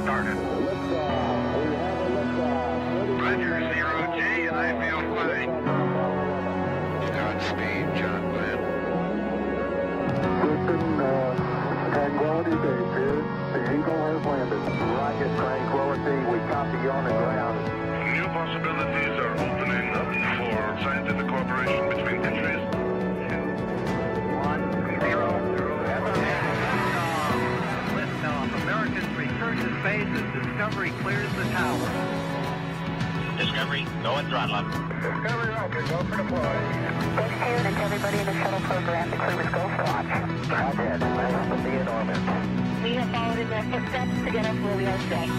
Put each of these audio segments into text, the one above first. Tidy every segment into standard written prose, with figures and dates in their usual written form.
started. Roger, 0G, and I feel fine. Godspeed, John Glenn. Tranquility Base here. The Eagle has landed. Rocket Tranquility, we copy you on the ground. New possibilities are opening up for scientific cooperation between countries. 1, 0, 0, Liftoff. Americans return to space as Discovery clears the tower. Discovery, go and throttle up. Discovery rocket, go for deploy. Stay tuned and everybody in the shuttle program, the crew is go for launch. Roger, nice to be in orbit. We have followed in their footsteps to get us where we are today.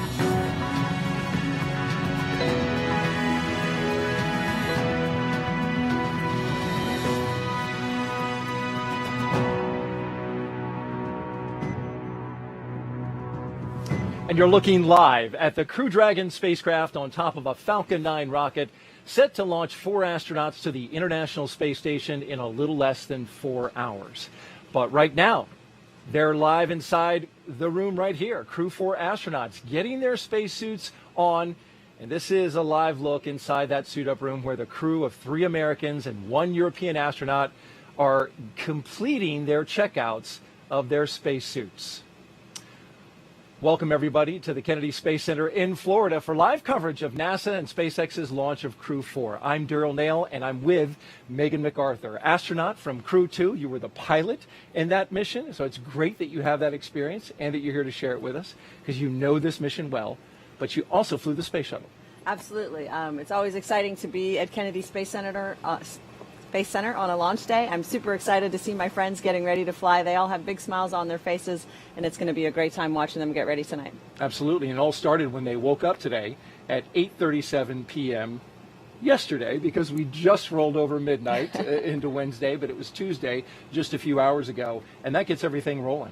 And you're looking live at the Crew Dragon spacecraft on top of a Falcon 9 rocket set to launch 4 astronauts to the International Space Station in a little less than 4 hours. But right now, they're live inside the room right here. Crew 4 astronauts getting their spacesuits on. And this is a live look inside that suit-up room where the crew of 3 Americans and 1 European astronaut are completing their checkouts of their spacesuits. Welcome, everybody, to the Kennedy Space Center in Florida for live coverage of NASA and SpaceX's launch of Crew 4. I'm Daryl Nail, and I'm with Megan MacArthur, astronaut from Crew 2. You were the pilot in that mission, so it's great that you have that experience and that you're here to share it with us because you know this mission well, but you also flew the space shuttle. Absolutely. It's always exciting to be at Kennedy Space Center on a launch day. I'm super excited to see my friends getting ready to fly. They all have big smiles on their faces, and it's going to be a great time watching them get ready tonight. Absolutely, and it all started when they woke up today at 8:37 p.m. yesterday, because we just rolled over midnight into Wednesday, but it was Tuesday just a few hours ago, and that gets everything rolling.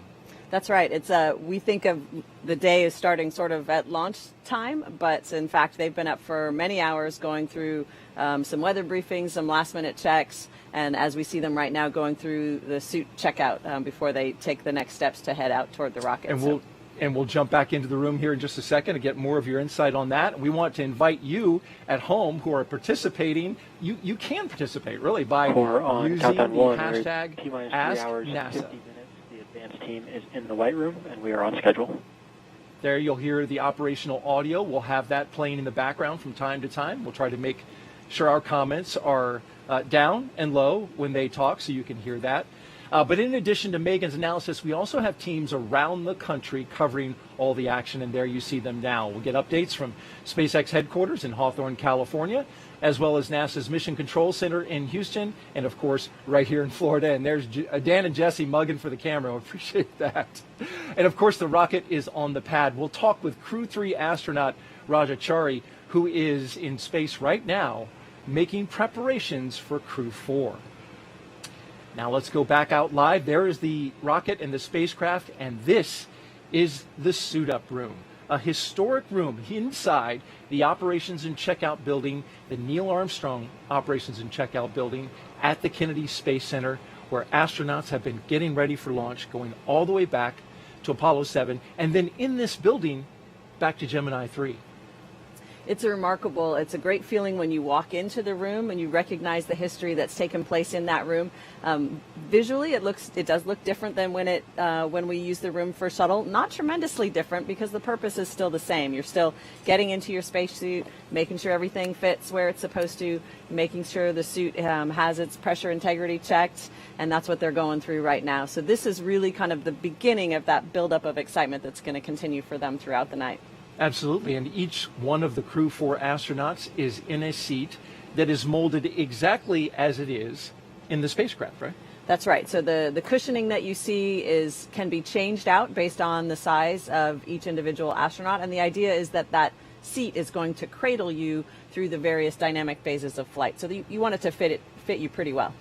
That's right. It's we think of the day as starting sort of at launch time, but in fact they've been up for many hours going through some weather briefings, some last-minute checks, and as we see them right now, going through the suit checkout before they take the next steps to head out toward the rocket. And we'll jump back into the room here in just a second to get more of your insight on that. We want to invite you at home who are participating. You can participate really by using the hashtag AskNASA. The advanced team is in the White Room, and we are on schedule. There you'll hear the operational audio. We'll have that playing in the background from time to time. We'll try to make sure our comments are down and low when they talk so you can hear that. But in addition to Megan's analysis, we also have teams around the country covering all the action, and there you see them now. We'll get updates from SpaceX headquarters in Hawthorne, California, as well as NASA's Mission Control Center in Houston, and of course, right here in Florida. And there's Dan and Jesse mugging for the camera. I appreciate that. And of course, the rocket is on the pad. We'll talk with Crew 3 astronaut Rajachari, who is in space right now, making preparations for Crew 4. Now let's go back out live. There is the rocket and the spacecraft, and this is the suit-up room, a historic room inside the Operations and Checkout Building, the Neil Armstrong Operations and Checkout Building at the Kennedy Space Center, where astronauts have been getting ready for launch, going all the way back to Apollo 7, and then in this building, back to Gemini 3. It's it's a great feeling when you walk into the room and you recognize the history that's taken place in that room. Visually, it does look different than when we use the room for shuttle. Not tremendously different because the purpose is still the same. You're still getting into your spacesuit, making sure everything fits where it's supposed to, making sure the suit has its pressure integrity checked, and that's what they're going through right now. So this is really kind of the beginning of that buildup of excitement that's going to continue for them throughout the night. Absolutely, and each one of the Crew 4 astronauts is in a seat that is molded exactly as it is in the spacecraft, right? That's right. So the cushioning that you see can be changed out based on the size of each individual astronaut, and the idea is that seat is going to cradle you through the various dynamic phases of flight. So you want it to fit you pretty well.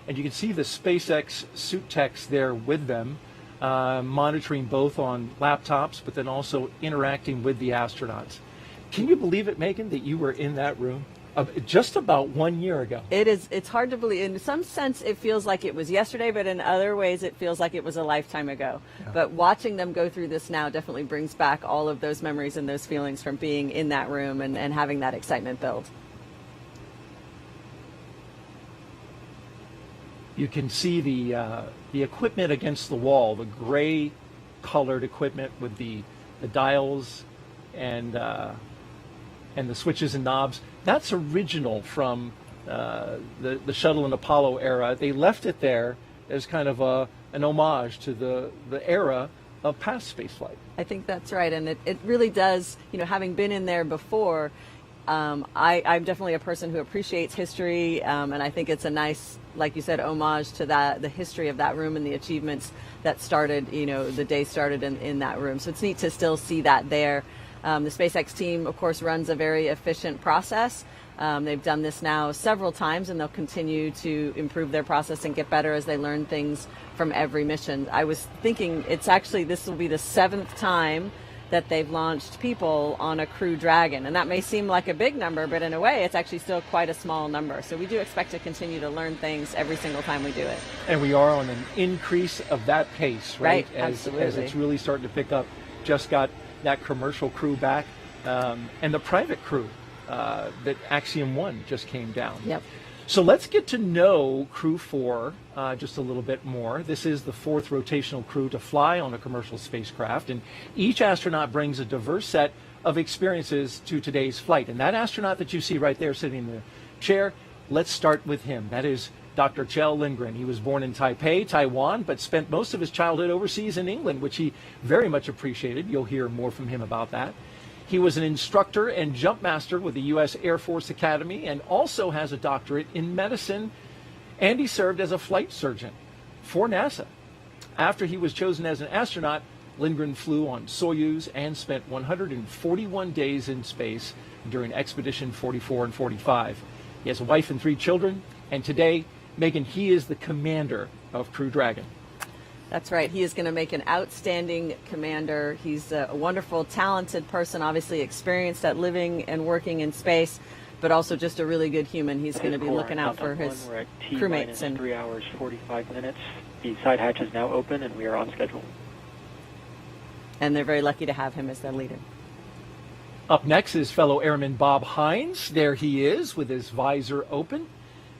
And you can see the SpaceX suit techs there with them, monitoring both on laptops, but then also interacting with the astronauts. Can you believe it, Megan, that you were in that room? Just about 1 year ago. It's hard to believe. In some sense, it feels like it was yesterday, but in other ways, it feels like it was a lifetime ago. Yeah. But watching them go through this now definitely brings back all of those memories and those feelings from being in that room and having that excitement build. You can see the equipment against the wall, the gray colored equipment with the dials and the switches and knobs. That's original from the shuttle and Apollo era. They left it there as kind of an homage to the era of past spaceflight. I think that's right, and it really does, having been in there before, I'm definitely a person who appreciates history, and I think it's a nice, like you said, homage to the history of that room and the achievements that started, the day started in that room. So it's neat to still see that there. The SpaceX team, of course, runs a very efficient process. They've done this now several times, and they'll continue to improve their process and get better as they learn things from every mission. I was thinking this will be the 7th time that they've launched people on a Crew Dragon. And that may seem like a big number, but in a way, it's actually still quite a small number. So we do expect to continue to learn things every single time we do it. And we are on an increase of that pace, right? Absolutely. As it's really starting to pick up. Just got that commercial crew back, and the private crew that Axiom 1 just came down. Yep. So let's get to know Crew 4 just a little bit more. This is the 4th rotational crew to fly on a commercial spacecraft, and each astronaut brings a diverse set of experiences to today's flight. And that astronaut that you see right there sitting in the chair, let's start with him. That is Dr. Kjell Lindgren. He was born in Taipei, Taiwan, but spent most of his childhood overseas in England, which he very much appreciated. You'll hear more from him about that. He was an instructor and jump master with the U.S. Air Force Academy and also has a doctorate in medicine, and he served as a flight surgeon for NASA. After he was chosen as an astronaut, Lindgren flew on Soyuz and spent 141 days in space during Expedition 44 and 45. He has a wife and 3 children, and today, Megan, he is the commander of Crew Dragon. That's right. He is going to make an outstanding commander. He's a wonderful, talented person, obviously experienced at living and working in space, but also just a really good human. He's going to be looking out for his We're at crewmates. T-minus 3 hours, 45 minutes. The side hatch is now open, and we are on schedule. And they're very lucky to have him as their leader. Up next is fellow airman Bob Hines. There he is with his visor open,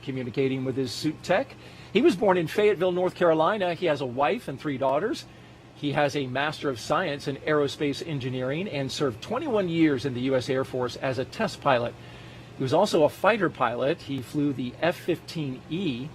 communicating with his suit tech. He was born in Fayetteville, North Carolina. He has a wife and 3 daughters. He has a Master of Science in Aerospace Engineering and served 21 years in the U.S. Air Force as a test pilot. He was also a fighter pilot. He flew the F-15E.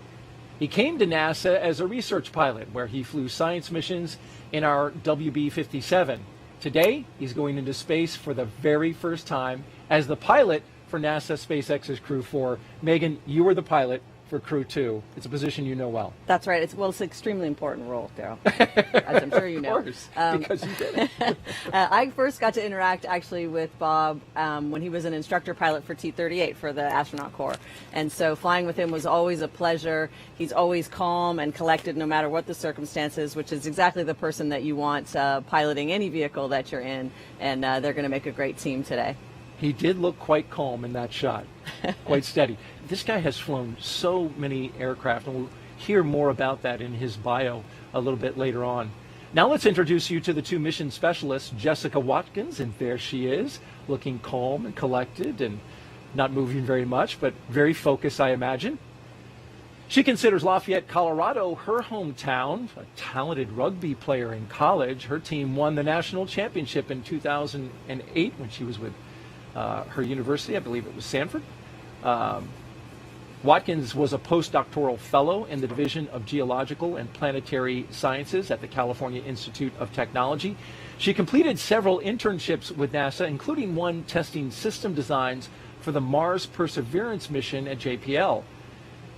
He came to NASA as a research pilot, where he flew science missions in our WB-57. Today, he's going into space for the very first time as the pilot for NASA SpaceX's Crew 4. Megan, you were the pilot for Crew 2. It's a position you know well. That's right. It's an extremely important role, Daryl, as I'm sure you know. Of course, because you did it. I first got to interact actually with Bob when he was an instructor pilot for T-38 for the Astronaut Corps. And so flying with him was always a pleasure. He's always calm and collected no matter what the circumstances, which is exactly the person that you want piloting any vehicle that you're in. And they're going to make a great team today. He did look quite calm in that shot, quite steady. This guy has flown so many aircraft, and we'll hear more about that in his bio a little bit later on. Now let's introduce you to the 2 mission specialists, Jessica Watkins, and there she is, looking calm and collected and not moving very much, but very focused, I imagine. She considers Lafayette, Colorado, her hometown. A talented rugby player in college. Her team won the national championship in 2008 when she was with her university. I believe it was Sanford. Watkins was a postdoctoral fellow in the Division of Geological and Planetary Sciences at the California Institute of Technology. She completed several internships with NASA, including one testing system designs for the Mars Perseverance mission at JPL.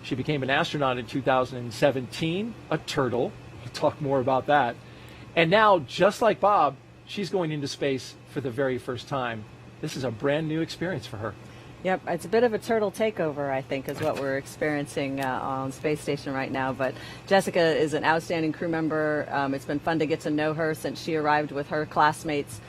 She became an astronaut in 2017, a turtle. We'll talk more about that. And now, just like Bob, she's going into space for the very first time. This is a brand new experience for her. Yep, it's a bit of a turtle takeover, I think, is what we're experiencing on Space Station right now. But Jessica is an outstanding crew member. It's been fun to get to know her since she arrived with her classmates.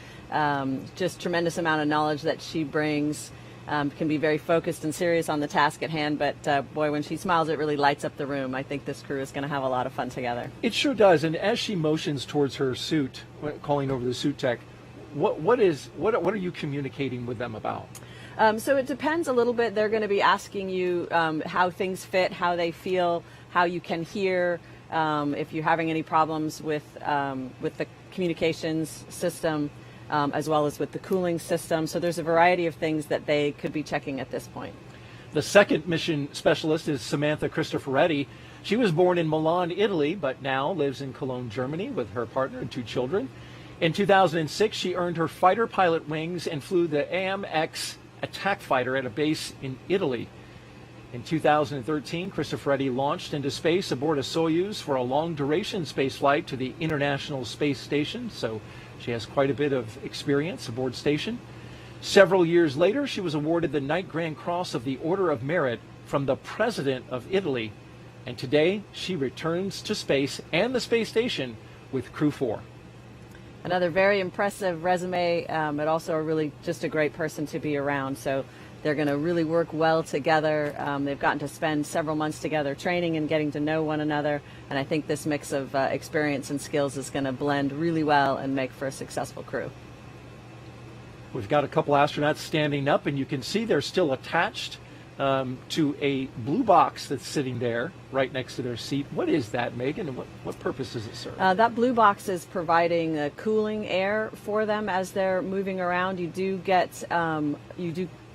Just tremendous amount of knowledge that she brings. can be very focused and serious on the task at hand, but boy, when she smiles, it really lights up the room. I think this crew is going to have a lot of fun together. It sure does. And as she motions towards her suit, calling over the suit tech, what are you communicating with them about? So it depends a little bit. They're going to be asking you how things fit, how they feel, how you can hear, if you're having any problems with the communications system, as well as with the cooling system. So there's a variety of things that they could be checking at this point. The second mission specialist is Samantha Cristoforetti. She was born in Milan, Italy, but now lives in Cologne, Germany with her partner and 2 children. In 2006, she earned her fighter pilot wings and flew the AMX attack fighter at a base in Italy. In 2013, Cristoforetti launched into space aboard a Soyuz for a long-duration space flight to the International Space Station, so she has quite a bit of experience aboard station. Several years later, she was awarded the Knight Grand Cross of the Order of Merit from the President of Italy, and today she returns to space and the space station with Crew 4. Another very impressive resume, but also really just a great person to be around. So they're going to really work well together. They've gotten to spend several months together training and getting to know one another. And I think this mix of experience and skills is going to blend really well and make for a successful crew. We've got a couple astronauts standing up, and you can see they're still attached to a blue box that's sitting there right next to their seat. What is that, Megan, and what purpose does it serve? That blue box is providing cooling air for them as they're moving around. You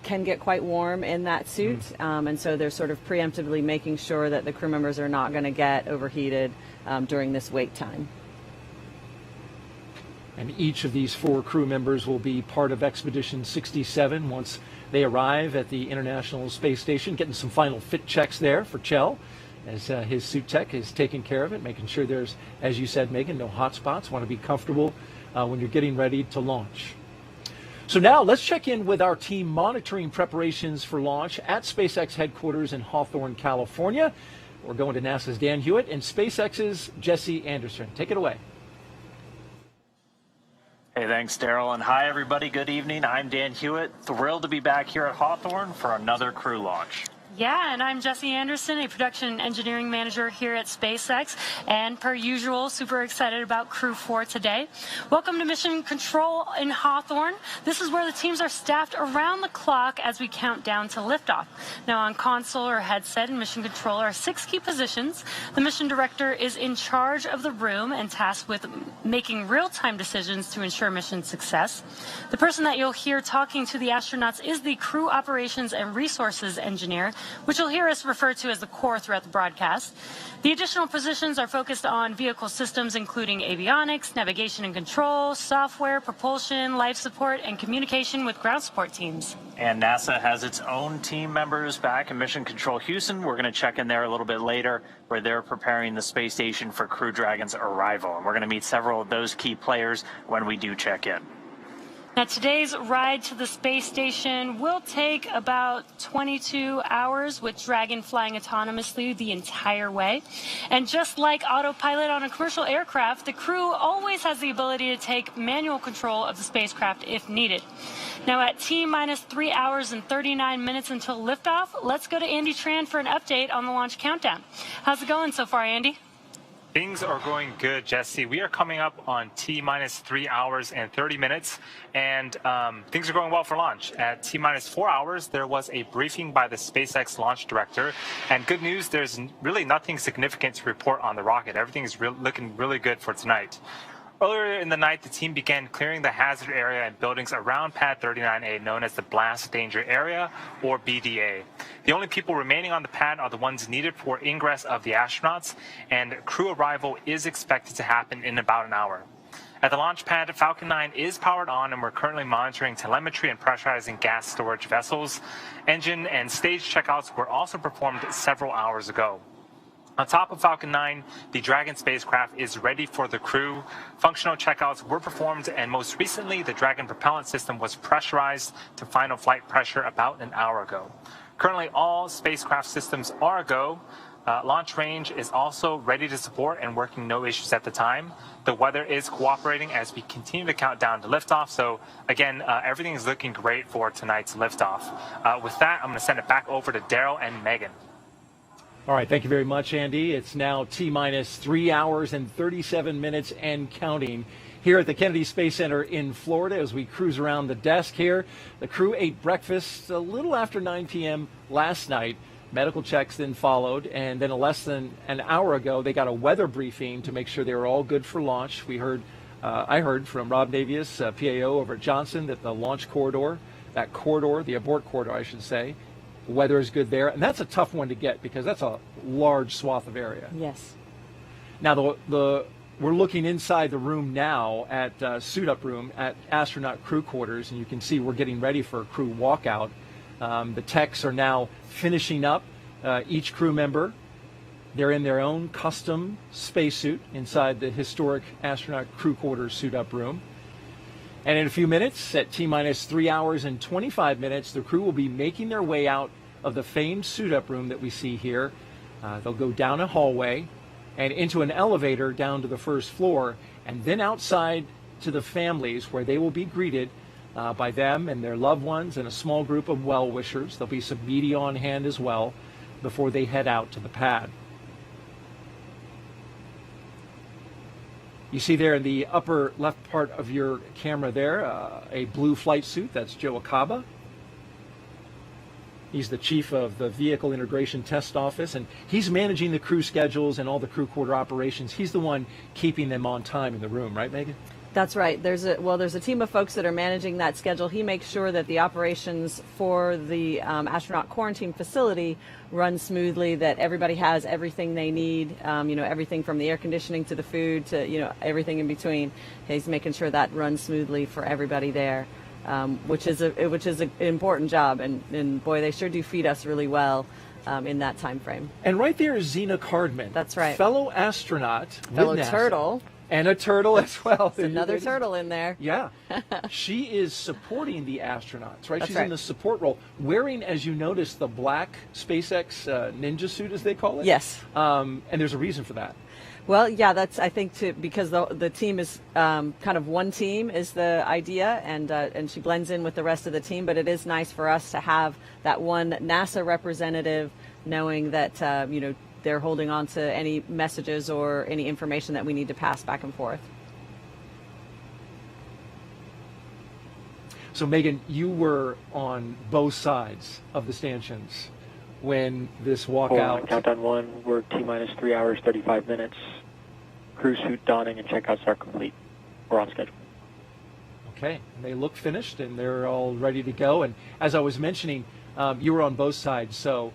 can get quite warm in that suit, and so they're sort of preemptively making sure that the crew members are not going to get overheated during this wait time. And each of these 4 crew members will be part of Expedition 67 once they arrive at the International Space Station, getting some final fit checks there for Chell, as his suit tech is taking care of it, making sure there's, as you said, Megan, no hot spots. Want to be comfortable when you're getting ready to launch. So now let's check in with our team monitoring preparations for launch at SpaceX headquarters in Hawthorne, California. We're going to NASA's Dan Hewitt and SpaceX's Jesse Anderson. Take it away. Hey, thanks, Daryl, and hi, everybody. Good evening. I'm Dan Hewitt. Thrilled to be back here at Hawthorne for another crew launch. Yeah, and I'm Jesse Anderson, a production engineering manager here at SpaceX, and per usual, super excited about Crew 4 today. Welcome to Mission Control in Hawthorne. This is where the teams are staffed around the clock as we count down to liftoff. Now, on console or headset and Mission Control are 6 key positions. The mission director is in charge of the room and tasked with making real-time decisions to ensure mission success. The person that you'll hear talking to the astronauts is the crew operations and resources engineer, which you'll hear us refer to as the core throughout the broadcast. The additional positions are focused on vehicle systems, including avionics, navigation and control, software, propulsion, life support, and communication with ground support teams. And NASA has its own team members back in Mission Control Houston. We're going to check in there a little bit later, where they're preparing the space station for Crew Dragon's arrival. And we're going to meet several of those key players when we do check in. Now, today's ride to the space station will take about 22 hours, with Dragon flying autonomously the entire way. And just like autopilot on a commercial aircraft, the crew always has the ability to take manual control of the spacecraft if needed. Now, at T-minus 3 hours and 39 minutes until liftoff, let's go to Andy Tran for an update on the launch countdown. How's it going so far, Andy? Things are going good, Jesse. We are coming up on T-minus 3 hours and 30 minutes, and things are going well for launch. At T-minus 4 hours, there was a briefing by the SpaceX launch director, and good news, there's really nothing significant to report on the rocket. Everything is looking really good for tonight. Earlier in the night, the team began clearing the hazard area and buildings around Pad 39A, known as the Blast Danger Area, or BDA. The only people remaining on the pad are the ones needed for ingress of the astronauts, and crew arrival is expected to happen in about an hour. At the launch pad, Falcon 9 is powered on, and we're currently monitoring telemetry and pressurizing gas storage vessels. Engine and stage checkouts were also performed several hours ago. On top of Falcon 9, the Dragon spacecraft is ready for the crew. Functional checkouts were performed, and most recently, the Dragon propellant system was pressurized to final flight pressure about an hour ago. Currently, all spacecraft systems are a go. Launch range is also ready to support and working no issues at the time. The weather is cooperating as we continue to count down to liftoff. So again, everything is looking great for tonight's liftoff. With that, I'm going to send it back over to Daryl and Megan. All right, thank you very much, Andy. It's now T-minus 3 hours and 37 minutes and counting here at the Kennedy Space Center in Florida as we cruise around the desk here. The crew ate breakfast a little after 9 p.m. last night. Medical checks then followed, and then less than an hour ago, they got a weather briefing to make sure they were all good for launch. I heard from Rob Navius, PAO over at Johnson, that the launch corridor, the abort corridor, I should say, weather is good there, and that's a tough one to get because that's a large swath of area. Yes. Now, we're looking inside the room now at suit-up room at astronaut crew quarters, and you can see we're getting ready for a crew walkout. The techs are now finishing up each crew member. They're in their own custom spacesuit inside the historic astronaut crew quarters suit-up room. And in a few minutes, at T-minus 3 hours and 25 minutes, the crew will be making their way out of the famed suit-up room that we see here. They'll go down a hallway and into an elevator down to the first floor, and then outside to the families where they will be greeted by them and their loved ones and a small group of well-wishers. There'll be some media on hand as well before they head out to the pad. You see there in the upper left part of your camera there, a blue flight suit. That's Joe Acaba. He's the chief of the Vehicle Integration Test Office, and he's managing the crew schedules and all the crew quarter operations. He's the one keeping them on time in the room, right, Megan? That's right. There's a team of folks that are managing that schedule. He makes sure that the operations for the astronaut quarantine facility run smoothly, that everybody has everything they need, everything from the air conditioning to the food to, everything in between. He's making sure that runs smoothly for everybody there, which is an important job. And boy, they sure do feed us really well in that time frame. And right there is Zena Cardman. That's right. Fellow astronaut. Fellow with NASA. turtle. And a turtle as well. There's another turtle in there. Yeah. She is supporting the astronauts, right? That's She's right. in the support role, wearing, as you notice, the black SpaceX ninja suit, as they call it. Yes. And there's a reason for that. Well, yeah, that's, I think, because the team is kind of one team is the idea, and she blends in with the rest of the team. But it is nice for us to have that one NASA representative, knowing that they're holding on to any messages or any information that we need to pass back and forth. So, Megan, you were on both sides of the stanchions when this walkout. Countdown 1, we're T-minus 3 hours, 35 minutes. Crew suit donning and checkouts are complete. We're on schedule. Okay, they look finished and they're all ready to go. And as I was mentioning, you were on both sides, so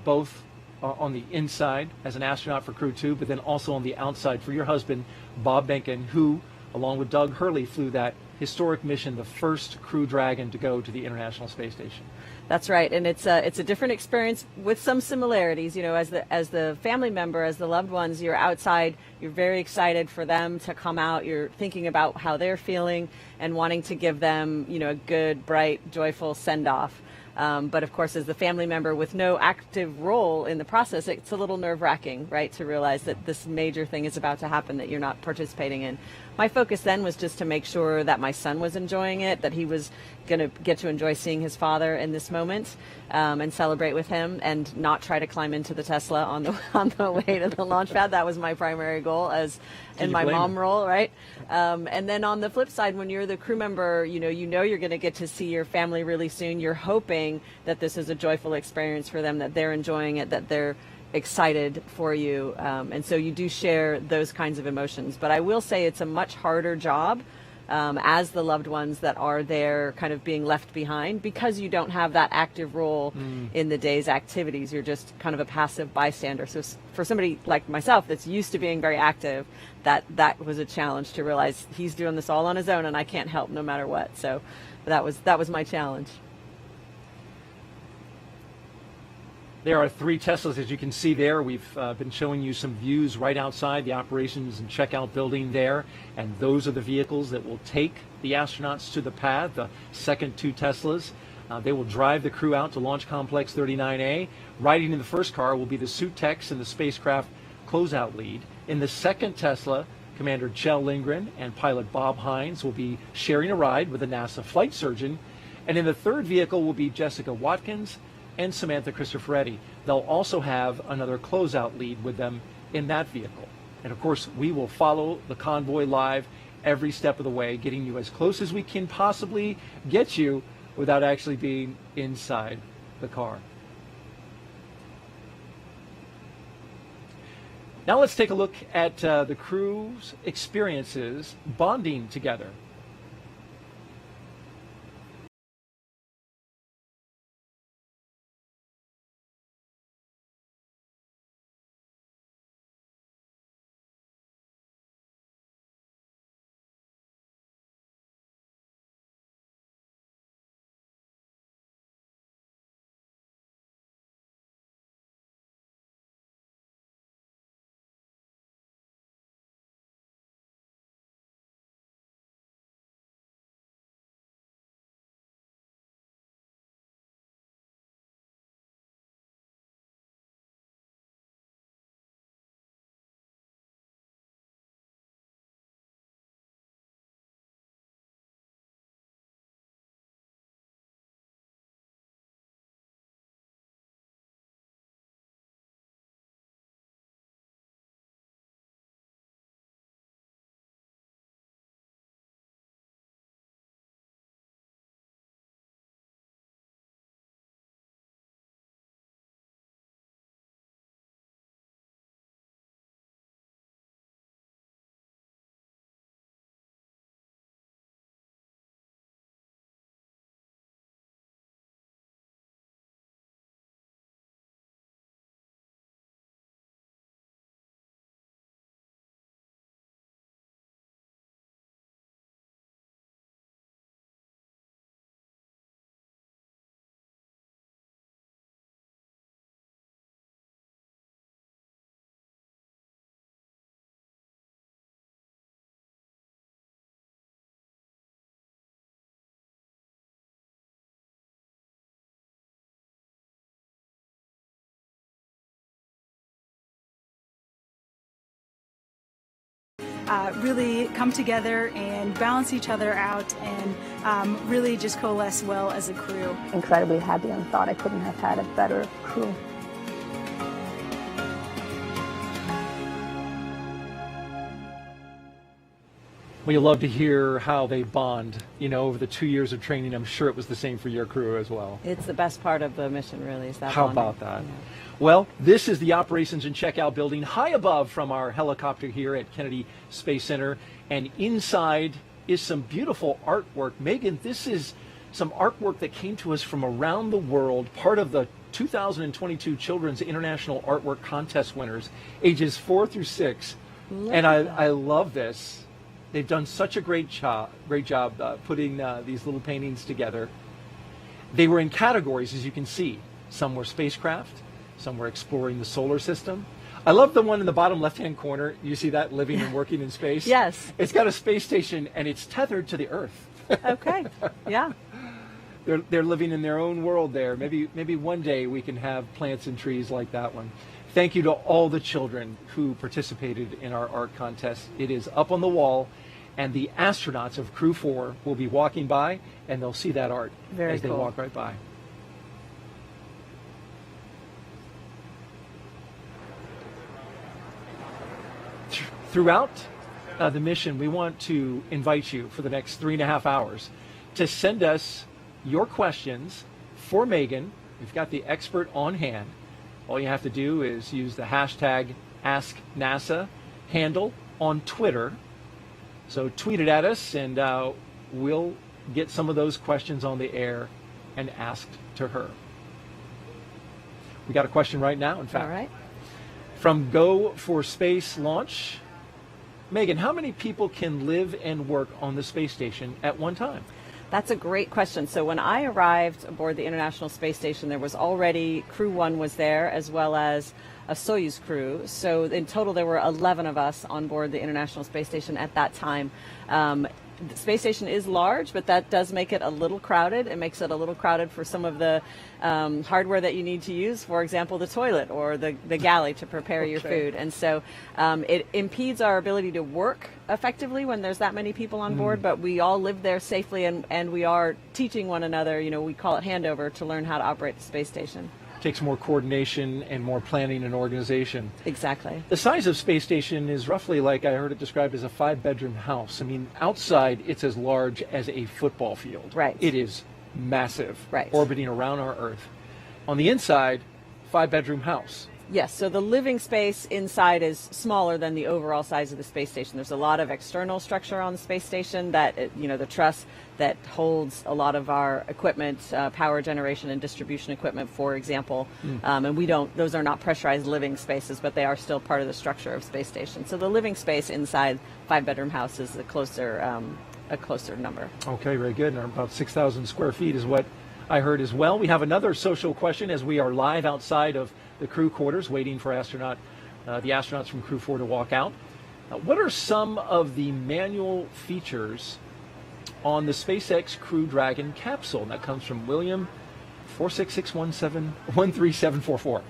both on the inside as an astronaut for Crew 2, but then also on the outside for your husband, Bob Behnken, who, along with Doug Hurley, flew that historic mission, the first Crew Dragon to go to the International Space Station. That's right, and it's a different experience with some similarities. As the family member, as the loved ones, you're outside. You're very excited for them to come out. You're thinking about how they're feeling and wanting to give them, a good, bright, joyful send-off. But of course, as the family member with no active role in the process, it's a little nerve-wracking, right, to realize that this major thing is about to happen that you're not participating in. My focus then was just to make sure that my son was enjoying it, that he was going to get to enjoy seeing his father in this moment and celebrate with him, and not try to climb into the Tesla on the way to the launch pad. That was my primary goal in my mom role, right? And then on the flip side, when you're the crew member, you're going to get to see your family really soon. You're hoping that this is a joyful experience for them, that they're enjoying it, that they're excited for you, and so you do share those kinds of emotions. But I will say it's a much harder job as the loved ones that are there kind of being left behind, because you don't have that active role in the day's activities. You're just kind of a passive bystander. So for somebody like myself that's used to being very active, that was a challenge to realize he's doing this all on his own and I can't help no matter what. So that was my challenge. There are 3 Teslas, as you can see there. We've been showing you some views right outside the operations and checkout building there. And those are the vehicles that will take the astronauts to the pad, the second 2 Teslas. They will drive the crew out to Launch Complex 39A. Riding in the first car will be the suit techs and the spacecraft closeout lead. In the second Tesla, Commander Kjell Lindgren and pilot Bob Hines will be sharing a ride with a NASA flight surgeon. And in the third vehicle will be Jessica Watkins and Samantha Cristoforetti. They'll also have another closeout lead with them in that vehicle. And of course, we will follow the convoy live every step of the way, getting you as close as we can possibly get you without actually being inside the car. Now let's take a look at the crew's experiences bonding together. Really come together and balance each other out and really just coalesce well as a crew. Incredibly happy and thought I couldn't have had a better crew. Well, you love to hear how they bond, over the 2 years of training. I'm sure it was the same for your crew as well. It's the best part of the mission, really, is that How bonding. about that? Yeah. Well, this is the operations and checkout building high above from our helicopter here at Kennedy Space Center. And inside is some beautiful artwork. Megan, this is some artwork that came to us from around the world, part of the 2022 Children's International Artwork Contest winners, ages 4 through 6. And I love this. They've done such a great job putting these little paintings together. They were in categories, as you can see. Some were spacecraft, some were exploring the solar system. I love the one in the bottom left-hand corner. You see that, living and working in space? Yes. It's got a space station, and it's tethered to the Earth. Okay, yeah. They're living in their own world there. Maybe one day we can have plants and trees like that one. Thank you to all the children who participated in our art contest. It is up on the wall, and the astronauts of Crew 4 will be walking by, and they'll see that art as they walk right by. Throughout the mission, we want to invite you for the next 3.5 hours to send us your questions for Megan. We've got the expert on hand. All you have to do is use the hashtag AskNASA handle on Twitter. So tweet it at us, and we'll get some of those questions on the air and asked to her. We got a question right now, in fact. All right. From Go for Space Launch. Megan, how many people can live and work on the space station at one time? That's a great question. So when I arrived aboard the International Space Station, there was already Crew 1 was there, as well as a Soyuz crew. So in total, there were 11 of us on board the International Space Station at that time. the space station is large, but that does make it a little crowded. It makes it a little crowded for some of the hardware that you need to use, for example, the toilet or the galley to prepare your food. And so it impedes our ability to work effectively when there's that many people on board, but we all live there safely, and we are teaching one another, we call it handover, to learn how to operate the space station. Takes more coordination and more planning and organization. Exactly. The size of space station is roughly, like I heard it described, as a 5-bedroom house. I mean, outside it's as large as a football field. Right. It is massive. Right. Orbiting around our Earth. On the inside, 5-bedroom house. Yes, so the living space inside is smaller than the overall size of the space station. There's a lot of external structure on the space station that, the truss that holds a lot of our equipment, power generation and distribution equipment, for example. And those are not pressurized living spaces, but they are still part of the structure of space station. So the living space inside 5-bedroom house is a closer number. Okay, very good. And about 6,000 square feet is what I heard as well. We have another social question as we are live outside of the crew quarters waiting for the astronauts from Crew 4 to walk out. What are some of the manual features on the SpaceX Crew Dragon capsule? And that comes from William 46617-13744.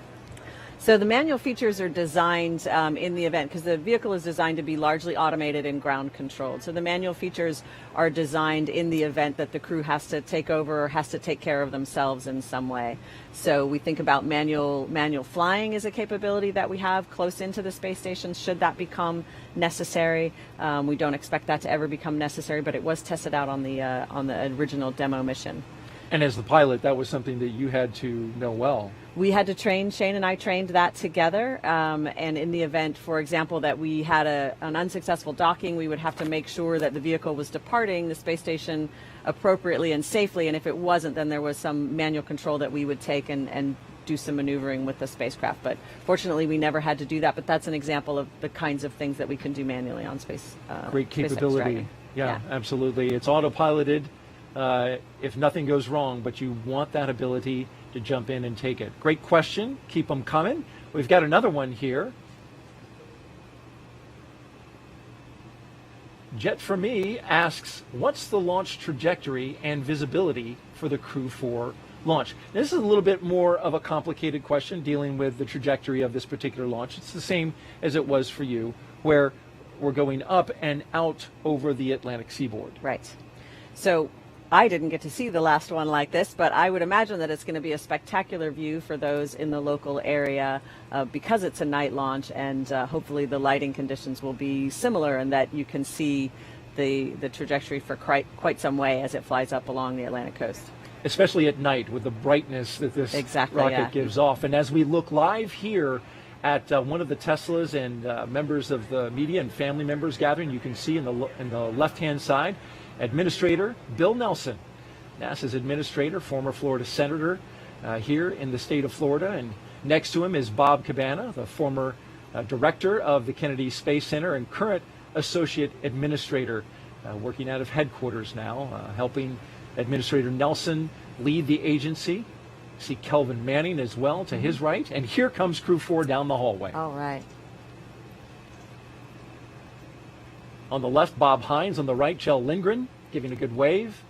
So the manual features are designed in the event, because the vehicle is designed to be largely automated and ground controlled. So the manual features are designed in the event that the crew has to take over or has to take care of themselves in some way. So we think about manual flying as a capability that we have close into the space station should that become necessary. We don't expect that to ever become necessary, but it was tested out on the original demo mission. And as the pilot, that was something that you had to know well. We had to train, Shane and I trained that together, and in the event, for example, that we had an unsuccessful docking, we would have to make sure that the vehicle was departing the space station appropriately and safely, and if it wasn't, then there was some manual control that we would take and do some maneuvering with the spacecraft. But fortunately, we never had to do that, but that's an example of the kinds of things that we can do manually on space. Great capability. Yeah, absolutely. It's autopiloted. If nothing goes wrong, but you want that ability to jump in and take it. Great question. Keep them coming. We've got another one here. Jet for Me asks, what's the launch trajectory and visibility for the Crew 4 launch? This is a little bit more of a complicated question dealing with the trajectory of this particular launch. It's the same as it was for you, where we're going up and out over the Atlantic seaboard. Right. So I didn't get to see the last one like this, but I would imagine that it's going to be a spectacular view for those in the local area because it's a night launch, and hopefully the lighting conditions will be similar and that you can see the trajectory for quite some way as it flies up along the Atlantic coast. Especially at night with the brightness that this rocket gives off. And as we look live here at one of the Teslas and members of the media and family members gathering, you can see in the left-hand side, Administrator Bill Nelson, NASA's administrator, former Florida senator here in the state of Florida. And next to him is Bob Cabana, the former director of the Kennedy Space Center and current associate administrator, working out of headquarters now, helping Administrator Nelson lead the agency. See Kelvin Manning as well to his right. And here comes Crew 4 down the hallway. All right. On the left, Bob Hines. On the right, Kjell Lindgren, giving a good wave.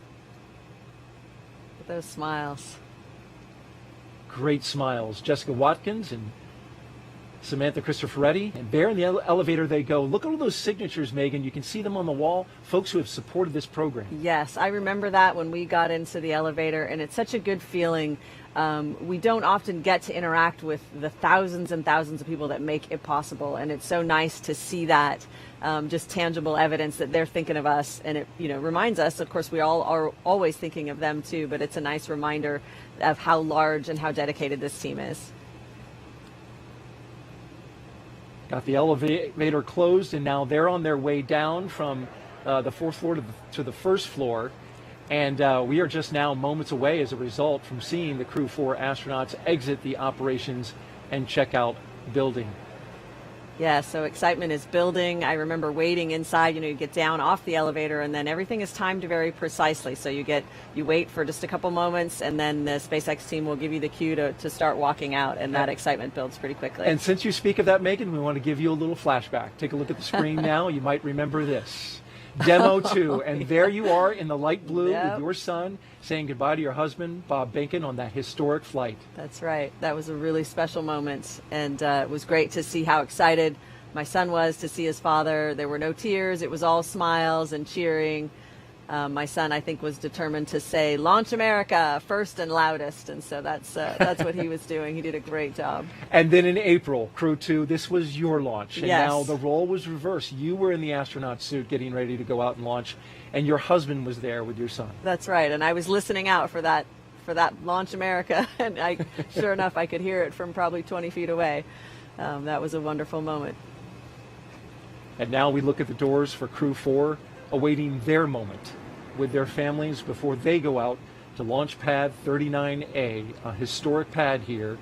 With those smiles. Great smiles. Jessica Watkins and Samantha Cristoforetti. And there in the elevator they go. Look at all those signatures, Megan. You can see them on the wall. Folks who have supported this program. Yes, I remember that when we got into the elevator, and it's such a good feeling. We don't often get to interact with the thousands and thousands of people that make it possible, and it's so nice to see that just tangible evidence that they're thinking of us, and it reminds us, of course, we all are always thinking of them too, but it's a nice reminder of how large and how dedicated this team is. Got the elevator closed, and now they're on their way down from the fourth floor to the first floor. And we are just now moments away as a result from seeing the Crew 4 astronauts exit the operations and checkout building. Yeah, so excitement is building. I remember waiting inside, you get down off the elevator, and then everything is timed very precisely. So you wait for just a couple moments, and then the SpaceX team will give you the cue to start walking out, and that excitement builds pretty quickly. And since you speak of that, Megan, we want to give you a little flashback. Take a look at the screen now. You might remember this. Demo 2. And there you are in the light blue Yep. with your son saying goodbye to your husband, Bob Bacon, on that historic flight. That's right. That was a really special moment, and it was great to see how excited my son was to see his father. There were no tears. It was all smiles and cheering. My son, I think, was determined to say, "Launch America," first and loudest, and so that's what he was doing. He did a great job. And then in April, Crew 2, this was your launch. And Yes. now the role was reversed. You were in the astronaut suit getting ready to go out and launch, and your husband was there with your son. That's right, and I was listening out for that Launch America, and sure enough, I could hear it from probably 20 feet away. That was a wonderful moment. And now we look at the doors for Crew 4, awaiting their moment with their families before they go out to launch pad 39A, a historic pad here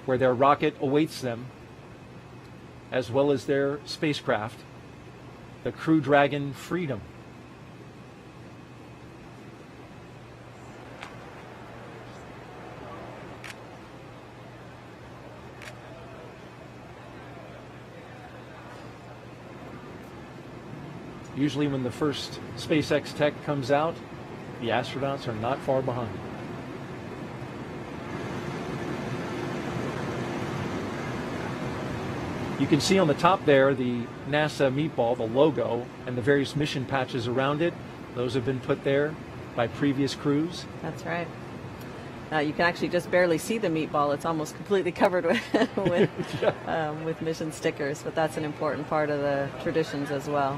where their rocket awaits them, as well as their spacecraft, the Crew Dragon Freedom. Usually when the first SpaceX tech comes out, the astronauts are not far behind. You can see on the top there the NASA meatball, the logo, and the various mission patches around it. Those have been put there by previous crews. That's right. You can actually just barely see the meatball. It's almost completely covered with mission stickers, but that's an important part of the traditions as well.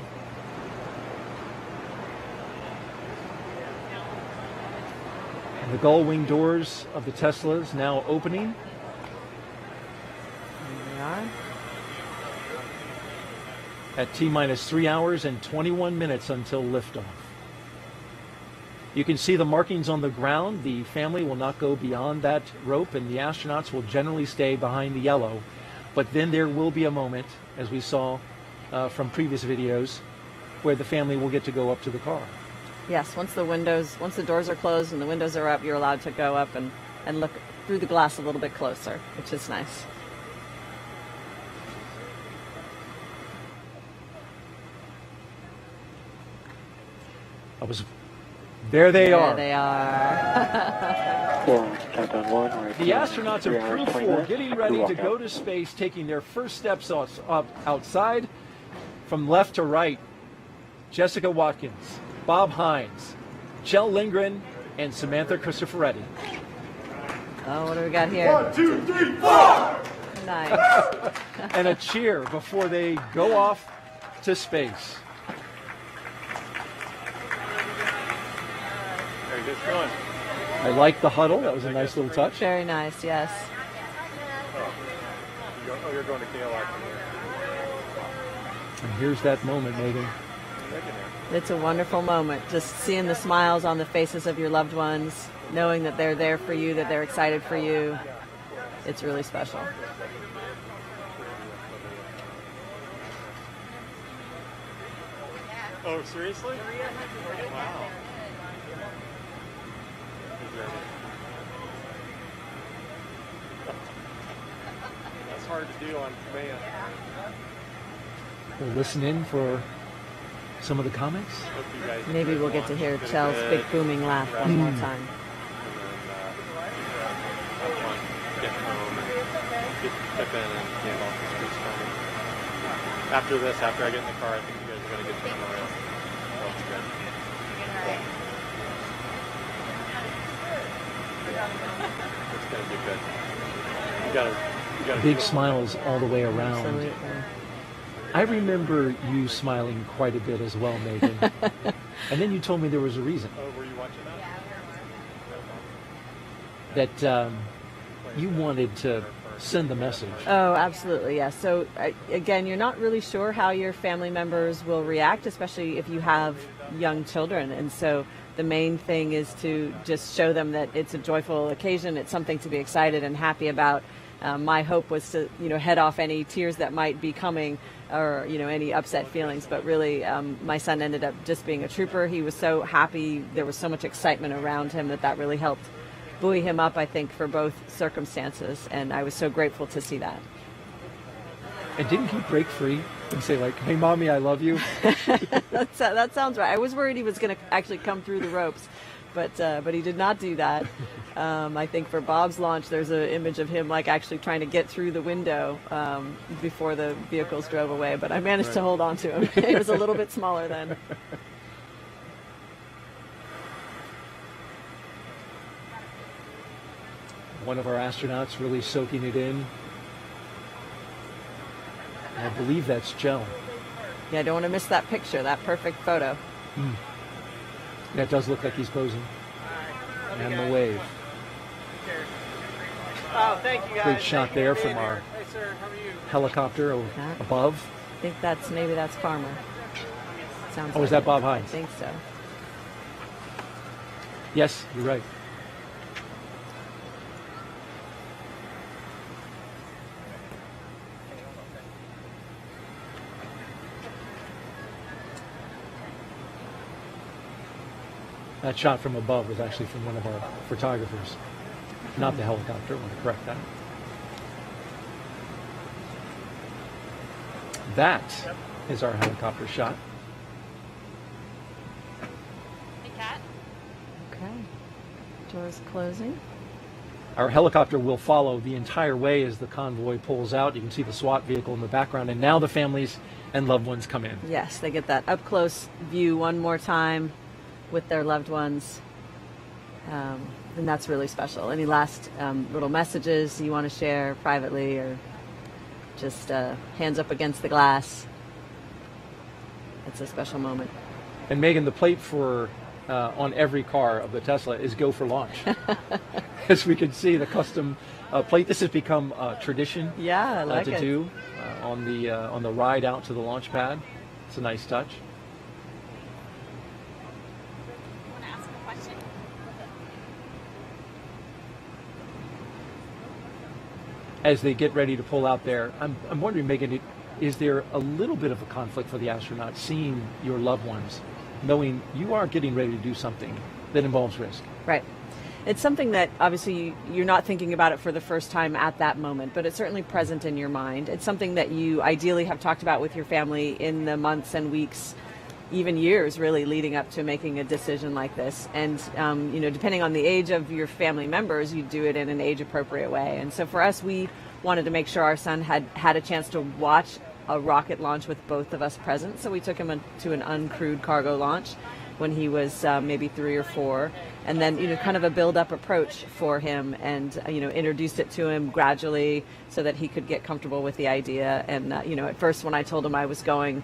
The gull wing doors of the Teslas now opening. Here they are. At T-minus 3 hours and 21 minutes until liftoff. You can see the markings on the ground. The family will not go beyond that rope, and the astronauts will generally stay behind the yellow. But then there will be a moment, as we saw from previous videos, where the family will get to go up to the car. Yes, once the doors are closed and the windows are up, you're allowed to go up and look through the glass a little bit closer, which is nice. There they are. There they are. Countdown 1. The astronauts of Crew 4 getting ready to go to space, taking their first steps outside from left to right. Jessica Watkins, Bob Hines, Kjell Lindgren, and Samantha Cristoforetti. Oh, what do we got here? 1, 2, 3, 4! Nice. And a cheer before they go off to space. Very good going. I like the huddle. That was a nice little touch. Very nice, yes. Oh, you're going to KLI. And here's that moment, Megan. It's a wonderful moment, just seeing the smiles on the faces of your loved ones, knowing that they're there for you, that they're excited for you. It's really special. Oh, seriously? Wow. That's hard to do on command. We'll listen in for some of the comments. Maybe we'll get to hear Kjell's big booming laugh one more time. Get home and get Pip in and hand off the space coming. After this, after I get in the car, I think you guys are going to get to memorial. That's good. It's going to be good. You got Big smiles all the way around. Absolutely. I remember you smiling quite a bit as well, Megan. And then you told me there was a reason. Oh, were you watching that you wanted to send the message. Oh, absolutely, yes. So, again, you're not really sure how your family members will react, especially if you have young children. And so the main thing is to just show them that it's a joyful occasion. It's something to be excited and happy about. My hope was to, head off any tears that might be coming or, any upset feelings. But really, my son ended up just being a trooper. He was so happy. There was so much excitement around him that really helped buoy him up, I think, for both circumstances. And I was so grateful to see that. And didn't he break free and say like, "Hey, mommy, I love you"? That sounds right. I was worried he was going to actually come through the ropes, but he did not do that. I think for Bob's launch, there's an image of him like actually trying to get through the window before the vehicles drove away. But I managed to hold on to him. He was a little bit smaller then. One of our astronauts really soaking it in. I believe that's Joe. Yeah, I don't want to miss that picture, that perfect photo. That does look like he's posing. And the wave. Oh, thank you guys. Great shot there from our helicopter above. I think maybe that's Farmer. Sounds is like that it. Bob Hines? I think so. Yes, you're right. That shot from above was actually from one of our photographers, not the helicopter. I want to correct that. That is our helicopter shot. Hey, Kat. Okay. Doors closing. Our helicopter will follow the entire way as the convoy pulls out. You can see the SWAT vehicle in the background, and now the families and loved ones come in. Yes, they get that up-close view one more time with their loved ones, and that's really special. Any last little messages you want to share privately, or just hands up against the glass? It's a special moment. And Megan, the plate for on every car of the Tesla is "Go for launch." As we can see, the custom plate. This has become a tradition. Yeah, I like to it. do on the ride out to the launch pad. It's a nice touch. As they get ready to pull out there, I'm wondering, Megan, is there a little bit of a conflict for the astronauts seeing your loved ones, knowing you are getting ready to do something that involves risk? Right. It's something that obviously you're not thinking about it for the first time at that moment, but it's certainly present in your mind. It's something that you ideally have talked about with your family in the months and weeks, even years really, leading up to making a decision like this. And depending on the age of your family members, you do it in an age appropriate way. And so for us, we wanted to make sure our son had a chance to watch a rocket launch with both of us present. So we took him to an uncrewed cargo launch when he was maybe 3 or 4, and then kind of a build-up approach for him, and introduced it to him gradually so that he could get comfortable with the idea. And at first when I told him I was going,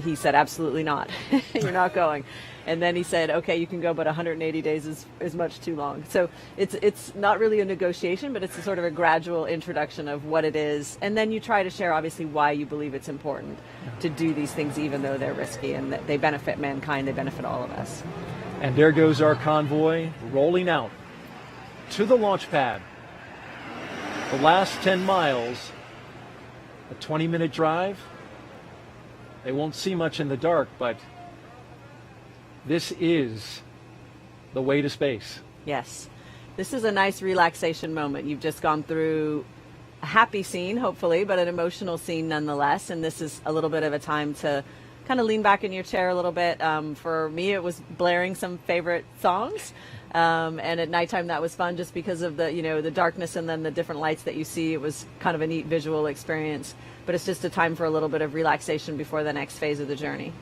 he said, "Absolutely not. You're not going." And then he said, "Okay, you can go, but 180 days is much too long." So it's not really a negotiation, but it's a sort of a gradual introduction of what it is. And then you try to share, obviously, why you believe it's important to do these things, even though they're risky, and that they benefit mankind, they benefit all of us. And there goes our convoy rolling out to the launch pad. The last 10 miles, a 20-minute drive. They won't see much in the dark, but this is the way to space. Yes. This is a nice relaxation moment. You've just gone through a happy scene, hopefully, but an emotional scene nonetheless. And this is a little bit of a time to kind of lean back in your chair a little bit. For me, it was blaring some favorite songs. And at nighttime, that was fun just because of the darkness and then the different lights that you see. It was kind of a neat visual experience. But it's just a time for a little bit of relaxation before the next phase of the journey.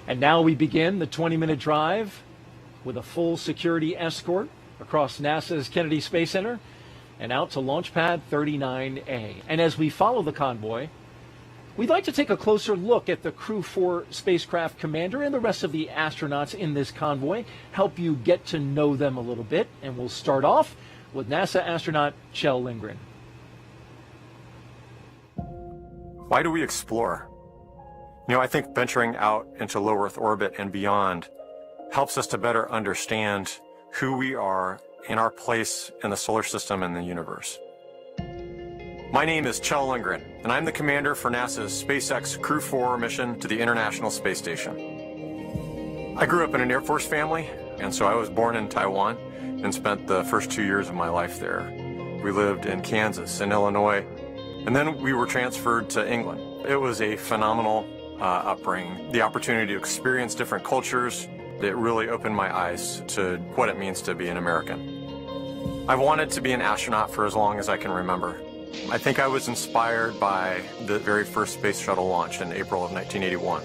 And now we begin the 20-minute drive with a full security escort across NASA's Kennedy Space Center and out to Launch Pad 39A. And as we follow the convoy, we'd like to take a closer look at the Crew 4 spacecraft commander and the rest of the astronauts in this convoy, help you get to know them a little bit. And we'll start off with NASA astronaut Kjell Lindgren. Why do we explore? I think venturing out into low Earth orbit and beyond helps us to better understand who we are and our place in the solar system and the universe. My name is Kjell Lindgren, and I'm the commander for NASA's SpaceX Crew 4 mission to the International Space Station. I grew up in an Air Force family, and so I was born in Taiwan and spent the first 2 years of my life there. We lived in Kansas and Illinois, And then we were transferred to England. It was a phenomenal upbringing. The opportunity to experience different cultures, it really opened my eyes to what it means to be an American. I've wanted to be an astronaut for as long as I can remember. I think I was inspired by the very first space shuttle launch in April of 1981.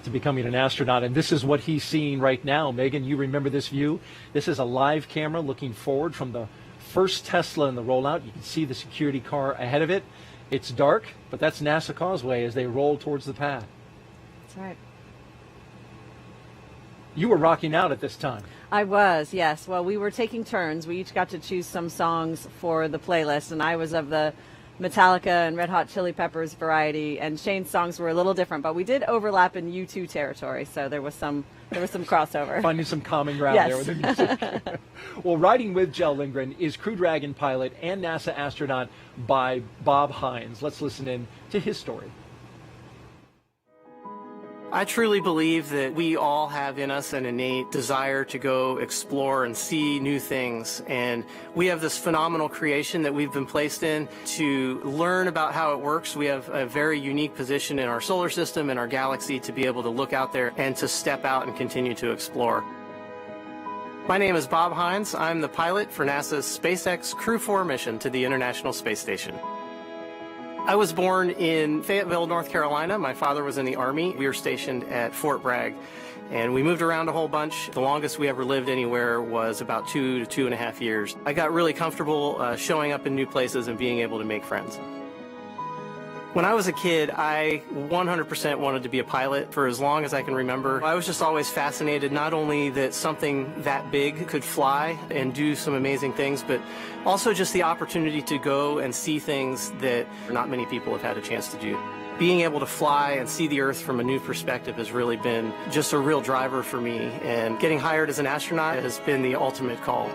To becoming an astronaut, and this is what he's seeing right now. Megan, you remember this view? This is a live camera looking forward from the first Tesla in the rollout. You can see the security car ahead of it. It's dark, but that's NASA Causeway as they roll towards the pad. That's right. You were rocking out at this time. I was, yes. Well, we were taking turns. We each got to choose some songs for the playlist, and I was of the Metallica and Red Hot Chili Peppers variety, and Shane's songs were a little different, but we did overlap in U2 territory, so there was some crossover. Finding some common ground there with the music. Well, riding with Jell Lindgren is Crew Dragon pilot and NASA astronaut by Bob Hines. Let's listen in to his story. I truly believe that we all have in us an innate desire to go explore and see new things. And we have this phenomenal creation that we've been placed in to learn about how it works. We have a very unique position in our solar system and our galaxy to be able to look out there and to step out and continue to explore. My name is Bob Hines. I'm the pilot for NASA's SpaceX Crew 4 mission to the International Space Station. I was born in Fayetteville, North Carolina. My father was in the Army. We were stationed at Fort Bragg, and we moved around a whole bunch. The longest we ever lived anywhere was about 2 to 2.5 years. I got really comfortable showing up in new places and being able to make friends. When I was a kid, I 100% wanted to be a pilot for as long as I can remember. I was just always fascinated, not only that something that big could fly and do some amazing things, but also just the opportunity to go and see things that not many people have had a chance to do. Being able to fly and see the Earth from a new perspective has really been just a real driver for me, and getting hired as an astronaut has been the ultimate call.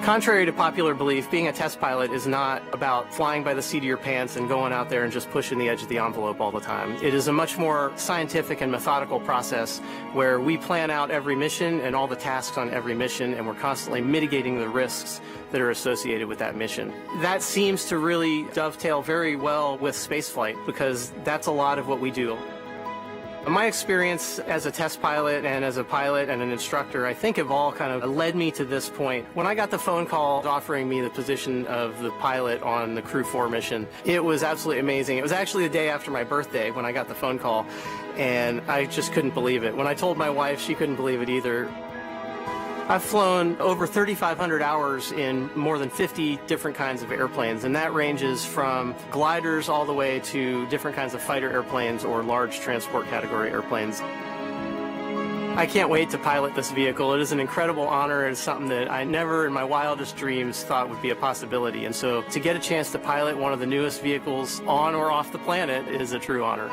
Contrary to popular belief, being a test pilot is not about flying by the seat of your pants and going out there and just pushing the edge of the envelope all the time. It is a much more scientific and methodical process where we plan out every mission and all the tasks on every mission, and we're constantly mitigating the risks that are associated with that mission. That seems to really dovetail very well with spaceflight because that's a lot of what we do. My experience as a test pilot and as a pilot and an instructor, I think have all kind of led me to this point. When I got the phone call offering me the position of the pilot on the Crew 4 mission, it was absolutely amazing. It was actually the day after my birthday when I got the phone call, and I just couldn't believe it. When I told my wife, she couldn't believe it either. I've flown over 3,500 hours in more than 50 different kinds of airplanes, and that ranges from gliders all the way to different kinds of fighter airplanes or large transport category airplanes. I can't wait to pilot this vehicle. It is an incredible honor. It's something that I never in my wildest dreams thought would be a possibility. And so to get a chance to pilot one of the newest vehicles on or off the planet is a true honor.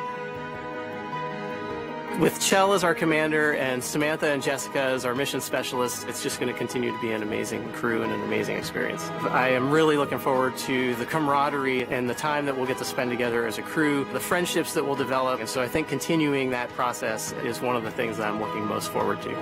With Chell as our commander and Samantha and Jessica as our mission specialists, it's just going to continue to be an amazing crew and an amazing experience. I am really looking forward to the camaraderie and the time that we'll get to spend together as a crew, the friendships that we'll develop, and so I think continuing that process is one of the things that I'm looking most forward to.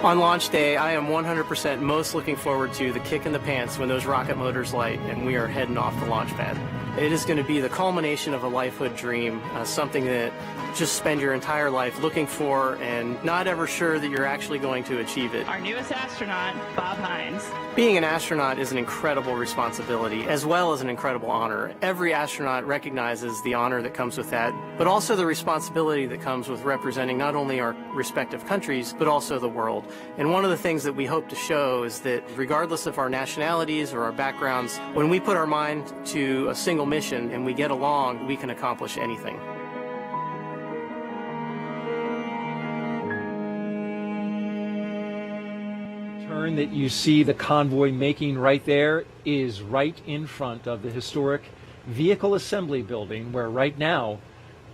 On launch day, I am 100% most looking forward to the kick in the pants when those rocket motors light and we are heading off the launch pad. It is going to be the culmination of a lifehood dream, something that just spend your entire life looking for and not ever sure that you're actually going to achieve it. Our newest astronaut, Bob Hines. Being an astronaut is an incredible responsibility as well as an incredible honor. Every astronaut recognizes the honor that comes with that, but also the responsibility that comes with representing not only our respective countries, but also the world. And one of the things that we hope to show is that regardless of our nationalities or our backgrounds, when we put our mind to a single mission and we get along, we can accomplish anything. Turn that you see the convoy making right there is right in front of the historic Vehicle Assembly Building, where right now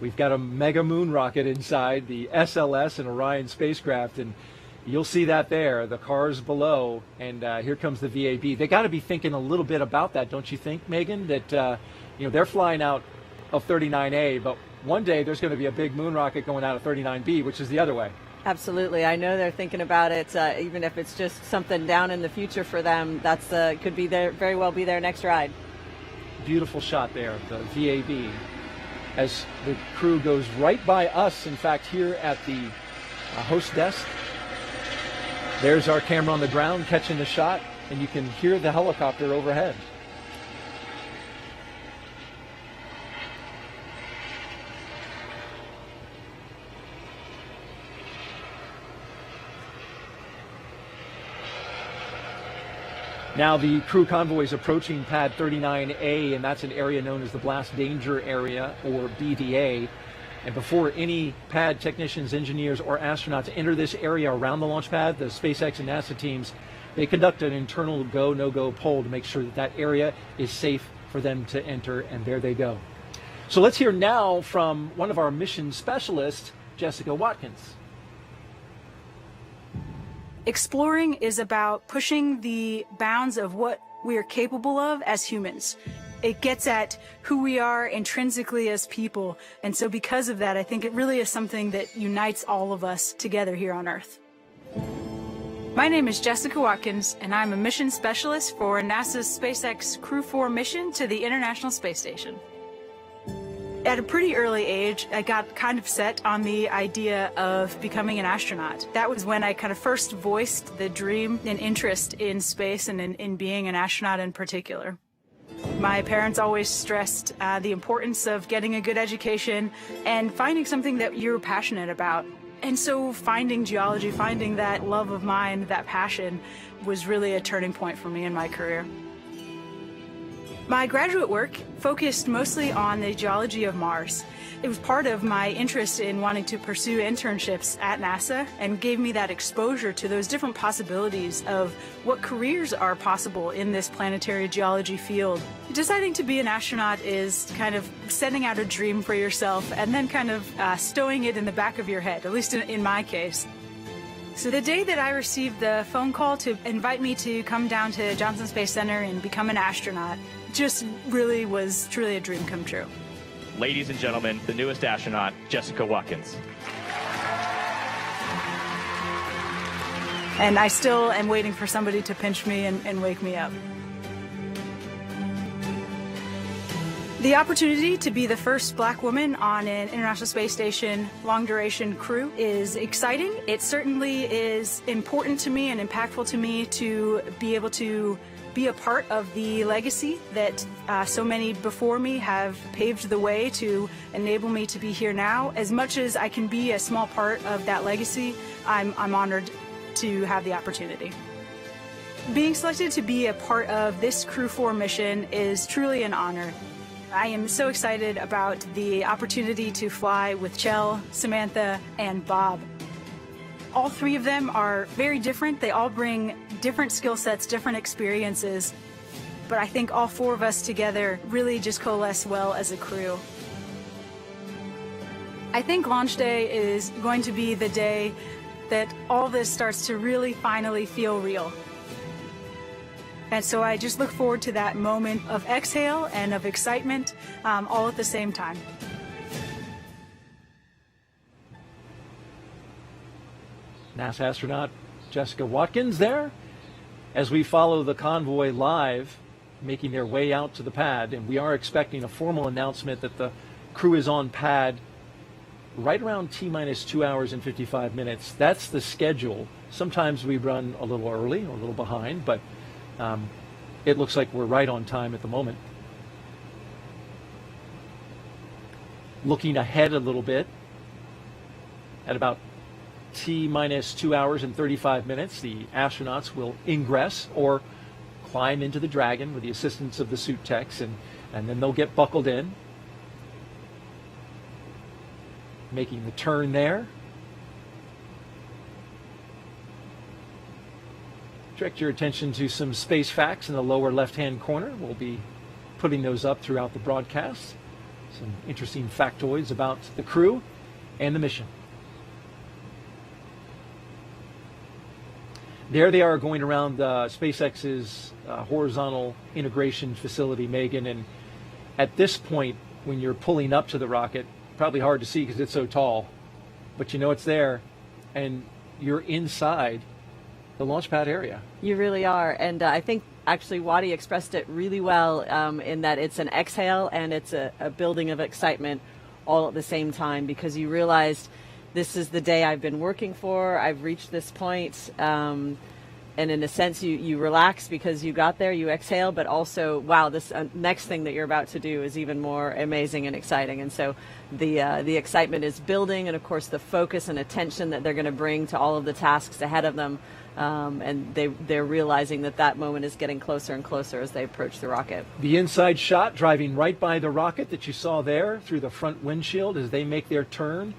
we've got a mega moon rocket inside the SLS and Orion spacecraft, and you'll see that there, the cars below, and here comes the VAB. They got to be thinking a little bit about that, don't you think, Megan? That you know, they're flying out of 39A, but one day there's going to be a big moon rocket going out of 39B, which is the other way. Absolutely. I know they're thinking about it, even if it's just something down in the future for them. That's could be their, very well be their next ride. Beautiful shot there, the VAB, as the crew goes right by us, in fact, here at the host desk. There's our camera on the ground catching the shot, and you can hear the helicopter overhead. Now the crew convoy is approaching pad 39A, and that's an area known as the Blast Danger Area, or BDA. And before any pad technicians, engineers, or astronauts enter this area around the launch pad, the SpaceX and NASA teams, they conduct an internal go, no-go poll to make sure that that area is safe for them to enter, and there they go. So let's hear now from one of our mission specialists, Jessica Watkins. Exploring is about pushing the bounds of what we are capable of as humans. It gets at who we are intrinsically as people. And so because of that, I think it really is something that unites all of us together here on Earth. My name is Jessica Watkins, and I'm a mission specialist for NASA's SpaceX Crew 4 mission to the International Space Station. At a pretty early age, I got kind of set on the idea of becoming an astronaut. That was when I kind of first voiced the dream and interest in space and in being an astronaut in particular. My parents always stressed the importance of getting a good education and finding something that you're passionate about. And so finding geology, finding that love of mine, that passion, was really a turning point for me in my career. My graduate work focused mostly on the geology of Mars. It was part of my interest in wanting to pursue internships at NASA and gave me that exposure to those different possibilities of what careers are possible in this planetary geology field. Deciding to be an astronaut is kind of setting out a dream for yourself and then kind of stowing it in the back of your head, at least in my case. So the day that I received the phone call to invite me to come down to Johnson Space Center and become an astronaut just really was truly a dream come true. Ladies and gentlemen, the newest astronaut, Jessica Watkins. And I still am waiting for somebody to pinch me and wake me up. The opportunity to be the first black woman on an International Space Station long-duration crew is exciting. It certainly is important to me and impactful to me to be able to be a part of the legacy that so many before me have paved the way to enable me to be here now. As much as I can be a small part of that legacy, I'm honored to have the opportunity. Being selected to be a part of this Crew 4 mission is truly an honor. I am so excited about the opportunity to fly with Chell, Samantha, and Bob. All three of them are very different. They all bring different skill sets, different experiences. But I think all four of us together really just coalesce well as a crew. I think launch day is going to be the day that all this starts to really finally feel real. And so I just look forward to that moment of exhale and of excitement all at the same time. NASA astronaut Jessica Watkins there as we follow the convoy live making their way out to the pad, and we are expecting a formal announcement that the crew is on pad right around T-minus 2 hours and 55 minutes. That's the schedule. Sometimes we run a little early or a little behind, but it looks like we're right on time at the moment. Looking ahead a little bit, at about T-minus 2 hours and 35 minutes, the astronauts will ingress or climb into the Dragon with the assistance of the suit techs, and then they'll get buckled in. Making the turn there. Direct your attention to some space facts in the lower left-hand corner. We'll be putting those up throughout the broadcast. Some interesting factoids about the crew and the mission. There they are going around SpaceX's horizontal integration facility, Megan. And at this point, when you're pulling up to the rocket, probably hard to see because it's so tall, but you know it's there, and you're inside the launch pad area. You really are, and I think actually Wadi expressed it really well in that it's an exhale and it's a building of excitement all at the same time, because you realized this is the day I've been working for. I've reached this point, and in a sense you relax because you got there, you exhale, but also, wow, this next thing that you're about to do is even more amazing and exciting. And so the excitement is building, and of course the focus and attention that they're going to bring to all of the tasks ahead of them, and they're realizing that moment is getting closer and closer as they approach the rocket. The inside shot driving right by the rocket that you saw there through the front windshield as they make their turn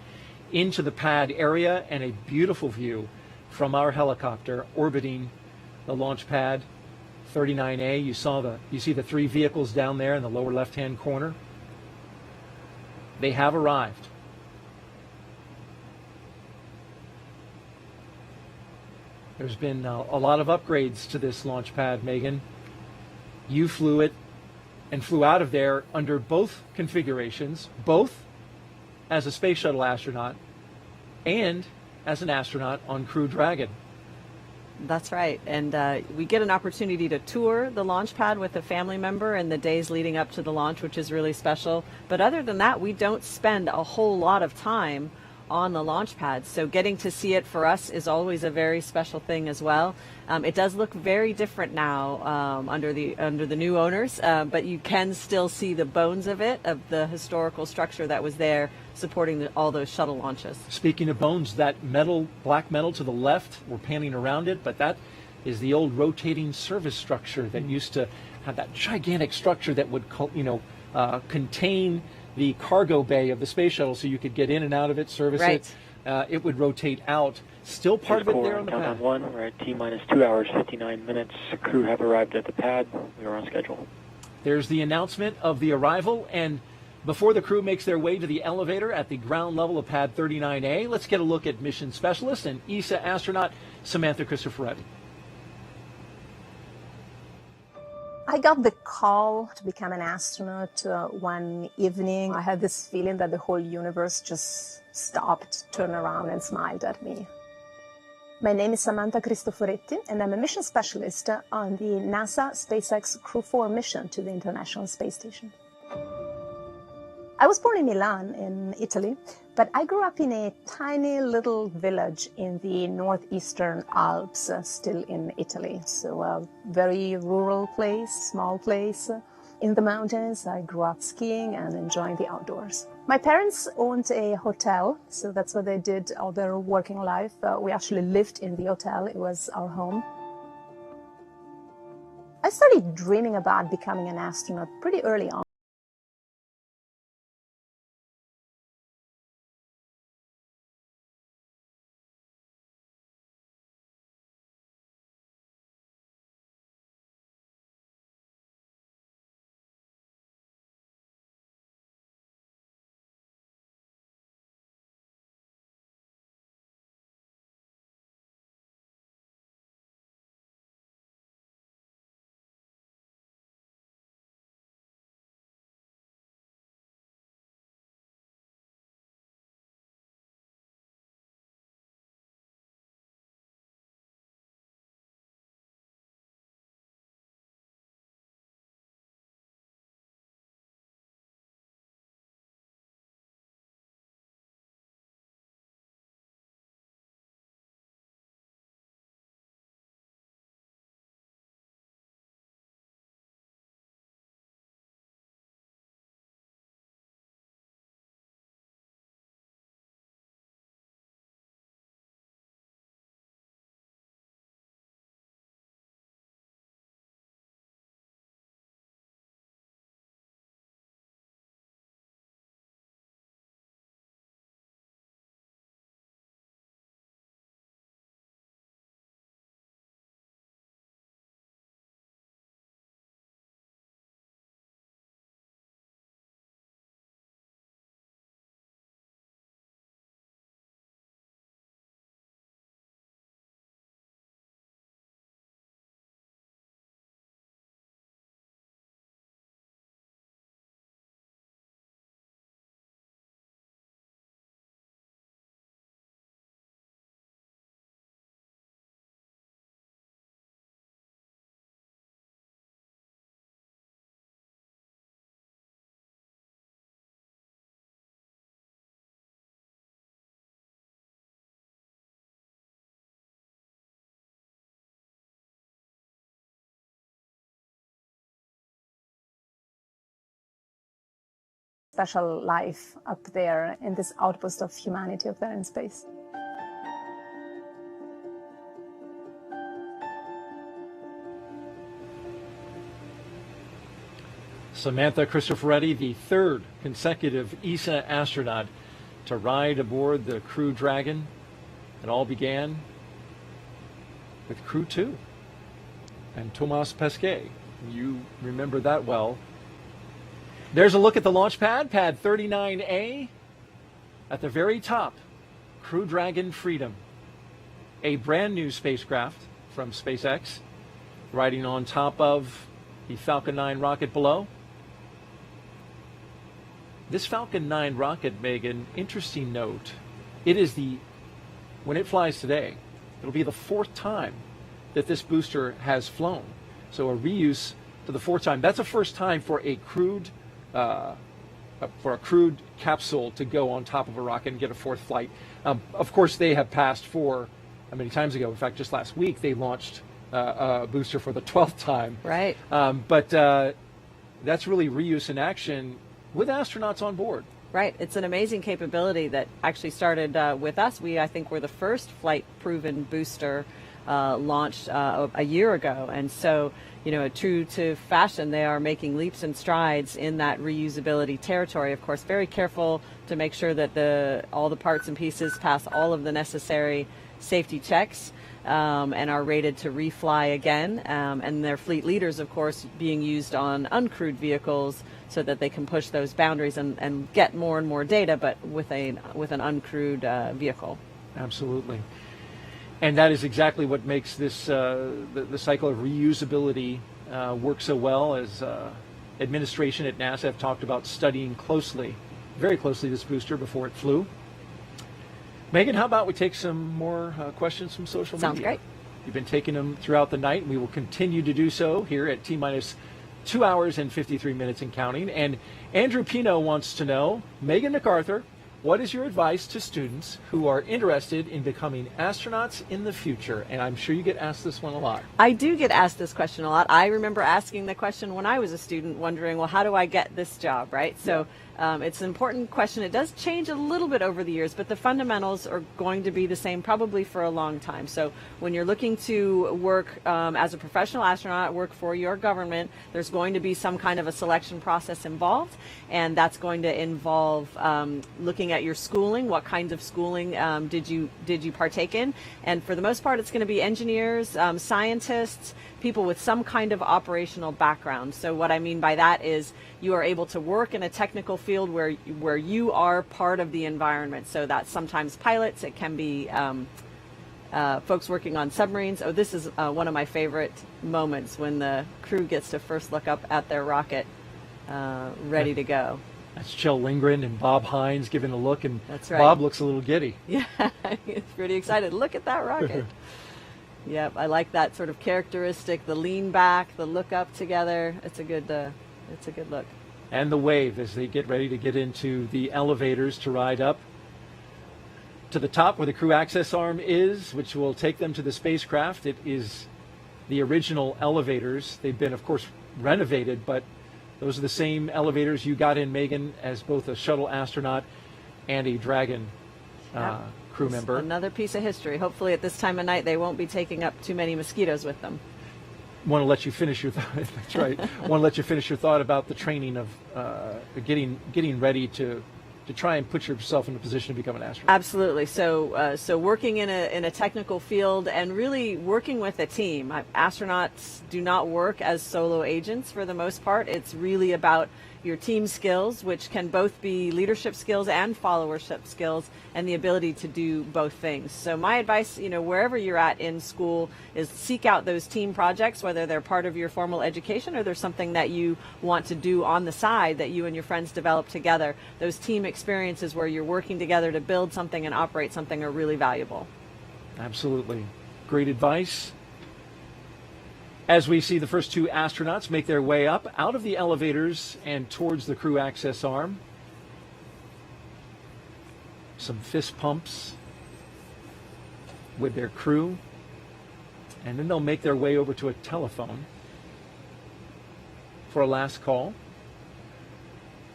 into the pad area, and a beautiful view from our helicopter orbiting the launch pad 39A. You see the three vehicles down there in the lower left-hand corner. They have arrived. There's been a lot of upgrades to this launch pad, Megan. You flew it and flew out of there under both configurations, both as a space shuttle astronaut and as an astronaut on Crew Dragon. That's right, and we get an opportunity to tour the launch pad with a family member in the days leading up to the launch, which is really special. But other than that, we don't spend a whole lot of time on the launch pad, so getting to see it for us is always a very special thing as well. It does look very different now under the new owners, but you can still see the bones of it, of the historical structure that was there supporting all those shuttle launches. Speaking of bones, that metal, black metal to the left, we're panning around it, but that is the old rotating service structure that used to have that gigantic structure that would, contain the cargo bay of the space shuttle, so you could get in and out of it, service it. It would rotate out. Still part of it there on the pad. Countdown 1, we're at T-minus 2 hours, 59 minutes. Crew have arrived at the pad. We are on schedule. There's the announcement of the arrival, and Before the crew makes their way to the elevator at the ground level of pad 39A, let's get a look at mission specialist and ESA astronaut Samantha Cristoforetti. I got the call to become an astronaut one evening. I had this feeling that the whole universe just stopped, turned around and smiled at me. My name is Samantha Cristoforetti, and I'm a mission specialist on the NASA SpaceX Crew 4 mission to the International Space Station. I was born in Milan, in Italy, but I grew up in a tiny little village in the northeastern Alps, still in Italy. So a very rural place, small place. In the mountains, I grew up skiing and enjoying the outdoors. My parents owned a hotel, so that's what they did all their working life. We actually lived in the hotel. It was our home. I started dreaming about becoming an astronaut pretty early on. Special life up there in this outpost of humanity up there in space. Samantha Cristoforetti, the third consecutive ESA astronaut to ride aboard the Crew Dragon. It all began with Crew 2 and Thomas Pesquet. You remember that well. There's a look at the launch pad, pad 39A. At the very top, Crew Dragon Freedom, a brand new spacecraft from SpaceX, riding on top of the Falcon 9 rocket below. This Falcon 9 rocket, Megan, interesting note. It is when it flies today, it'll be the fourth time that this booster has flown. So a reuse to the fourth time. That's a first time for a crewed capsule to go on top of a rocket and get a fourth flight. Of course, they have passed for many times ago. In fact, just last week they launched a booster for the 12th time. Right. But that's really reuse in action with astronauts on board. Right. It's an amazing capability that actually started with us. I think we're the first flight-proven booster launched a year ago. And so, you know, true to fashion, they are making leaps and strides in that reusability territory. Of course, very careful to make sure that all the parts and pieces pass all of the necessary safety checks and are rated to refly again. And their fleet leaders, of course, being used on uncrewed vehicles so that they can push those boundaries and get more and more data, but with an uncrewed vehicle. Absolutely. And that is exactly what makes this the cycle of reusability work so well, as administration at NASA have talked about studying closely, very closely, this booster before it flew. Megan, how about we take some more questions from social media? Sounds great. You've been taking them throughout the night, and we will continue to do so here at T-minus 2 hours and 53 minutes and counting. And Andrew Pino wants to know, Megan MacArthur, what is your advice to students who are interested in becoming astronauts in the future? And I'm sure you get asked this one a lot. I do get asked this question a lot. I remember asking the question when I was a student, wondering, well, how do I get this job, right? So it's an important question. It does change a little bit over the years, but the fundamentals are going to be the same probably for a long time. So when you're looking to work as a professional astronaut, work for your government, there's going to be some kind of a selection process involved, and that's going to involve looking at your schooling. What kinds of schooling did you partake in? And for the most part, it's going to be engineers, scientists, people with some kind of operational background. So what I mean by that is you are able to work in a technical field where you are part of the environment. So that's sometimes pilots, it can be folks working on submarines. Oh, this is one of my favorite moments, when the crew gets to first look up at their rocket ready to go. That's Kjell Lindgren and Bob Hines giving a look, and that's right. Bob looks a little giddy. Yeah, he's pretty excited. Look at that rocket. Yep, I like that sort of characteristic, the lean back, the look up together. It's a good look. And the wave as they get ready to get into the elevators to ride up to the top where the crew access arm is, which will take them to the spacecraft. It is the original elevators. They've been, of course, renovated, but those are the same elevators you got in, Megan, as both a shuttle astronaut and a Dragon crew member. Another piece of history. Hopefully at this time of night they won't be taking up too many mosquitoes with them. Want to let you finish your thought. That's right. Want to let you finish your thought about the training of getting ready to try and put yourself in a position to become an astronaut. Absolutely. So working in a technical field and really working with a team. Astronauts do not work as solo agents for the most part. It's really about your team skills, which can both be leadership skills and followership skills, and the ability to do both things. So my advice, wherever you're at in school, is seek out those team projects, whether they're part of your formal education or there's something that you want to do on the side that you and your friends develop together. Those team experiences where you're working together to build something and operate something are really valuable. Absolutely. Great advice. As we see the first two astronauts make their way up out of the elevators and towards the crew access arm. Some fist pumps with their crew. And then they'll make their way over to a telephone for a last call.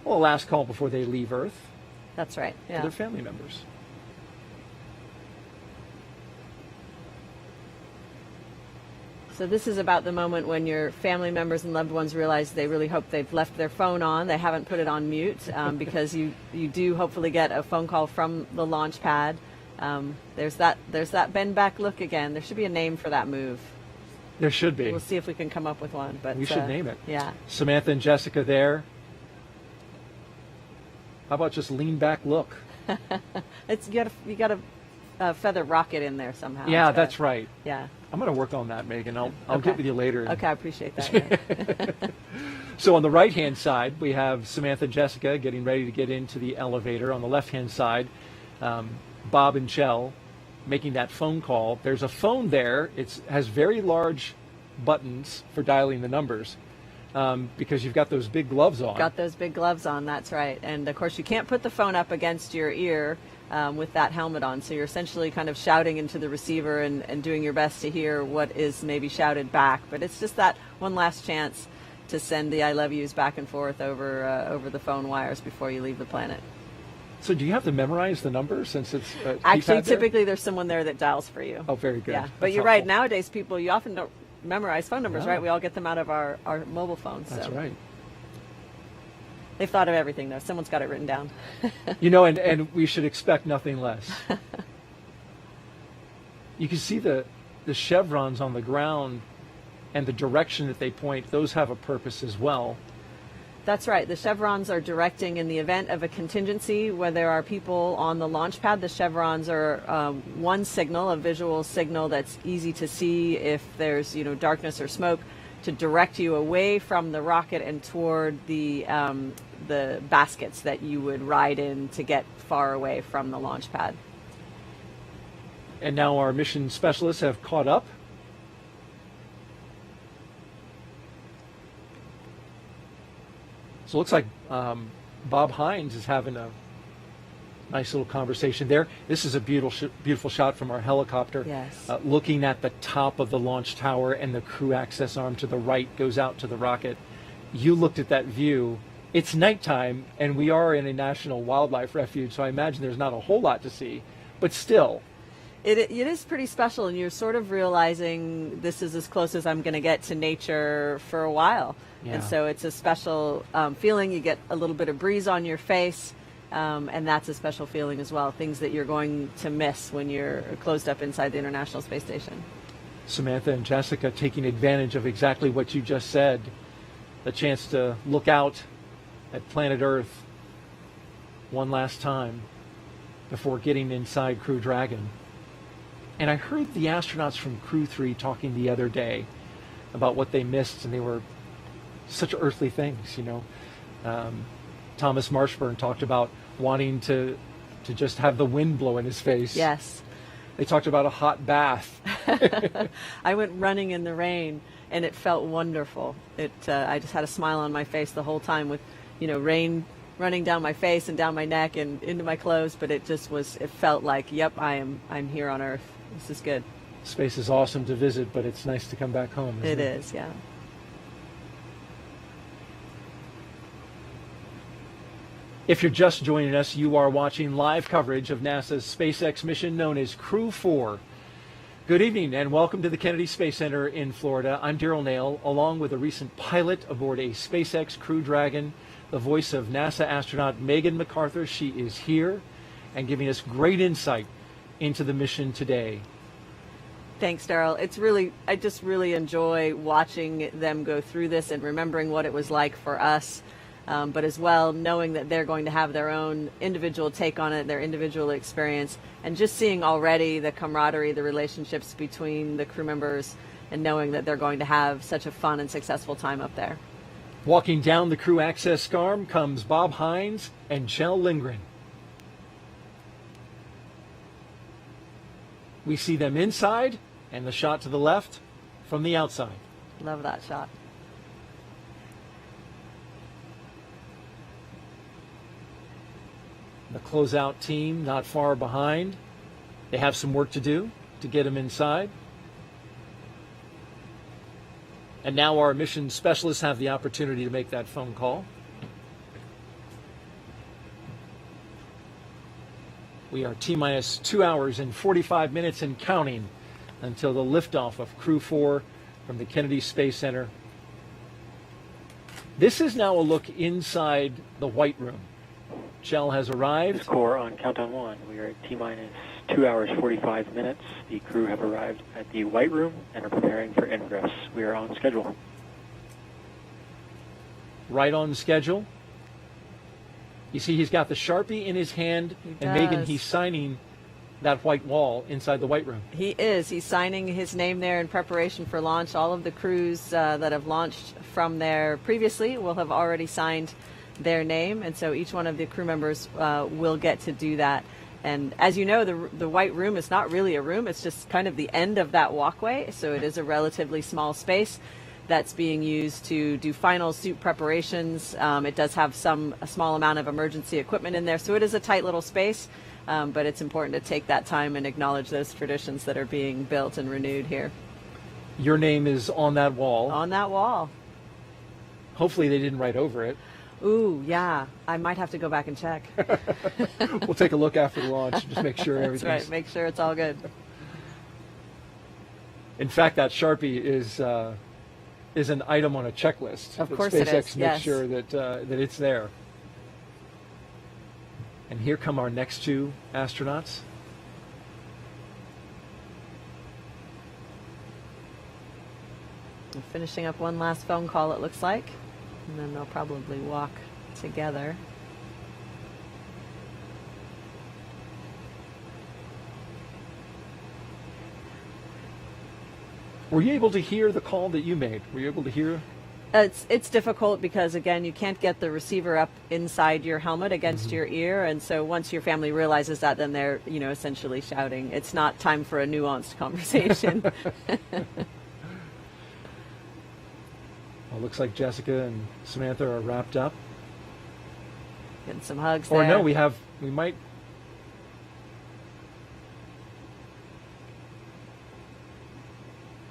Well, a last call before they leave Earth. That's right. Yeah. To their family members. So this is about the moment when your family members and loved ones realize they really hope they've left their phone on. They haven't put it on mute because you do hopefully get a phone call from the launch pad. There's that bend back look again. There should be a name for that move. There should be. We'll see if we can come up with one. But we should name it. Yeah. Samantha and Jessica there. How about just lean back look? You got a feather rocket in there somehow. Yeah, that's right. Yeah. I'm going to work on that, Megan. I'll get with you later. Okay, I appreciate that. Yeah. So on the right-hand side, we have Samantha and Jessica getting ready to get into the elevator. On the left-hand side, Bob and Kjell making that phone call. There's a phone there. It has very large buttons for dialing the numbers because you've got those big gloves on. Got those big gloves on, that's right. And, of course, you can't put the phone up against your ear with that helmet on. So you're essentially kind of shouting into the receiver and doing your best to hear what is maybe shouted back. But it's just that one last chance to send the I love yous back and forth over the phone wires before you leave the planet. So do you have to memorize the numbers since it's Actually, typically there's someone there that dials for you. Oh, very good. Yeah, but That's you're helpful. right. Nowadays, you often don't memorize phone numbers, No. right? We all get them out of our mobile phones. That's so. right. They've thought of everything, though. Someone's got it written down. And we should expect nothing less. You can see the chevrons on the ground and the direction that they point. Those have a purpose as well. That's right. The chevrons are directing in the event of a contingency where there are people on the launch pad. The chevrons are one signal, a visual signal that's easy to see if there's darkness or smoke, to direct you away from the rocket and toward the baskets that you would ride in to get far away from the launch pad. And now our mission specialists have caught up. So it looks like Bob Hines is having a nice little conversation there. This is a beautiful shot from our helicopter. Yes. Looking at the top of the launch tower, and the crew access arm to the right goes out to the rocket. You looked at that view. It's nighttime, and we are in a national wildlife refuge, so I imagine there's not a whole lot to see, but still. It is pretty special, and you're sort of realizing this is as close as I'm going to get to nature for a while. Yeah. And so it's a special feeling. You get a little bit of breeze on your face, and that's a special feeling as well, things that you're going to miss when you're closed up inside the International Space Station. Samantha and Jessica taking advantage of exactly what you just said, the chance to look out at planet Earth one last time before getting inside Crew Dragon. And I heard the astronauts from Crew 3 talking the other day about what they missed, and they were such earthly things, Thomas Marshburn talked about wanting to just have the wind blow in his face. Yes. They talked about a hot bath. I went running in the rain, and it felt wonderful. I just had a smile on my face the whole time with, rain running down my face and down my neck and into my clothes, but it felt like, yep, I'm here on Earth. This is good. Space is awesome to visit, but it's nice to come back home, isn't it? It is, yeah. If you're just joining us, you are watching live coverage of NASA's SpaceX mission known as Crew 4. Good evening and welcome to the Kennedy Space Center in Florida. I'm Daryl Nail, along with a recent pilot aboard a SpaceX Crew Dragon, the voice of NASA astronaut Megan MacArthur. She is here and giving us great insight into the mission today. Thanks, Daryl. I just really enjoy watching them go through this and remembering what it was like for us, but as well knowing that they're going to have their own individual take on it, their individual experience, and just seeing already the camaraderie, the relationships between the crew members, and knowing that they're going to have such a fun and successful time up there. Walking down the crew access arm comes Bob Hines and Kjell Lindgren. We see them inside, and the shot to the left from the outside. Love that shot. The closeout team not far behind. They have some work to do to get them inside. And now our mission specialists have the opportunity to make that phone call. We are T-minus 2 hours and 45 minutes and counting until the liftoff of Crew 4 from the Kennedy Space Center. This is now a look inside the White Room. Kjell has arrived. Core on countdown 1. We are at T-minus 2 hours 45 minutes. The crew have arrived at the White Room and are preparing for ingress. We are on schedule. Right on schedule. You see he's got the Sharpie in his hand, and Megan, he's signing that white wall inside the White Room. He is. He's signing his name there in preparation for launch. All of the crews that have launched from there previously will have already signed their name, and so each one of the crew members will get to do that. And as you know, the White Room is not really a room. It's just kind of the end of that walkway, so it is a relatively small space that's being used to do final suit preparations. It does have a small amount of emergency equipment in there, so it is a tight little space, but it's important to take that time and acknowledge those traditions that are being built and renewed here. Your name is on that wall. On that wall. Hopefully they didn't write over it. Ooh, yeah. I might have to go back and check. We'll take a look after the launch, just make sure everything's... That's right, make sure it's all good. In fact, that Sharpie is an item on a checklist. Of course SpaceX it is, makes yes. sure that it's there. And here come our next two astronauts. I'm finishing up one last phone call, it looks like, and then they'll probably walk together. Were you able to hear the call that you made? Were you able to hear? It's difficult because, again, you can't get the receiver up inside your helmet against your ear, and so once your family realizes that, then they're, essentially shouting. It's not time for a nuanced conversation. Well, looks like Jessica and Samantha are wrapped up. Getting some hugs Or there. no, we might...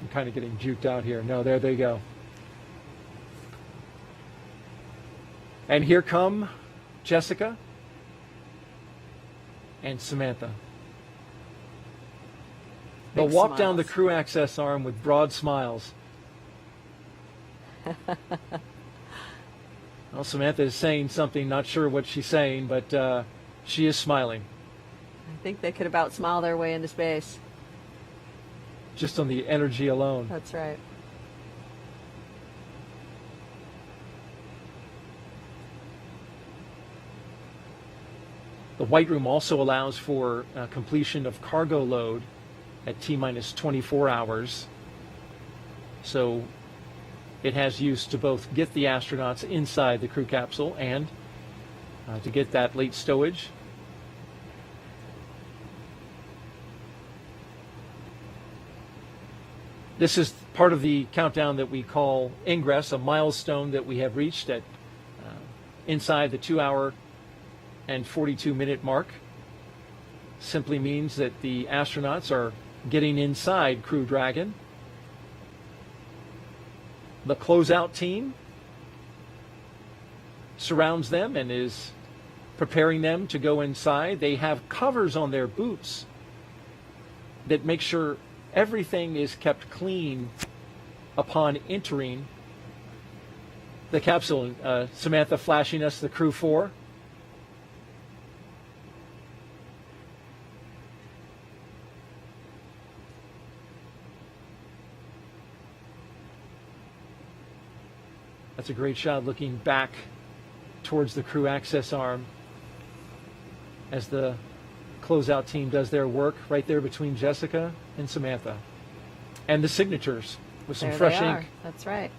I'm kind of getting juked out here. No, there they go. And here come Jessica and Samantha. They'll Big walk down the smiles. crew access arm with broad smiles. Well, Samantha is saying something, not sure what she's saying, but she is smiling. I think they could about smile their way into space. Just on the energy alone. That's right. The White Room also allows for completion of cargo load at T-minus 24 hours. So it has use to both get the astronauts inside the crew capsule and to get that late stowage. This is part of the countdown that we call ingress, a milestone that we have reached at inside the 2-hour and 42-minute mark. Simply means that the astronauts are getting inside Crew Dragon. The closeout team surrounds them and is preparing them to go inside. They have covers on their boots that make sure everything is kept clean upon entering the capsule. Samantha flashing us the Crew 4. That's a great shot looking back towards the crew access arm as the closeout team does their work right there between Jessica and Samantha. And the signatures with some There fresh they are. ink. That's right.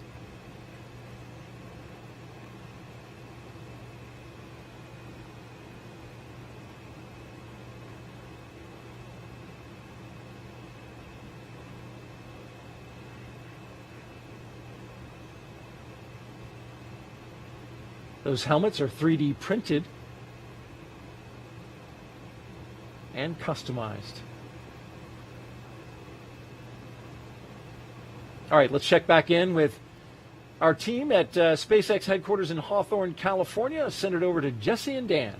Those helmets are 3D printed and customized. All right, let's check back in with our team at SpaceX headquarters in Hawthorne, California. Send it over to Jesse and Dan.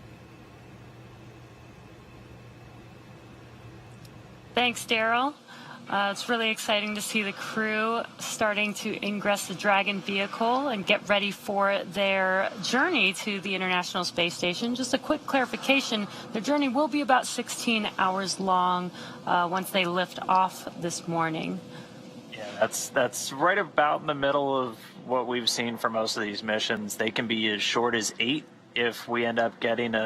Thanks, Daryl. It's really exciting to see the crew starting to ingress the Dragon vehicle and get ready for their journey to the International Space Station. Just a quick clarification, their journey will be about 16 hours long once they lift off this morning. Yeah, that's right about in the middle of what we've seen for most of these missions. They can be as short as 8 if we end up getting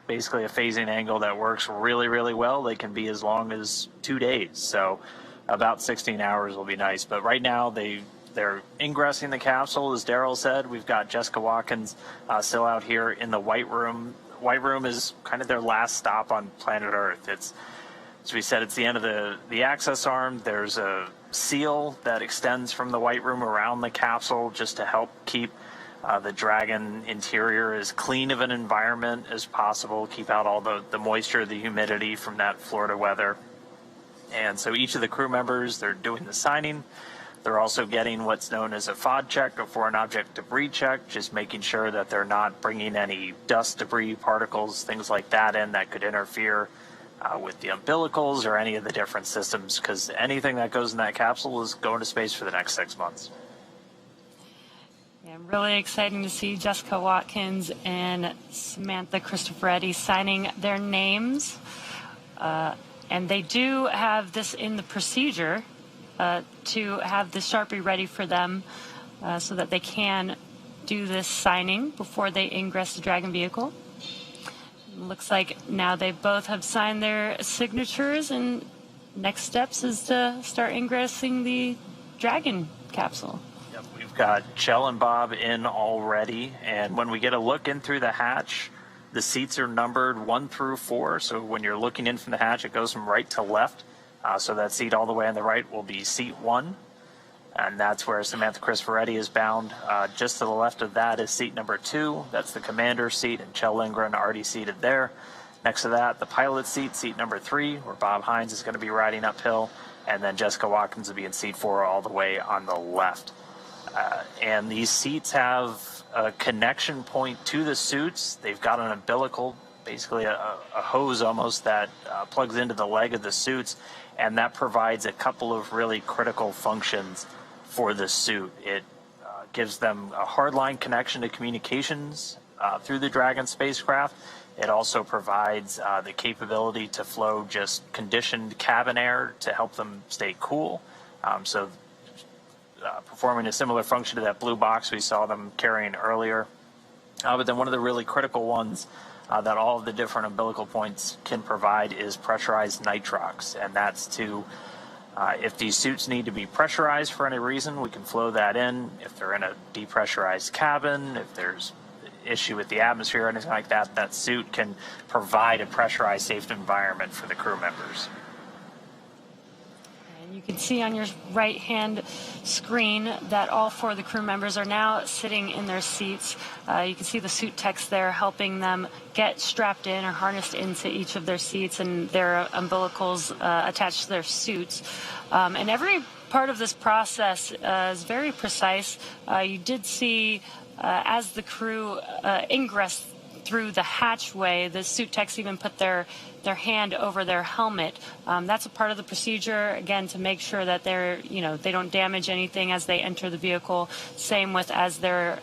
basically a phasing angle that works really, really well. They can be as long as 2 days. So about 16 hours will be nice. But right now they're ingressing the capsule, as Daryl said. We've got Jessica Watkins still out here in the White Room. White Room is kind of their last stop on planet Earth. It's, as we said, it's the end of the access arm. There's a seal that extends from the White Room around the capsule just to help keep the Dragon interior as clean of an environment as possible, keep out all the moisture, the humidity from that Florida weather. And so each of the crew members, they're doing the signing They're also getting what's known as a FOD check, a foreign object debris check, just making sure that they're not bringing any dust, debris, particles, things like that in that could interfere with the umbilicals or any of the different systems, because anything that goes in that capsule is going to space for the next 6 months. Yeah, really exciting to see Jessica Watkins and Samantha Cristoforetti signing their names. And they do have this in the procedure to have the Sharpie ready for them so that they can do this signing before they ingress the Dragon vehicle. Looks like now they both have signed their signatures, and next steps is to start ingressing the Dragon capsule. Yep, we've got Chell and Bob in already, and when we get a look in through the hatch, the seats are numbered 1 through 4, so when you're looking in from the hatch, it goes from right to left. So that seat all the way on the right will be seat 1, and that's where Samantha Cristoforetti is bound. Just to the left of that is seat number 2. That's the commander's seat, and Chell Lindgren already seated there. Next to that, the pilot's seat, seat number 3, where Bob Hines is going to be riding uphill, and then Jessica Watkins will be in seat 4 all the way on the left. And these seats have a connection point to the suits. They've got an umbilical, basically a hose almost, that plugs into the leg of the suits, and that provides a couple of really critical functions for the suit. It gives them a hardline connection to communications through the Dragon spacecraft. It also provides the capability to flow just conditioned cabin air to help them stay cool. Performing a similar function to that blue box we saw them carrying earlier. But then one of the really critical ones that all of the different umbilical points can provide is pressurized nitrox, and that's to, if these suits need to be pressurized for any reason, we can flow that in. If they're in a depressurized cabin, if there's issue with the atmosphere or anything like that, that suit can provide a pressurized, safe environment for the crew members. You can see on your right-hand screen that all 4 of the crew members are now sitting in their seats. You can see the suit techs there helping them get strapped in or harnessed into each of their seats, and their umbilicals attached to their suits. And every part of this process is very precise. You did see as the crew ingress through the hatchway, the suit techs even put their hand over their helmet. That's a part of the procedure, again, to make sure that they don't damage anything as they enter the vehicle. Same with as they're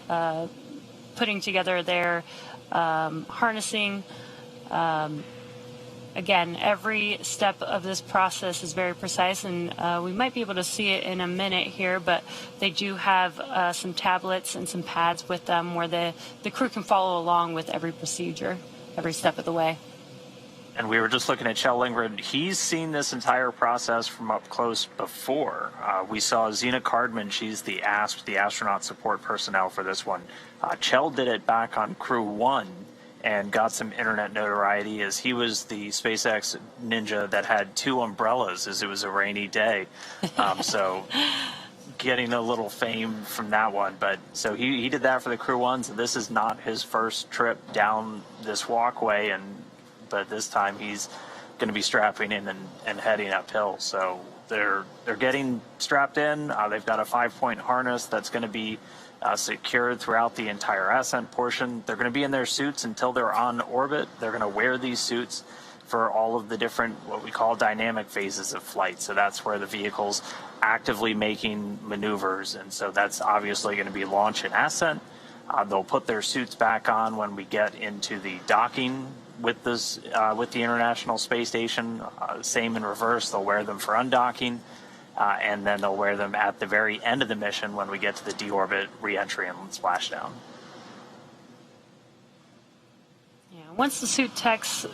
putting together their harnessing. Again, every step of this process is very precise, and we might be able to see it in a minute here, but they do have some tablets and some pads with them where the crew can follow along with every procedure, every step of the way. And we were just looking at Chell Lindgren. He's seen this entire process from up close before. We saw Zena Cardman. She's the ASP, the astronaut support personnel for this one. Chell did it back on Crew 1 and got some internet notoriety as he was the SpaceX ninja that had 2 umbrellas as it was a rainy day. So getting a little fame from that one. But so he did that for the Crew 1. So this is not his first trip down this walkway, but this time he's going to be strapping in and heading uphill. So they're getting strapped in. They've got a 5-point harness that's going to be secured throughout the entire ascent portion. They're going to be in their suits until they're on orbit. They're going to wear these suits for all of the different, what we call dynamic phases of flight. So that's where the vehicle's actively making maneuvers. And so that's obviously going to be launch and ascent. They'll put their suits back on when we get into the docking with this, with the International Space Station. Same in reverse. They'll wear them for undocking. And then they'll wear them at the very end of the mission when we get to the deorbit, re-entry, and splashdown. Yeah, once the suit techs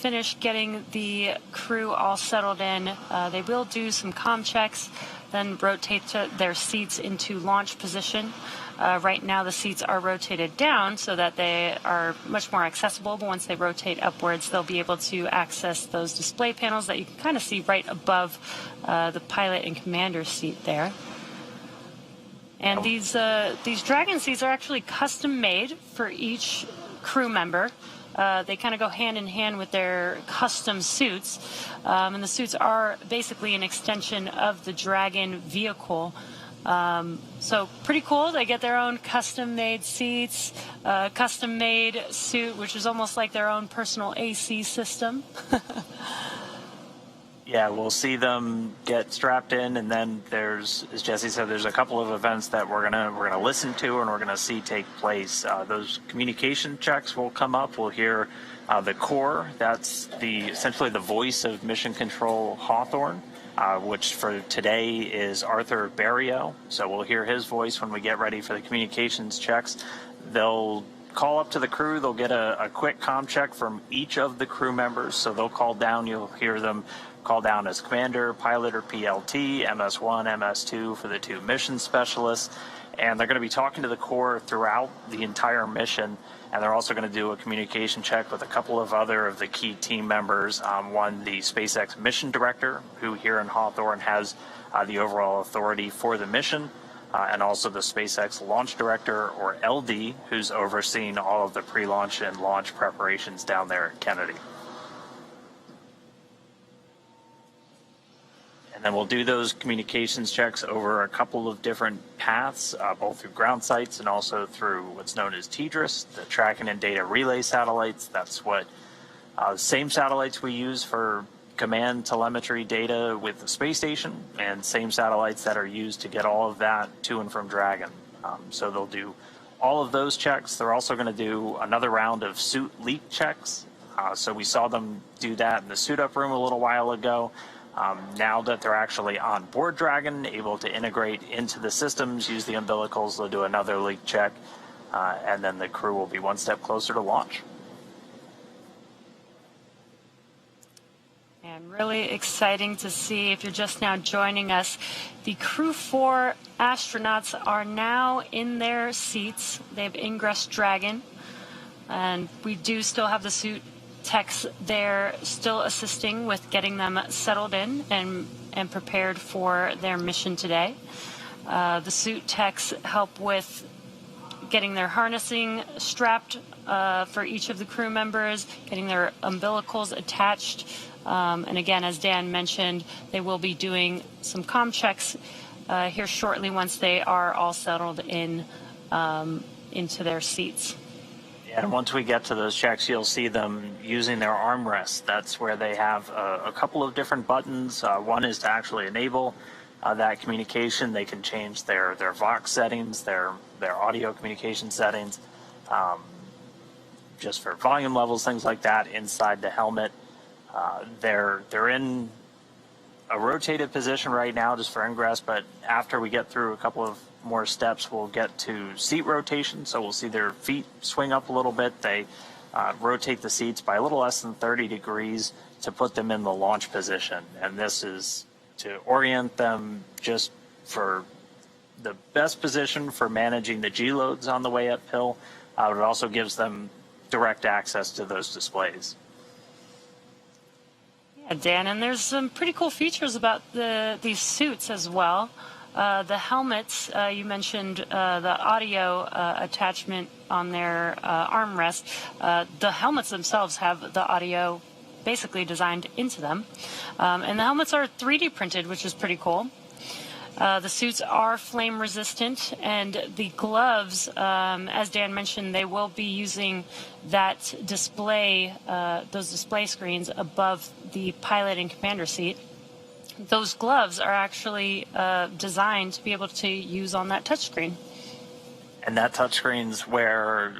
finish getting the crew all settled in, they will do some comm checks, then rotate their seats into launch position. Right now the seats are rotated down so that they are much more accessible, but once they rotate upwards, they'll be able to access those display panels that you can kind of see right above the pilot and commander seat there. And these Dragon seats are actually custom made for each crew member. They kind of go hand in hand with their custom suits, and the suits are basically an extension of the Dragon vehicle. So pretty cool. They get their own custom-made seats, custom-made suit, which is almost like their own personal AC system. Yeah, we'll see them get strapped in, and then there's, as Jesse said, there's a couple of events that we're gonna listen to and we're gonna see take place. Those communication checks will come up. We'll hear the core. That's essentially the voice of Mission Control Hawthorne, which for today is Arthur Barrio. So we'll hear his voice when we get ready for the communications checks. They'll call up to the crew. They'll get a quick comm check from each of the crew members. So they'll call down. You'll hear them call down as commander, pilot, or PLT, MS1, MS2 for the 2 mission specialists. And they're going to be talking to the core throughout the entire mission. And they're also going to do a communication check with a couple of other of the key team members. One, the SpaceX mission director, who here in Hawthorne has the overall authority for the mission. And also the SpaceX launch director, or LD, who's overseeing all of the pre-launch and launch preparations down there at Kennedy. And then we'll do those communications checks over a couple of different paths, both through ground sites and also through what's known as TDRS, the tracking and data relay satellites. That's what same satellites we use for command telemetry data with the space station, and same satellites that are used to get all of that to and from Dragon. So they'll do all of those checks. They're also going to do another round of suit leak checks. So we saw them do that in the suit up room a little while ago. Now that they're actually on board Dragon, able to integrate into the systems, use the umbilicals, they'll do another leak check, and then the crew will be one step closer to launch. And really exciting to see, if you're just now joining us, the Crew 4 astronauts are now in their seats. They've ingressed Dragon, and we do still have the suit techs there still assisting with getting them settled in and prepared for their mission today. The suit techs help with getting their harnessing strapped for each of the crew members, getting their umbilicals attached. And again, as Dan mentioned, they will be doing some comm checks here shortly once they are all settled in into their seats. And once we get to those checks, you'll see them using their armrests. That's where they have a couple of different buttons. One is to actually enable that communication. They can change their Vox settings, their audio communication settings, just for volume levels, things like that inside the helmet. They're in a rotated position right now just for ingress, but after we get through a couple of more steps, we'll get to seat rotation. So we'll see their feet swing up a little bit. They rotate the seats by a little less than 30 degrees to put them in the launch position. And this is to orient them just for the best position for managing the G loads on the way uphill. It also gives them direct access to those displays. Yeah, Dan, and there's some pretty cool features about these suits as well. The helmets, you mentioned the audio attachment on their armrest. The helmets themselves have the audio basically designed into them. And the helmets are 3D printed, which is pretty cool. The suits are flame resistant, and the gloves, as Dan mentioned, they will be using that display, those display screens above the pilot and commander seat. Those gloves are actually designed to be able to use on that touchscreen. And that touchscreen's where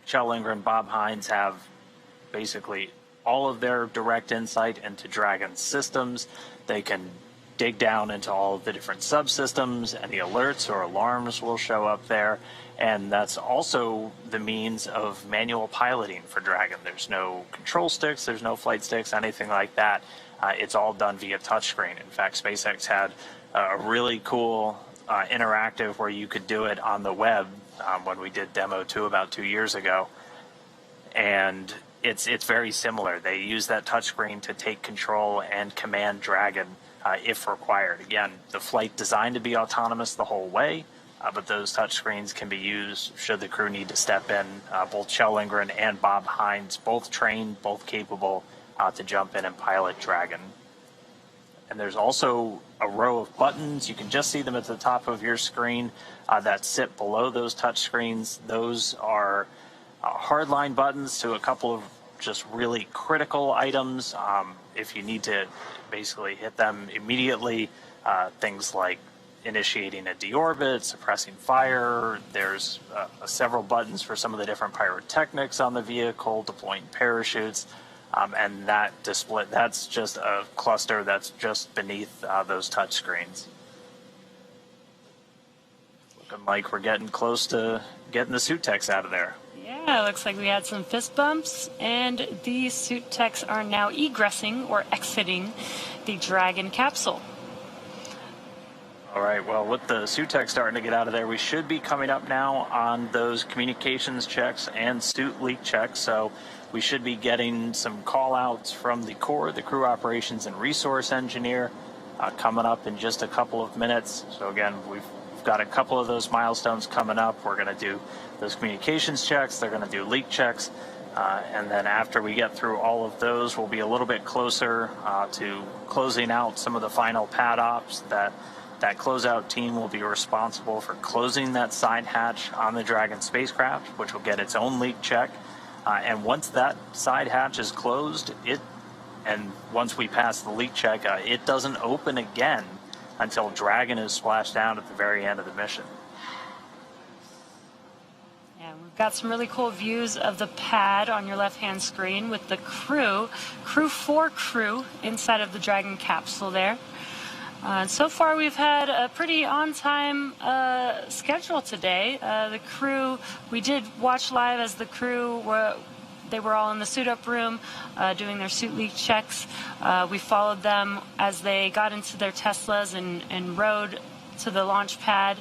Kjell Linger and Bob Hines have basically all of their direct insight into Dragon's systems. They can dig down into all of the different subsystems, and the alerts or alarms will show up there. And that's also the means of manual piloting for Dragon. There's no control sticks, there's no flight sticks, anything like that. It's all done via touchscreen. In fact, SpaceX had a really cool interactive where you could do it on the Webb when we did Demo 2 about 2 years ago. And it's very similar. They use that touchscreen to take control and command Dragon if required. Again, the flight designed to be autonomous the whole way, but those touchscreens can be used should the crew need to step in. Both Kjell Lindgren and Bob Hines, both trained, both capable to jump in and pilot Dragon. And there's also a row of buttons. You can just see them at the top of your screen that sit below those touchscreens. Those are hardline buttons to a couple of just really critical items. If you need to basically hit them immediately, things like initiating a deorbit, suppressing fire. There's several buttons for some of the different pyrotechnics on the vehicle, deploying parachutes, and that display, that's just a cluster that's just beneath those touch screens. Looking like we're getting close to getting the suit techs out of there. Yeah, looks like we had some fist bumps, and the suit techs are now egressing or exiting the Dragon capsule. All right, well, with the suit tech starting to get out of there, we should be coming up now on those communications checks and suit leak checks. So we should be getting some call outs from the core, the crew operations and resource engineer, coming up in just a couple of minutes. So again, we've got a couple of those milestones coming up. We're going to do those communications checks. They're going to do leak checks. And then after we get through all of those, we'll be a little bit closer to closing out some of the final pad ops. That closeout team will be responsible for closing that side hatch on the Dragon spacecraft, which will get its own leak check. And once that side hatch is closed, and once we pass the leak check, it doesn't open again until Dragon is splashed down at the very end of the mission. Yeah, we've got some really cool views of the pad on your left-hand screen with the crew 4 crew inside of the Dragon capsule there. So far, we've had a pretty on-time schedule today. The crew, we did watch live as the crew they were all in the suit-up room doing their suit leak checks. We followed them as they got into their Teslas and rode to the launch pad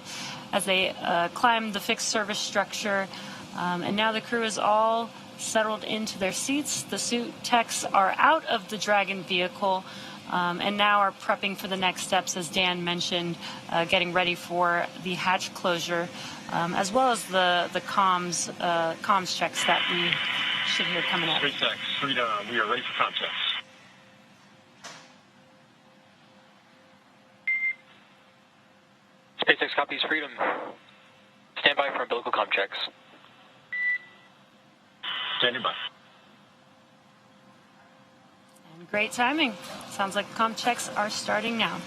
as they climbed the fixed service structure. And now the crew is all settled into their seats. The suit techs are out of the Dragon vehicle. And now are prepping for the next steps, as Dan mentioned, getting ready for the hatch closure, as well as the comms checks that we should hear coming up. SpaceX, Freedom, we are ready for comm checks. SpaceX copies Freedom. Stand by for umbilical comm checks. Standing by. Great timing. Sounds like comm checks are starting now.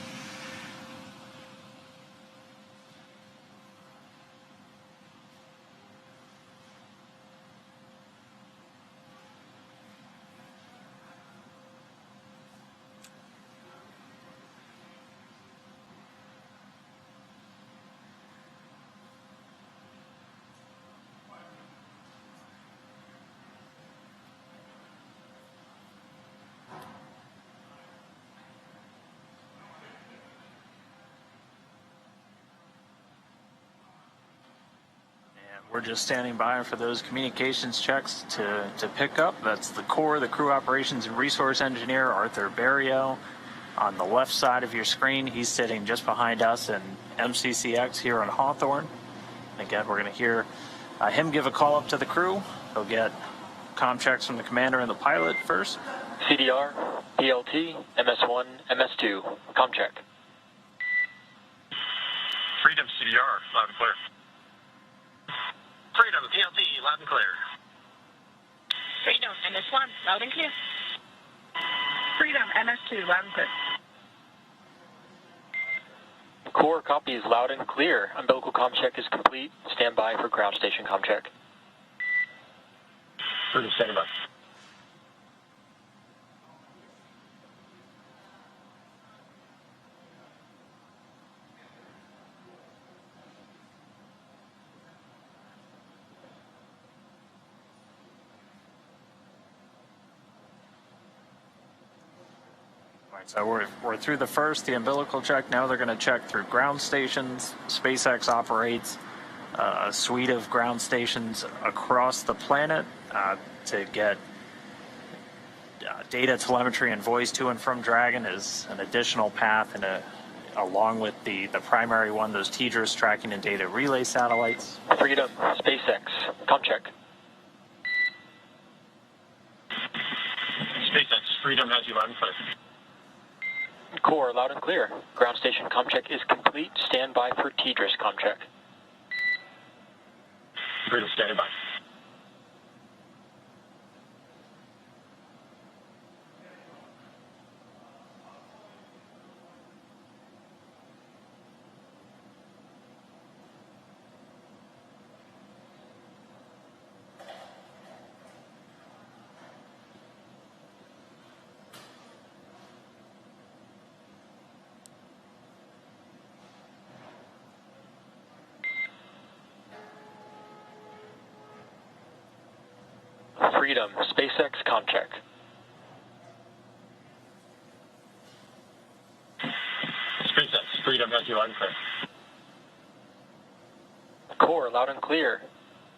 We're just standing by for those communications checks to pick up. That's the core, the crew operations and resource engineer, Arthur Barrio. On the left side of your screen, he's sitting just behind us in MCCX here on Hawthorne. Again, we're going to hear him give a call up to the crew. He'll get comm checks from the commander and the pilot first. CDR, PLT, MS1, MS2, comm check. Freedom, CDR, loud and clear. Freedom, PLT, loud and clear. Freedom, MS1, loud and clear. Freedom, MS2, loud and clear. Core copies loud and clear. Umbilical comm check is complete. Stand by for ground station comm check. Freedom, standing by. So we're through the first, the umbilical check. Now they're going to check through ground stations. SpaceX operates a suite of ground stations across the planet to get data, telemetry, and voice to and from Dragon is an additional path and along with the primary one, those teasers tracking and data relay satellites. Freedom, SpaceX, com check. SpaceX, Freedom has you loud and clear. Core, loud and clear. Ground station com check is complete. Stand by for TDRS com check. Freedom, standing by. Freedom, SpaceX, com check. SpaceX, Freedom has you loud and clear. Core, loud and clear.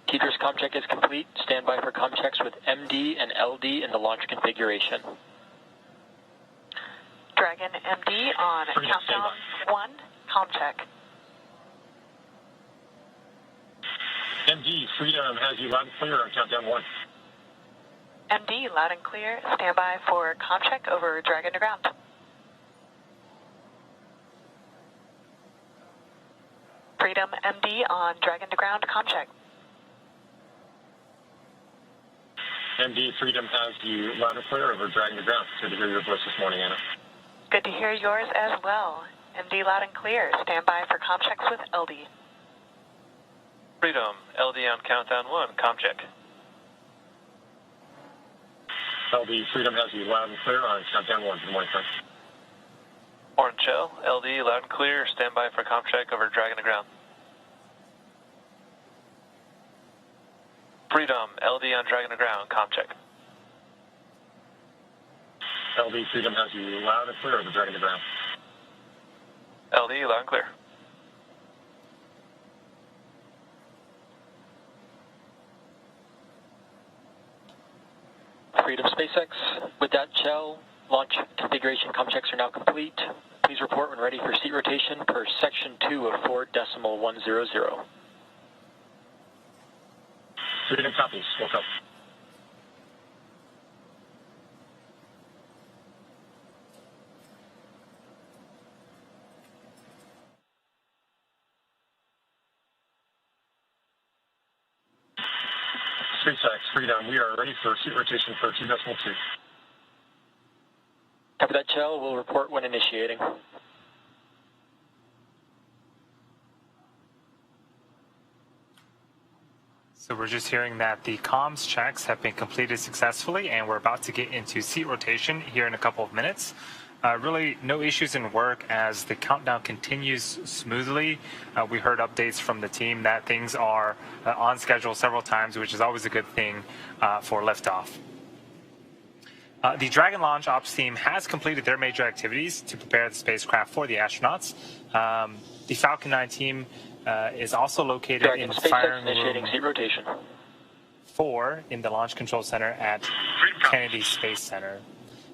TDRS com check is complete. Stand by for com checks with MD and LD in the launch configuration. Dragon MD on Freedom, countdown 1, com check. MD, Freedom has you loud and clear on countdown 1. MD, loud and clear. Stand by for com check over Dragon to ground. Freedom MD on Dragon to ground, com check. MD, Freedom has you loud and clear over Dragon to ground. Good to hear your voice this morning, Anna. Good to hear yours as well. MD, loud and clear. Stand by for com checks with LD. Freedom, LD on countdown 1, com check. LD, Freedom has you loud and clear on countdown 1. Good morning, sir. Orange Shell, LD, loud and clear. Stand by for com check over Dragon to ground. Freedom, LD on Dragon to ground, com check. LD, Freedom has you loud and clear over Dragon to ground. LD, loud and clear. Freedom, SpaceX. With that, shell launch configuration com checks are now complete. Please report when ready for seat rotation per section 2 of 4.100. Freedom copies. Woke up. SpaceX, Freedom, we are ready for seat rotation for 2.2. After that, shell will report when initiating. So we're just hearing that the comms checks have been completed successfully, and we're about to get into seat rotation here in a couple of minutes. Really no issues in work as the countdown continues smoothly. We heard updates from the team that things are on schedule several times, which is always a good thing for liftoff. The Dragon launch ops team has completed their major activities to prepare the spacecraft for the astronauts. The Falcon 9 team is also located Dragon, in SpaceX firing initiating room seat rotation. 4 in the Launch Control Center at Kennedy Space Center.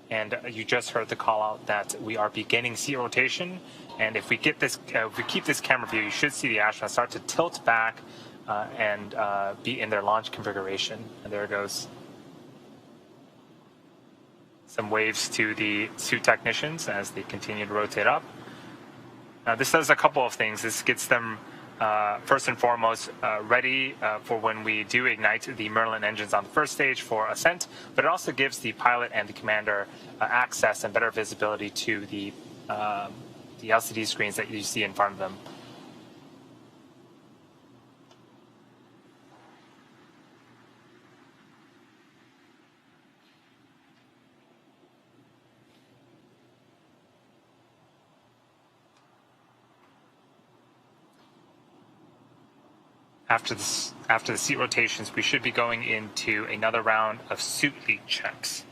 And you just heard the call out that we are beginning seat rotation. And if we get this, if we keep this camera view, you should see the astronauts start to tilt back and be in their launch configuration. And there it goes. Some waves to the suit technicians as they continue to rotate up. Now this does a couple of things. This gets them first and foremost ready for when we do ignite the Merlin engines on the first stage for ascent, but it also gives the pilot and the commander access and better visibility to the LCD screens that you see in front of them. After the seat rotations, we should be going into another round of suit leak checks.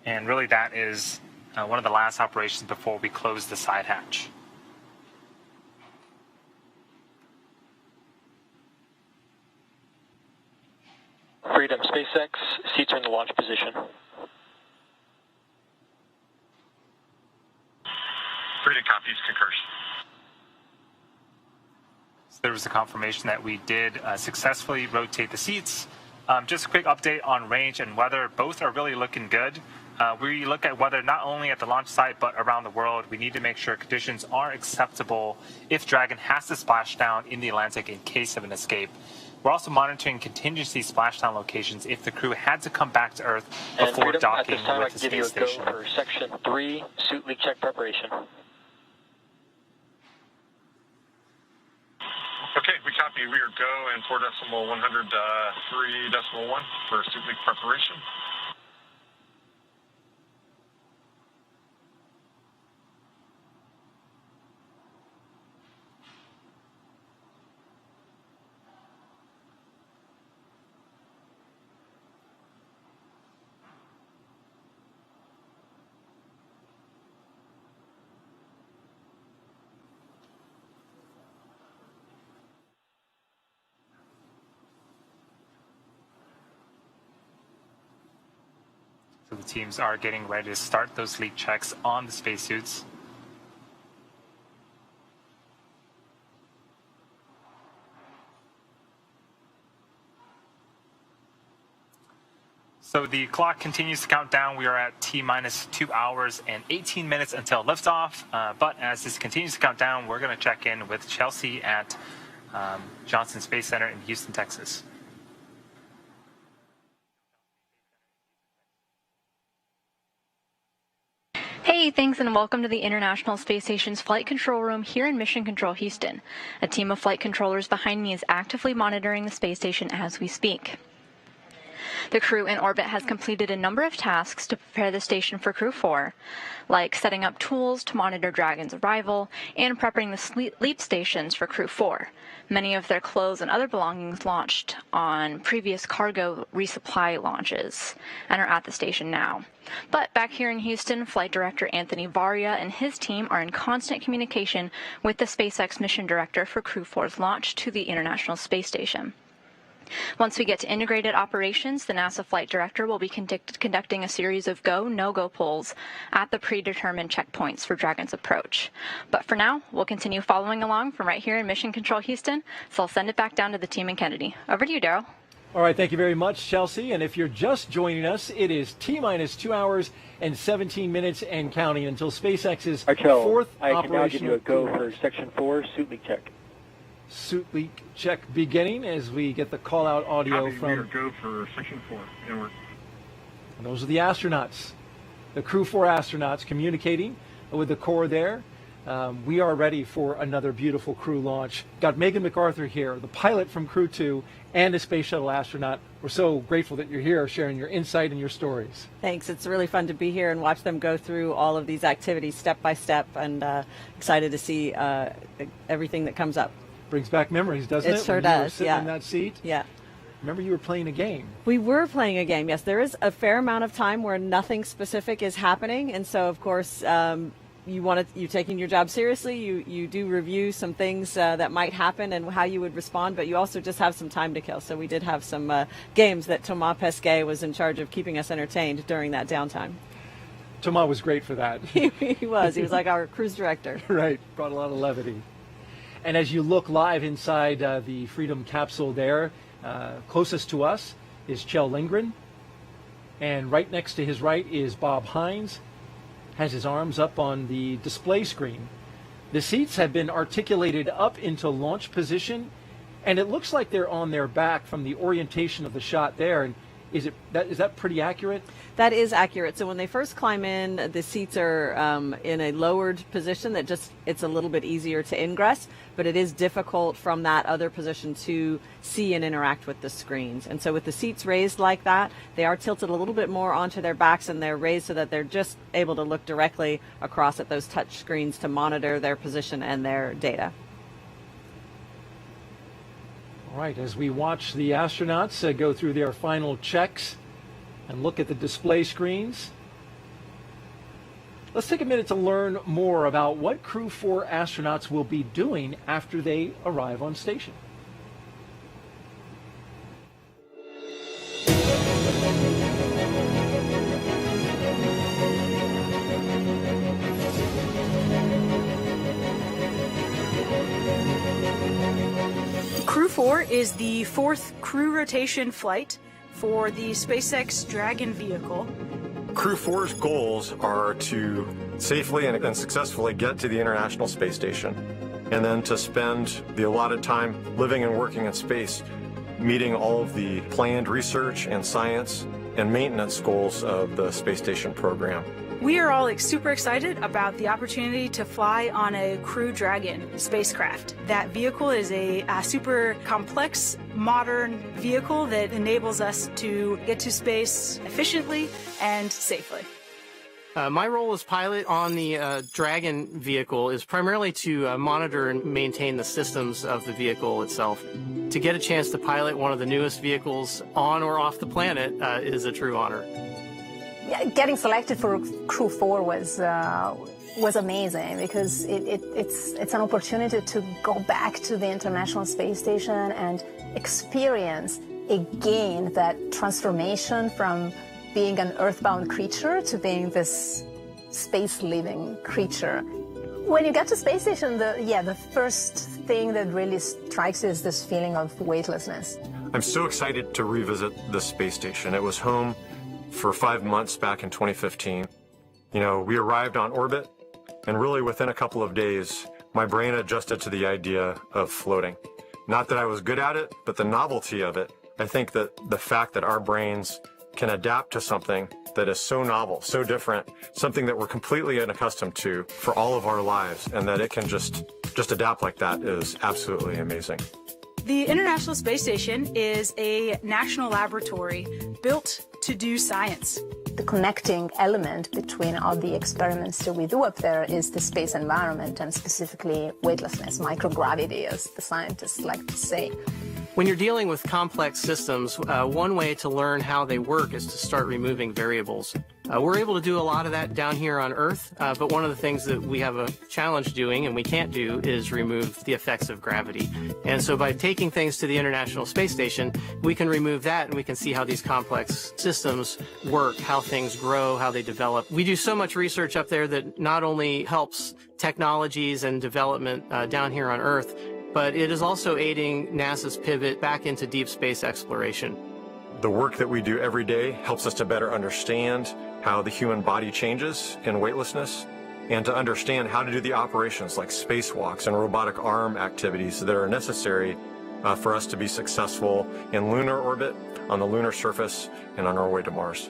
And really that is one of the last operations before we close the side hatch. Freedom, SpaceX, seats are in the launch position. Freedom copies, concurs. So there was a confirmation that we did successfully rotate the seats. Just a quick update on range and weather. Both are really looking good. We look at weather not only at the launch site, but around the world. We need to make sure conditions are acceptable if Dragon has to splash down in the Atlantic in case of an escape. We're also monitoring contingency splashdown locations if the crew had to come back to Earth before docking with the space station. Go for Section 3, suit leak check preparation. Okay, we copy. We are go and 4.103.1 for suit leak preparation. So the teams are getting ready to start those leak checks on the spacesuits. So the clock continues to count down. We are at T-minus 2 hours and 18 minutes until liftoff. But as this continues to count down, we're going to check in with Chelsea at Johnson Space Center in Houston, Texas. Hey, thanks and welcome to the International Space Station's Flight Control Room here in Mission Control Houston. A team of flight controllers behind me is actively monitoring the space station as we speak. The crew in orbit has completed a number of tasks to prepare the station for Crew 4, like setting up tools to monitor Dragon's arrival and prepping the leap stations for Crew 4. Many of their clothes and other belongings launched on previous cargo resupply launches and are at the station now. But back here in Houston, Flight Director Anthony Varia and his team are in constant communication with the SpaceX mission director for Crew 4's launch to the International Space Station. Once we get to integrated operations, the NASA flight director will be conducting a series of go, no-go polls at the predetermined checkpoints for Dragon's approach. But for now, we'll continue following along from right here in Mission Control Houston, so I'll send it back down to the team in Kennedy. Over to you, Daryl. All right, thank you very much, Chelsea. And if you're just joining us, it is T-minus 2 hours and 17 minutes and counting until SpaceX's fourth I can now give you a go operational for Section 4 suit leak check. suit leak check beginning as we get the call-out audio Copy. from... We are go for Section 4. Inward. And those are the astronauts, the Crew 4 astronauts communicating with the core there. We are ready for another beautiful crew launch. Got Megan MacArthur here, the pilot from Crew 2 and a space shuttle astronaut. We're so grateful that you're here sharing your insight and your stories. Thanks. It's really fun to be here and watch them go through all of these activities step by step, and excited to see everything that comes up. Brings back memories, doesn't it? It sure when you were does, sitting yeah. in that seat? Yeah. Remember you were playing a game. We were playing a game, yes. There is a fair amount of time where nothing specific is happening, and so of course you're taking your job seriously. You do review some things that might happen and how you would respond, but you also just have some time to kill. So we did have some games that Thomas Pesquet was in charge of keeping us entertained during that downtime. Thomas was great for that. He was. He was like our cruise director. Right. Brought a lot of levity. And as you look live inside the Freedom capsule there, closest to us is Kjell Lindgren. And right next to his right is Bob Hines, has his arms up on the display screen. The seats have been articulated up into launch position, and it looks like they're on their back from the orientation of the shot there. And is that pretty accurate? That is accurate. So when they first climb in, the seats are in a lowered position that it's a little bit easier to ingress, but it is difficult from that other position to see and interact with the screens. And so with the seats raised like that, they are tilted a little bit more onto their backs, and they're raised so that they're just able to look directly across at those touch screens to monitor their position and their data. All right, as we watch the astronauts go through their final checks and look at the display screens, let's take a minute to learn more about what Crew 4 astronauts will be doing after they arrive on station. 4 is the 4th crew rotation flight for the SpaceX Dragon vehicle. Crew 4's goals are to safely and successfully get to the International Space Station, and then to spend the allotted time living and working in space, meeting all of the planned research and science and maintenance goals of the space station program. We are all super excited about the opportunity to fly on a Crew Dragon spacecraft. That vehicle is a super complex, modern vehicle that enables us to get to space efficiently and safely. My role as pilot on the Dragon vehicle is primarily to monitor and maintain the systems of the vehicle itself. To get a chance to pilot one of the newest vehicles on or off the planet is a true honor. Yeah, getting selected for Crew 4 was amazing because it's an opportunity to go back to the International Space Station and experience again that transformation from being an earthbound creature to being this space-living creature. When you get to space station, the first thing that really strikes you is this feeling of weightlessness. I'm so excited to revisit the space station. It was home for 5 months back in 2015. You know, we arrived on orbit, and really within a couple of days, my brain adjusted to the idea of floating. Not that I was good at it, but the novelty of it. I think that the fact that our brains can adapt to something that is so novel, so different, something that we're completely unaccustomed to for all of our lives, and that it can just adapt like that is absolutely amazing. The International Space Station is a national laboratory built to do science. The connecting element between all the experiments that we do up there is the space environment, and specifically weightlessness, microgravity, as the scientists like to say. When you're dealing with complex systems, one way to learn how they work is to start removing variables. We're able to do a lot of that down here on Earth, but one of the things that we have a challenge doing and we can't do is remove the effects of gravity. And so by taking things to the International Space Station, we can remove that and we can see how these complex systems work, how things grow, how they develop. We do so much research up there that not only helps technologies and development down here on Earth, but it is also aiding NASA's pivot back into deep space exploration. The work that we do every day helps us to better understand how the human body changes in weightlessness, and to understand how to do the operations like spacewalks and robotic arm activities that are necessary for us to be successful in lunar orbit, on the lunar surface, and on our way to Mars.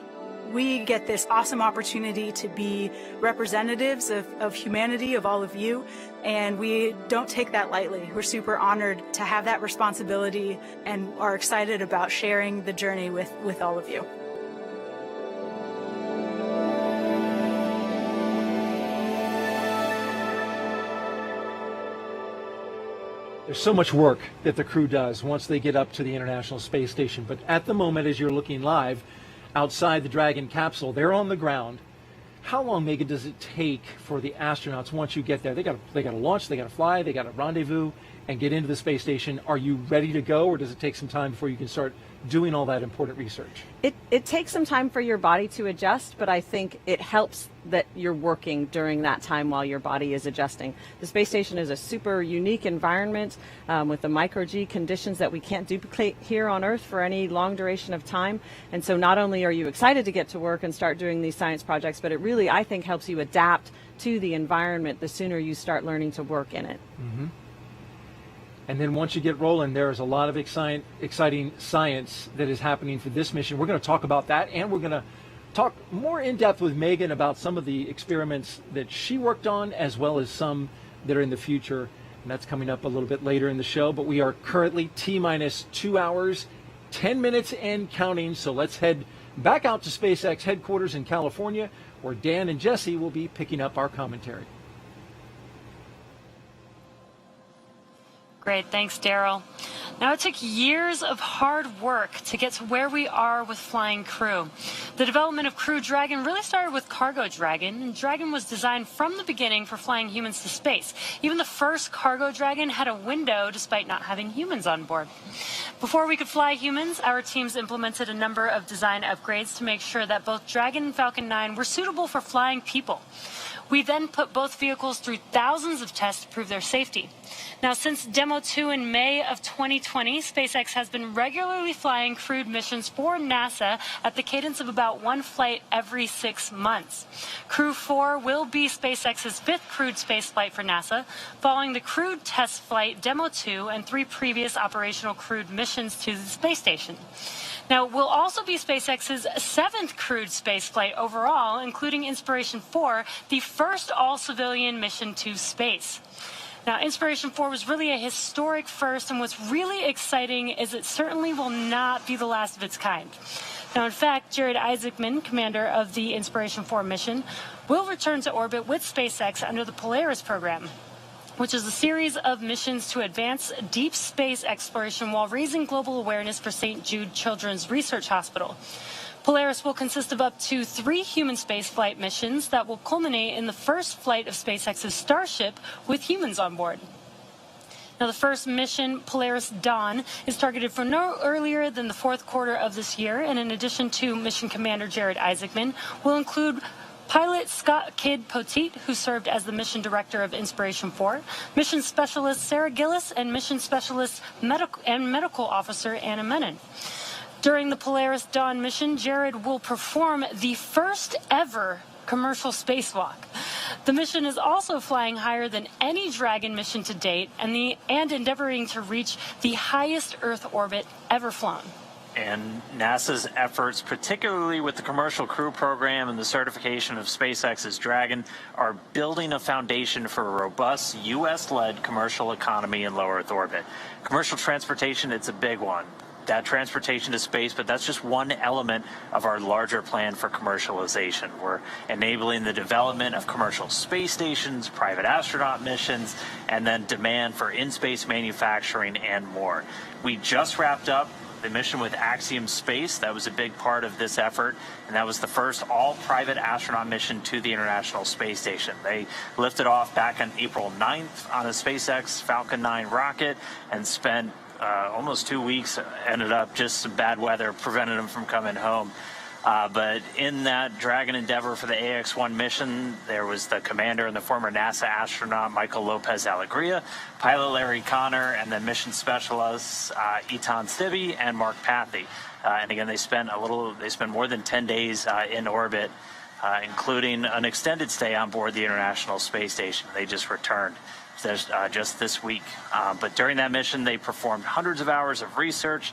We get this awesome opportunity to be representatives of humanity, of all of you, and we don't take that lightly. We're super honored to have that responsibility and are excited about sharing the journey with all of you. There's so much work that the crew does once they get up to the International Space Station, but at the moment, as you're looking live, outside the Dragon capsule, they're on the ground. How long, Megan, does it take for the astronauts once you get there? They got to launch, they got to fly, they got to rendezvous and get into the space station. Are you ready to go, or does it take some time before you can start doing all that important research? It takes some time for your body to adjust, but I think it helps that you're working during that time while your body is adjusting. The space station is a super unique environment with the micro-G conditions that we can't duplicate here on Earth for any long duration of time. And so not only are you excited to get to work and start doing these science projects, but it really, I think, helps you adapt to the environment the sooner you start learning to work in it. Mm-hmm. And then once you get rolling, there's a lot of exciting science that is happening for this mission. We're going to talk about that, and we're going to talk more in depth with Megan about some of the experiments that she worked on, as well as some that are in the future. And that's coming up a little bit later in the show. But we are currently T-minus 2 hours, 10 minutes and counting. So let's head back out to SpaceX headquarters in California, where Dan and Jesse will be picking up our commentary. Great, thanks, Daryl. Now, it took years of hard work to get to where we are with Flying Crew. The development of Crew Dragon really started with Cargo Dragon, and Dragon was designed from the beginning for flying humans to space. Even the first Cargo Dragon had a window despite not having humans on board. Before we could fly humans, our teams implemented a number of design upgrades to make sure that both Dragon and Falcon 9 were suitable for flying people. We then put both vehicles through thousands of tests to prove their safety. Now, since Demo 2 in May of 2020, SpaceX has been regularly flying crewed missions for NASA at the cadence of about one flight every 6 months. Crew 4 will be SpaceX's 5th crewed space flight for NASA, following the crewed test flight Demo 2 and 3 previous operational crewed missions to the space station. Now, it will also be SpaceX's 7th crewed space flight overall, including Inspiration 4, the first all-civilian mission to space. Now, Inspiration 4 was really a historic first, and what's really exciting is it certainly will not be the last of its kind. Now, in fact, Jared Isaacman, commander of the Inspiration 4 mission, will return to orbit with SpaceX under the Polaris program, which is a series of missions to advance deep space exploration while raising global awareness for St. Jude Children's Research Hospital. Polaris will consist of up to 3 human spaceflight missions that will culminate in the first flight of SpaceX's Starship with humans on board. Now, the first mission, Polaris Dawn, is targeted for no earlier than the 4th quarter of this year, and in addition to Mission Commander Jared Isaacman, will include pilot Scott Kidd Poteet, who served as the mission director of Inspiration 4, mission specialist Sarah Gillis, and mission specialist medical officer Anna Menon. During the Polaris Dawn mission, Jared will perform the first ever commercial spacewalk. The mission is also flying higher than any Dragon mission to date and endeavoring to reach the highest Earth orbit ever flown. And NASA's efforts, particularly with the commercial crew program and the certification of SpaceX's Dragon, are building a foundation for a robust U.S.-led commercial economy in low Earth orbit. Commercial transportation, it's a big one. That transportation to space, but that's just one element of our larger plan for commercialization. We're enabling the development of commercial space stations, private astronaut missions, and then demand for in-space manufacturing and more. We just wrapped up the mission with Axiom Space. That was a big part of this effort, and that was the first all-private astronaut mission to the International Space Station. They lifted off back on April 9th on a SpaceX Falcon 9 rocket and spent almost 2 weeks. Ended up just some bad weather prevented them from coming home. But in that Dragon endeavor for the AX-1 mission, there was the commander and the former NASA astronaut Michael Lopez Alegria, pilot Larry Connor, and then mission specialists Etan Stibbe and Mark Pathy. And again, they spent more than 10 days in orbit, including an extended stay on board the International Space Station. They just returned just this week. But during that mission, they performed hundreds of hours of research,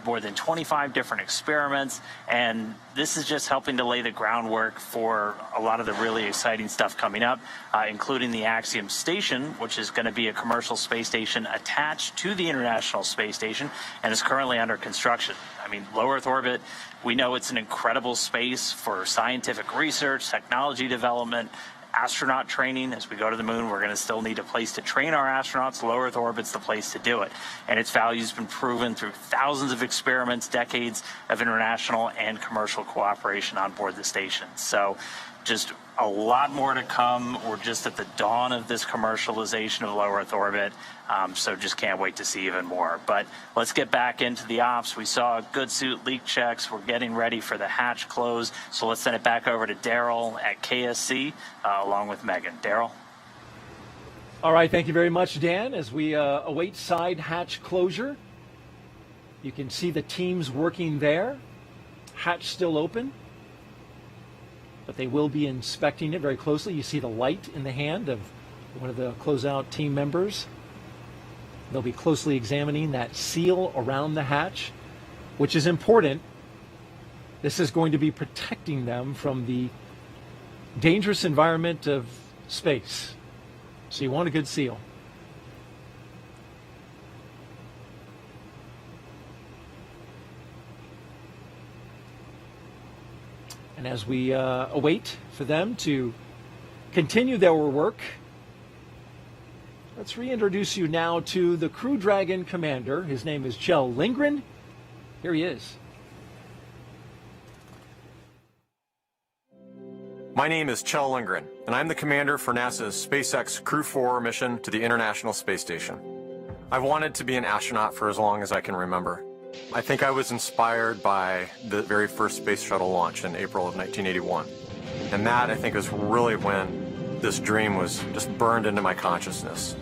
more than 25 different experiments, and this is just helping to lay the groundwork for a lot of the really exciting stuff coming up, including the Axiom Station, which is going to be a commercial space station attached to the International Space Station and is currently under construction. I mean, low Earth orbit, we know it's an incredible space for scientific research, technology development, astronaut training. As we go to the moon, we're going to still need a place to train our astronauts. Low Earth orbit's the place to do it. And its value has been proven through thousands of experiments, decades of international and commercial cooperation on board the station. So just a lot more to come. We're just at the dawn of this commercialization of low Earth orbit. So just can't wait to see even more. But let's get back into the ops. We saw good suit leak checks. We're getting ready for the hatch close. So let's send it back over to Daryl at KSC along with Megan. Daryl? All right, thank you very much, Dan. As we await side hatch closure, you can see the teams working there. Hatch still open, but they will be inspecting it very closely. You see the light in the hand of one of the closeout team members. They'll be closely examining that seal around the hatch, which is important. This is going to be protecting them from the dangerous environment of space. So you want a good seal. And as we await for them to continue their work, let's reintroduce you now to the Crew Dragon commander. His name is Kjell Lindgren. Here he is. My name is Kjell Lindgren, and I'm the commander for NASA's SpaceX Crew 4 mission to the International Space Station. I've wanted to be an astronaut for as long as I can remember. I think I was inspired by the very first space shuttle launch in April of 1981. And that, I think, is really when this dream was just burned into my consciousness.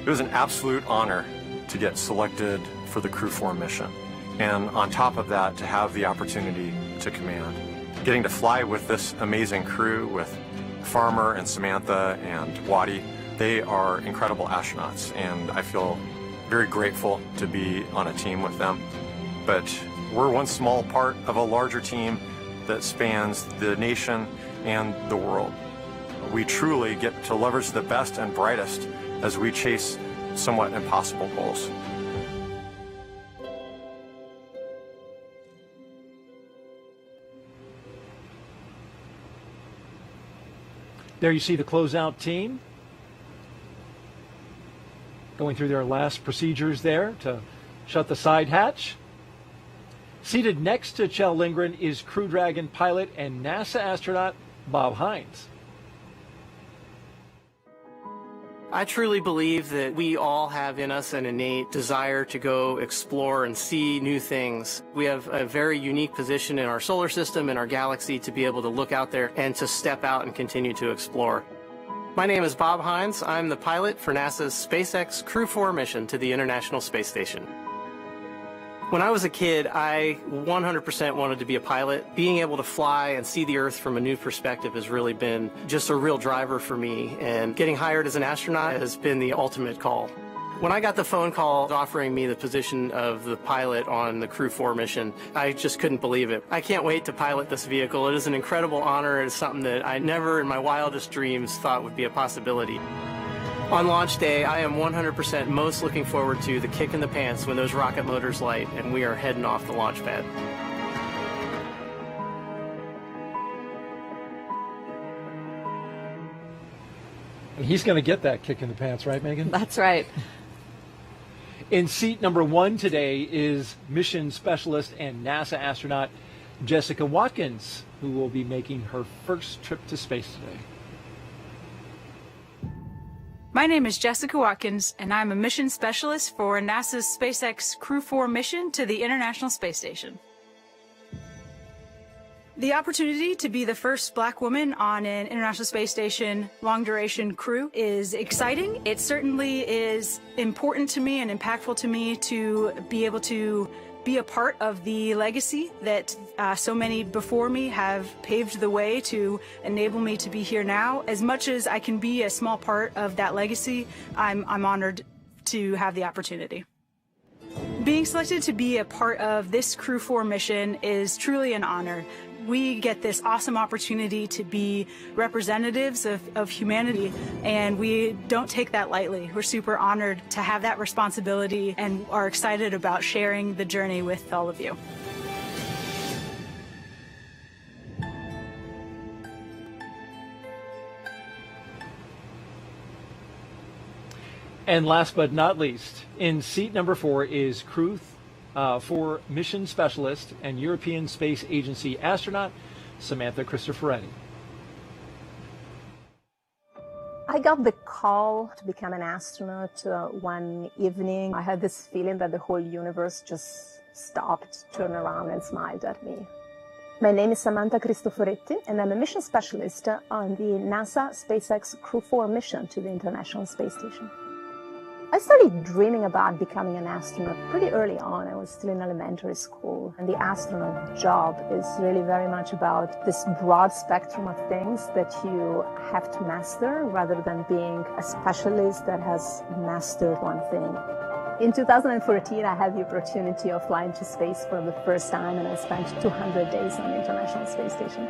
It was an absolute honor to get selected for the Crew 4 mission. And on top of that, to have the opportunity to command. Getting to fly with this amazing crew, with Farmer and Samantha and Waddy, they are incredible astronauts, and I feel very grateful to be on a team with them. But we're one small part of a larger team that spans the nation and the world. We truly get to leverage the best and brightest as we chase somewhat impossible goals. There you see the closeout team going through their last procedures there to shut the side hatch. Seated next to Kjell Lindgren is Crew Dragon pilot and NASA astronaut Bob Hines. I truly believe that we all have in us an innate desire to go explore and see new things. We have a very unique position in our solar system, in our galaxy, to be able to look out there and to step out and continue to explore. My name is Bob Hines. I'm the pilot for NASA's SpaceX Crew 4 mission to the International Space Station. When I was a kid, I 100% wanted to be a pilot. Being able to fly and see the Earth from a new perspective has really been just a real driver for me, and getting hired as an astronaut has been the ultimate call. When I got the phone call offering me the position of the pilot on the Crew 4 mission, I just couldn't believe it. I can't wait to pilot this vehicle. It is an incredible honor. It is something that I never in my wildest dreams thought would be a possibility. On launch day, I am 100% most looking forward to the kick in the pants when those rocket motors light and we are heading off the launch pad. And he's going to get that kick in the pants, right, Megan? That's right. In seat number 1 today is mission specialist and NASA astronaut Jessica Watkins, who will be making her first trip to space today. My name is Jessica Watkins, and I'm a mission specialist for NASA's SpaceX Crew 4 mission to the International Space Station. The opportunity to be the first Black woman on an International Space Station long-duration crew is exciting. It certainly is important to me and impactful to me to be able to be a part of the legacy that so many before me have paved the way to enable me to be here now. As much as I can be a small part of that legacy, I'm honored to have the opportunity. Being selected to be a part of this Crew 4 mission is truly an honor. We get this awesome opportunity to be representatives of humanity, and we don't take that lightly. We're super honored to have that responsibility and are excited about sharing the journey with all of you. And last but not least, in seat number 4 is Crew 4 mission specialist and European Space Agency astronaut Samantha Cristoforetti. I got the call to become an astronaut one evening. I had this feeling that the whole universe just stopped, turned around and smiled at me. My name is Samantha Cristoforetti, and I'm a mission specialist on the NASA SpaceX Crew 4 mission to the International Space Station. I started dreaming about becoming an astronaut pretty early on. I was still in elementary school, and the astronaut job is really very much about this broad spectrum of things that you have to master rather than being a specialist that has mastered one thing. In 2014, I had the opportunity of flying to space for the first time, and I spent 200 days on the International Space Station.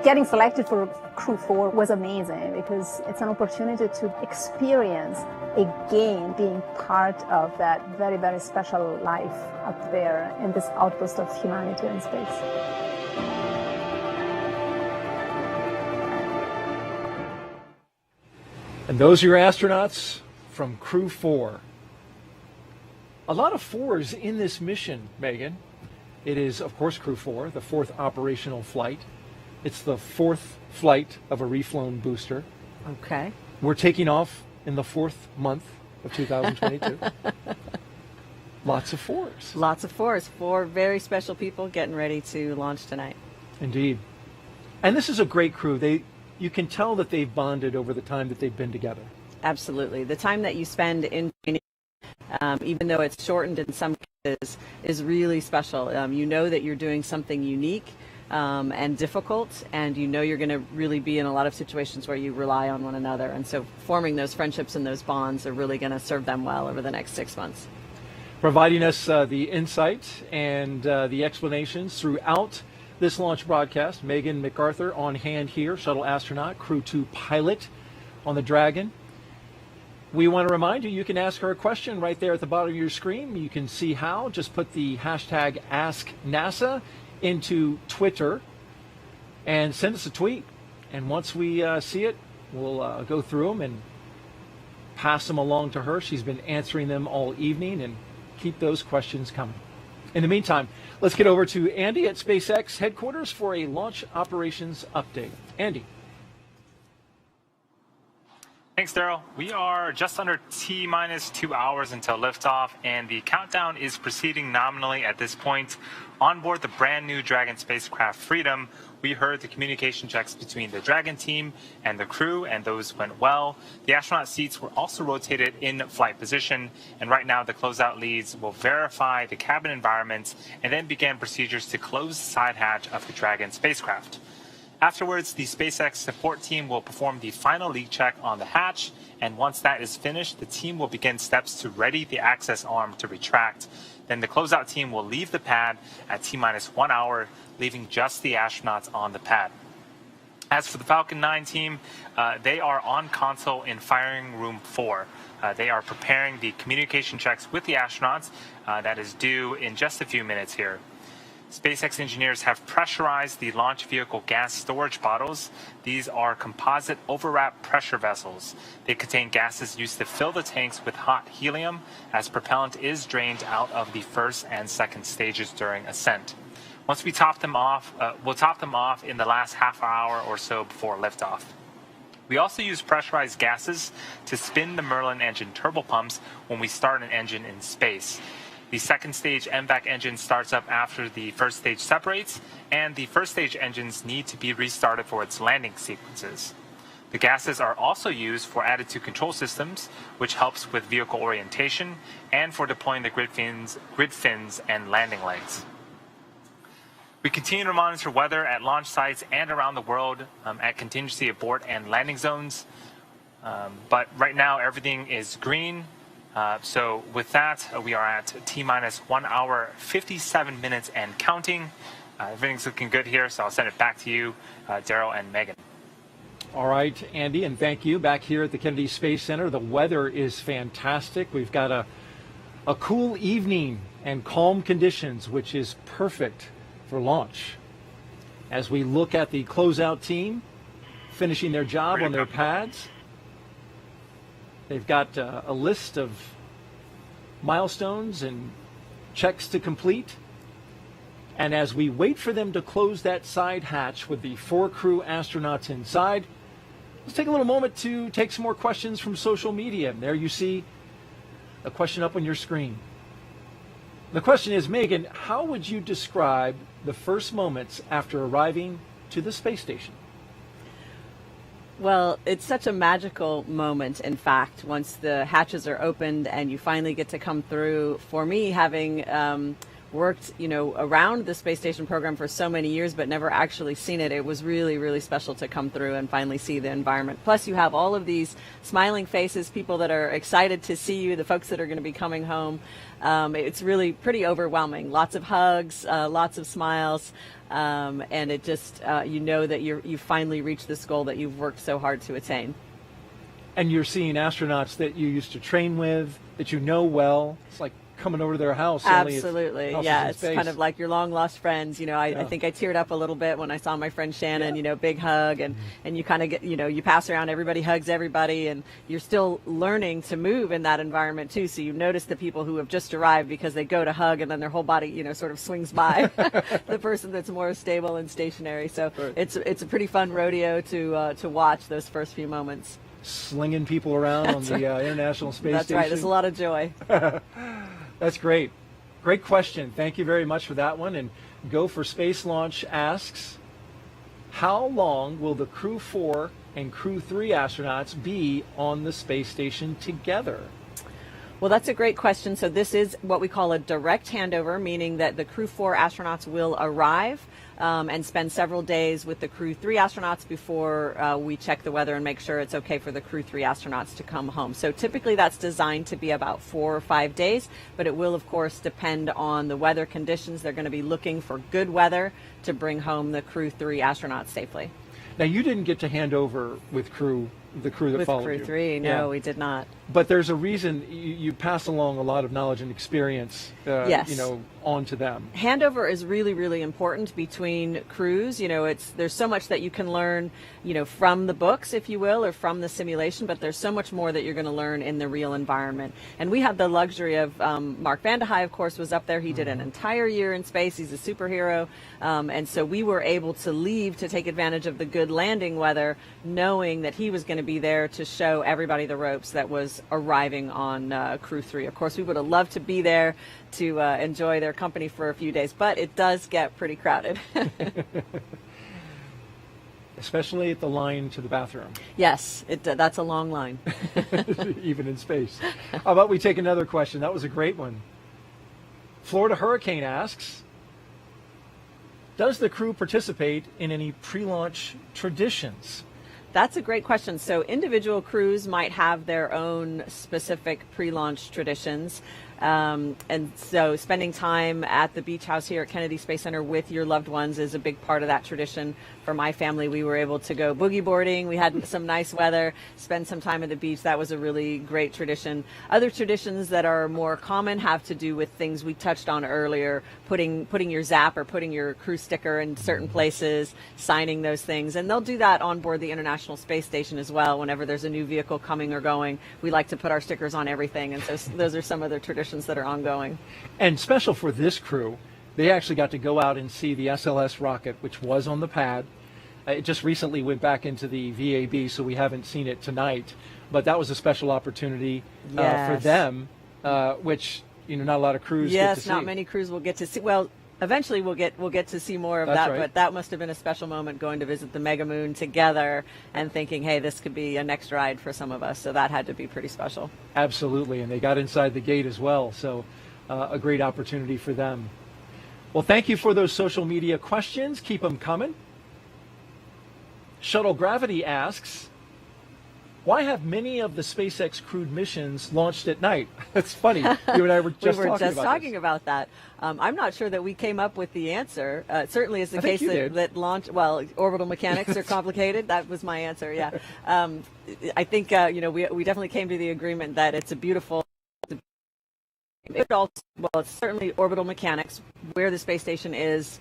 Getting selected for Crew 4 was amazing because it's an opportunity to experience again being part of that very, very special life up there in this outpost of humanity in space. And those are your astronauts from Crew 4. A lot of 4s in this mission, Megan. It is, of course, Crew 4, the 4th operational flight. It's the 4th flight of a reflown booster. Okay. We're taking off in the 4th month of 2022. Lots of 4s. Lots of 4s. 4 very special people getting ready to launch tonight. Indeed. And this is a great crew. They you can tell that they've bonded over the time that they've been together. Absolutely. The time that you spend in training, even though it's shortened in some cases, is really special. You know that you're doing something unique and difficult, and you know you're going to really be in a lot of situations where you rely on one another. And so forming those friendships and those bonds are really going to serve them well over the next 6 months. Providing us the insight and the explanations throughout this launch broadcast, Megan MacArthur on hand here, shuttle astronaut, Crew 2 pilot on the Dragon. We want to remind you, you can ask her a question right there at the bottom of your screen. You can see how. Just put the hashtag AskNASA into Twitter and send us a tweet. And once we see it, we'll go through them and pass them along to her. She's been answering them all evening, and keep those questions coming. In the meantime, let's get over to Andy at SpaceX headquarters for a launch operations update. Andy. Thanks, Daryl. We are just under T-minus 2 hours until liftoff, and the countdown is proceeding nominally at this point. On board the brand new Dragon spacecraft Freedom, we heard the communication checks between the Dragon team and the crew, and those went well. The astronaut seats were also rotated in flight position, and right now the closeout leads will verify the cabin environment and then begin procedures to close the side hatch of the Dragon spacecraft. Afterwards, the SpaceX support team will perform the final leak check on the hatch, and once that is finished, the team will begin steps to ready the access arm to retract. Then the closeout team will leave the pad at T-minus 1 hour, leaving just the astronauts on the pad. As for the Falcon 9 team, they are on console in firing room 4. They are preparing the communication checks with the astronauts that is due in just a few minutes here. SpaceX engineers have pressurized the launch vehicle gas storage bottles. These are composite overwrap pressure vessels. They contain gases used to fill the tanks with hot helium, as propellant is drained out of the first and second stages during ascent. Once we top them off, we'll top them off in the last half hour or so before liftoff. We also use pressurized gases to spin the Merlin engine turbopumps when we start an engine in space. The second stage MVAC engine starts up after the first stage separates, and the first stage engines need to be restarted for its landing sequences. The gases are also used for attitude control systems, which helps with vehicle orientation, and for deploying the grid fins and landing legs. We continue to monitor weather at launch sites and around the world at contingency abort and landing zones. But right now, everything is green. So with that, we are at T-minus 1 hour, 57 minutes and counting. Everything's looking good here, so I'll send it back to you, Daryl and Megan. All right, Andy, and thank you. Back here at the Kennedy Space Center, the weather is fantastic. We've got a cool evening and calm conditions, which is perfect for launch. As we look at the closeout team finishing their job on their pads, they've got a list of milestones and checks to complete. And as we wait for them to close that side hatch with the 4 crew astronauts inside, let's take a little moment to take some more questions from social media. And there you see a question up on your screen. The question is, Megan, how would you describe the first moments after arriving to the space station? Well, it's such a magical moment, in fact, once the hatches are opened and you finally get to come through. For me, having worked, around the space station program for so many years, but never actually seen it, it was really, really special to come through and finally see the environment. Plus, you have all of these smiling faces, people that are excited to see you, the folks that are going to be coming home. It's really pretty overwhelming. Lots of hugs, lots of smiles. And it just, you know that you finally reached this goal that you've worked so hard to attain. And you're seeing astronauts that you used to train with, that you know well. It's like coming over to their house. Absolutely. Yeah, it's space. kind of like your long lost friends. I think I teared up a little bit when I saw my friend Shannon, big hug, and you kind of get, you pass around, everybody hugs everybody, and you're still learning to move in that environment too. So you notice the people who have just arrived because they go to hug and then their whole body, sort of swings by the person that's more stable and stationary. So it's a pretty fun rodeo to watch those first few moments. Slinging people around on the International Space Station. That's right. There's a lot of joy. That's great. Great question. Thank you very much for that one. And Go for Space Launch asks, how long will the Crew 4 and Crew 3 astronauts be on the space station together? Well, that's a great question. So this is what we call a direct handover, meaning that the Crew 4 astronauts will arrive and spend several days with the Crew 3 astronauts before we check the weather and make sure it's okay for the Crew 3 astronauts to come home. So typically that's designed to be about 4 or 5 days, but it will, of course, depend on the weather conditions. They're going to be looking for good weather to bring home the Crew 3 astronauts safely. Now, you didn't get to hand over with the crew that followed you. With Crew 3, no, we did not. But there's a reason you pass along a lot of knowledge and experience, Yes. on to them. Handover is really, really important between crews. There's so much that you can learn, from the books, if you will, or from the simulation, but there's so much more that you're going to learn in the real environment. And we have the luxury of, Mark Vande Hei, of course, was up there. He did an entire year in space. He's a superhero. And so we were able to leave to take advantage of the good landing weather, knowing that he was going to be there to show everybody the ropes that was arriving on Crew 3. Of course, we would have loved to be there to enjoy their company for a few days, but it does get pretty crowded. Especially at the line to the bathroom. Yes, that's a long line. Even in space. How about we take another question? That was a great one. Florida Hurricane asks, does the crew participate in any pre-launch traditions? That's a great question. So individual crews might have their own specific pre-launch traditions. And so spending time at the beach house here at Kennedy Space Center with your loved ones is a big part of that tradition. For my family, we were able to go boogie boarding. We had some nice weather, spend some time at the beach. That was a really great tradition. Other traditions that are more common have to do with things we touched on earlier, putting your zap or putting your crew sticker in certain places, signing those things. And they'll do that on board the International Space Station as well. Whenever there's a new vehicle coming or going, we like to put our stickers on everything. And so those are some other traditions that are ongoing. And special for this crew, they actually got to go out and see the SLS rocket, which was on the pad. It just recently went back into the VAB, so we haven't seen it tonight. But that was a special opportunity for them, which not a lot of crews get to see. Yes, not many crews will get to see. Well, eventually we'll get to see more of That's that, right. But that must have been a special moment going to visit the Mega Moon together and thinking, hey, this could be a next ride for some of us. So that had to be pretty special. Absolutely, and they got inside the gate as well, so a great opportunity for them. Well, thank you for those social media questions. Keep them coming. Shuttle Gravity asks, why have many of the SpaceX crewed missions launched at night? That's funny. You and I were just talking about that. I'm not sure that we came up with the answer. It certainly is the case that launch, orbital mechanics are complicated. That was my answer, yeah. I think, we definitely came to the agreement that it's a beautiful... it's certainly orbital mechanics. Where the space station is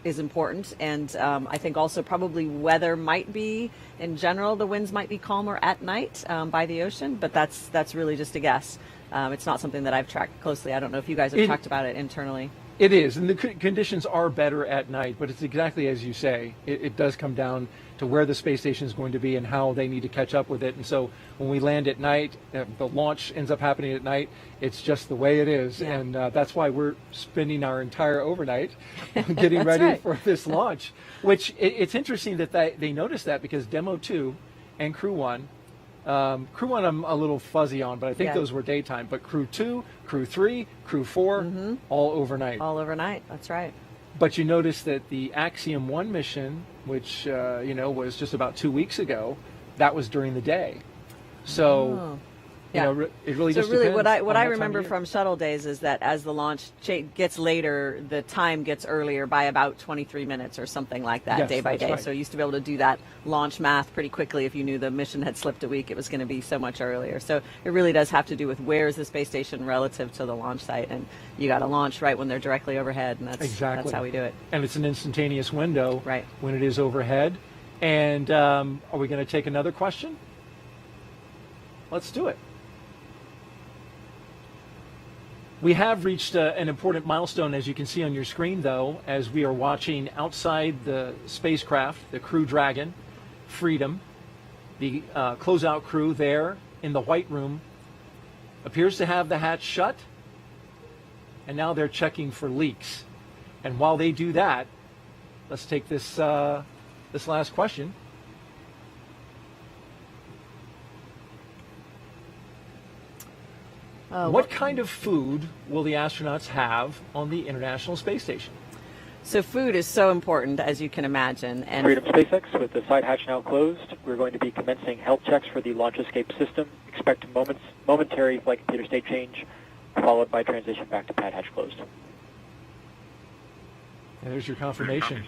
important, and I think also probably weather might be, in general, the winds might be calmer at night by the ocean, but that's really just a guess. It's not something that I've tracked closely. I don't know if you guys have talked about it internally. It is, and the conditions are better at night, but it's exactly as you say. It does come down to where the space station is going to be and how they need to catch up with it. And so when we land at night, the launch ends up happening at night. It's just the way it is, and that's why we're spending our entire overnight getting ready for this launch. Which it's interesting that they noticed that, because Demo 2 and Crew 1, Crew 1 I'm a little fuzzy on, but I think those were daytime. But Crew 2, Crew 3, Crew 4, all overnight. All overnight, that's right. But you notice that the Axiom 1 mission, which was just about 2 weeks ago, that was during the day. So it really just depends. What I remember from shuttle days is that as the launch gets later, the time gets earlier by about 23 minutes or something like that, day by day. Right. So you used to be able to do that launch math pretty quickly. If you knew the mission had slipped a week, it was going to be so much earlier. So it really does have to do with where is the space station relative to the launch site, and you got to launch right when they're directly overhead, and that's how we do it. And it's an instantaneous window when it is overhead. And are we going to take another question? Let's do it. We have reached an important milestone, as you can see on your screen, though, as we are watching outside the spacecraft, the Crew Dragon, Freedom. The closeout crew there in the white room appears to have the hatch shut, and now they're checking for leaks. And while they do that, let's take this this last question. What kind of food will the astronauts have on the International Space Station? So food is so important, as you can imagine. And Freedom SpaceX, with the side hatch now closed, we're going to be commencing health checks for the launch escape system. Expect momentary flight computer state change, followed by transition back to pad hatch closed. And there's your confirmation.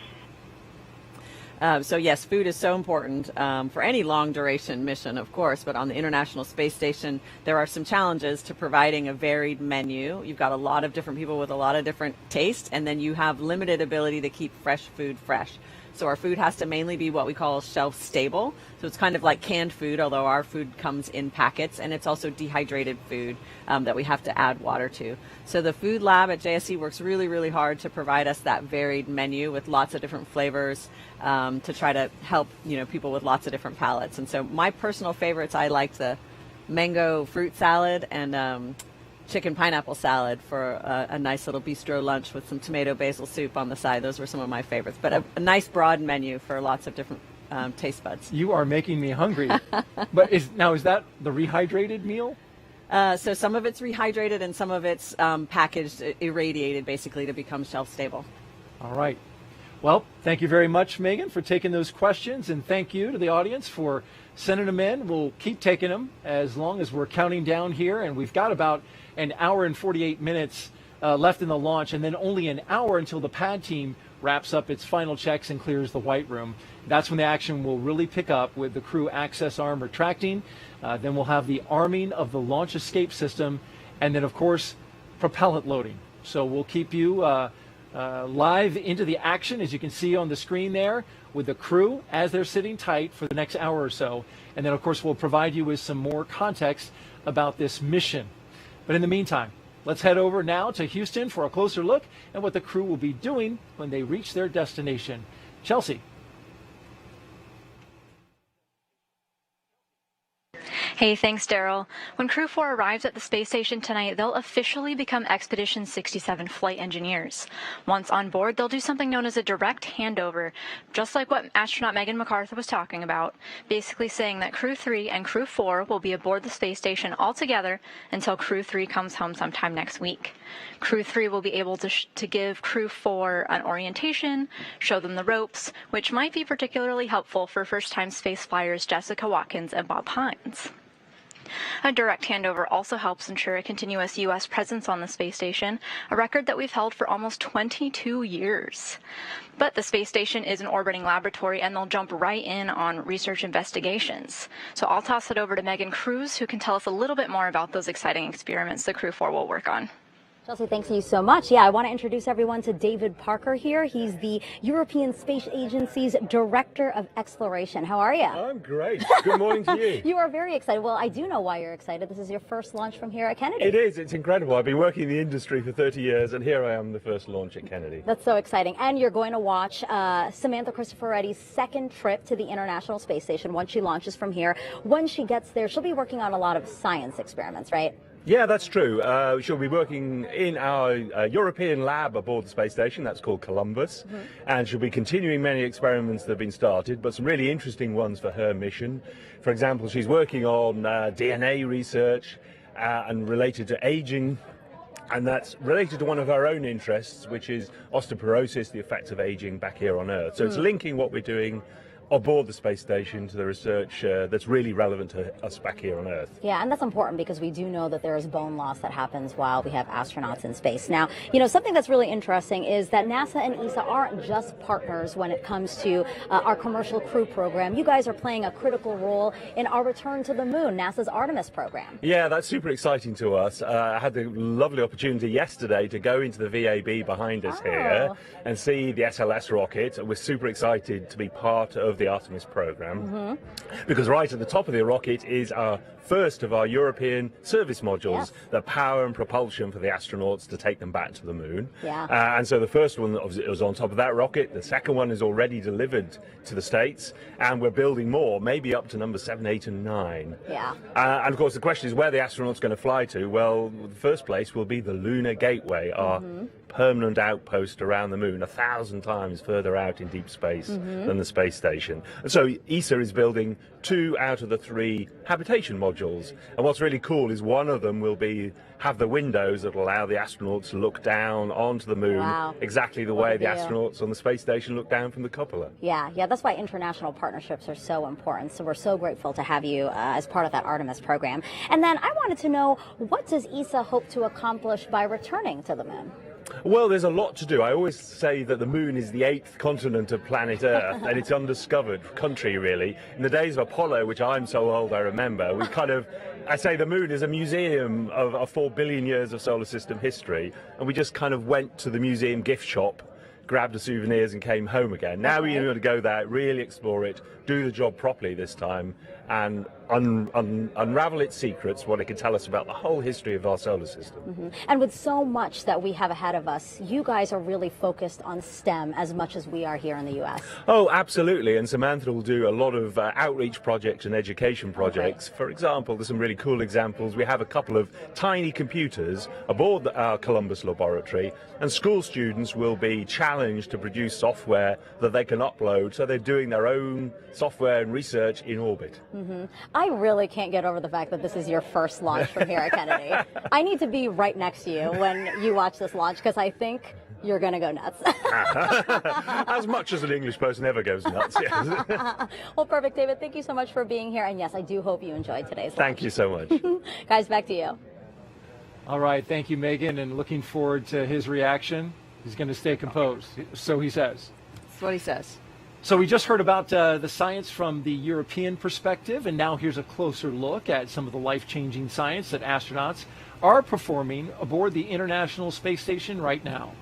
So yes, food is so important for any long duration mission, of course, but on the International Space Station, there are some challenges to providing a varied menu. You've got a lot of different people with a lot of different tastes, and then you have limited ability to keep fresh food fresh. So our food has to mainly be what we call shelf stable. So it's kind of like canned food, although our food comes in packets, and it's also dehydrated food that we have to add water to. So the food lab at JSC works really, really hard to provide us that varied menu with lots of different flavors to try to help, you know, people with lots of different palates. And so my personal favorites, I like the mango fruit salad and chicken pineapple salad for a nice little bistro lunch with some tomato basil soup on the side. Those were some of my favorites, but a nice broad menu for lots of different taste buds. You are making me hungry. But is that the rehydrated meal? So some of it's rehydrated and some of it's packaged, irradiated basically to become shelf stable. All right. Well, thank you very much, Megan, for taking those questions, and thank you to the audience for sending them in. We'll keep taking them as long as we're counting down here, and we've got about an hour and 48 minutes left in the launch, and then only an hour until the pad team wraps up its final checks and clears the white room. That's when the action will really pick up with the crew access arm retracting. Then we'll have the arming of the launch escape system, and then, of course, propellant loading. So we'll keep you live into the action, as you can see on the screen there, with the crew as they're sitting tight for the next hour or so. And then, of course, we'll provide you with some more context about this mission. But in the meantime, let's head over now to Houston for a closer look at what the crew will be doing when they reach their destination. Chelsea. Hey, thanks, Daryl. When Crew 4 arrives at the space station tonight, they'll officially become Expedition 67 flight engineers. Once on board, they'll do something known as a direct handover, just like what astronaut Megan McArthur was talking about, basically saying that Crew 3 and Crew 4 will be aboard the space station all together until Crew 3 comes home sometime next week. Crew 3 will be able to give Crew 4 an orientation, show them the ropes, which might be particularly helpful for first-time space flyers Jessica Watkins and Bob Hines. A direct handover also helps ensure a continuous U.S. presence on the space station, a record that we've held for almost 22 years. But the space station is an orbiting laboratory, and they'll jump right in on research investigations. So I'll toss it over to Megan Cruz, who can tell us a little bit more about those exciting experiments the Crew 4 will work on. Chelsea, thank you so much. Yeah, I want to introduce everyone to David Parker here. He's the European Space Agency's Director of Exploration. How are you? I'm great. Good morning to you. You are very excited. Well, I do know why you're excited. This is your first launch from here at Kennedy. It is. It's incredible. I've been working in the industry for 30 years, and here I am, the first launch at Kennedy. That's so exciting. And you're going to watch Samantha Cristoforetti's second trip to the International Space Station once she launches from here. When she gets there, she'll be working on a lot of science experiments, right? Yeah, that's true. She'll be working in our European lab aboard the space station. That's called Columbus. Mm-hmm. And she'll be continuing many experiments that have been started, but some really interesting ones for her mission. For example, she's working on DNA research and related to aging. And that's related to one of our own interests, which is osteoporosis, the effects of aging back here on Earth. So it's linking what we're doing aboard the space station to the research that's really relevant to us back here on Earth. Yeah, and that's important because we do know that there is bone loss that happens while we have astronauts in space. Now, you know, something that's really interesting is that NASA and ESA aren't just partners when it comes to our commercial crew program. You guys are playing a critical role in our return to the moon, NASA's Artemis program. Yeah, that's super exciting to us. I had the lovely opportunity yesterday to go into the VAB behind us here and see the SLS rocket. We're super excited to be part of the Artemis program, because right at the top of the rocket is our first of our European service modules, the power and propulsion for the astronauts to take them back to the moon. And so the first one obviously was on top of that rocket. The second one is already delivered to the States, and we're building more, maybe up to number 7, 8, and 9. And of course, the question is where the astronauts going to fly to. Well, the first place will be the Lunar Gateway, our permanent outpost around the moon, 1,000 times further out in deep space than the space station. And so ESA is building 2 out of the 3 habitation modules. And what's really cool is one of them will have the windows that will allow the astronauts to look down onto the moon exactly the way the astronauts on the space station look down from the cupola. Yeah, that's why international partnerships are so important. So we're so grateful to have you as part of that Artemis program. And then I wanted to know, what does ESA hope to accomplish by returning to the moon? Well, there's a lot to do. I always say that the moon is the 8th continent of planet Earth, and it's undiscovered country, really. In the days of Apollo, which I'm so old I remember, I say the moon is a museum of 4 billion years of solar system history, and we just kind of went to the museum gift shop, grabbed the souvenirs and came home again. Now we're going to go there, really explore it, do the job properly this time, and unravel its secrets, what it can tell us about the whole history of our solar system. And with so much that we have ahead of us, you guys are really focused on STEM as much as we are here in the U.S. Oh, absolutely. And Samantha will do a lot of outreach projects and education projects. For example, there's some really cool examples. We have a couple of tiny computers aboard our Columbus laboratory, and school students will be challenged to produce software that they can upload, so they're doing their own software and research in orbit. I really can't get over the fact that this is your first launch from here at Kennedy. I need to be right next to you when you watch this launch, because I think you're going to go nuts. As much as an English person ever goes nuts, yes. Well, perfect, David. Thank you so much for being here. And yes, I do hope you enjoyed today's launch. Thank you so much. Guys, back to you. All right. Thank you, Megan, and looking forward to his reaction. He's going to stay composed, so he says. That's what he says. So we just heard about the science from the European perspective, and now here's a closer look at some of the life-changing science that astronauts are performing aboard the International Space Station right now.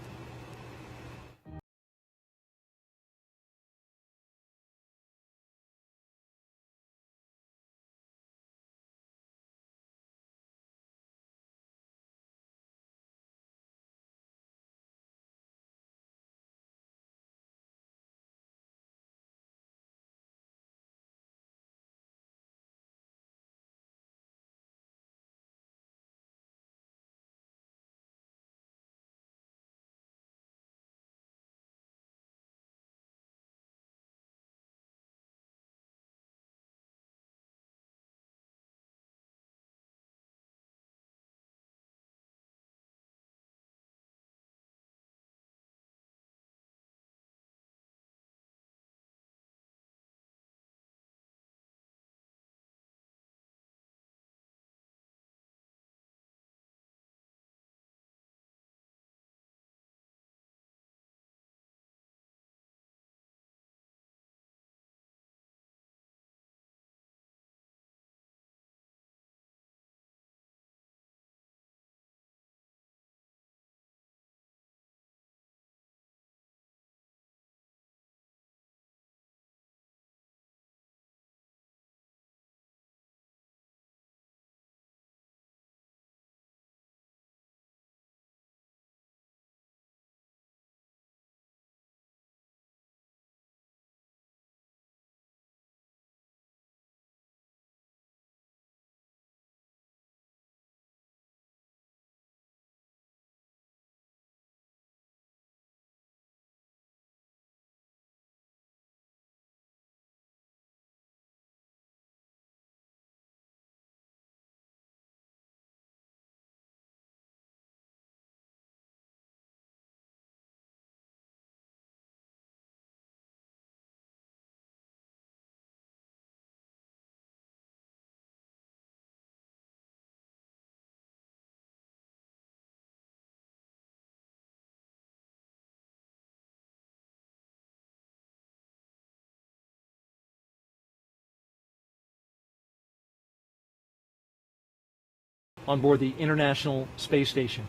On board the International Space Station.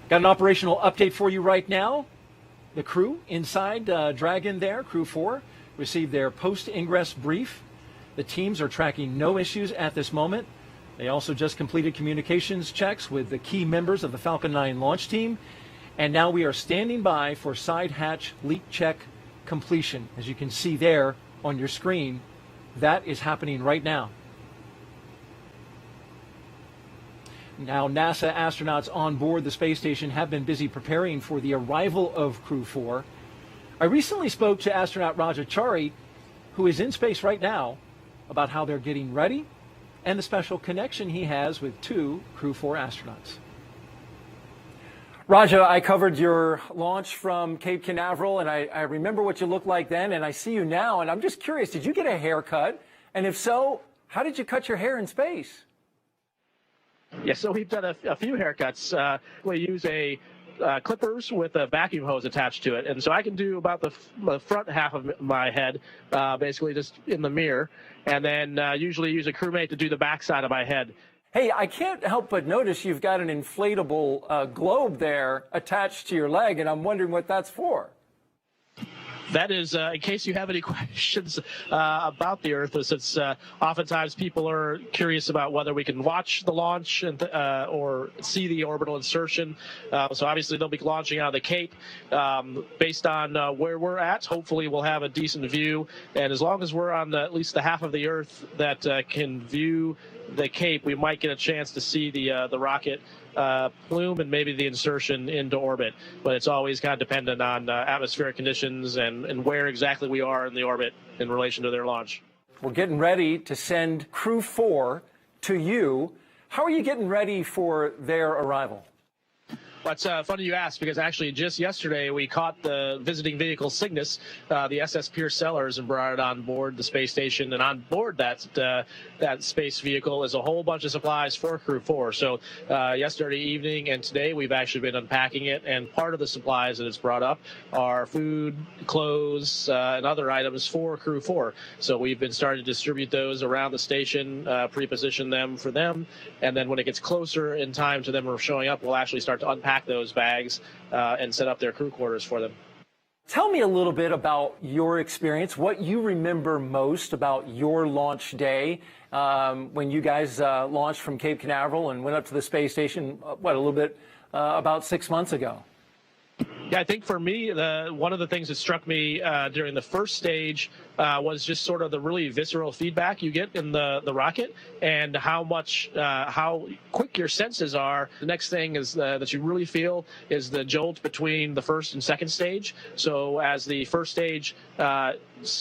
Got an operational update for you right now. The crew inside Dragon there, Crew 4, received their post-ingress brief. The teams are tracking no issues at this moment. They also just completed communications checks with the key members of the Falcon 9 launch team. And now we are standing by for side hatch leak check completion. As you can see there on your screen, that is happening right now. Now, NASA astronauts on board the space station have been busy preparing for the arrival of Crew 4. I recently spoke to astronaut Rajachari, who is in space right now, about how they're getting ready and the special connection he has with 2 Crew 4 astronauts. Raja, I covered your launch from Cape Canaveral, and I remember what you looked like then, and I see you now, and I'm just curious, did you get a haircut? And if so, how did you cut your hair in space? Yeah, so we've done a few haircuts. We use clippers with a vacuum hose attached to it. And so I can do about the front half of my head, basically just in the mirror, and then usually use a crewmate to do the back side of my head. Hey, I can't help but notice you've got an inflatable globe there attached to your leg, and I'm wondering what that's for. That is, in case you have any questions about the Earth, it's oftentimes people are curious about whether we can watch the launch and, or see the orbital insertion. So obviously they'll be launching out of the Cape. Based on where we're at, hopefully we'll have a decent view. And as long as we're on at least the half of the Earth that can view the Cape, we might get a chance to see the rocket plume and maybe the insertion into orbit. But it's always kind of dependent on atmospheric conditions and where exactly we are in the orbit in relation to their launch. We're getting ready to send Crew 4 to you. How are you getting ready for their arrival? Well, it's funny you ask, because actually just yesterday we caught the visiting vehicle Cygnus, the SS Pierce Sellers, and brought it on board the space station. And on board that space vehicle is a whole bunch of supplies for Crew 4. So yesterday evening and today we've actually been unpacking it, and part of the supplies that it's brought up are food, clothes, and other items for Crew 4. So we've been starting to distribute those around the station, pre-position them for them, and then when it gets closer in time to them showing up, we'll actually start to unpack those bags and set up their crew quarters for them. Tell me a little bit about your experience, what you remember most about your launch day when you guys launched from Cape Canaveral and went up to the space station, a little bit about 6 months ago. Yeah, I think for me, one of the things that struck me during the first stage was just sort of the really visceral feedback you get in the rocket, and how quick your senses are. The next thing is that you really feel is the jolt between the first and second stage. So as the first stage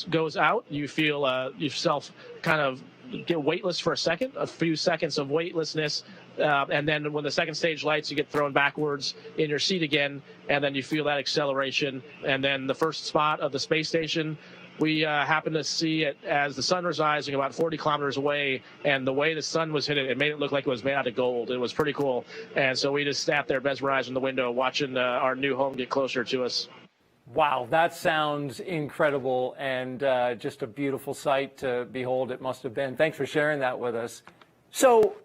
goes out, you feel yourself kind of get weightless for a few seconds of weightlessness. And then when the second stage lights, you get thrown backwards in your seat again, and then you feel that acceleration. And then the first spot of the space station, we happened to see it as the sun was rising about 40 kilometers away, and the way the sun was hitting it made it look like it was made out of gold. It was pretty cool. And so we just sat there mesmerized in the window watching our new home get closer to us. Wow, that sounds incredible, and just a beautiful sight to behold it must have been. Thanks for sharing that with us. So,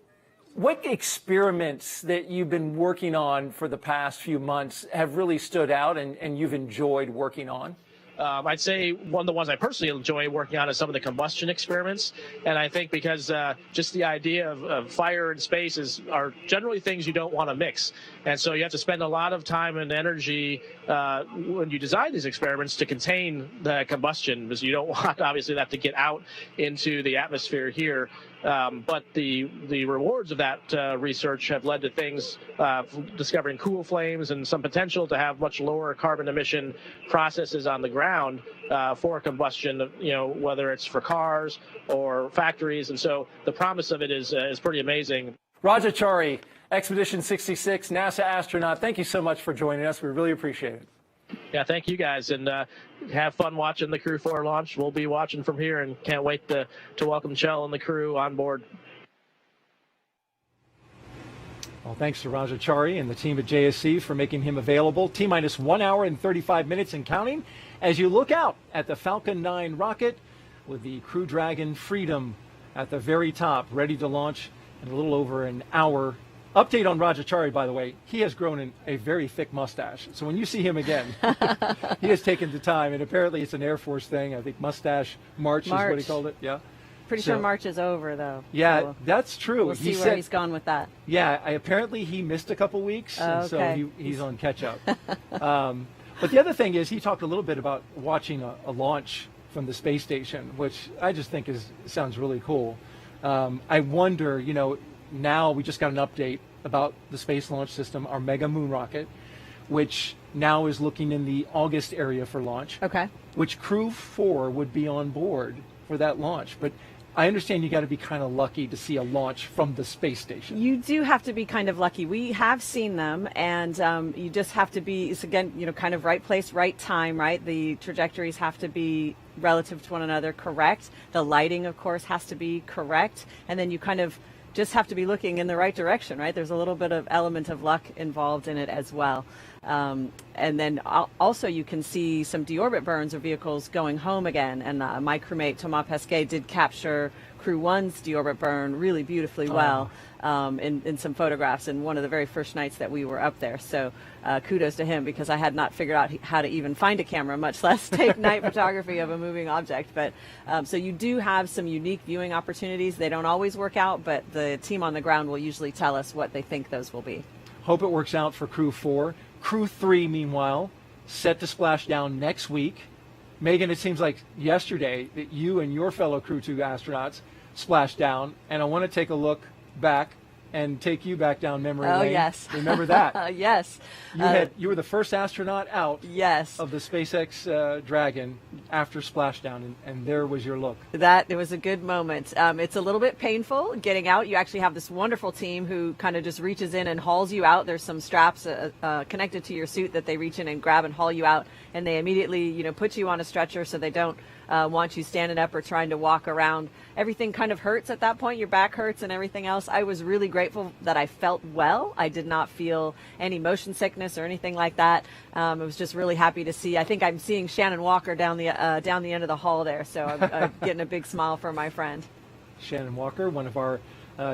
what experiments that you've been working on for the past few months have really stood out and you've enjoyed working on? I'd say one of the ones I personally enjoy working on is some of the combustion experiments. And I think because just the idea of fire in space are generally things you don't want to mix. And so you have to spend a lot of time and energy when you design these experiments to contain the combustion, because you don't want, obviously, that to get out into the atmosphere here. But the rewards of that research have led to things discovering cool flames and some potential to have much lower carbon emission processes on the ground for combustion, whether it's for cars or factories. And so the promise of it is pretty amazing. Rajachari, Expedition 66, NASA astronaut, thank you so much for joining us. We really appreciate it. Yeah, thank you guys, and have fun watching the Crew 4 launch. We'll be watching from here and can't wait to welcome Chell and the crew on board. Well, thanks to Rajachari and the team at JSC for making him available. T-minus 1 hour and 35 minutes and counting as you look out at the Falcon 9 rocket with the Crew Dragon Freedom at the very top, ready to launch in a little over an hour Update on Rajachari, by the way, he has grown a very thick mustache. So when you see him again, he has taken the time, and apparently it's an Air Force thing. I think mustache March is what he called it. Yeah. Pretty sure March is over, though. Yeah, so that's true. We'll see where he's gone with that. Yeah, apparently he missed a couple weeks, and okay. so he's on catch-up. But the other thing is he talked a little bit about watching a launch from the space station, which I just think sounds really cool. I wonder, now we just got an update about the Space Launch System, our mega moon rocket, which now is looking in the August area for launch. Okay. Which Crew 4 would be on board for that launch. But I understand you got to be kind of lucky to see a launch from the space station. You do have to be kind of lucky. We have seen them, and you just have to be, again, kind of right place, right time, right? The trajectories have to be relative to one another correct. The lighting, of course, has to be correct. And then you kind of just have to be looking in the right direction, right? There's a little bit of element of luck involved in it as well. And then also you can see some deorbit burns of vehicles going home again. And my crewmate, Thomas Pesquet, did capture Crew 1's deorbit burn really beautifully well in some photographs in one of the very first nights that we were up there. So kudos to him, because I had not figured out how to even find a camera, much less take night photography of a moving object. But so you do have some unique viewing opportunities. They don't always work out, but the team on the ground will usually tell us what they think those will be. Hope it works out for Crew 4. Crew 3, meanwhile, set to splash down next week. Megan, it seems like yesterday that you and your fellow Crew 2 astronauts splashed down, and I want to take a look back and take you back down memory lane. Oh, yes. Remember that? Yes. You were the first astronaut out yes. of the SpaceX Dragon after splashdown, and there was your look. It was a good moment. It's a little bit painful getting out. You actually have this wonderful team who kind of just reaches in and hauls you out. There's some straps connected to your suit that they reach in and grab and haul you out, and they immediately, put you on a stretcher so they don't want you standing up or trying to walk around. Everything kind of hurts at that point. Your back hurts and everything else. I was really grateful that I felt well. I did not feel any motion sickness or anything like that. I was just really happy to see. I think I'm seeing Shannon Walker down the end of the hall there, so I'm getting a big smile from my friend. Shannon Walker, one of our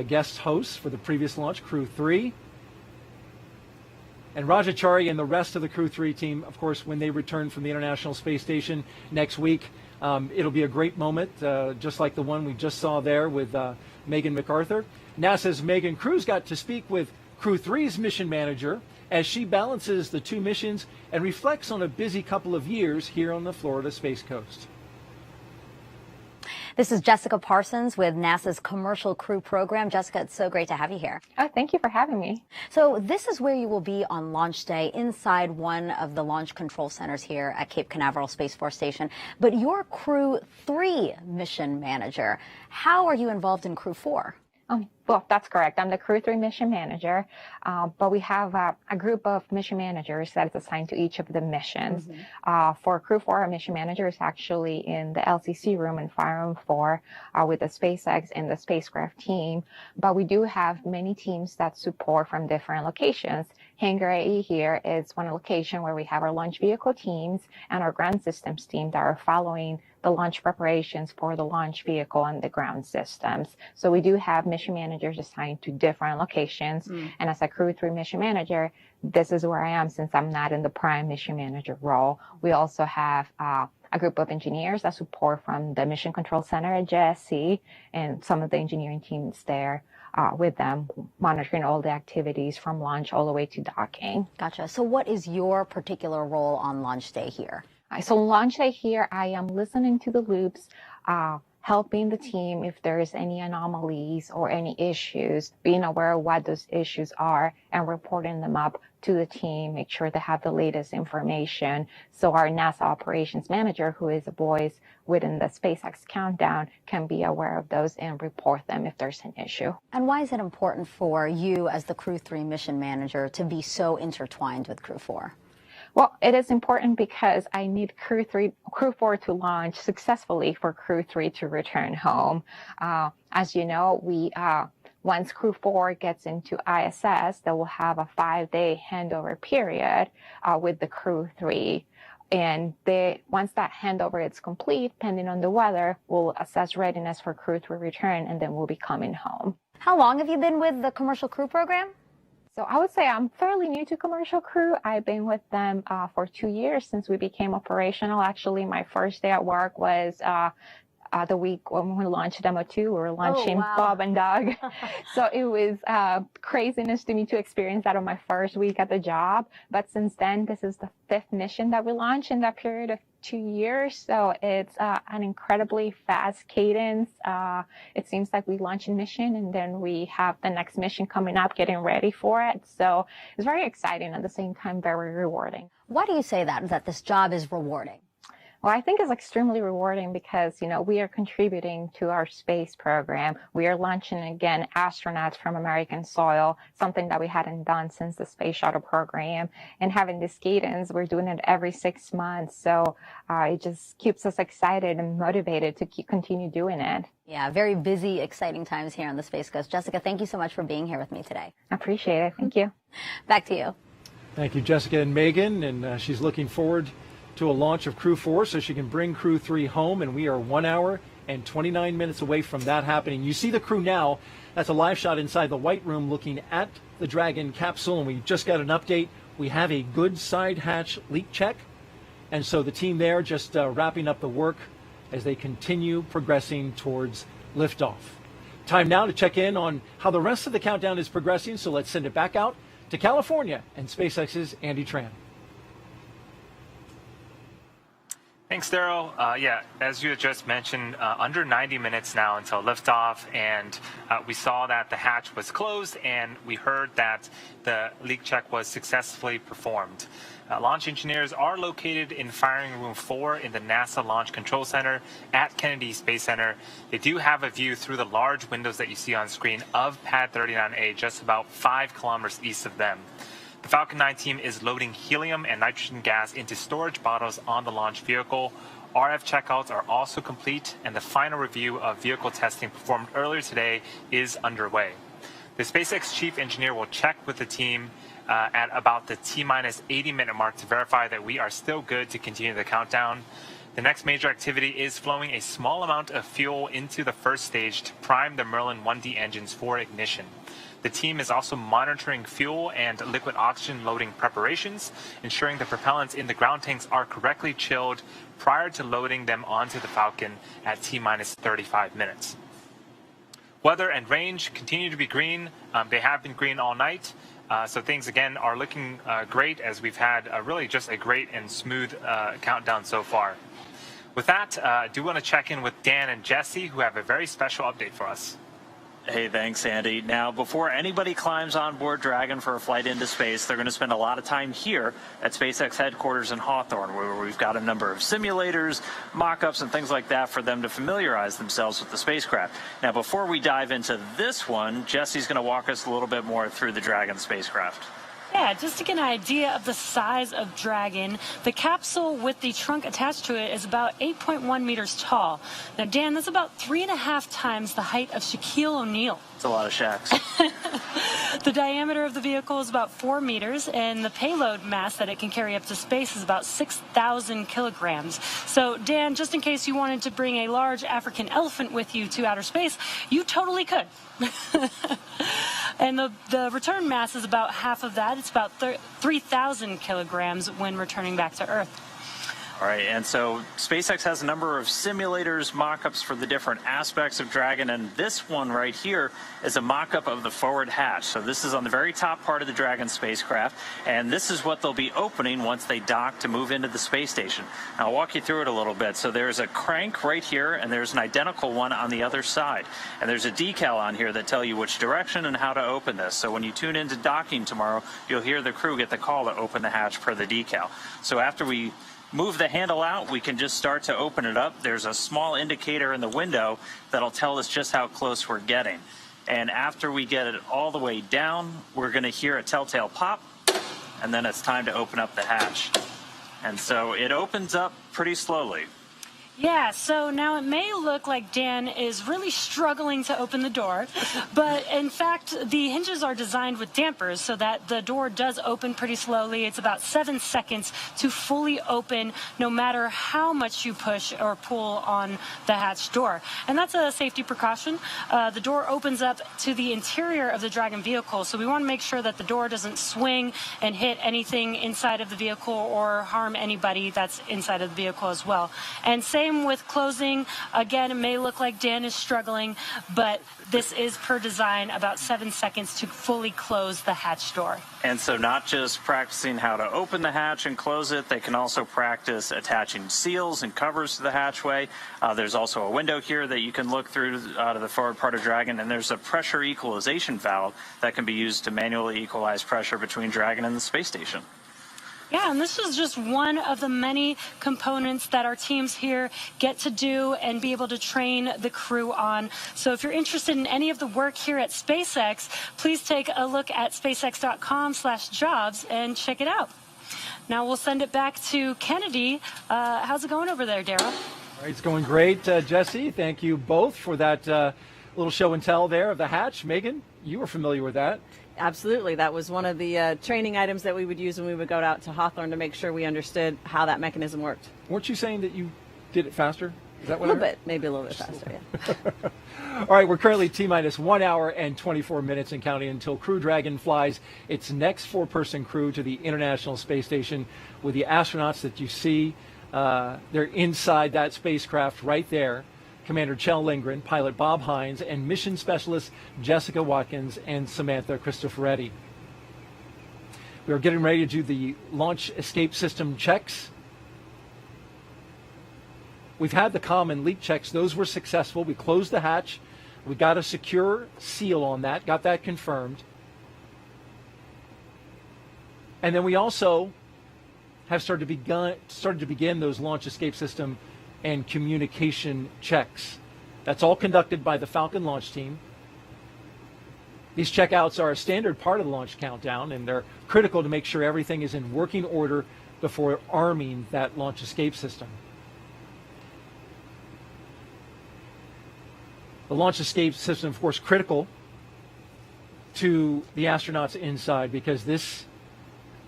guest hosts for the previous launch, Crew 3. And Rajachari and the rest of the Crew 3 team, of course, when they return from the International Space Station next week, it'll be a great moment, just like the one we just saw there with Megan MacArthur. NASA's Megan Cruz got to speak with Crew 3's mission manager as she balances the two missions and reflects on a busy couple of years here on the Florida Space Coast. This is Jessica Parsons with NASA's Commercial Crew Program. Jessica, it's so great to have you here. Oh, thank you for having me. So this is where you will be on launch day, inside one of the launch control centers here at Cape Canaveral Space Force Station. But you're Crew 3 mission manager. How are you involved in Crew 4? Well, that's correct. I'm the Crew 3 mission manager, but we have a group of mission managers that is assigned to each of the missions. For Crew 4, our mission manager is actually in the LCC room in Fire Room 4 with the SpaceX and the spacecraft team, but we do have many teams that support from different locations. Hangar AE here is one location where we have our launch vehicle teams and our ground systems team that are following the launch preparations for the launch vehicle and the ground systems. So we do have mission managers assigned to different locations. And as a Crew 3 mission manager, this is where I am since I'm not in the prime mission manager role. We also have a group of engineers that support from the Mission Control Center at JSC and some of the engineering teams there with them, monitoring all the activities from launch all the way to docking. Gotcha. So what is your particular role on launch day here? So launch day here, I am listening to the loops, helping the team if there is any anomalies or any issues, being aware of what those issues are and reporting them up to the team, make sure they have the latest information. So our NASA operations manager, who is a voice within the SpaceX countdown, can be aware of those and report them if there's an issue. And why is it important for you as the Crew 3 mission manager to be so intertwined with Crew 4? Well, it is important because I need Crew 4 to launch successfully for Crew 3 to return home. As you know, once Crew 4 gets into ISS, they will have a 5-day handover period with the Crew 3. And once that handover is complete, depending on the weather, we'll assess readiness for Crew 3 return, and then we'll be coming home. How long have you been with the Commercial Crew Program? So I would say I'm fairly new to Commercial Crew. I've been with them for 2 years since we became operational. Actually, my first day at work was the week when we launched Demo 2. We were launching Bob and Doug. So it was craziness to me to experience that on my first week at the job. But since then, this is the 5th mission that we launched in that period of 2 years. So it's an incredibly fast cadence. It seems like we launch a mission and then we have the next mission coming up, getting ready for it. So it's very exciting, at the same time very rewarding. Why do you say that this job is rewarding? Well, I think it's extremely rewarding because, we are contributing to our space program. We are launching, again, astronauts from American soil, something that we hadn't done since the space shuttle program. And having this cadence, we're doing it every 6 months. So it just keeps us excited and motivated to continue doing it. Yeah, very busy, exciting times here on the Space Coast. Jessica, thank you so much for being here with me today. I appreciate it. Thank you. Back to you. Thank you, Jessica and Megan. And she's looking forward to a launch of Crew 4 so she can bring Crew 3 home, and we are 1 hour and 29 minutes away from that happening. You see the crew now. That's a live shot inside the White Room looking at the Dragon capsule, and we just got an update. We have a good side hatch leak check, and so the team there just wrapping up the work as they continue progressing towards liftoff. Time now to check in on how the rest of the countdown is progressing, so let's send it back out to California and SpaceX's Andy Tran. Thanks, Daryl. As you had just mentioned, under 90 minutes now until liftoff, and we saw that the hatch was closed, and we heard that the leak check was successfully performed. Launch engineers are located in Firing Room 4 in the NASA Launch Control Center at Kennedy Space Center. They do have a view through the large windows that you see on screen of Pad 39A, just about 5 kilometers east of them. The Falcon 9 team is loading helium and nitrogen gas into storage bottles on the launch vehicle. RF checkouts are also complete, and the final review of vehicle testing performed earlier today is underway. The SpaceX chief engineer will check with the team at about the T-minus 80-minute mark to verify that we are still good to continue the countdown. The next major activity is flowing a small amount of fuel into the first stage to prime the Merlin 1D engines for ignition. The team is also monitoring fuel and liquid oxygen loading preparations, ensuring the propellants in the ground tanks are correctly chilled prior to loading them onto the Falcon at T-minus 35 minutes. Weather and range continue to be green. They have been green all night. So things, again, are looking great, as we've had really just a great and smooth countdown so far. With that, I do want to check in with Dan and Jesse, who have a very special update for us. Hey, thanks, Andy. Now, before anybody climbs on board Dragon for a flight into space, they're going to spend a lot of time here at SpaceX headquarters in Hawthorne, where we've got a number of simulators, mock-ups, and things like that for them to familiarize themselves with the spacecraft. Now, before we dive into this one, Jesse's going to walk us a little bit more through the Dragon spacecraft. Yeah, just to get an idea of the size of Dragon, the capsule with the trunk attached to it is about 8.1 meters tall. Now, Dan, that's about 3.5 times the height of Shaquille O'Neal. It's a lot of shacks. The diameter of the vehicle is about 4 meters, and the payload mass that it can carry up to space is about 6,000 kilograms. So, Dan, just in case you wanted to bring a large African elephant with you to outer space, you totally could. And the return mass is about half of that. It's about 3,000 kilograms when returning back to Earth. All right, and so SpaceX has a number of simulators, mock-ups for the different aspects of Dragon, and this one right here is a mock-up of the forward hatch. So this is on the very top part of the Dragon spacecraft, and this is what they'll be opening once they dock to move into the space station. Now, I'll walk you through it a little bit. So there's a crank right here, and there's an identical one on the other side. And there's a decal on here that tell you which direction and how to open this. So when you tune into docking tomorrow, you'll hear the crew get the call to open the hatch per the decal. So after we move the handle out, we can just start to open it up. There's a small indicator in the window that'll tell us just how close we're getting. And after we get it all the way down, we're going to hear a telltale pop, and then it's time to open up the hatch. And so it opens up pretty slowly. Yeah, so now it may look like Dan is really struggling to open the door, but in fact, the hinges are designed with dampers so that the door does open pretty slowly. It's about 7 seconds to fully open, no matter how much you push or pull on the hatch door. And that's a safety precaution. The door opens up to the interior of the Dragon vehicle, so we want to make sure that the door doesn't swing and hit anything inside of the vehicle or harm anybody that's inside of the vehicle as well. And same with closing. Again, it may look like Dan is struggling, but this is per design about 7 seconds to fully close the hatch door. And so not just practicing how to open the hatch and close it, they can also practice attaching seals and covers to the hatchway. There's also a window here that you can look through to the forward part of Dragon, and there's a pressure equalization valve that can be used to manually equalize pressure between Dragon and the space station. Yeah, and this is just one of the many components that our teams here get to do and be able to train the crew on. So if you're interested in any of the work here at SpaceX, please take a look at spacex.com/jobs and check it out. Now we'll send it back to Kennedy. How's it going over there, Daryl? All right, it's going great, Jesse. Thank you both for that little show and tell there of the hatch. Megan, you were familiar with that. Absolutely. That was one of the training items that we would use when we would go out to Hawthorne to make sure we understood how that mechanism worked. Weren't you saying that you did it faster? Is that what a little bit, maybe a little bit faster, yeah. All right, we're currently T-minus 1 hour and 24 minutes and counting until Crew Dragon flies its next 4-person crew to the International Space Station with the astronauts that you see. They're inside that spacecraft right there. Commander Kjell Lindgren, pilot Bob Hines, and mission specialist Jessica Watkins and Samantha Cristoforetti. We are getting ready to do the launch escape system checks. We've had the common leak checks. Those were successful. We closed the hatch. We got a secure seal on that, got that confirmed. And then we also have started to begin those launch escape system and communication checks. That's all conducted by the Falcon launch team. These checkouts are a standard part of the launch countdown, and they're critical to make sure everything is in working order before arming that launch escape system. The launch escape system, of course, critical to the astronauts inside, because this,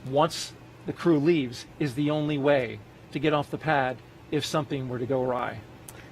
once the crew leaves, is the only way to get off the pad if something were to go awry.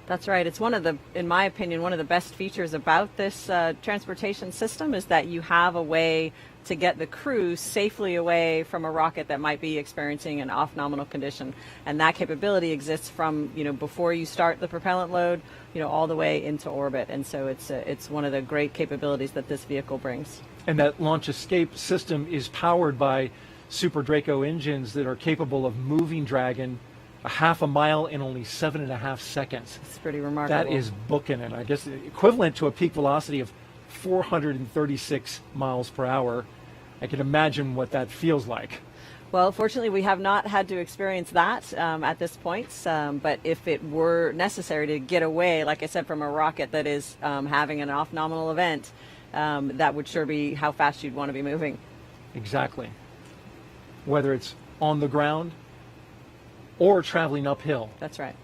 That's right. It's one of the, in my opinion, one of the best features about this transportation system is that you have a way to get the crew safely away from a rocket that might be experiencing an off-nominal condition. And that capability exists from, before you start the propellant load, all the way into orbit. And so it's one of the great capabilities that this vehicle brings. And that launch escape system is powered by Super Draco engines that are capable of moving Dragon a half a mile in only 7.5 seconds. It's pretty remarkable. That is booking it. I guess equivalent to a peak velocity of 436 miles per hour. I can imagine what that feels like. Well, fortunately, we have not had to experience that at this point. But if it were necessary to get away, like I said, from a rocket that is having an off-nominal event, that would sure be how fast you'd want to be moving. Exactly. Whether it's on the ground or traveling uphill. That's right.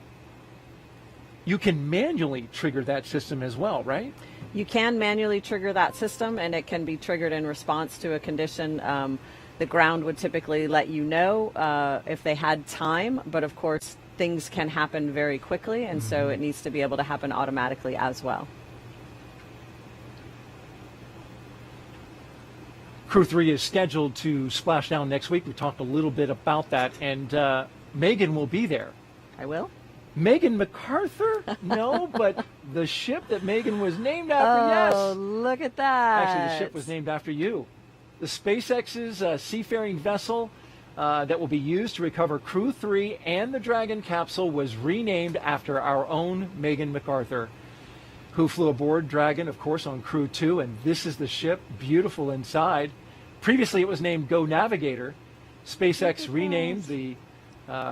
You can manually trigger that system as well, right? You can manually trigger that system, and it can be triggered in response to a condition. The ground would typically let you know if they had time, but of course things can happen very quickly, and so it needs to be able to happen automatically as well. Crew 3 is scheduled to splash down next week. We talked a little bit about that, and Megan will be there. I will? Megan MacArthur? No, but the ship that Megan was named after, yes. Oh, look at that. Actually, the ship was named after you. The SpaceX's seafaring vessel that will be used to recover Crew 3 and the Dragon capsule was renamed after our own Megan MacArthur, who flew aboard Dragon, of course, on Crew 2, and this is the ship, beautiful inside. Previously, it was named Go Navigator. SpaceX renamed the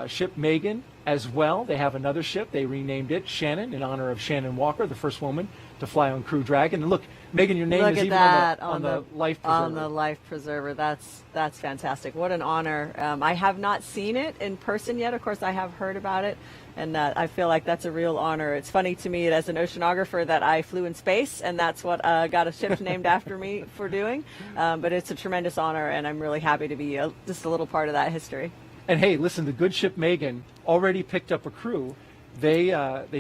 ship Megan as well. They have another ship. They renamed it Shannon in honor of Shannon Walker, the first woman to fly on Crew Dragon. And look, Megan, your name is even on the life preserver. On the life preserver. That's fantastic. What an honor. I have not seen it in person yet. Of course, I have heard about it. And I feel like that's a real honor. It's funny to me as an oceanographer that I flew in space, and that's what got a ship named after me for doing. But it's a tremendous honor, and I'm really happy to be just a little part of that history. And hey, listen, the good ship Megan already picked up a crew. They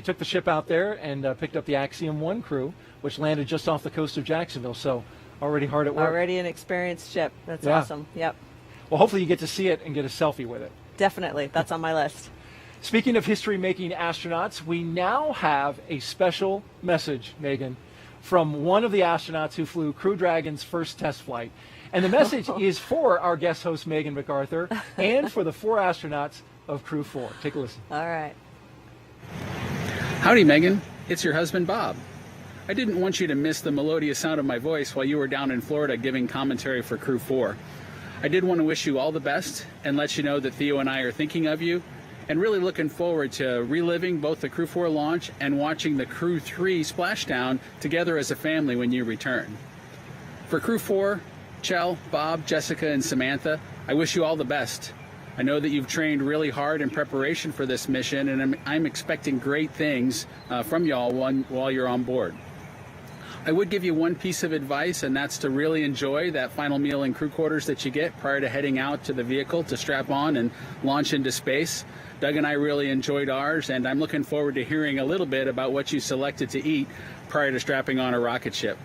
took the ship out there and picked up the Axiom 1 crew, which landed just off the coast of Jacksonville. So already hard at work. Already an experienced ship. That's awesome. Yep. Well, hopefully you get to see it and get a selfie with it. Definitely. That's on my list. Speaking of history-making astronauts, we now have a special message, Megan, from one of the astronauts who flew Crew Dragon's first test flight. And the message is for our guest host, Megan MacArthur, and for the 4 astronauts of Crew 4. Take a listen. All right. Howdy, Megan. It's your husband, Bob. I didn't want you to miss the melodious sound of my voice while you were down in Florida giving commentary for Crew 4. I did want to wish you all the best and let you know that Theo and I are thinking of you and really looking forward to reliving both the Crew 4 launch and watching the Crew 3 splashdown together as a family when you return. For Crew 4, Chell, Bob, Jessica, and Samantha, I wish you all the best. I know that you've trained really hard in preparation for this mission, and I'm expecting great things from y'all while you're on board. I would give you one piece of advice, and that's to really enjoy that final meal in crew quarters that you get prior to heading out to the vehicle to strap on and launch into space. Doug and I really enjoyed ours, and I'm looking forward to hearing a little bit about what you selected to eat prior to strapping on a rocket ship.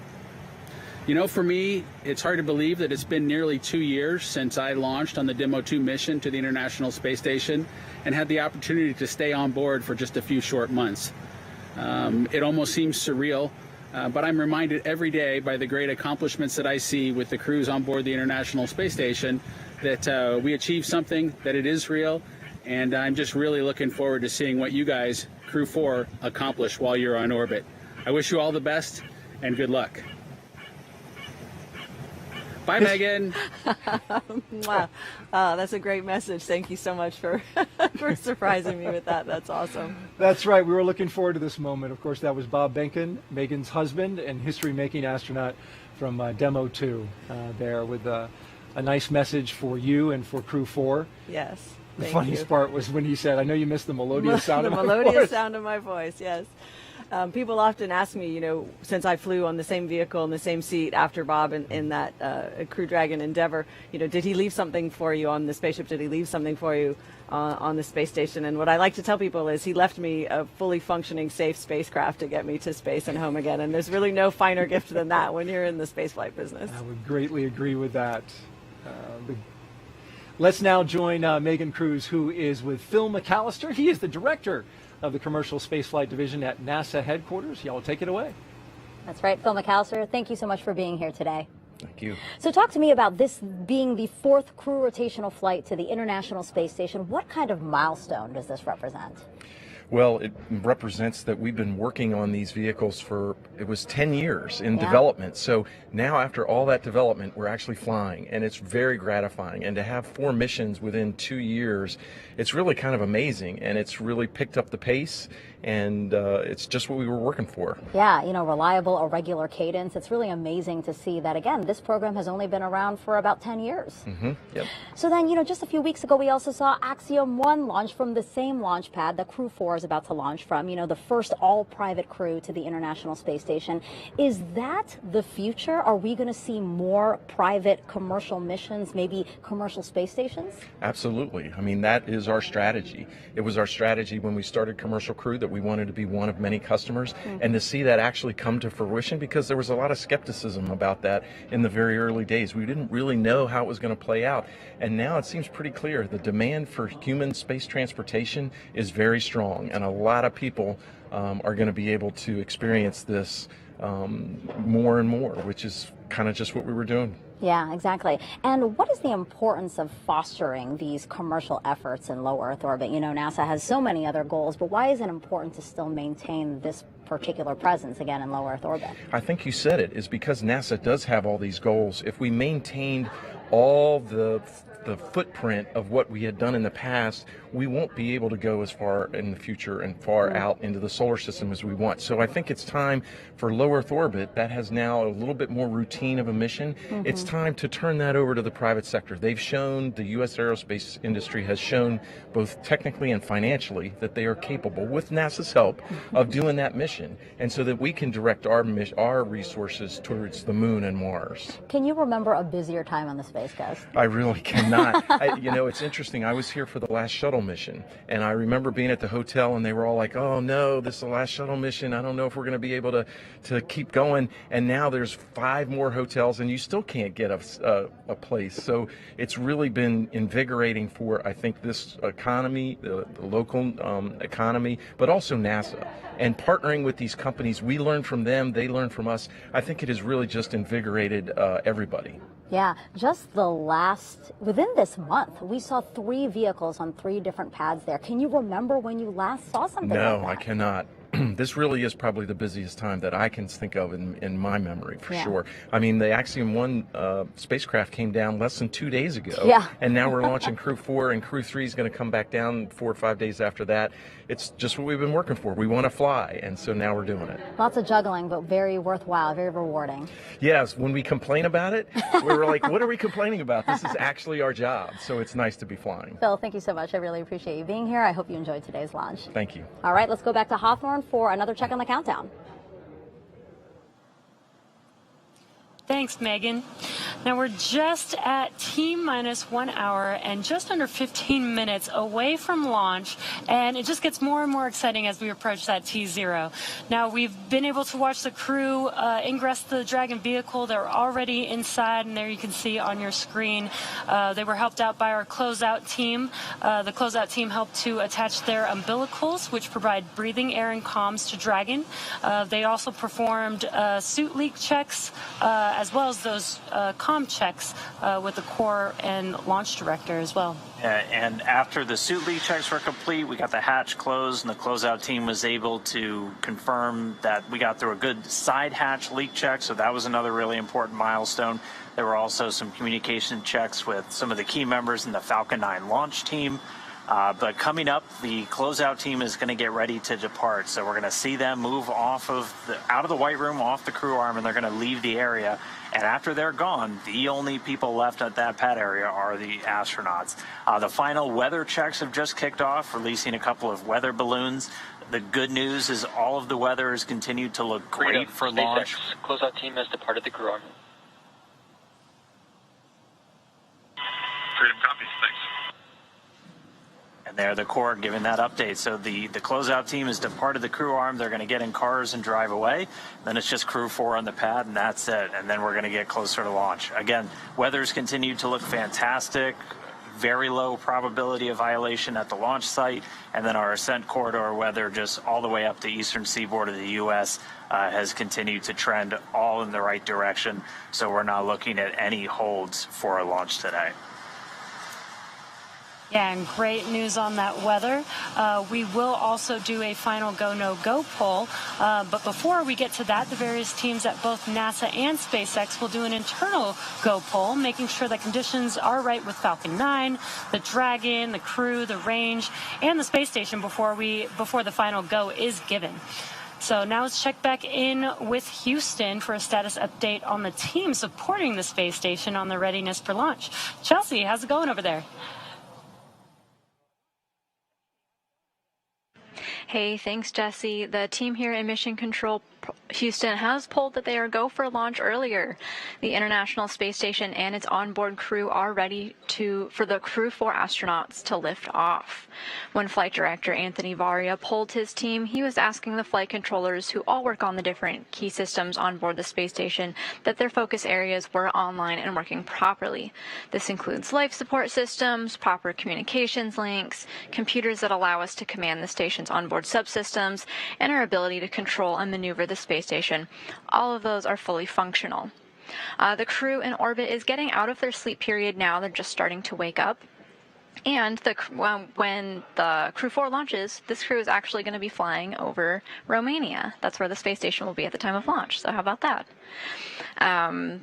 You know, for me, it's hard to believe that it's been nearly 2 years since I launched on the Demo 2 mission to the International Space Station and had the opportunity to stay on board for just a few short months. It almost seems surreal, but I'm reminded every day by the great accomplishments that I see with the crews on board the International Space Station that we achieved something, that it is real, and I'm just really looking forward to seeing what you guys, Crew 4, accomplish while you're on orbit. I wish you all the best and good luck. Bye, Megan. Wow. That's a great message. Thank you so much for surprising me with that. That's awesome. That's right. We were looking forward to this moment. Of course, that was Bob Benken, Megan's husband and history-making astronaut from Demo 2 there with a nice message for you and for Crew 4. Yes. The funniest part was when he said, I know you missed the melodious sound of my voice. The melodious sound of my voice, yes. People often ask me, you know, since I flew on the same vehicle in the same seat after Bob in that Crew Dragon Endeavor, you know, did he leave something for you on the spaceship? Did he leave something for you on the space station? And what I like to tell people is he left me a fully functioning, safe spacecraft to get me to space and home again. And there's really no finer gift than that when you're in the spaceflight business. I would greatly agree with that. Let's now join Megan Cruz, who is with Phil McAllister. He is the director of the Commercial Spaceflight Division at NASA headquarters. Y'all take it away. That's right, Phil McAllister. Thank you so much for being here today. Thank you. So talk to me about this being the 4th crew rotational flight to the International Space Station. What kind of milestone does this represent? Well, it represents that we've been working on these vehicles for, it was 10 years in development. So now after all that development, we're actually flying, and it's very gratifying. And to have 4 missions within 2 years, it's really kind of amazing, and it's really picked up the pace, and it's just what we were working for. Yeah, you know, reliable, irregular cadence. It's really amazing to see that, again, this program has only been around for about 10 years. Yep. So then, you know, just a few weeks ago, we also saw Axiom 1 launch from the same launch pad that Crew 4 is about to launch from, you know, the first all-private crew to the International Space Station. Is that the future? Are we going to see more private commercial missions, maybe commercial space stations? Absolutely. I mean, that is our strategy. It was our strategy when we started Commercial Crew that we wanted to be one of many customers, and to see that actually come to fruition, because there was a lot of skepticism about that in the very early days. We didn't really know how it was going to play out, and now it seems pretty clear. The demand for human space transportation is very strong, and a lot of people are going to be able to experience this more and more, which is kind of just what we were doing. Yeah, exactly. And what is the importance of fostering these commercial efforts in low Earth orbit? You know, NASA has so many other goals, but why is it important to still maintain this particular presence, again, in low Earth orbit? I think you said it, is because NASA does have all these goals. If we maintained all the the footprint of what we had done in the past, we won't be able to go as far in the future and far out into the solar system as we want. So I think it's time for low Earth orbit that has now a little bit more routine of a mission. It's time to turn that over to the private sector. They've shown, the U.S. aerospace industry has shown both technically and financially that they are capable, with NASA's help, of doing that mission, and so that we can direct our resources towards the moon and Mars. Can you remember a busier time on the Space Coast? I really cannot. You know, it's interesting. I was here for the last shuttle mission, and I remember being at the hotel, and they were all like, "Oh no, this is the last shuttle mission. I don't know if we're going to be able to keep going." And now there's 5 more hotels, and you still can't get a place. So it's really been invigorating for, I think, this economy, the local economy, but also NASA. And partnering with these companies, we learn from them, they learn from us. I think it has really just invigorated everybody. Yeah, just within this month, we saw 3 vehicles on 3 different pads there. Can you remember when you last saw something like that? No, I cannot. This really is probably the busiest time that I can think of in my memory, for sure. I mean, the Axiom 1 spacecraft came down less than 2 days ago. Yeah. And now we're launching Crew 4, and Crew 3 is going to come back down 4 or 5 days after that. It's just what we've been working for. We want to fly, and so now we're doing it. Lots of juggling, but very worthwhile, very rewarding. Yes, when we complain about it, we were like, what are we complaining about? This is actually our job, so it's nice to be flying. Phil, thank you so much. I really appreciate you being here. I hope you enjoyed today's launch. Thank you. All right, let's go back to Hawthorne for another check on the countdown. Thanks, Megan. Now we're just at T-minus 1 hour and just under 15 minutes away from launch, and it just gets more and more exciting as we approach that T0. Now we've been able to watch the crew ingress the Dragon vehicle. They're already inside, and there you can see on your screen. They were helped out by our closeout team. The closeout team helped to attach their umbilicals, which provide breathing air and comms to Dragon. They also performed suit leak checks, as well as those comm checks with the core and launch director as well. And after the suit leak checks were complete, we got the hatch closed, and the closeout team was able to confirm that we got through a good side hatch leak check, so that was another really important milestone. There were also some communication checks with some of the key members in the Falcon 9 launch team. But coming up, the closeout team is going to get ready to depart. So we're going to see them move out of the White Room, off the crew arm, and they're going to leave the area. And after they're gone, the only people left at that pad area are the astronauts. The final weather checks have just kicked off, releasing a couple of weather balloons. The good news is all of the weather has continued to look great for launch. Closeout team has departed the crew arm. Freedom copies, thanks. And they're the core giving that update. So the closeout team has departed the crew arm. They're going to get in cars and drive away. Then it's just crew 4 on the pad, and that's it. And then we're going to get closer to launch. Again, weather's continued to look fantastic. Very low probability of violation at the launch site. And then our ascent corridor weather just all the way up the eastern seaboard of the U.S. Has continued to trend all in the right direction. So we're not looking at any holds for a launch today. Yeah, and great news on that weather. We will also do a final go, no go poll. But before we get to that, the various teams at both NASA and SpaceX will do an internal go poll, making sure that conditions are right with Falcon 9, the Dragon, the crew, the range, and the space station before the final go is given. So now let's check back in with Houston for a status update on the team supporting the space station on the readiness for launch. Chelsea, how's it going over there? Hey, thanks, Jesse. The team here in Mission Control Houston has polled that they are go for launch earlier. The International Space Station and its onboard crew are ready for the Crew 4 astronauts to lift off. When Flight Director Anthony Varia polled his team, he was asking the flight controllers, who all work on the different key systems on board the space station, that their focus areas were online and working properly. This includes life support systems, proper communications links, computers that allow us to command the station's onboard subsystems, and our ability to control and maneuver the space station. All of those are fully functional. The crew in orbit is getting out of their sleep period now. They're just starting to wake up. And when the Crew 4 launches, this crew is actually going to be flying over Romania. That's where the space station will be at the time of launch. So how about that?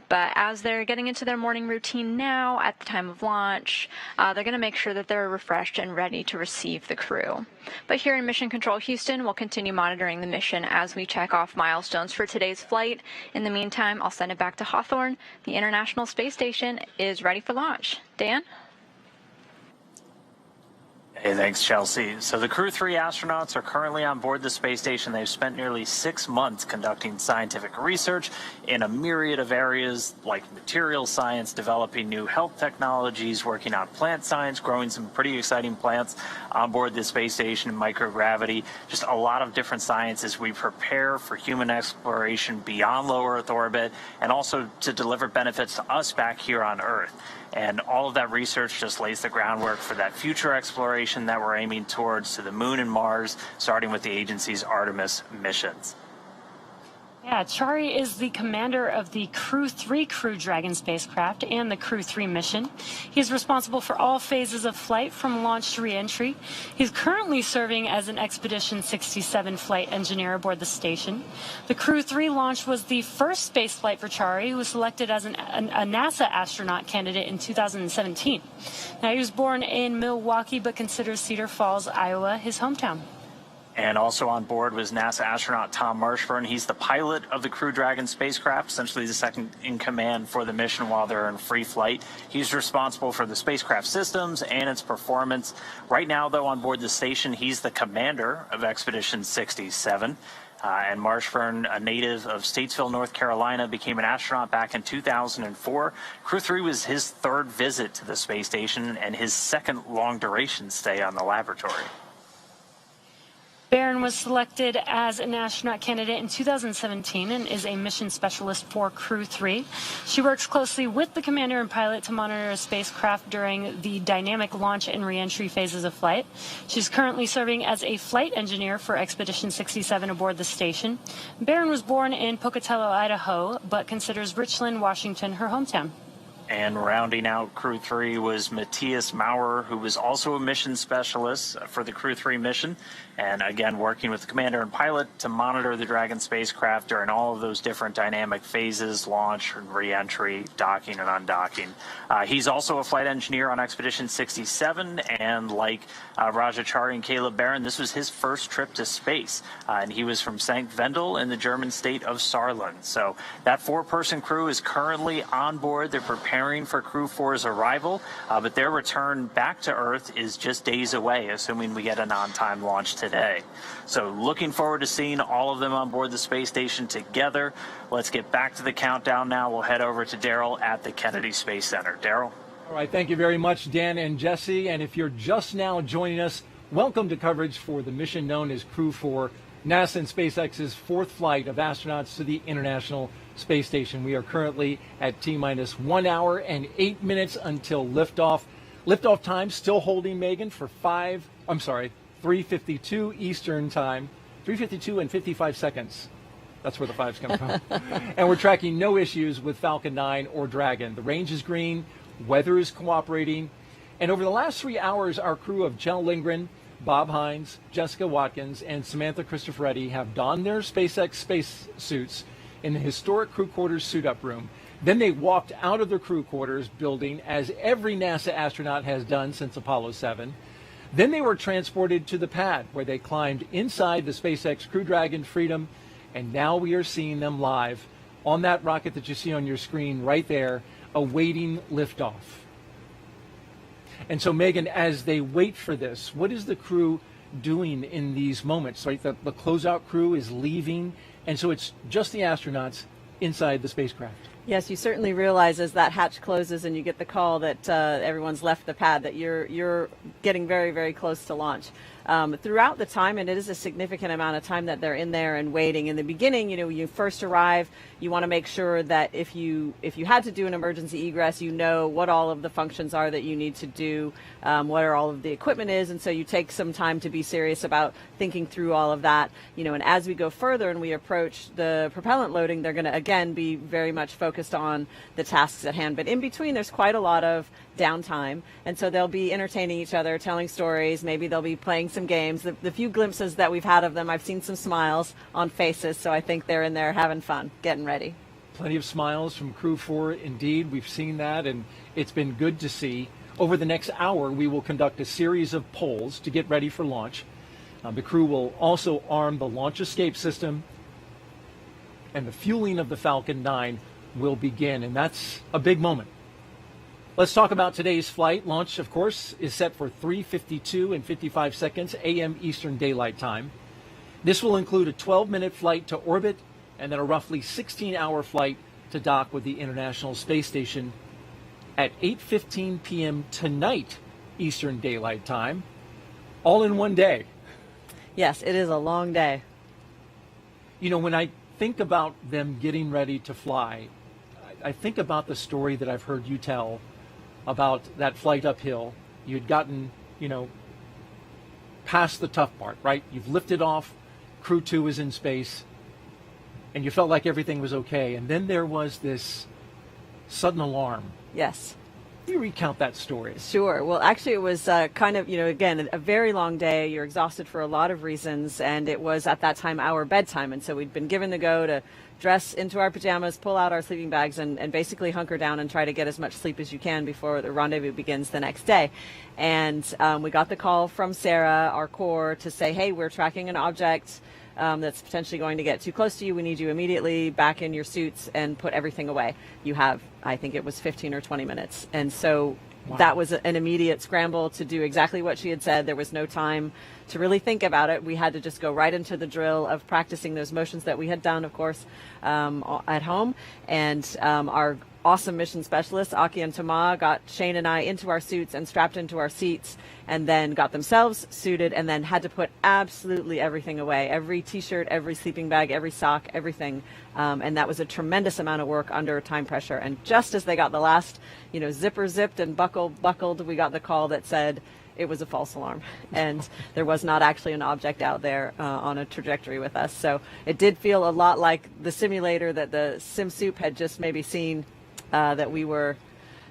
But as they're getting into their morning routine now, at the time of launch, they're going to make sure that they're refreshed and ready to receive the crew. But here in Mission Control Houston, we'll continue monitoring the mission as we check off milestones for today's flight. In the meantime, I'll send it back to Hawthorne. The International Space Station is ready for launch. Dan? Hey, thanks, Chelsea. So the Crew 3 astronauts are currently on board the space station. They've spent nearly 6 months conducting scientific research in a myriad of areas like material science, developing new health technologies, working on plant science, growing some pretty exciting plants on board the space station in microgravity, just a lot of different science as we prepare for human exploration beyond low Earth orbit and also to deliver benefits to us back here on Earth. And all of that research just lays the groundwork for that future exploration that we're aiming towards to the Moon and Mars, starting with the agency's Artemis missions. Yeah, Chari is the commander of the Crew 3 Crew Dragon spacecraft and the Crew 3 mission. He is responsible for all phases of flight from launch to re-entry. He's currently serving as an Expedition 67 flight engineer aboard the station. The Crew 3 launch was the first space flight for Chari, who was selected as a NASA astronaut candidate in 2017. Now, he was born in Milwaukee but considers Cedar Falls, Iowa, his hometown. And also on board was NASA astronaut Tom Marshburn. He's the pilot of the Crew Dragon spacecraft, essentially the second in command for the mission while they're in free flight. He's responsible for the spacecraft systems and its performance. Right now, though, on board the station, he's the commander of Expedition 67. And Marshburn, a native of Statesville, North Carolina, became an astronaut back in 2004. Crew 3 was his third visit to the space station and his second long-duration stay on the laboratory. Barron was selected as an astronaut candidate in 2017 and is a mission specialist for Crew 3. She works closely with the commander and pilot to monitor a spacecraft during the dynamic launch and re-entry phases of flight. She's currently serving as a flight engineer for Expedition 67 aboard the station. Barron was born in Pocatello, Idaho, but considers Richland, Washington, her hometown. And rounding out Crew 3 was Matthias Maurer, who was also a mission specialist for the Crew 3 mission. And again, working with the commander and pilot to monitor the Dragon spacecraft during all of those different dynamic phases, launch and re-entry, docking and undocking. He's also a flight engineer on Expedition 67. And like Raja Chari and Caleb Barron, this was his first trip to space. And he was from St. Wendel in the German state of Saarland. So that 4-person crew is currently on board. They're preparing for Crew 4's arrival, but their return back to Earth is just days away, assuming we get an on-time launch today. So looking forward to seeing all of them on board the space station together. Let's get back to the countdown now. We'll head over to Daryl at the Kennedy Space Center. Daryl? All right, thank you very much, Dan and Jesse. And if you're just now joining us, welcome to coverage for the mission known as Crew 4, NASA and SpaceX's 4th flight of astronauts to the International Space Station. We are currently at T-minus 1 hour and 8 minutes until liftoff. Liftoff time still holding, Megan, for 3:52 Eastern time, 3:52 and 55 seconds. That's where the 5's come from. And we're tracking no issues with Falcon 9 or Dragon. The range is green, weather is cooperating, and over the last 3 hours, our crew of Jell Lindgren, Bob Hines, Jessica Watkins, and Samantha Cristoforetti have donned their SpaceX space suits in the historic crew quarters suit-up room. Then they walked out of their crew quarters building, as every NASA astronaut has done since Apollo 7. Then they were transported to the pad, where they climbed inside the SpaceX Crew Dragon Freedom, and now we are seeing them live on that rocket that you see on your screen right there, awaiting liftoff. And so, Megan, as they wait for this, what is the crew doing in these moments? Right, the closeout crew is leaving, and so it's just the astronauts inside the spacecraft. Yes, you certainly realize as that hatch closes and you get the call that everyone's left the pad, that you're getting very, very close to launch. Throughout the time, and it is a significant amount of time that they're in there and waiting. In the beginning, you first arrive, you want to make sure that if you had to do an emergency egress, you know what all of the functions are that you need to do, what are all of the equipment is, and so you take some time to be serious about thinking through all of that. And as we go further and we approach the propellant loading, they're going to again be very much focused focused on the tasks at hand. But in between, there's quite a lot of downtime, and so they'll be entertaining each other, telling stories. Maybe they'll be playing some games. The few glimpses that we've had of them, I've seen some smiles on faces, so I think they're in there having fun, getting ready. Plenty of smiles from Crew 4, indeed. We've seen that, and it's been good to see. Over the next hour, we will conduct a series of polls to get ready for launch. The crew will also arm the launch escape system, and the fueling of the Falcon 9 will begin, and that's a big moment. Let's talk about today's flight. Launch, of course, is set for 3:52 and 55 seconds a.m. Eastern Daylight Time. This will include a 12-minute flight to orbit and then a roughly 16-hour flight to dock with the International Space Station at 8:15 p.m. tonight, Eastern Daylight Time, all in one day. Yes, it is a long day. You know, when I think about them getting ready to fly, I think about the story that I've heard you tell about that flight uphill. You'd gotten, past the tough part, right? You've lifted off, Crew 2 is in space, and you felt like everything was okay. And then there was this sudden alarm. Yes. Can you recount that story? Sure. Well, actually, it was kind of, again, a very long day. You're exhausted for a lot of reasons, and it was at that time our bedtime. And so we'd been given the go to dress into our pajamas, pull out our sleeping bags, and basically hunker down and try to get as much sleep as you can before the rendezvous begins the next day. And we got the call from Sarah, our core, to say, hey, we're tracking an object that's potentially going to get too close to you. We need you immediately back in your suits and put everything away. You have, I think it was 15 or 20 minutes. And so that was an immediate scramble to do exactly what she had said. There was no time to really think about it. We had to just go right into the drill of practicing those motions that we had done, of course, at home. And our awesome mission specialists, Aki and Tama, got Shane and I into our suits and strapped into our seats, and then got themselves suited, and then had to put absolutely everything away. Every t-shirt, every sleeping bag, every sock, everything. And that was a tremendous amount of work under time pressure. And just as they got the last, zipper zipped and buckled, we got the call that said it was a false alarm, and there was not actually an object out there on a trajectory with us. So it did feel a lot like the simulator that the SimSoup had just maybe seen, that we were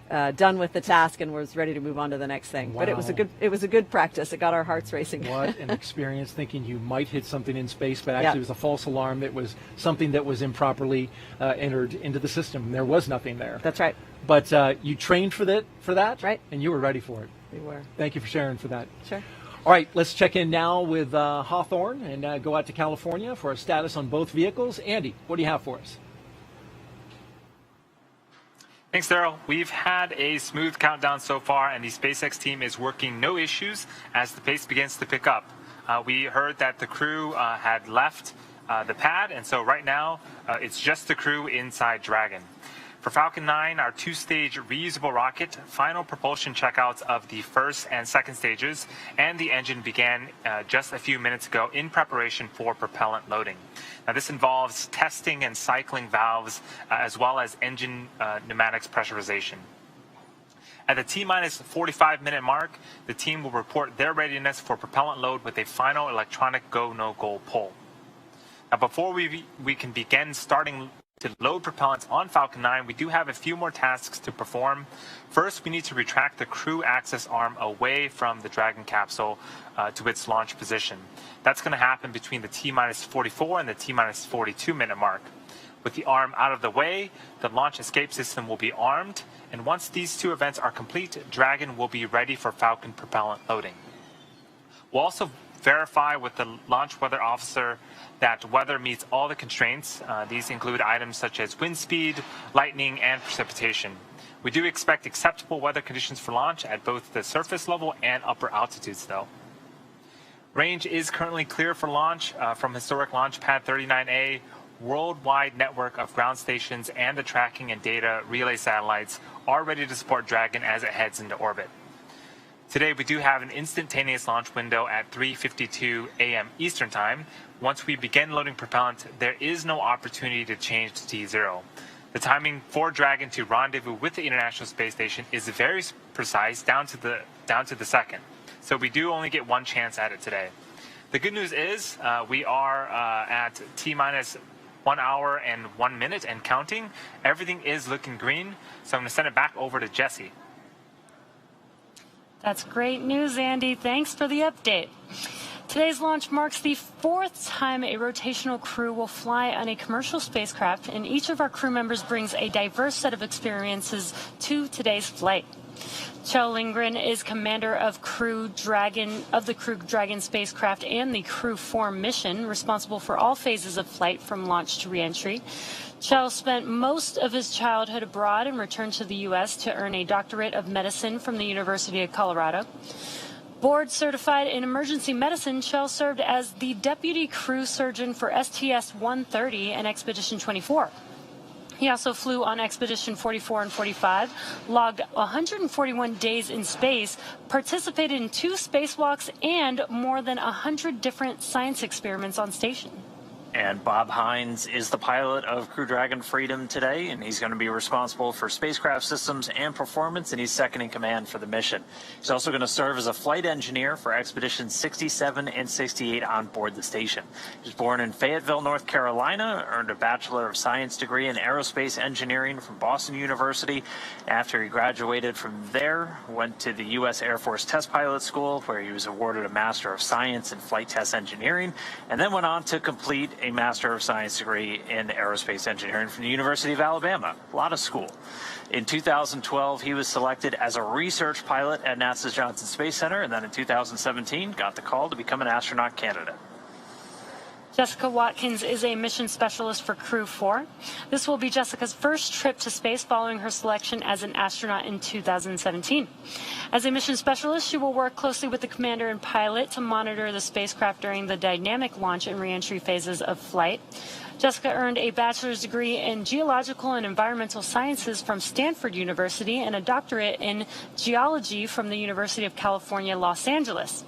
done with the task and was ready to move on to the next thing. Wow. But it was a good practice. It got our hearts racing. What an experience, thinking you might hit something in space, but actually it was a false alarm. It was something that was improperly entered into the system. There was nothing there. That's right. But you trained for that, right? And you were ready for it. We were. Thank you for sharing for that. Sure. All right, let's check in now with Hawthorne and go out to California for a status on both vehicles. Andy, what do you have for us? Thanks, Daryl. We've had a smooth countdown so far, and the SpaceX team is working no issues as the pace begins to pick up. We heard that the crew had left the pad, and so right now it's just the crew inside Dragon. For Falcon 9, our two-stage reusable rocket, final propulsion checkouts of the first and second stages, and the engine began just a few minutes ago in preparation for propellant loading. Now, this involves testing and cycling valves, as well as engine pneumatics pressurization. At the T-minus 45-minute mark, the team will report their readiness for propellant load with a final electronic go, no-go pull. Now, before we can begin starting to load propellants on Falcon 9, we do have a few more tasks to perform. First, we need to retract the crew access arm away from the Dragon capsule to its launch position. That's going to happen between the T-minus 44 and the T-minus 42-minute mark. With the arm out of the way, the launch escape system will be armed, and once these two events are complete, Dragon will be ready for Falcon propellant loading. We'll also verify with the launch weather officer that weather meets all the constraints. These include items such as wind speed, lightning, and precipitation. We do expect acceptable weather conditions for launch at both the surface level and upper altitudes, though. Range is currently clear for launch from historic launch pad 39A. Worldwide network of ground stations and the tracking and data relay satellites are ready to support Dragon as it heads into orbit. Today, we do have an instantaneous launch window at 3:52 a.m. Eastern Time. Once we begin loading propellant, there is no opportunity to change to T0. The timing for Dragon to rendezvous with the International Space Station is very precise, down to the second. So we do only get one chance at it today. The good news is we are at T-minus 1 hour and 1 minute and counting. Everything is looking green, so I'm going to send it back over to Jesse. That's great news, Andy. Thanks for the update. Today's launch marks the 4th time a rotational crew will fly on a commercial spacecraft, and each of our crew members brings a diverse set of experiences to today's flight. Kjell Lindgren is commander of the Crew Dragon spacecraft and the Crew 4 mission, responsible for all phases of flight from launch to reentry. Kjell spent most of his childhood abroad and returned to the U.S. to earn a doctorate of medicine from the University of Colorado. Board certified in emergency medicine, Kjell served as the deputy crew surgeon for STS-130 and Expedition 24. He also flew on Expedition 44 and 45, logged 141 days in space, participated in 2 spacewalks, and more than 100 different science experiments on station. And Bob Hines is the pilot of Crew Dragon Freedom today, and he's going to be responsible for spacecraft systems and performance, and he's second in command for the mission. He's also going to serve as a flight engineer for Expeditions 67 and 68 on board the station. He was born in Fayetteville, North Carolina, earned a Bachelor of Science degree in Aerospace Engineering from Boston University. After he graduated from there, went to the U.S. Air Force Test Pilot School, where he was awarded a Master of Science in Flight Test Engineering, and then went on to complete a Master of Science degree in Aerospace Engineering from the University of Alabama. A lot of school. In 2012, he was selected as a research pilot at NASA's Johnson Space Center, and then in 2017, got the call to become an astronaut candidate. Jessica Watkins is a mission specialist for Crew 4. This will be Jessica's first trip to space following her selection as an astronaut in 2017. As a mission specialist, she will work closely with the commander and pilot to monitor the spacecraft during the dynamic launch and reentry phases of flight. Jessica earned a bachelor's degree in geological and environmental sciences from Stanford University and a doctorate in geology from the University of California, Los Angeles.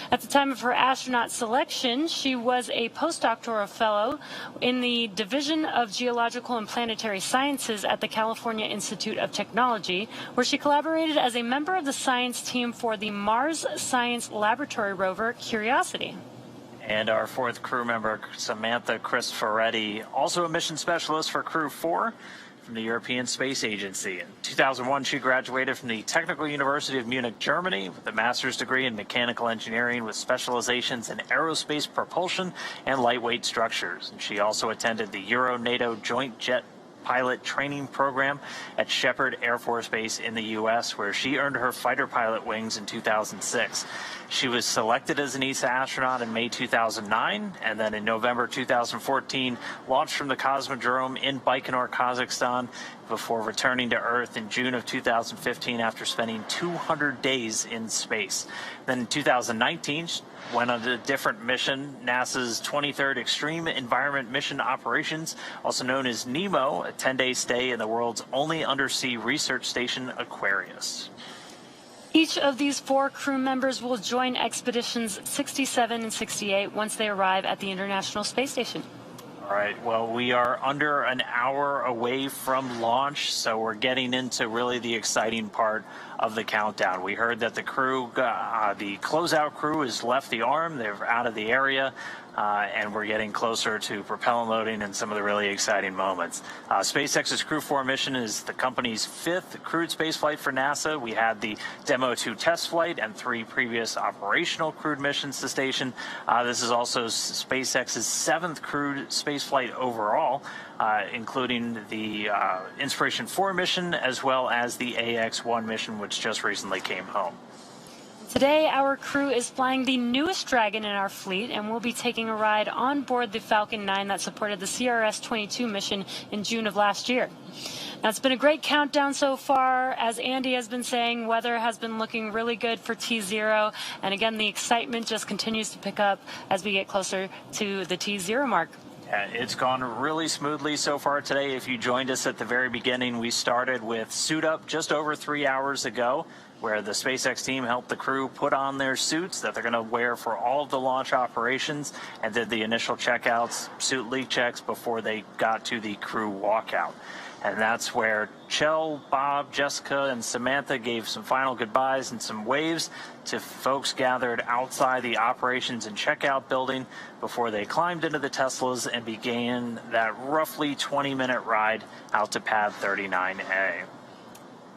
At the time of her astronaut selection, she was a postdoctoral fellow in the Division of Geological and Planetary Sciences at the California Institute of Technology, where she collaborated as a member of the science team for the Mars Science Laboratory rover Curiosity. And our 4th crew member, Samantha Cristoforetti, also a mission specialist for Crew 4 from the European Space Agency. In 2001, she graduated from the Technical University of Munich, Germany, with a master's degree in mechanical engineering with specializations in aerospace propulsion and lightweight structures. And she also attended the Euro-NATO Joint Jet Pilot Training Program at Shepherd Air Force Base in the U.S., where she earned her fighter pilot wings in 2006. She was selected as an ESA astronaut in May 2009, and then in November 2014, launched from the Cosmodrome in Baikonur, Kazakhstan, before returning to Earth in June of 2015 after spending 200 days in space. Then in 2019, she went on a different mission, NASA's 23rd Extreme Environment Mission Operations, also known as NEMO, a 10-day stay in the world's only undersea research station, Aquarius. Each of these 4 crew members will join Expeditions 67 and 68 once they arrive at the International Space Station. All right, well, we are under an hour away from launch, so we're getting into really the exciting part of the countdown. We heard that the crew, the closeout crew has left the arm. They're out of the area, and we're getting closer to propellant loading and some of the really exciting moments. SpaceX's Crew 4 mission is the company's 5th crewed spaceflight for NASA. We had the Demo 2 test flight and 3 previous operational crewed missions to station. This is also SpaceX's 7th crewed spaceflight overall, including the Inspiration 4 mission as well as the AX-1 mission, which just recently came home. Today, our crew is flying the newest Dragon in our fleet, and we'll be taking a ride on board the Falcon 9 that supported the CRS-22 mission in June of last year. Now, it's been a great countdown so far. As Andy has been saying, weather has been looking really good for T0, and again, the excitement just continues to pick up as we get closer to the T0 mark. Yeah, it's gone really smoothly so far today. If you joined us at the very beginning, we started with suit up just over 3 hours ago. where the SpaceX team helped the crew put on their suits that they're going to wear for all of the launch operations and did the initial checkouts, suit leak checks before they got to the crew walkout. And that's where Chell, Bob, Jessica, and Samantha gave some final goodbyes and some waves to folks gathered outside the operations and checkout building before they climbed into the Teslas and began that roughly 20-minute ride out to pad 39A.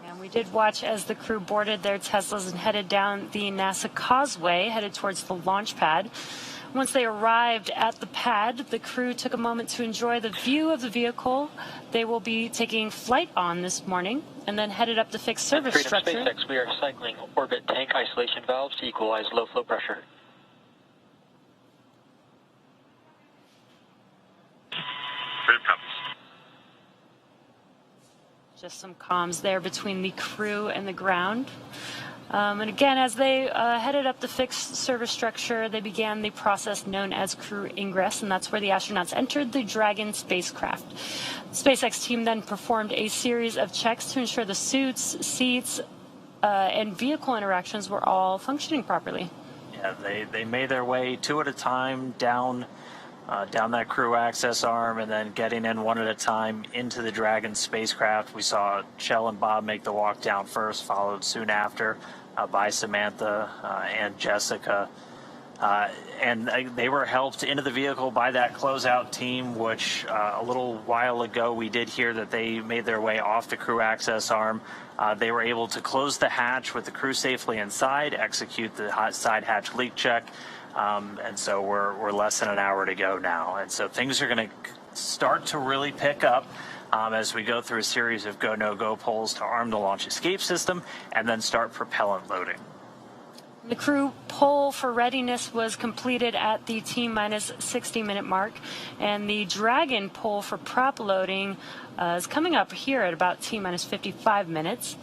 And we did watch as the crew boarded their Teslas and headed down the NASA Causeway, headed towards the launch pad. Once they arrived at the pad, the crew took a moment to enjoy the view of the vehicle they will be taking flight on this morning, and then headed up the fixed service structure. SpaceX, we are cycling orbit tank isolation valves to equalize low flow pressure. Freedom copies. Just some comms there between the crew and the ground. And again, as they headed up the fixed service structure, they began the process known as crew ingress, and that's where the astronauts entered the Dragon spacecraft. The SpaceX team then performed a series of checks to ensure the suits, seats, and vehicle interactions were all functioning properly. Yeah, they made their way two at a time down that crew access arm, and then getting in one at a time into the Dragon spacecraft. We saw Chell and Bob make the walk down first, followed soon after by Samantha and Jessica. And they were helped into the vehicle by that closeout team, which a little while ago we did hear that they made their way off the crew access arm. They were able to close the hatch with the crew safely inside, execute the side hatch leak check. And so we're less than an hour to go now. And so things are going to start to really pick up as we go through a series of go, no-go polls to arm the launch escape system and then start propellant loading. The crew poll for readiness was completed at the T-minus 60-minute mark, and the Dragon poll for prop loading is coming up here at about T-minus 55 minutes.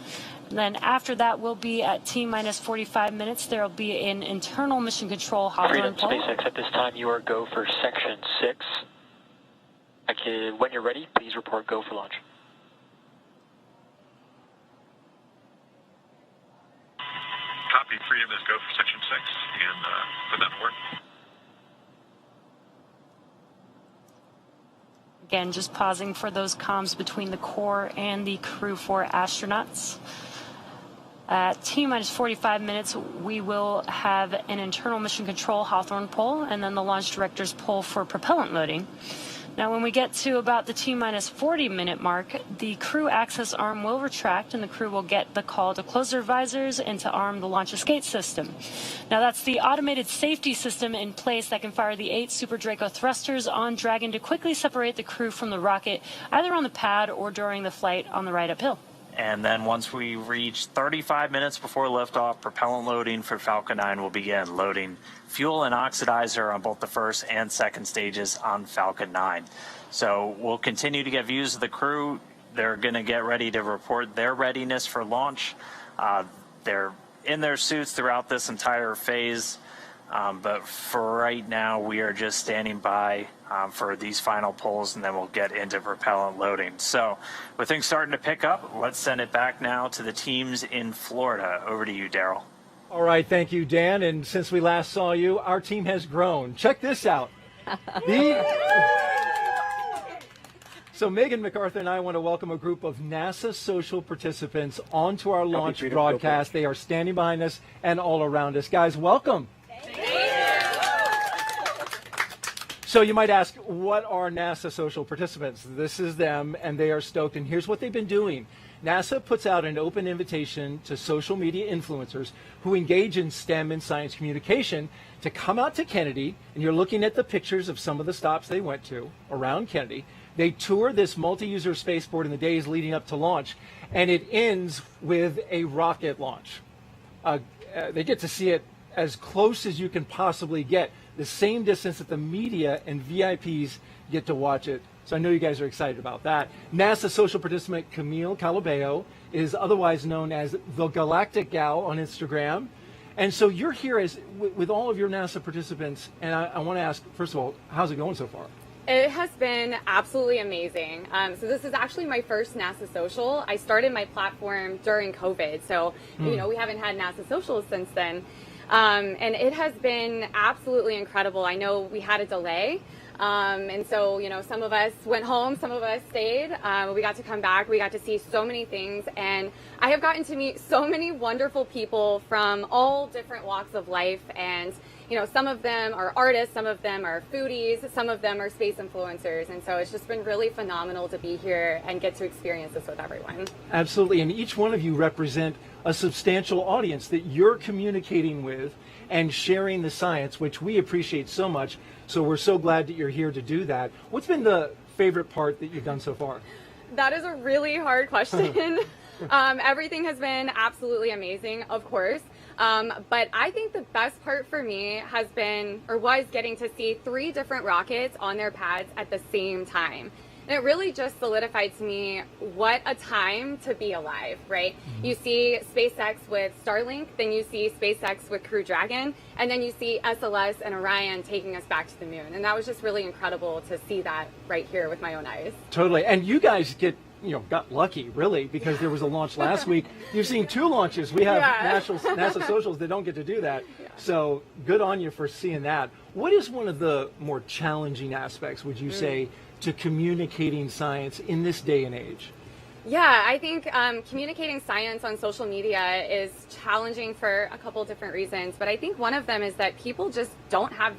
And then after that, we'll be at T-minus 45 minutes. There will be an internal mission control Hawthorne poll. SpaceX, at this time, you are go for Section 6. When you're ready, please report go for launch. Copy. Freedom is go for Section 6 and put that to work. Again, just pausing for those comms between the core and the crew 4 astronauts. At T-minus 45 minutes, we will have an internal mission control Hawthorne poll and then the launch director's poll for propellant loading. Now, when we get to about the T-minus 40-minute mark, the crew access arm will retract and the crew will get the call to close their visors and to arm the launch escape system. Now, that's the automated safety system in place that can fire the 8 Super Draco thrusters on Dragon to quickly separate the crew from the rocket, either on the pad or during the flight on the ride uphill. And then once we reach 35 minutes before liftoff, propellant loading for Falcon 9 will begin, loading fuel and oxidizer on both the first and second stages on Falcon 9. So we'll continue to get views of the crew. They're going to get ready to report their readiness for launch. They're in their suits throughout this entire phase. But for right now, we are just standing by for these final polls, and then we'll get into propellant loading. So with things starting to pick up, let's send it back now to the teams in Florida. Over to you, Daryl. All right, thank you, Dan. And since we last saw you, our team has grown. Check this out. So Megan MacArthur and I want to welcome a group of NASA social participants onto our launch broadcast. They are standing behind us and all around us. Guys, welcome. So you might ask, what are NASA social participants? This is them, and they are stoked, and here's what they've been doing. NASA puts out an open invitation to social media influencers who engage in STEM and science communication to come out to Kennedy, and you're looking at the pictures of some of the stops they went to around Kennedy. They tour this multi-user spaceport in the days leading up to launch, and it ends with a rocket launch. They get to see it as close as you can possibly get, the same distance that the media and VIPs get to watch it. So I know you guys are excited about that. NASA social participant Camille Calabeo is otherwise known as the Galactic Gal on Instagram. And so you're here with all of your NASA participants, and I want to ask, first of all, how's it going so far? It has been absolutely amazing. So this is actually my first NASA social. I started my platform during COVID, so you know we haven't had NASA socials since then. And it has been absolutely incredible. I know we had a delay, and so you know some of us went home, some of us stayed. We got to come back. We got to see so many things, and I have gotten to meet so many wonderful people from all different walks of life. And you know, some of them are artists, some of them are foodies, some of them are space influencers. And so it's just been really phenomenal to be here and get to experience this with everyone. Absolutely. And each one of you represent a substantial audience that you're communicating with and sharing the science, which we appreciate so much. So we're so glad that you're here to do that. What's been the favorite part that you've done so far? That is a really hard question. Everything has been absolutely amazing, of course. But I think the best part for me has been, or was, getting to see 3 different rockets on their pads at the same time. And it really just solidified to me what a time to be alive, right? You see SpaceX with Starlink, then you see SpaceX with Crew Dragon, and then you see SLS and Orion taking us back to the moon. And that was just really incredible to see that right here with my own eyes. Totally. And you guys got lucky, really, because there was a launch last week. You've seen 2 launches. We have NASA socials that don't get to do that. So good on you for seeing that. What is one of the more challenging aspects, would you say, to communicating science in this day and age? Yeah, I think communicating science on social media is challenging for a couple different reasons. But I think one of them is that people just don't have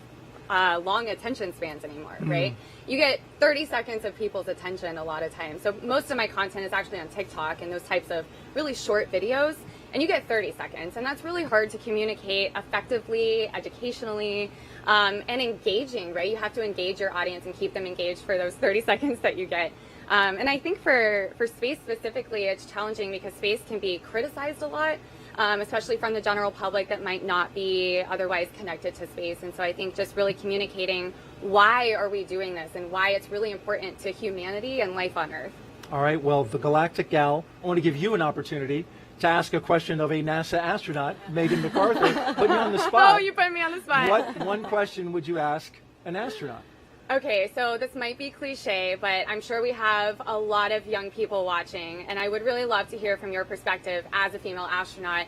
long attention spans anymore, right? You get 30 seconds of people's attention a lot of times. So most of my content is actually on TikTok and those types of really short videos, and you get 30 seconds. And that's really hard to communicate effectively, educationally, and engaging, right? You have to engage your audience and keep them engaged for those 30 seconds that you get. And I think for space specifically, it's challenging because space can be criticized a lot. Especially from the general public that might not be otherwise connected to space. And so I think just really communicating why are we doing this and why it's really important to humanity and life on Earth. All right, well, the Galactic Gal, I want to give you an opportunity to ask a question of a NASA astronaut, Megan McArthur. Put me on the spot. Oh, you put me on the spot. What one question would you ask an astronaut? Okay, so this might be cliche, but I'm sure we have a lot of young people watching, and I would really love to hear from your perspective as a female astronaut.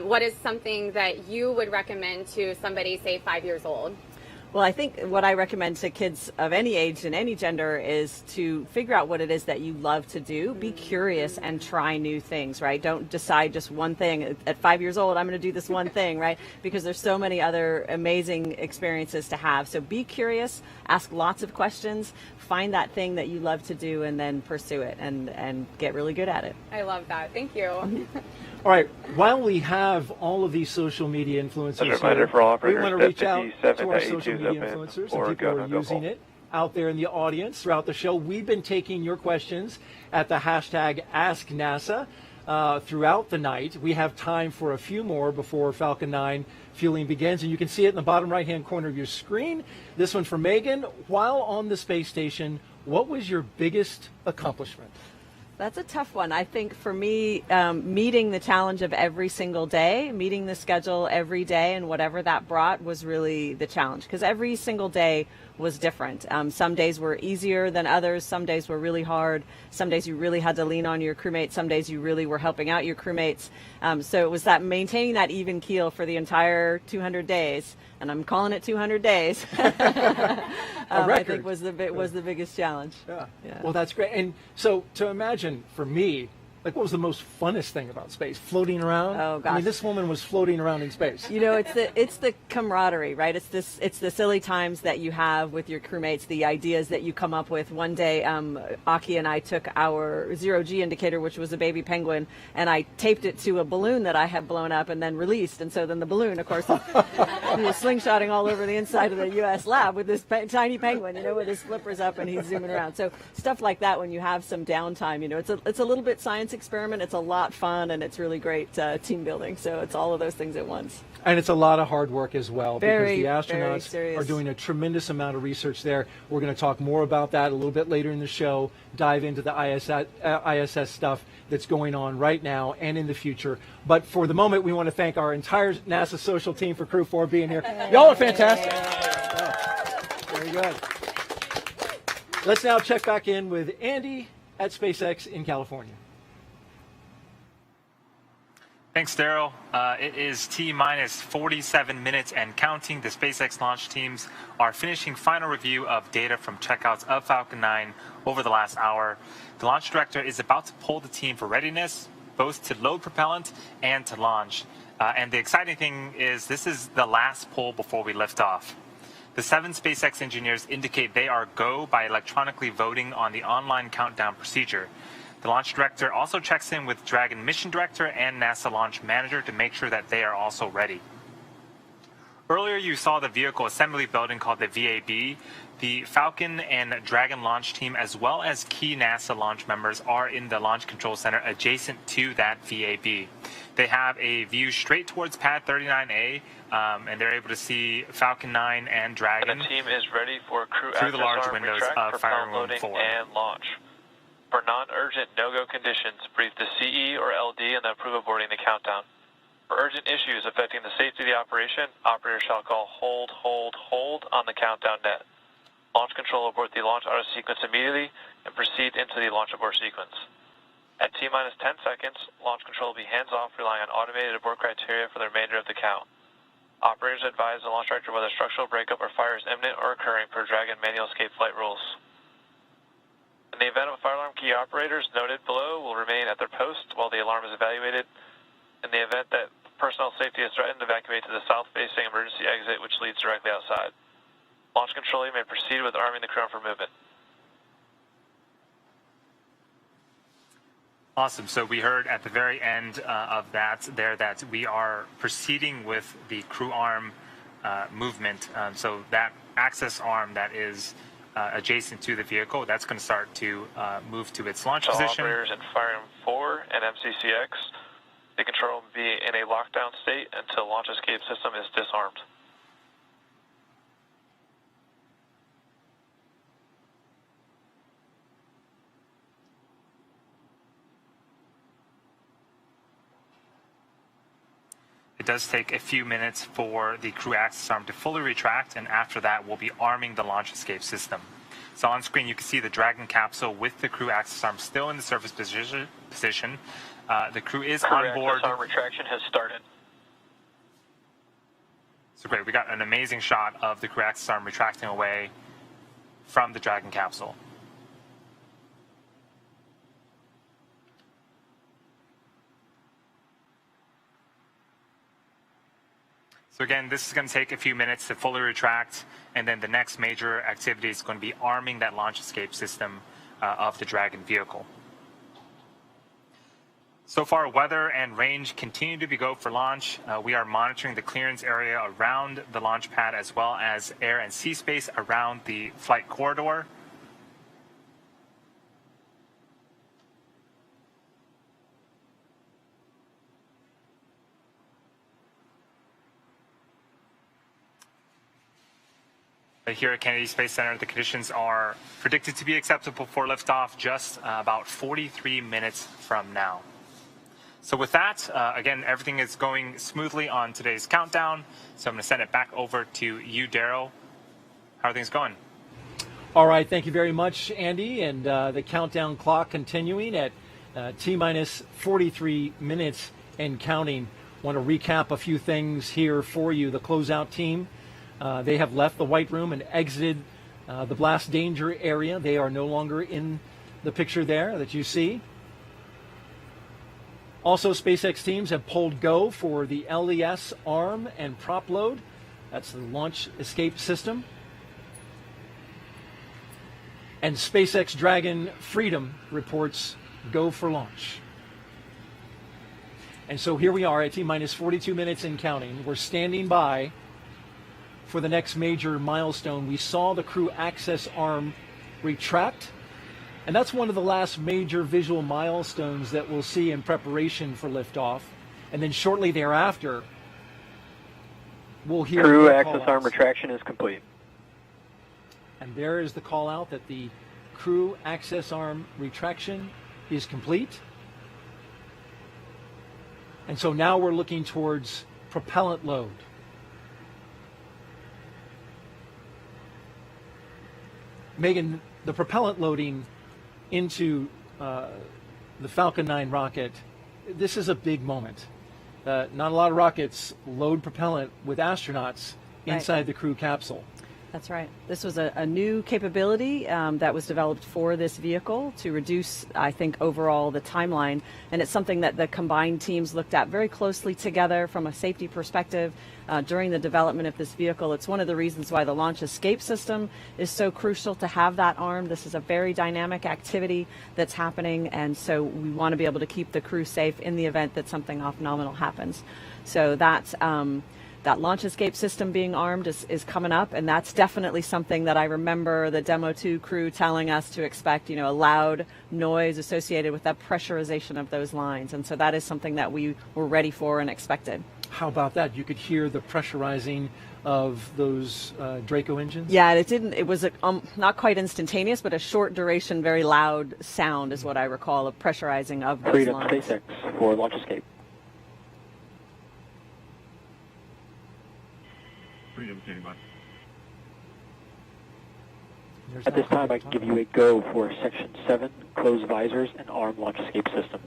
What is something that you would recommend to somebody, say, 5 years old? Well, I think what I recommend to kids of any age and any gender is to figure out what it is that you love to do. Be curious and try new things, right? Don't decide just one thing. At 5 years old, I'm going to do this one thing, right? Because there's so many other amazing experiences to have. So be curious, ask lots of questions, find that thing that you love to do, and then pursue it and get really good at it. I love that. Thank you. All right, while we have all of these social media influencers here, for all we want to reach out to our 57 social media influencers and people who are using it out there in the audience throughout the show. We've been taking your questions at the hashtag AskNASA throughout the night. We have time for a few more before Falcon 9 fueling begins, and you can see it in the bottom right-hand corner of your screen. This one from Megan. While on the space station, what was your biggest accomplishment? That's a tough one. I think for me, meeting the challenge of every single day, meeting the schedule every day and whatever that brought was really the challenge, because every single day was different. Some days were easier than others. Some days were really hard. Some days you really had to lean on your crewmates. Some days you really were helping out your crewmates. So it was that maintaining that even keel for the entire 200 days. And I'm calling it 200 days. I think was the biggest challenge. Yeah. Well, that's great. And so to imagine for me, like, what was the most funnest thing about space? Floating around? Oh, gosh. I mean, this woman was floating around in space. You know, it's the camaraderie, right? It's the silly times that you have with your crewmates, the ideas that you come up with. One day, Aki and I took our zero-G indicator, which was a baby penguin, and I taped it to a balloon that I had blown up and then released. And so then the balloon, of course, was slingshotting all over the inside of the U.S. lab with this tiny penguin, you know, with his flippers up and he's zooming around. So stuff like that when you have some downtime, you know, it's a little bit science experiment. It's a lot fun, and it's really great team building. So it's all of those things at once. And it's a lot of hard work as well, because the astronauts very are doing a tremendous amount of research there. We're going to talk more about that a little bit later in the show, dive into the ISS stuff that's going on right now and in the future. But for the moment, we want to thank our entire NASA social team for Crew 4 being here. Y'all are fantastic. Very good. Let's now check back in with Andy at SpaceX in California. Thanks, Daryl. It is T-minus 47 minutes and counting. The SpaceX launch teams are finishing final review of data from checkouts of Falcon 9 over the last hour. The launch director is about to poll the team for readiness, both to load propellant and to launch. And the exciting thing is this is the last poll before we lift off. The 7 SpaceX engineers indicate they are go by electronically voting on the online countdown procedure. The launch director also checks in with Dragon mission director and NASA launch manager to make sure that they are also ready. Earlier you saw the vehicle assembly building called the VAB. The Falcon and Dragon launch team, as well as key NASA launch members, are in the Launch Control Center adjacent to that VAB. They have a view straight towards Pad 39A, and they're able to see Falcon 9 and Dragon. And the team is ready for crew through the large windows of Firing Room 4. And launch. For non-urgent no-go conditions, brief the CE or LD and then approve aborting the countdown. For urgent issues affecting the safety of the operation, operators shall call hold on the countdown net. Launch control abort the launch auto sequence immediately and proceed into the launch abort sequence. At T-minus 10 seconds, launch control will be hands-off, relying on automated abort criteria for the remainder of the count. Operators advise the launch director whether structural breakup or fire is imminent or occurring per Dragon manual escape flight rules. In the event of a fire alarm, key operators noted below will remain at their post while the alarm is evaluated. In the event that personnel safety is threatened, evacuate to the south-facing emergency exit, which leads directly outside. Launch control may proceed with arming the crew for movement. Awesome. So we heard at the very end of that we are proceeding with the crew arm movement. So that access arm that is adjacent to the vehicle, that's going to start to move to its launch position. Operators in Firing 4 and MCCX, the control will be in a lockdown state until launch escape system is disarmed. It does take a few minutes for the crew access arm to fully retract, and after that we'll be arming the launch escape system. So on screen you can see the Dragon capsule with the crew access arm still in the surface position. The crew is on board. Crew access arm retraction has started. So great, we got an amazing shot of the crew access arm retracting away from the Dragon capsule. So again, this is going to take a few minutes to fully retract, and then the next major activity is going to be arming that launch escape system of the Dragon vehicle. So far, weather and range continue to be go for launch. We are monitoring the clearance area around the launch pad as well as air and sea space around the flight corridor. Here at Kennedy Space Center, the conditions are predicted to be acceptable for liftoff just about 43 minutes from now. So with that, again, everything is going smoothly on today's countdown. So I'm going to send it back over to you, Daryl. How are things going? All right, thank you very much, Andy. And the countdown clock continuing at T-minus 43 minutes and counting. Want to recap a few things here for you. The closeout team. They have left the White Room and exited the blast danger area. They are no longer in the picture there that you see. Also, SpaceX teams have pulled go for the LES arm and prop load. That's the launch escape system. And SpaceX Dragon Freedom reports go for launch. And so here we are at T-minus 42 minutes and counting. We're standing by for the next major milestone. We saw the crew access arm retract, and that's one of the last major visual milestones that we'll see in preparation for liftoff. And then shortly thereafter, we'll hear crew access arm retraction is complete. And there is the call out that the crew access arm retraction is complete. And so now we're looking towards propellant load. Megan, the propellant loading into the Falcon 9 rocket, this is a big moment. Not a lot of rockets load propellant with astronauts inside the crew capsule. That's right. This was a new capability that was developed for this vehicle to reduce, I think, overall the timeline. And it's something that the combined teams looked at very closely together from a safety perspective during the development of this vehicle. It's one of the reasons why the launch escape system is so crucial to have that armed. This is a very dynamic activity that's happening, and so we want to be able to keep the crew safe in the event that something phenomenal happens. So that's that launch escape system being armed is coming up, and that's definitely something that I remember the Demo 2 crew telling us to expect, a loud noise associated with that pressurization of those lines. And so that is something that we were ready for and expected. How about that? You could hear the pressurizing of those Draco engines? Yeah, it was not quite instantaneous, but a short duration, very loud sound is what I recall of pressurizing of those Freedom lines. SpaceX for launch escape. Freedom standing by. At this time, I can give you a go for Section 7, close visors and arm launch escape system.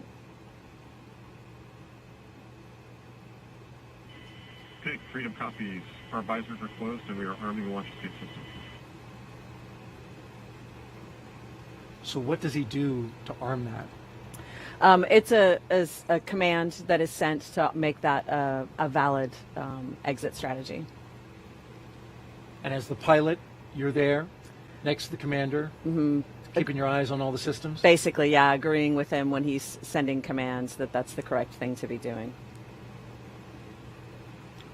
Okay, Freedom copies. Our visors are closed and we are arming the launch escape system. So what does he do to arm that? It's a command that is sent to make that a valid exit strategy. And as the pilot, you're there next to the commander, keeping your eyes on all the systems? Basically, yeah, agreeing with him when he's sending commands that that's the correct thing to be doing.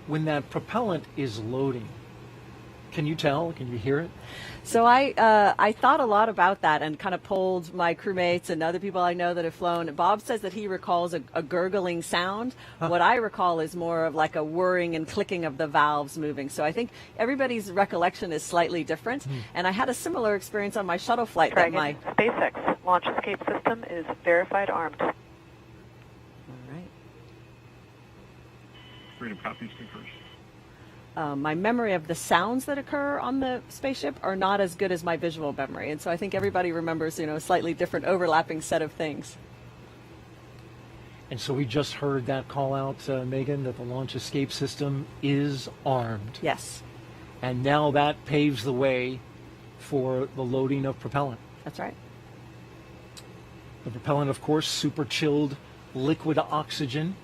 When that propellant is loading, can you tell? Can you hear it? So I thought a lot about that and kind of polled my crewmates and other people I know that have flown. Bob says that he recalls a gurgling sound. What I recall is more of like a whirring and clicking of the valves moving. So I think everybody's recollection is slightly different. And I had a similar experience on my shuttle flight. Dragon, SpaceX launch escape system is verified armed. All right. Freedom copies confirmed. My memory of the sounds that occur on the spaceship are not as good as my visual memory. And so I think everybody remembers, a slightly different overlapping set of things. And so we just heard that call out, Megan, that the launch escape system is armed. Yes. And now that paves the way for the loading of propellant. That's right. The propellant, of course, super chilled liquid oxygen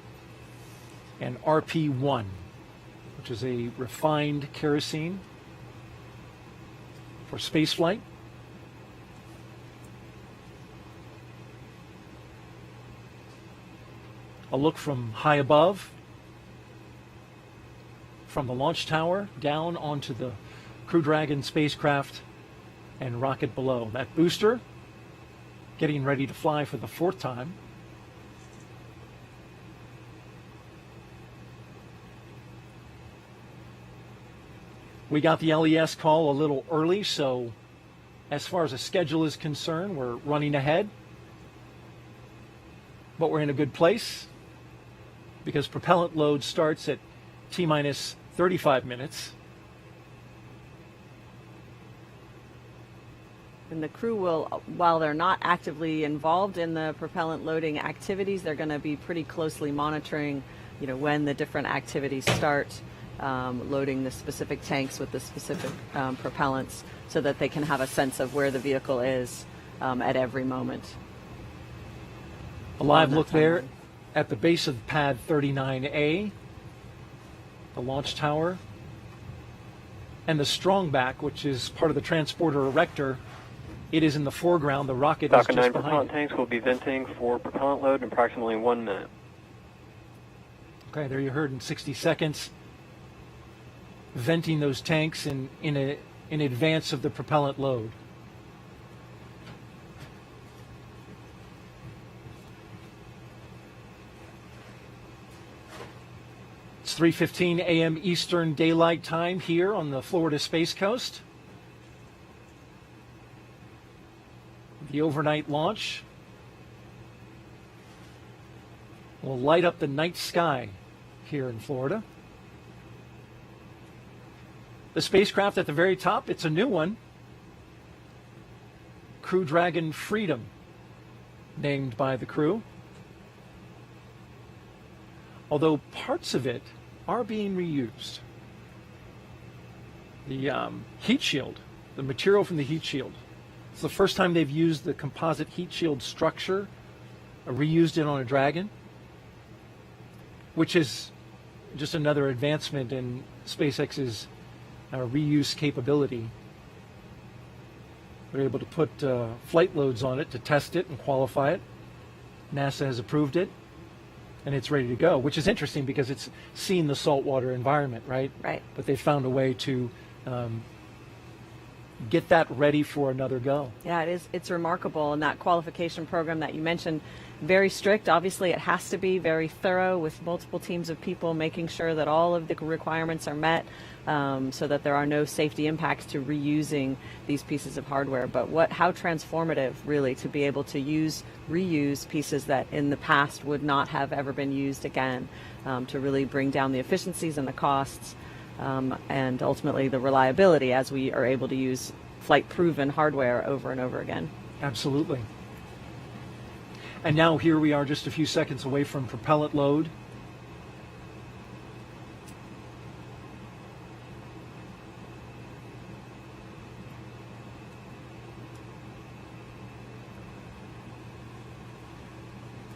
and RP1. Which is a refined kerosene for spaceflight. A look from high above, from the launch tower down onto the Crew Dragon spacecraft and rocket below. That booster getting ready to fly for the 4th time. We got the LES call a little early, so as far as the schedule is concerned, we're running ahead. But we're in a good place because propellant load starts at T-minus 35 minutes. And the crew will, while they're not actively involved in the propellant loading activities, they're going to be pretty closely monitoring, when the different activities start. Loading the specific tanks with the specific propellants so that they can have a sense of where the vehicle is at every moment. A live look there at the base of pad 39A, the launch tower, and the strongback, which is part of the transporter erector. It is in the foreground. The rocket Falcon is 9 just behind propellant it. tanks will be venting for propellant load in approximately 1 minute. Okay, there you heard in 60 seconds. Venting those tanks in advance of the propellant load. It's 3:15 a.m. Eastern Daylight Time here on the Florida Space Coast. The overnight launch will light up the night sky here in Florida. The spacecraft at the very top, it's a new one. Crew Dragon Freedom, named by the crew. Although parts of it are being reused. The heat shield, the material from the heat shield, it's the first time they've used the composite heat shield structure, reused it on a Dragon, which is just another advancement in SpaceX's reuse capability. They're able to put flight loads on it to test it and qualify it. NASA has approved it, and it's ready to go, which is interesting because it's seen the saltwater environment, right? Right. But they found a way to get that ready for another go. Yeah, it is. It's remarkable. And that qualification program that you mentioned, very strict. Obviously, it has to be very thorough with multiple teams of people making sure that all of the requirements are met, so that there are no safety impacts to reusing these pieces of hardware. But how transformative, really, to be able to reuse pieces that in the past would not have ever been used again, to really bring down the efficiencies and the costs, and ultimately the reliability, as we are able to use flight-proven hardware over and over again. Absolutely. And now here we are just a few seconds away from propellant load.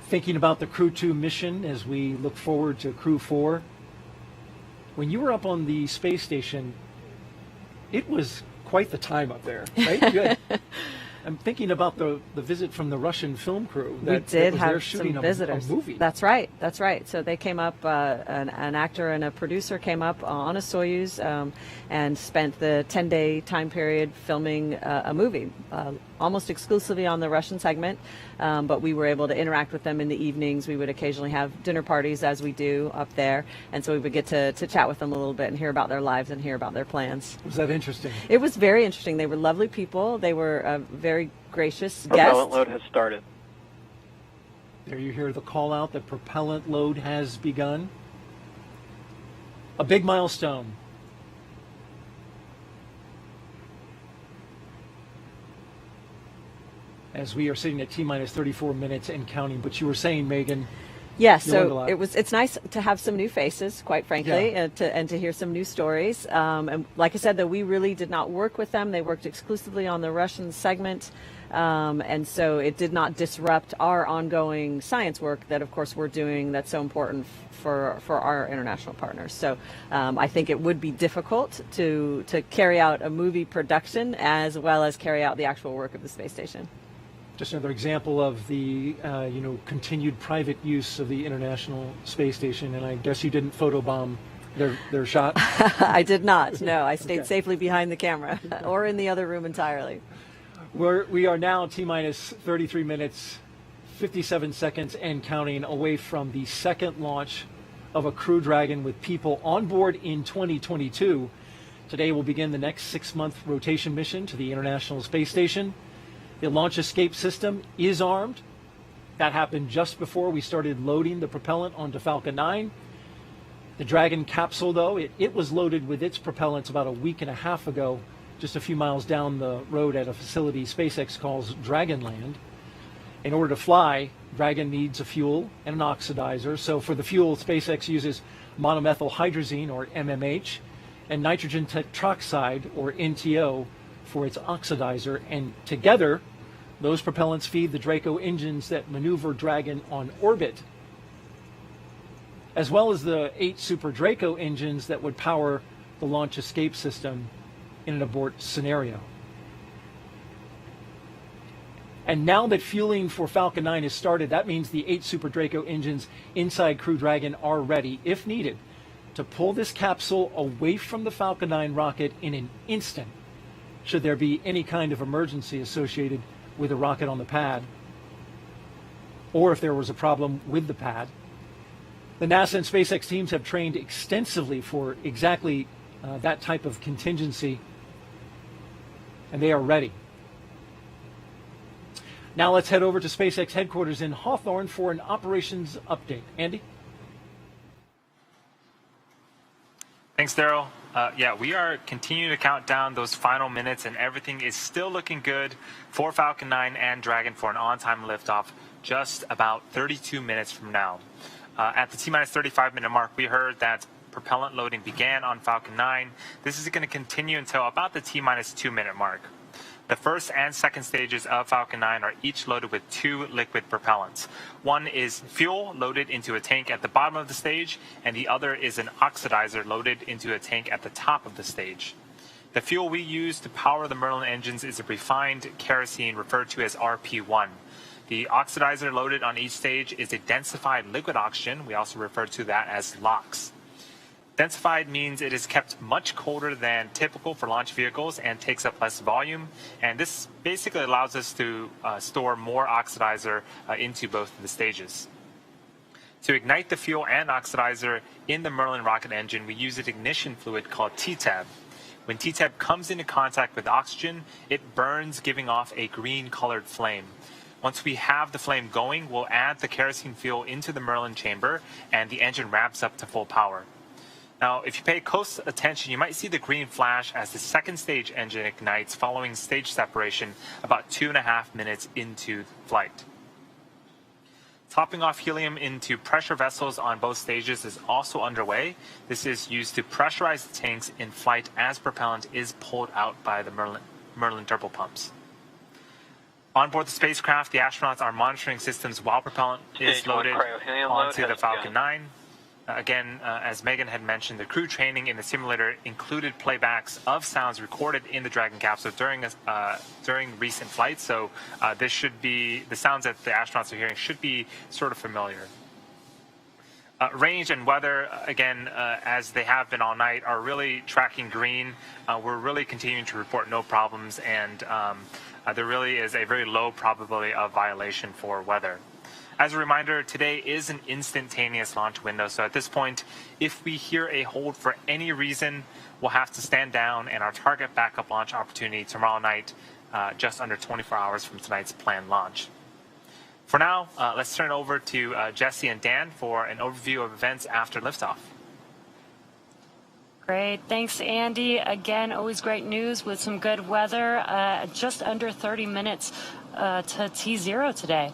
Thinking about the Crew 2 mission as we look forward to Crew 4. When you were up on the space station, it was quite the time up there, right? Good. I'm thinking about the visit from the Russian film crew. We did was have there shooting some visitors. A movie. That's right. That's right. So they came up, an actor and a producer came up on a Soyuz and spent the 10-day time period filming a movie, almost exclusively on the Russian segment. But we were able to interact with them in the evenings. We would occasionally have dinner parties, as we do up there. And so we would get to chat with them a little bit and hear about their lives and hear about their plans. Was that interesting? It was very interesting. They were lovely people. They were very gracious guests. Propellant load has started. There you hear the call out that propellant load has begun. A big milestone. As we are sitting at T-minus 34 minutes and counting, but you were saying, Megan. Yeah, so it's nice to have some new faces, quite frankly, Yeah. and to hear some new stories. And like I said, though, we really did not work with them. They worked exclusively on the Russian segment. And so it did not disrupt our ongoing science work that, of course, we're doing that's so important for our international partners. So I think it would be difficult to carry out a movie production as well as carry out the actual work of the space station. Just another example of the continued private use of the International Space Station, and I guess you didn't photobomb their shot? I did not. No, I stayed safely behind the camera or in the other room entirely. We are now T-minus 33 minutes, 57 seconds and counting away from the second launch of a Crew Dragon with people on board in 2022. Today will begin the next 6-month rotation mission to the International Space Station. The launch escape system is armed. That happened just before we started loading the propellant onto Falcon 9. The Dragon capsule, though, it was loaded with its propellants about a week and a half ago, just a few miles down the road at a facility SpaceX calls Dragonland. In order to fly, Dragon needs a fuel and an oxidizer. So for the fuel, SpaceX uses monomethyl hydrazine, or MMH, and nitrogen tetroxide, or NTO, for its oxidizer, and together those propellants feed the Draco engines that maneuver Dragon on orbit, as well as the 8 Super Draco engines that would power the launch escape system in an abort scenario. And now that fueling for Falcon 9 is started, that means the 8 Super Draco engines inside Crew Dragon are ready, if needed, to pull this capsule away from the Falcon 9 rocket in an instant, should there be any kind of emergency associated with a rocket on the pad, or if there was a problem with the pad. The NASA and SpaceX teams have trained extensively for exactly that type of contingency, and they are ready. Now let's head over to SpaceX headquarters in Hawthorne for an operations update. Andy? Thanks Thanks, Daryl. Yeah, we are continuing to count down those final minutes, and everything is still looking good for Falcon 9 and Dragon for an on-time liftoff just about 32 minutes from now. At the T-minus 35-minute mark, we heard that propellant loading began on Falcon 9. This is going to continue until about the T-minus 2-minute mark. The first and second stages of Falcon 9 are each loaded with 2 liquid propellants. One is fuel loaded into a tank at the bottom of the stage, and the other is an oxidizer loaded into a tank at the top of the stage. The fuel we use to power the Merlin engines is a refined kerosene referred to as RP1. The oxidizer loaded on each stage is a densified liquid oxygen. We also refer to that as LOX. Densified means it is kept much colder than typical for launch vehicles and takes up less volume, and this basically allows us to store more oxidizer into both of the stages. To ignite the fuel and oxidizer in the Merlin rocket engine, we use an ignition fluid called TTAB. When TTAB comes into contact with oxygen, it burns, giving off a green-colored flame. Once we have the flame going, we'll add the kerosene fuel into the Merlin chamber, and the engine ramps up to full power. Now, if you pay close attention, you might see the green flash as the second stage engine ignites following stage separation about 2.5 minutes into flight. Topping off helium into pressure vessels on both stages is also underway. This is used to pressurize the tanks in flight as propellant is pulled out by the Merlin turbopumps. On board the spacecraft, the astronauts are monitoring systems while propellant is loaded onto the Falcon 9. Again, as Megan had mentioned, the crew training in the simulator included playbacks of sounds recorded in the Dragon capsule during recent flights. So this should be, the sounds that the astronauts are hearing should be sort of familiar. Range and weather, again, as they have been all night, are really tracking green. We're really continuing to report no problems, and there really is a very low probability of violation for weather. As a reminder, today is an instantaneous launch window, so at this point, if we hear a hold for any reason, we'll have to stand down, and our target backup launch opportunity tomorrow night, just under 24 hours from tonight's planned launch. For now, let's turn it over to Jesse and Dan for an overview of events after liftoff. Great. Thanks, Andy. Again, always great news with some good weather. Just under 30 minutes to T0 today.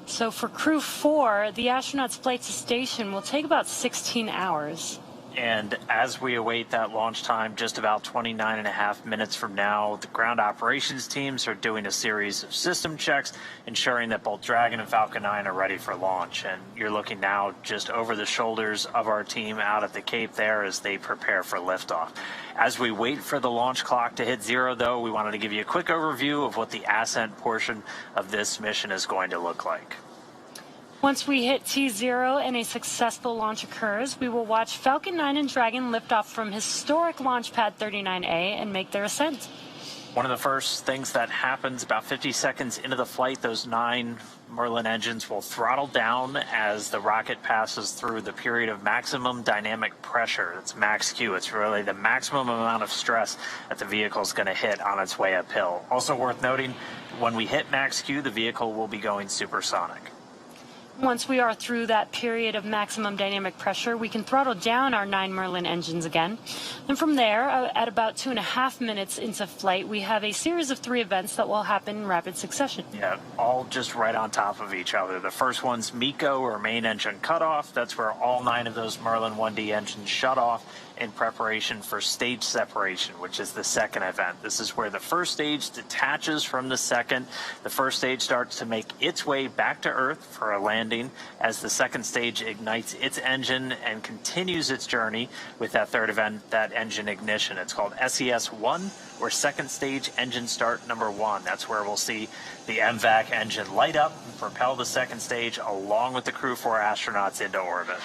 So for Crew 4, the astronauts' flight to station will take about 16 hours. And as we await that launch time, just about 29.5 minutes from now, the ground operations teams are doing a series of system checks, ensuring that both Dragon and Falcon 9 are ready for launch. And you're looking now just over the shoulders of our team out at the Cape there as they prepare for liftoff. As we wait for the launch clock to hit 0, though, we wanted to give you a quick overview of what the ascent portion of this mission is going to look like. Once we hit T0 and a successful launch occurs, we will watch Falcon 9 and Dragon lift off from historic launch pad 39A and make their ascent. One of the first things that happens about 50 seconds into the flight, those 9 Merlin engines will throttle down as the rocket passes through the period of maximum dynamic pressure. It's max Q. It's really the maximum amount of stress that the vehicle is going to hit on its way uphill. Also worth noting, when we hit max Q, the vehicle will be going supersonic. Once we are through that period of maximum dynamic pressure, we can throttle down our 9 Merlin engines again. And from there, at about 2.5 minutes into flight, we have a series of 3 events that will happen in rapid succession. Yeah, all just right on top of each other. The first one's MECO, or main engine cutoff. That's where all 9 of those Merlin 1D engines shut off in preparation for stage separation, which is the second event. This is where the first stage detaches from the second. The first stage starts to make its way back to Earth for a landing as the second stage ignites its engine and continues its journey with that third event, that engine ignition. It's called SES-1, or second stage engine start number 1. That's where we'll see the MVAC engine light up and propel the second stage along with the Crew 4 astronauts into orbit.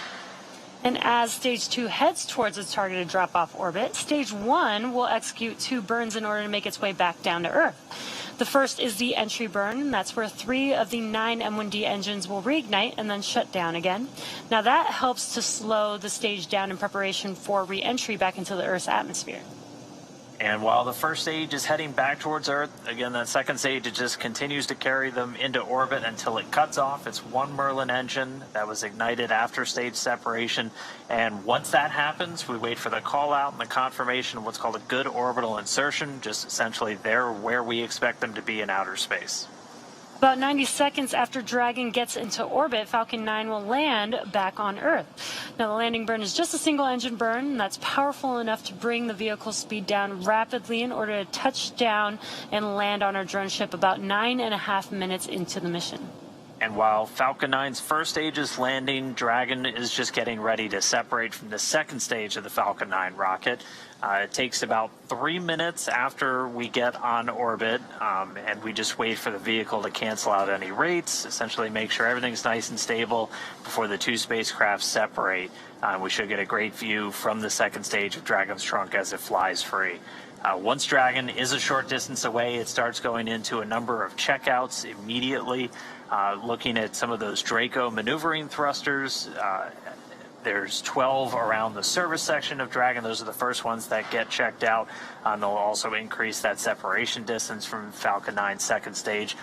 And as Stage 2 heads towards its targeted drop-off orbit, Stage 1 will execute 2 burns in order to make its way back down to Earth. The first is the entry burn, and that's where 3 of the 9 M1D engines will reignite and then shut down again. Now that helps to slow the stage down in preparation for re-entry back into the Earth's atmosphere. And while the first stage is heading back towards Earth, again, that second stage, it just continues to carry them into orbit until it cuts off. It's one Merlin engine that was ignited after stage separation. And once that happens, we wait for the call out and the confirmation of what's called a good orbital insertion, just essentially they're where we expect them to be in outer space. About 90 seconds after Dragon gets into orbit, Falcon 9 will land back on Earth. Now, the landing burn is just a single engine burn, and that's powerful enough to bring the vehicle speed down rapidly in order to touch down and land on our drone ship about 9.5 minutes into the mission. And while Falcon 9's first stage is landing, Dragon is just getting ready to separate from the second stage of the Falcon 9 rocket. It takes about 3 minutes after we get on orbit, and we just wait for the vehicle to cancel out any rates, essentially make sure everything's nice and stable before the two spacecraft separate. We should get a great view from the second stage of Dragon's trunk as it flies free. Once Dragon is a short distance away, it starts going into a number of checkouts immediately, looking at some of those Draco maneuvering thrusters. There's 12 around the service section of Dragon. Those are the first ones that get checked out. They'll also increase that separation distance from Falcon 9's second stage.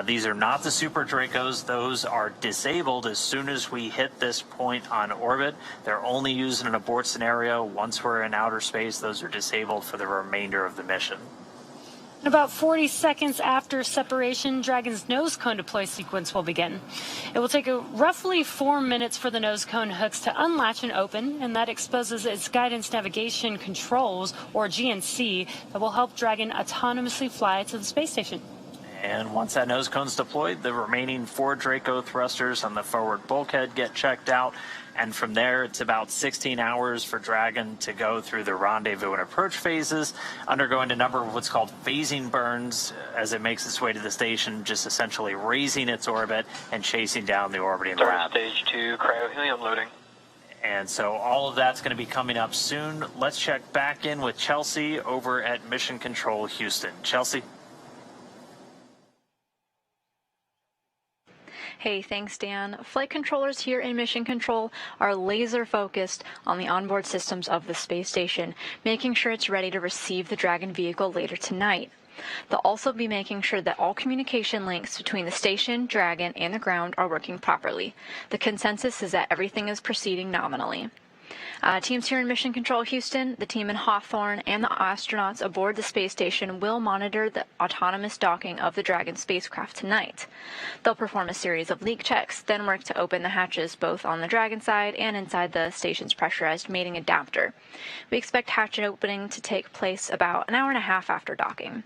These are not the Super Dracos. Those are disabled as soon as we hit this point on orbit. They're only used in an abort scenario. Once we're in outer space, those are disabled for the remainder of the mission. About 40 seconds after separation, Dragon's nose cone deploy sequence will begin. It will take roughly 4 minutes for the nose cone hooks to unlatch and open, and that exposes its guidance navigation controls, or GNC, that will help Dragon autonomously fly to the space station. And once that nose cone's deployed, the remaining 4 Draco thrusters on the forward bulkhead get checked out. And from there, it's about 16 hours for Dragon to go through the rendezvous and approach phases, undergoing a number of what's called phasing burns as it makes its way to the station, just essentially raising its orbit and chasing down the orbiting lab. Stage 2, cryo-helium loading. And so all of that's going to be coming up soon. Let's check back in with Chelsea over at Mission Control Houston. Chelsea? Hey, thanks, Dan. Flight controllers here in Mission Control are laser focused on the onboard systems of the space station, making sure it's ready to receive the Dragon vehicle later tonight. They'll also be making sure that all communication links between the station, Dragon, and the ground are working properly. The consensus is that everything is proceeding nominally. Teams here in Mission Control Houston, the team in Hawthorne, and the astronauts aboard the space station will monitor the autonomous docking of the Dragon spacecraft tonight. They'll perform a series of leak checks, then work to open the hatches both on the Dragon side and inside the station's pressurized mating adapter. We expect hatch opening to take place about an hour and a half after docking.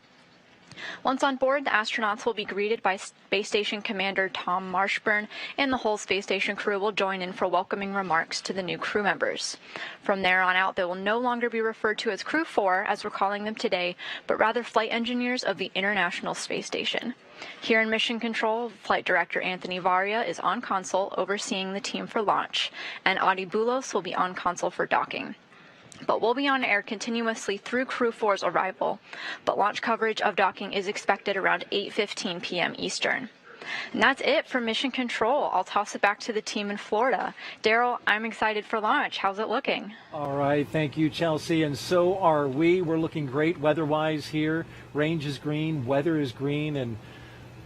Once on board, the astronauts will be greeted by Space Station Commander Tom Marshburn, and the whole space station crew will join in for welcoming remarks to the new crew members. From there on out, they will no longer be referred to as Crew 4, as we're calling them today, but rather flight engineers of the International Space Station. Here in Mission Control, Flight Director Anthony Varia is on console overseeing the team for launch, and Adi Boulos will be on console for docking. But we'll be on air continuously through Crew 4's arrival, but launch coverage of docking is expected around 8:15 p.m. Eastern. And that's it for Mission Control. I'll toss it back to the team in Florida. Daryl, I'm excited for launch. How's it looking? All right, thank you, Chelsea, and so are we. We're looking great weather-wise here. Range is green, weather is green, and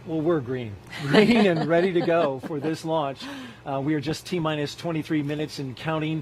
well, we're green and ready to go for this launch. We are just T-minus 23 minutes and counting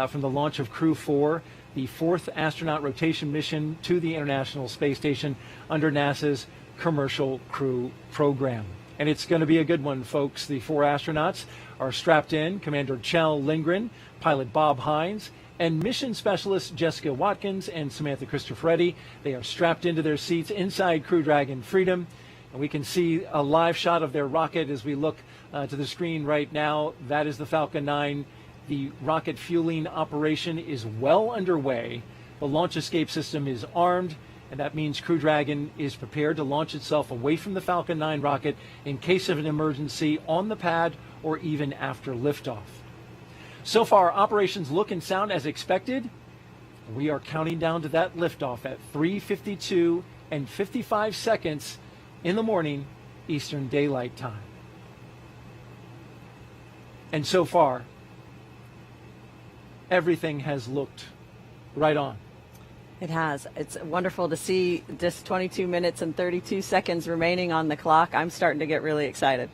from the launch of Crew 4, the 4th astronaut rotation mission to the International Space Station under NASA's Commercial Crew Program. And it's going to be a good one, folks. The 4 astronauts are strapped in: Commander Kjell Lindgren, pilot Bob Hines, and mission specialists Jessica Watkins and Samantha Cristoforetti. They are strapped into their seats inside Crew Dragon Freedom. And we can see a live shot of their rocket as we look to the screen right now. That is the Falcon 9. The rocket fueling operation is well underway. The launch escape system is armed, and that means Crew Dragon is prepared to launch itself away from the Falcon 9 rocket in case of an emergency on the pad or even after liftoff. So far, operations look and sound as expected. We are counting down to that liftoff at 3:52 and 55 seconds in the morning, Eastern Daylight Time. And so far, everything has looked right on. It has. It's wonderful to see just 22 minutes and 32 seconds remaining on the clock. I'm starting to get really excited.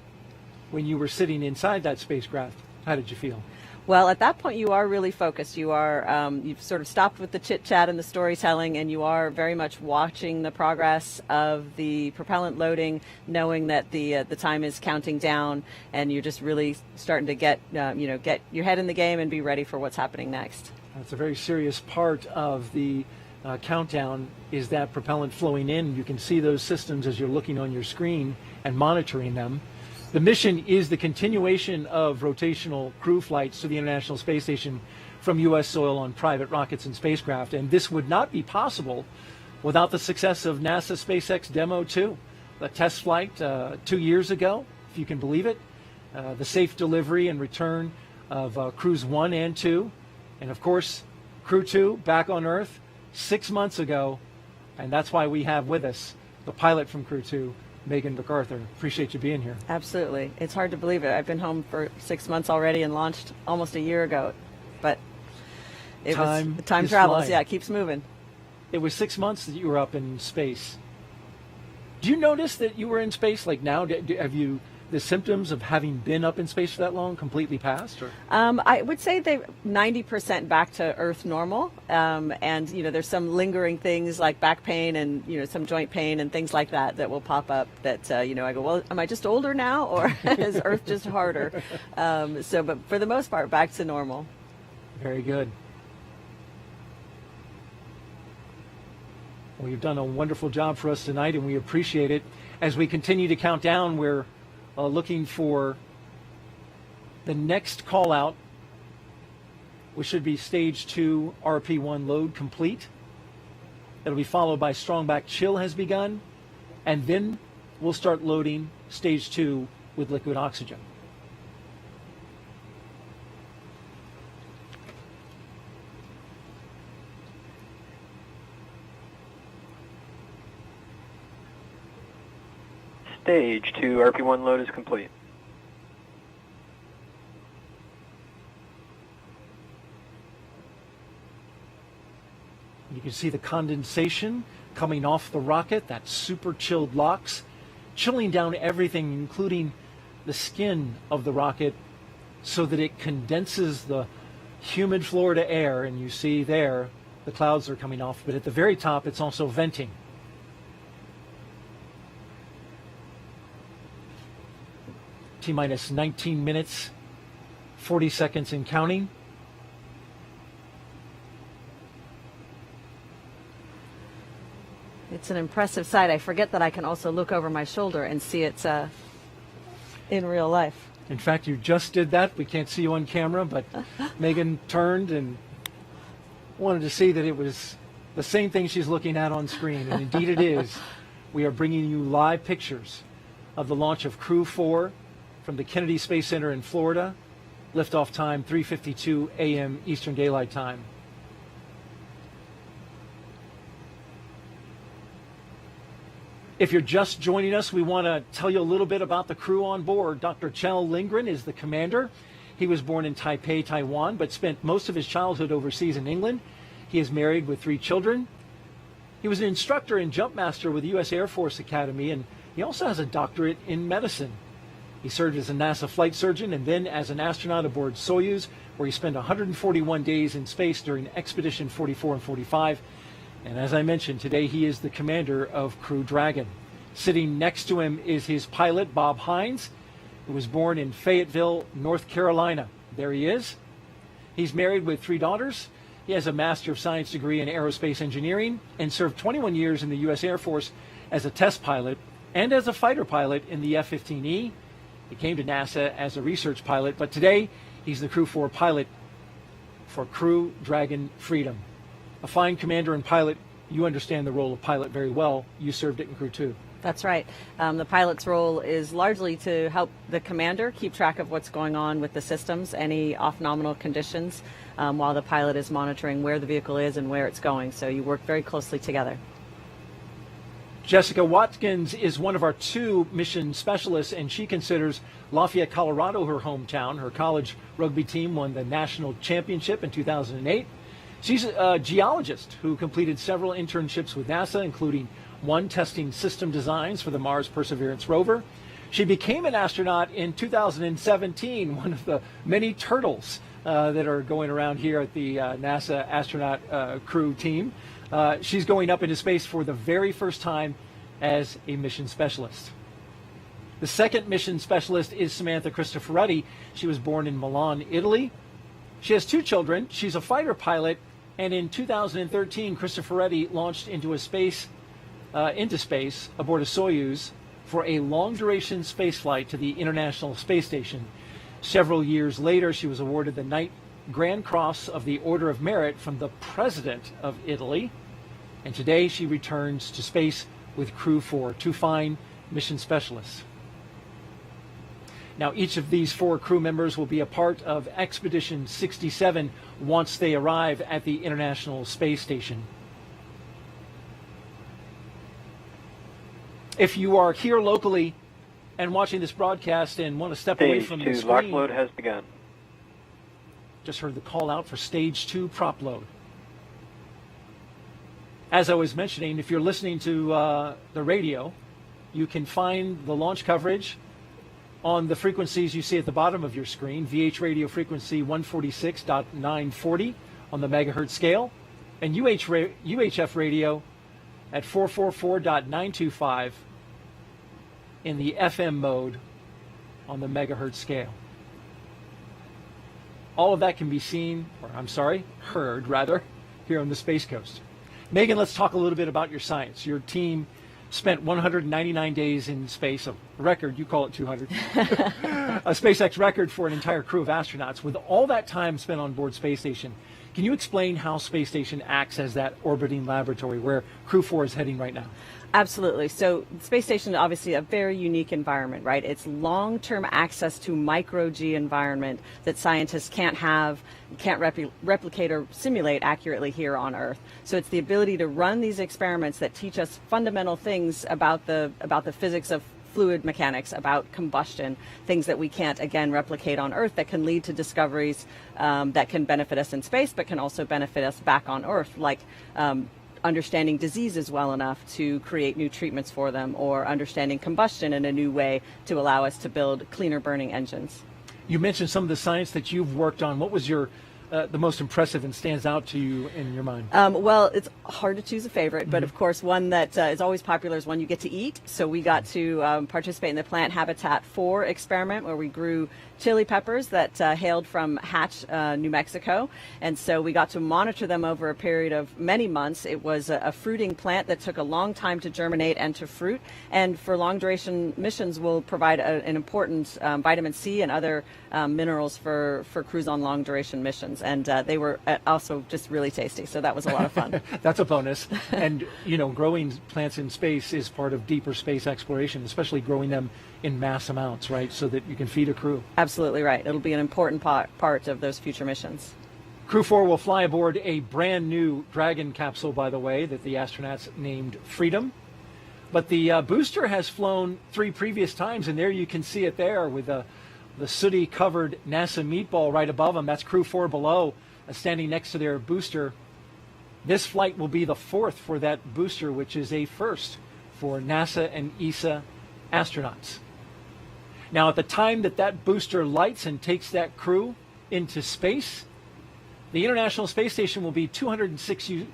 When you were sitting inside that spacecraft, how did you feel? Well, at that point, you are really focused. You are, you've sort of stopped with the chit chat and the storytelling, and you are very much watching the progress of the propellant loading, knowing that the time is counting down, and you're just really starting to get your head in the game and be ready for what's happening next. That's a very serious part of the countdown, is that propellant flowing in. You can see those systems as you're looking on your screen and monitoring them. The mission is the continuation of rotational crew flights to the International Space Station from U.S. soil on private rockets and spacecraft, and this would not be possible without the success of NASA SpaceX Demo 2, the test flight 2 years ago, if you can believe it, the safe delivery and return of Crews 1 and 2, and of course Crew 2 back on Earth 6 months ago, and that's why we have with us the pilot from Crew 2, Megan MacArthur. Appreciate you being here. Absolutely. It's hard to believe it. I've been home for 6 months already and launched almost a year ago, but time travels. Flying. Yeah, it keeps moving. It was 6 months that you were up in space. Do you notice that you were in space like now? Have you, the symptoms of having been up in space for that long completely passed? Or? I would say they're 90% back to Earth normal. And, there's some lingering things like back pain and, some joint pain and things like that will pop up that, I go, well, am I just older now, or is Earth just harder? But for the most part, back to normal. Very good. Well, you've done a wonderful job for us tonight, and we appreciate it. As we continue to count down, we're looking for the next call out, which should be stage 2 RP1 load complete. It'll be followed by strong back chill has begun, and then we'll start loading stage 2 with liquid oxygen. Stage 2 RP1 load is complete. You can see the condensation coming off the rocket, that super chilled LOX, chilling down everything, including the skin of the rocket, so that it condenses the humid Florida air, and you see there the clouds are coming off, but at the very top it's also venting. T-minus 19 minutes, 40 seconds and counting. It's an impressive sight. I forget that I can also look over my shoulder and see it in real life. In fact, you just did that. We can't see you on camera, but Megan turned and wanted to see that it was the same thing she's looking at on screen, and indeed it is. We are bringing you live pictures of the launch of Crew 4 from the Kennedy Space Center in Florida. Liftoff time 3:52 a.m. Eastern Daylight Time. If you're just joining us, we want to tell you a little bit about the crew on board. Dr. Kjell Lindgren is the commander. He was born in Taipei, Taiwan, but spent most of his childhood overseas in England. He is married with 3 children. He was an instructor and jump master with the U.S. Air Force Academy, and he also has a doctorate in medicine. He served as a NASA flight surgeon and then as an astronaut aboard Soyuz, where he spent 141 days in space during Expedition 44 and 45. And as I mentioned, today he is the commander of Crew Dragon. Sitting next to him is his pilot, Bob Hines, who was born in Fayetteville, North Carolina. There he is. He's married with 3 daughters. He has a Master of Science degree in aerospace engineering and served 21 years in the U.S. Air Force as a test pilot and as a fighter pilot in the F-15E. He came to NASA as a research pilot, but today he's the Crew 4 pilot for Crew Dragon Freedom. A fine commander and pilot. You understand the role of pilot very well. You served it in Crew 2. That's right. The pilot's role is largely to help the commander keep track of what's going on with the systems, any off-nominal conditions, while the pilot is monitoring where the vehicle is and where it's going. So you work very closely together. Jessica Watkins is one of our 2 mission specialists, and she considers Lafayette, Colorado her hometown. Her college rugby team won the national championship in 2008. She's a geologist who completed several internships with NASA, including one testing system designs for the Mars Perseverance rover. She became an astronaut in 2017, one of the many turtles that are going around here at the NASA astronaut crew team. She's going up into space for the very first time as a mission specialist. The second mission specialist is Samantha Cristoforetti. She was born in Milan, Italy. She has two children. She's a fighter pilot, and in 2013, Cristoforetti launched into space aboard a Soyuz for a long-duration spaceflight to the International Space Station. Several years later, she was awarded the Knight Grand Cross of the Order of Merit from the President of Italy. And today she returns to space with Crew 4, two fine mission specialists. Now, each of these 4 crew members will be a part of Expedition 67 once they arrive at the International Space Station. If you are here locally and watching this broadcast and want to step away from the screen, Stage 2 lock load has begun. Just heard the call out for Stage 2 prop load. As I was mentioning, if you're listening to the radio, you can find the launch coverage on the frequencies you see at the bottom of your screen. VH radio frequency 146.940 on the megahertz scale, and UHF radio at 444.925 in the FM mode on the megahertz scale. All of that can be seen, or heard rather, here on the Space Coast. Megan, let's talk a little bit about your science. Your team spent 199 days in space, a record, you call it 200, a SpaceX record for an entire crew of astronauts. With all that time spent on board Space Station, can you explain how Space Station acts as that orbiting laboratory where Crew 4 is heading right now? Absolutely. So the space station is obviously a very unique environment, right? It's long-term access to micro-G environment that scientists can't replicate or simulate accurately here on Earth. So it's the ability to run these experiments that teach us fundamental things about the physics of fluid mechanics, about combustion, things that we can't, again, replicate on Earth, that can lead to discoveries that can benefit us in space, but can also benefit us back on Earth, like understanding diseases well enough to create new treatments for them, or understanding combustion in a new way to allow us to build cleaner burning engines. You mentioned some of the science that you've worked on. What was your the most impressive and stands out to you in your mind? Well, it's hard to choose a favorite, but of course one that is always popular is one you get to eat. So we got to participate in the Plant Habitat 4 experiment, where we grew chili peppers that hailed from Hatch, New Mexico. And so we got to monitor them over a period of many months. It was a fruiting plant that took a long time to germinate and to fruit. And for long duration missions, will provide an important vitamin C and other minerals for crews on long duration missions. And they were also just really tasty. So that was a lot of fun. That's a bonus. And, you know, growing plants in space is part of deeper space exploration, especially growing them in mass amounts, right? So that you can feed a crew. Absolutely right. It'll be an important part of those future missions. Crew 4 will fly aboard a brand new Dragon capsule, by the way, that the astronauts named Freedom. But the booster has flown 3 previous times, and there you can see it there with the sooty-covered NASA meatball right above them. That's Crew 4 below, standing next to their booster. This flight will be the 4th for that booster, which is a first for NASA and ESA astronauts. Now, at the time that booster lights and takes that crew into space, the International Space Station will be 260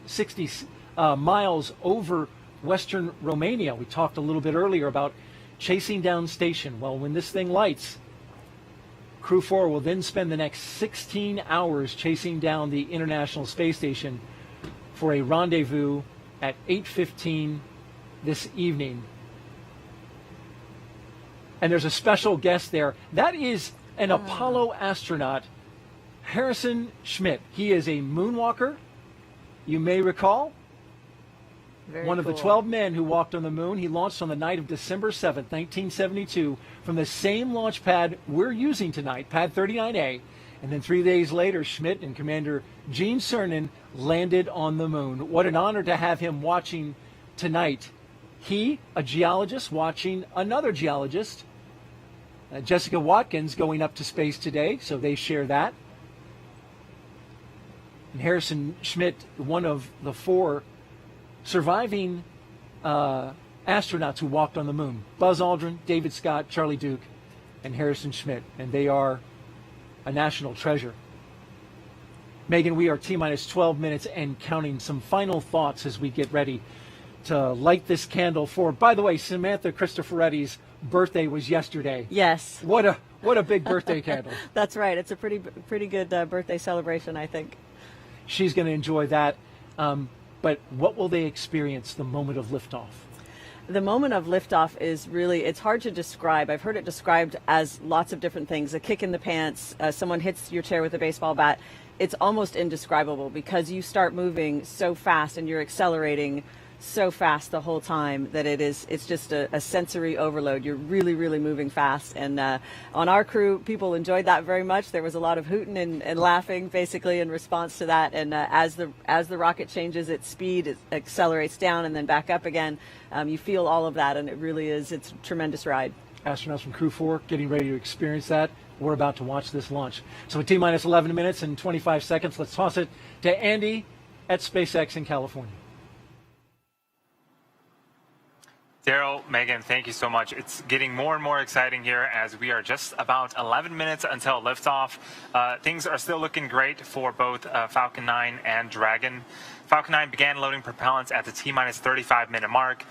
miles over western Romania. We talked a little bit earlier about chasing down station. Well, when this thing lights, Crew 4 will then spend the next 16 hours chasing down the International Space Station for a rendezvous at 8:15 this evening. And there's a special guest there. That is an Apollo astronaut, Harrison Schmitt. He is a moonwalker, you may recall. One of the 12 men who walked on the moon. He launched on the night of December 7th, 1972, from the same launch pad we're using tonight, Pad 39A. And then 3 days later, Schmitt and Commander Gene Cernan landed on the moon. What an honor to have him watching tonight. He, a geologist, watching another geologist, Jessica Watkins, going up to space today, so they share that. And Harrison Schmitt, one of the 4 surviving astronauts who walked on the moon. Buzz Aldrin, David Scott, Charlie Duke, and Harrison Schmitt. And they are a national treasure. Megan, we are T-minus 12 minutes and counting. Some final thoughts as we get ready to light this candle for, by the way, Samantha Cristoforetti's birthday was yesterday. Yes. What a big birthday candle. That's right. It's a pretty good birthday celebration, I think. She's going to enjoy that. But what will they experience the moment of liftoff? The moment of liftoff is really, it's hard to describe. I've heard it described as lots of different things. A kick in the pants, someone hits your chair with a baseball bat. It's almost indescribable because you start moving so fast and you're accelerating so fast the whole time that it's just a sensory overload. You're really, really moving fast. And on our crew, people enjoyed that very much. There was a lot of hooting and laughing basically in response to that. And as the rocket changes its speed, it accelerates down and then back up again. You feel all of that, and it's a tremendous ride. Astronauts from Crew 4 getting ready to experience that. We're about to watch this launch. So at T-minus 11 minutes and 25 seconds, let's toss it to Andy at SpaceX in California. Daryl, Megan, thank you so much. It's getting more and more exciting here as we are just about 11 minutes until liftoff. Things are still looking great for both Falcon 9 and Dragon. Falcon 9 began loading propellants at the T-minus 35-minute mark.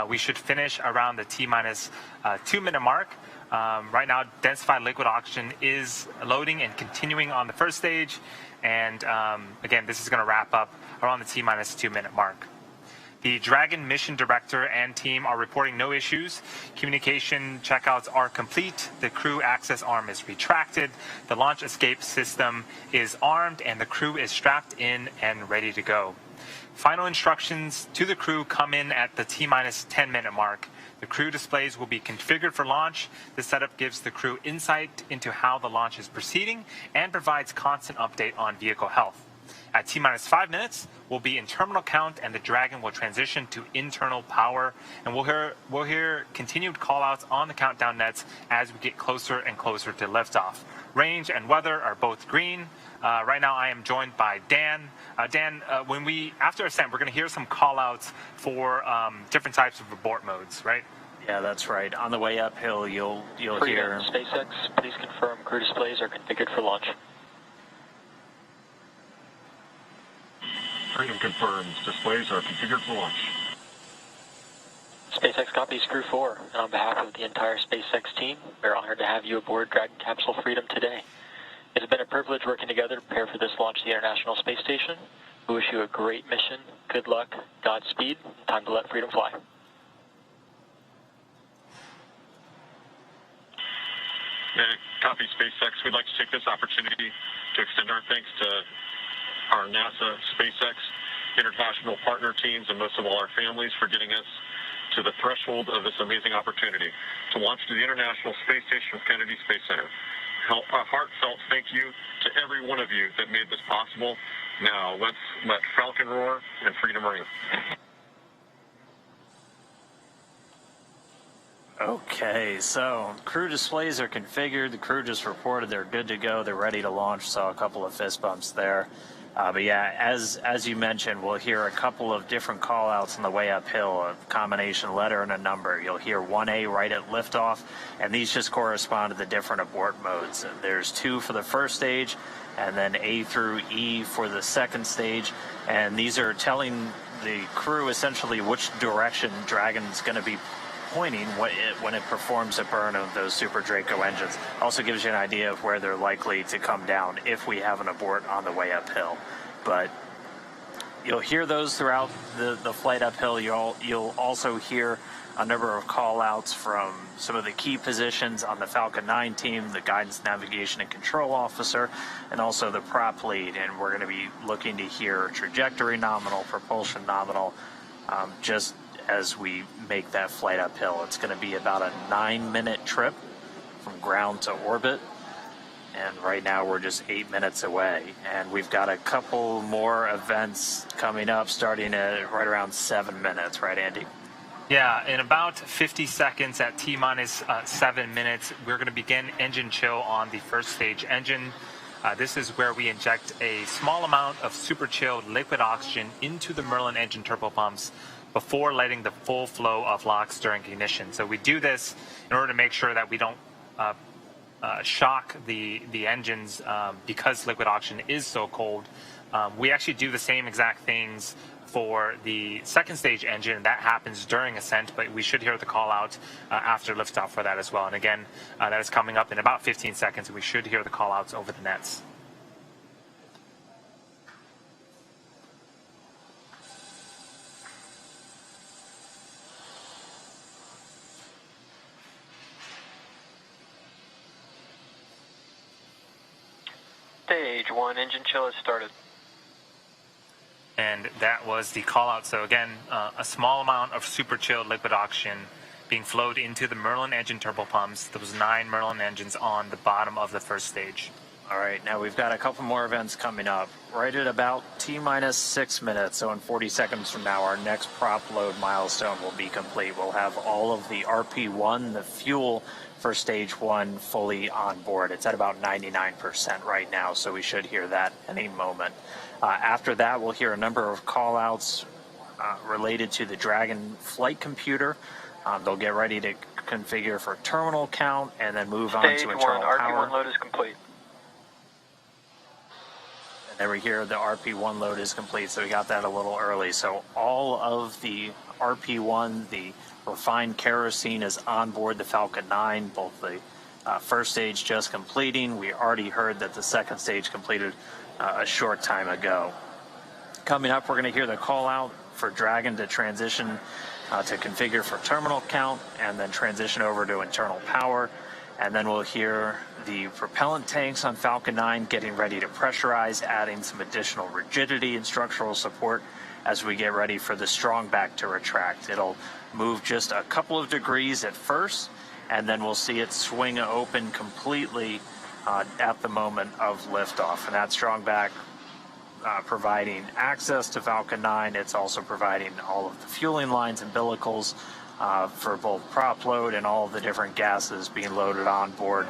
We should finish around the T-minus 2-minute mark. Right now, densified liquid oxygen is loading and continuing on the first stage. And again, this is going to wrap up around the T-minus 2-minute mark. The Dragon mission director and team are reporting no issues. Communication checkouts are complete. The crew access arm is retracted. The launch escape system is armed, and the crew is strapped in and ready to go. Final instructions to the crew come in at the T-minus 10-minute mark. The crew displays will be configured for launch. This setup gives the crew insight into how the launch is proceeding and provides constant update on vehicle health. At T-minus 5 minutes, we'll be in terminal count, and the Dragon will transition to internal power. And we'll hear continued call-outs on the countdown nets as we get closer and closer to liftoff. Range and weather are both green. Right now, I am joined by Dan. Dan, after ascent, we're going to hear some call-outs for different types of abort modes, right? Yeah, that's right. On the way uphill, you'll hear. SpaceX, please confirm crew displays are configured for launch. Freedom confirms. Displays are configured for launch. SpaceX copies Crew 4, and on behalf of the entire SpaceX team, we're honored to have you aboard Dragon Capsule Freedom today. It has been a privilege working together to prepare for this launch to the International Space Station. We wish you a great mission, good luck, Godspeed, and time to let freedom fly. Copy, SpaceX. We'd like to take this opportunity to extend our thanks to our NASA, SpaceX, international partner teams, and most of all our families for getting us to the threshold of this amazing opportunity to launch to the International Space Station with Kennedy Space Center. A heartfelt thank you to every one of you that made this possible. Now let's let Falcon roar and freedom ring. Okay, so crew displays are configured. The crew just reported they're good to go. They're ready to launch. Saw a couple of fist bumps there. But yeah, as you mentioned, we'll hear a couple of different call-outs on the way uphill, a combination letter and a number. You'll hear 1A right at liftoff, and these just correspond to the different abort modes. There's 2 for the first stage, and then A through E for the second stage. And these are telling the crew essentially which direction Dragon's going to be pointing when it performs a burn of those Super Draco engines. Also gives you an idea of where they're likely to come down if we have an abort on the way uphill. But you'll hear those throughout the flight uphill. You'll also hear a number of call-outs from some of the key positions on the Falcon 9 team, the guidance, navigation, and control officer, and also the prop lead. And we're going to be looking to hear trajectory nominal, propulsion nominal, just as we make that flight uphill. It's going to be about a 9-minute trip from ground to orbit. And right now we're just 8 minutes away. And we've got a couple more events coming up starting at right around 7 minutes. Right, Andy? Yeah, in about 50 seconds at T-minus 7 minutes, we're going to begin engine chill on the first stage engine. This is where we inject a small amount of super chilled liquid oxygen into the Merlin engine turbopumps before letting the full flow of LOX during ignition. So we do this in order to make sure that we don't shock the engines because liquid oxygen is so cold. We actually do the same exact things for the second stage engine. That happens during ascent, but we should hear the call out after liftoff for that as well. And again, that is coming up in about 15 seconds, and we should hear the call outs over the nets. Stage 1 engine chill has started. And that was the call out. So again, a small amount of super chilled liquid oxygen being flowed into the Merlin engine turbopumps. There was 9 Merlin engines on the bottom of the first stage. All right, now we've got a couple more events coming up. Right at about T-minus 6 minutes, so in 40 seconds from now, our next prop load milestone will be complete. We'll have all of the RP1, the fuel for stage 1, fully on board. It's at about 99% right now, so we should hear that any moment. After that, we'll hear a number of call-outs related to the Dragon flight computer. They'll get ready to configure for terminal count and then move on to internal power. RP1 load is complete. And then we hear the RP1 load is complete, so we got that a little early. So all of the RP1, the refined kerosene, is on board the Falcon 9, both the first stage just completing. We already heard that the second stage completed a short time ago. Coming up, we're going to hear the call out for Dragon to transition to configure for terminal count and then transition over to internal power. And then we'll hear the propellant tanks on Falcon 9 getting ready to pressurize, adding some additional rigidity and structural support as we get ready for the strong back to retract. It'll move just a couple of degrees at first, and then we'll see it swing open completely at the moment of liftoff. And that strong back providing access to Falcon 9. It's also providing all of the fueling lines and umbilicals for both prop load and all of the different gases being loaded on board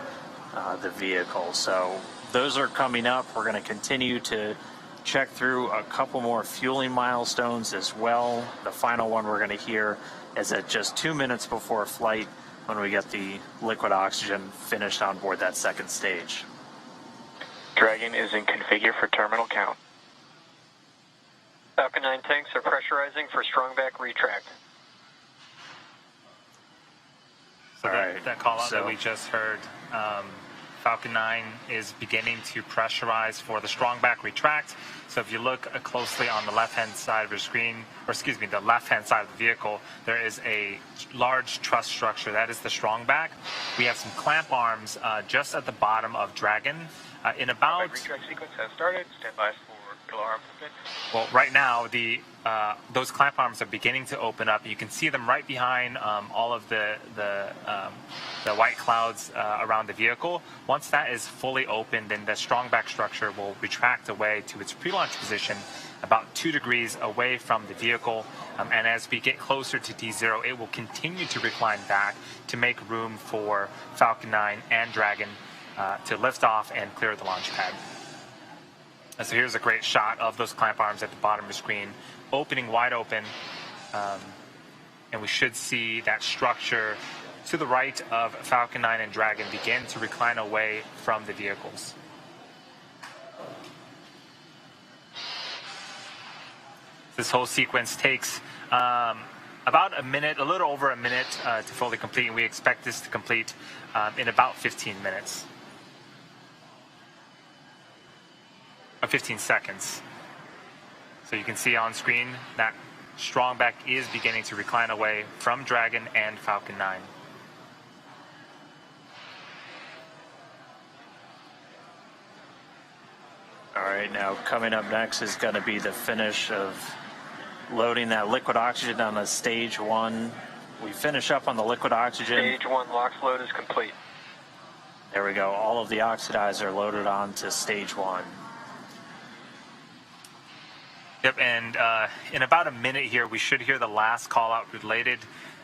the vehicle. So those are coming up. We're going to continue to check through a couple more fueling milestones as well. The final one we're going to hear is at just 2 minutes before flight when we get the liquid oxygen finished on board that second stage. Dragon is in configure for terminal count. Falcon 9 tanks are pressurizing for strong back retract. So that call out that we just heard, Falcon 9 is beginning to pressurize for the strong back retract. So if you look closely on the left-hand side of your screen, or excuse me, the left-hand side of the vehicle, there is a large truss structure. That is the strong back. We have some clamp arms just at the bottom of Dragon. In about... Retract sequence has started. Stand by for alarm. Well, right now, those clamp arms are beginning to open up. You can see them right behind all of the white clouds around the vehicle. Once that is fully open, then the strong back structure will retract away to its pre-launch position about 2 degrees away from the vehicle. And as we get closer to D0, it will continue to recline back to make room for Falcon 9 and Dragon to lift off and clear the launch pad. And so here's a great shot of those clamp arms at the bottom of the screen, opening wide open. And we should see that structure to the right of Falcon 9 and Dragon begin to recline away from the vehicles. This whole sequence takes about a minute, a little over a minute to fully complete, and we expect this to complete in about 15 minutes. 15 seconds. So you can see on screen that strong back is beginning to recline away from Dragon and Falcon 9. All right, now coming up next is going to be the finish of loading that liquid oxygen on the stage 1. We finish up on the liquid oxygen. Stage 1 LOX load is complete. There we go. All of the oxidizer loaded onto stage 1. Yep, and in about a minute here, we should hear the last call out related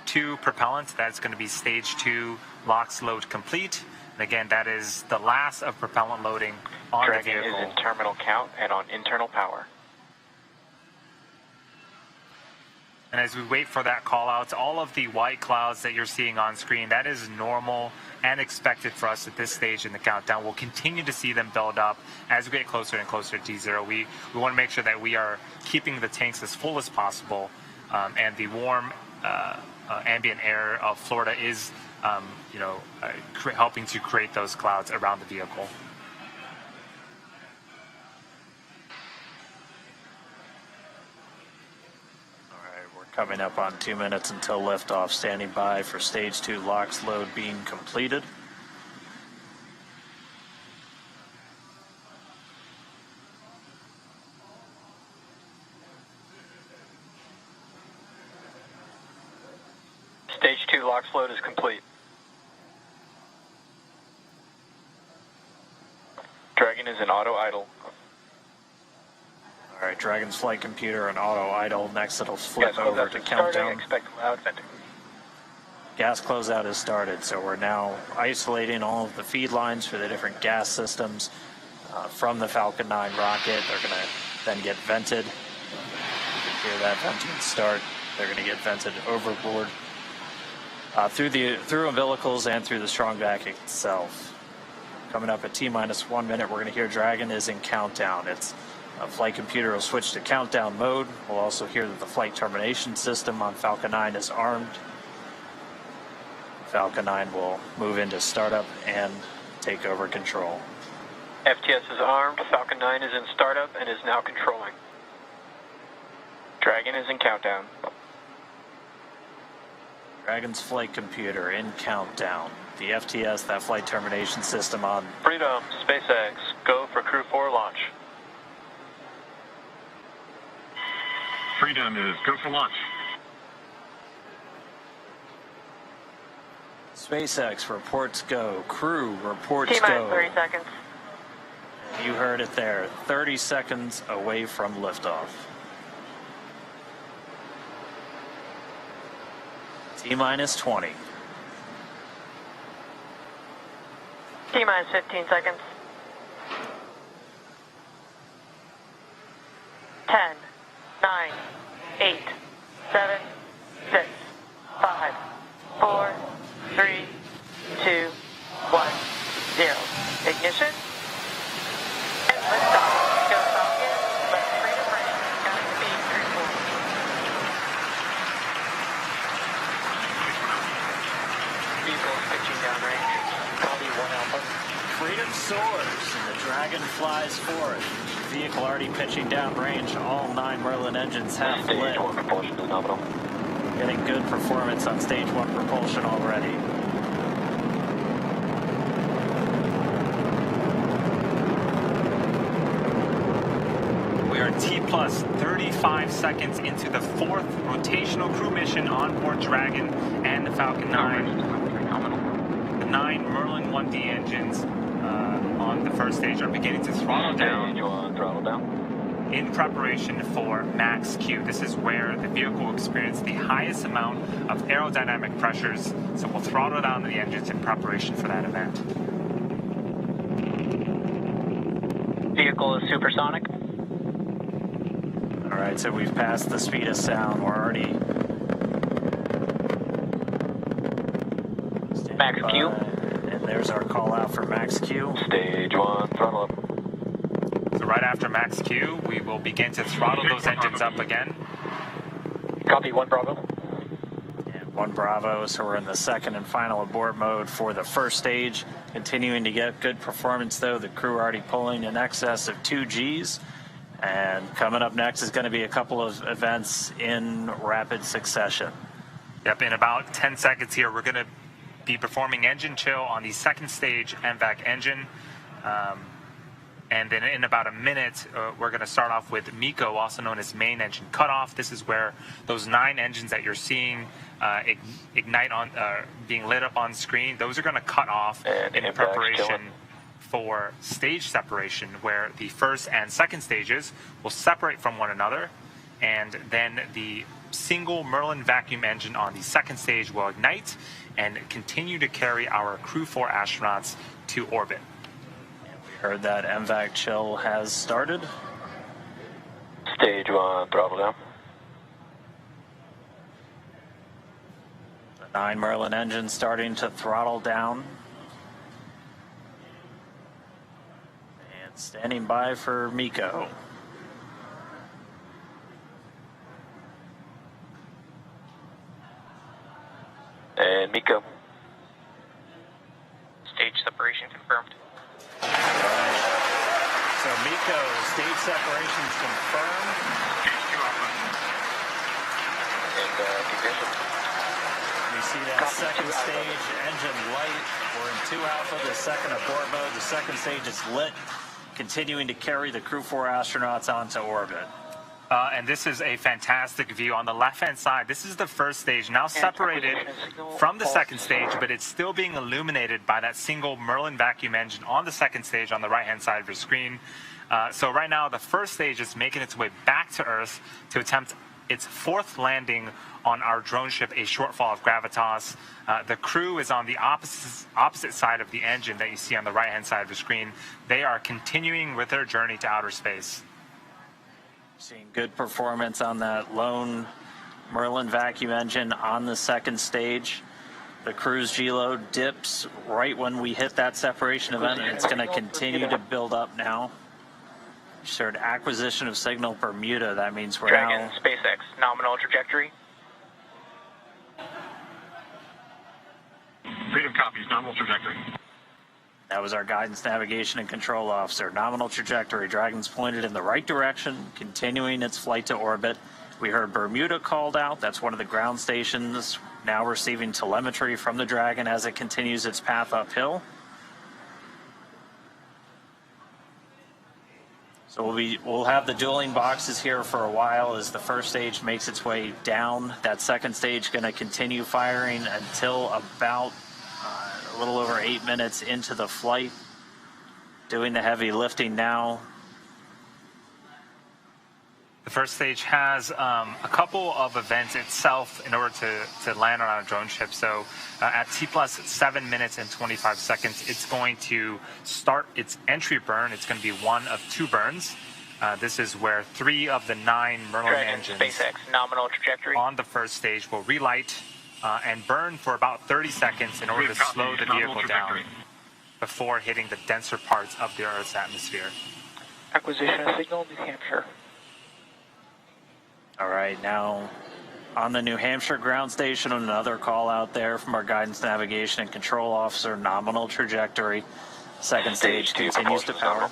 to propellant. That's going to be stage 2 LOX load complete. And again, that is the last of propellant loading on Dragon the vehicle. is in terminal count and on internal power. And as we wait for that call out, all of the white clouds that you're seeing on screen, that is normal and expected for us at this stage in the countdown. We'll continue to see them build up as we get closer and closer to T0. We want to make sure that we are keeping the tanks as full as possible, and the warm ambient air of Florida is helping to create those clouds around the vehicle. Coming up on 2 minutes until liftoff, standing by for stage 2 LOX load being completed. Stage 2 LOX load is complete. Dragon is in auto idle. All right, Dragon's flight computer and auto idle. Next, it'll flip over to countdown. Expect loud venting. Gas closeout has started, so we're now isolating all of the feed lines for the different gas systems from the Falcon 9 rocket. They're going to then get vented. You can hear that venting start. They're going to get vented overboard through umbilicals and through the strong vac itself. Coming up at T-minus 1 minute, we're going to hear Dragon is in countdown. Its flight computer will switch to countdown mode. We'll also hear that the flight termination system on Falcon 9 is armed. Falcon 9 will move into startup and take over control. FTS is armed. Falcon 9 is in startup and is now controlling. Dragon is in countdown. Dragon's flight computer in countdown. The FTS, that flight termination system on. Freedom, SpaceX, go for Crew 4 launch. Freedom is go for launch. SpaceX reports go. Crew reports T-minus go. 30 seconds. You heard it there. 30 seconds away from liftoff. T-minus 20. T-minus 15 seconds. 10, 9, 8, 7, 6, 5, 4, 3, 2, 1, 0. Ignition. And liftoff. Go Falcon. Let freedom ring. Godspeed, Crew 4. Vehicle pitching down range. Copy 1 Alpha. Freedom soars and the Dragon flies forward. Vehicle already pitching down range. All 9 Merlin engines have lit. Stage 1 propulsion is nominal. Getting good performance on stage 1 propulsion already. We are T plus 35 seconds into the 4th rotational crew mission on board Dragon and the Falcon 9. The 9 Merlin 1D engines on the first stage are beginning to throttle down. Throttle down. In preparation for max Q. This is where the vehicle will experience the highest amount of aerodynamic pressures, so we'll throttle down the engines in preparation for that event. Vehicle is supersonic. All right, so we've passed the speed of sound. We're already Max Q. And there's our call out for max Q. Stage 1 throttle up. So right after max Q, we will begin to throttle those engines up again. Copy 1 Bravo. And 1 Bravo, so we're in the second and final abort mode for the first stage. Continuing to get good performance though. The crew already pulling in excess of 2 Gs. And coming up next is going to be a couple of events in rapid succession. Yep, in about 10 seconds here, we're going to be performing engine chill on the second stage MVAC engine. And then in about a minute, we're going to start off with MECO, also known as main engine cutoff. This is where those 9 engines that you're seeing ignite on, being lit up on screen, those are going to cut off in preparation for stage separation, where the first and second stages will separate from one another, and then the single Merlin vacuum engine on the second stage will ignite and continue to carry our Crew 4 astronauts to orbit. Heard that MVAC chill has started. Stage 1, throttle down. The 9 Merlin engine starting to throttle down. And standing by for MECO. And MECO. Stage separation confirmed. So MECO, stage separations confirmed. Stage 2 alpha. And ignition. We see that second stage engine light. We're in 2 alpha, the second abort mode. The second stage is lit, continuing to carry the Crew 4 astronauts onto orbit. And this is a fantastic view. On the left-hand side, this is the first stage, now separated from the second stage, but it's still being illuminated by that single Merlin vacuum engine on the second stage on the right-hand side of your screen. So right now, the first stage is making its way back to Earth to attempt its 4th landing on our drone ship, a shortfall of gravitas. The crew is on the opposite side of the engine that you see on the right-hand side of the screen. They are continuing with their journey to outer space. Seeing good performance on that lone Merlin vacuum engine on the second stage. The cruise G-load dips right when we hit that separation event, and it's going to continue to build up now. Shared acquisition of signal Bermuda. That means we're Dragon, now... SpaceX, nominal trajectory. Freedom copies, nominal trajectory. That was our guidance, navigation, and control officer. Nominal trajectory. Dragon's pointed in the right direction, continuing its flight to orbit. We heard Bermuda called out. That's one of the ground stations now receiving telemetry from the Dragon as it continues its path uphill. So we'll have the dueling boxes here for a while as the first stage makes its way down. That second stage going to continue firing until about a little over 8 minutes into the flight. Doing the heavy lifting now. The first stage has a couple of events itself in order to land on our drone ship. So at T plus 7 minutes and 25 seconds, it's going to start its entry burn. It's going to be one of 2 burns. This is where 3 of the 9 Merlin Dragon, engines SpaceX, nominal trajectory. on the first stage will relight and burn for about 30 seconds in order to slow the vehicle down before hitting the denser parts of the Earth's atmosphere. Acquisition of signal, New Hampshire. All right, now on the New Hampshire ground station, another call out there from our guidance, navigation, and control officer, nominal trajectory. Second stage continues to power.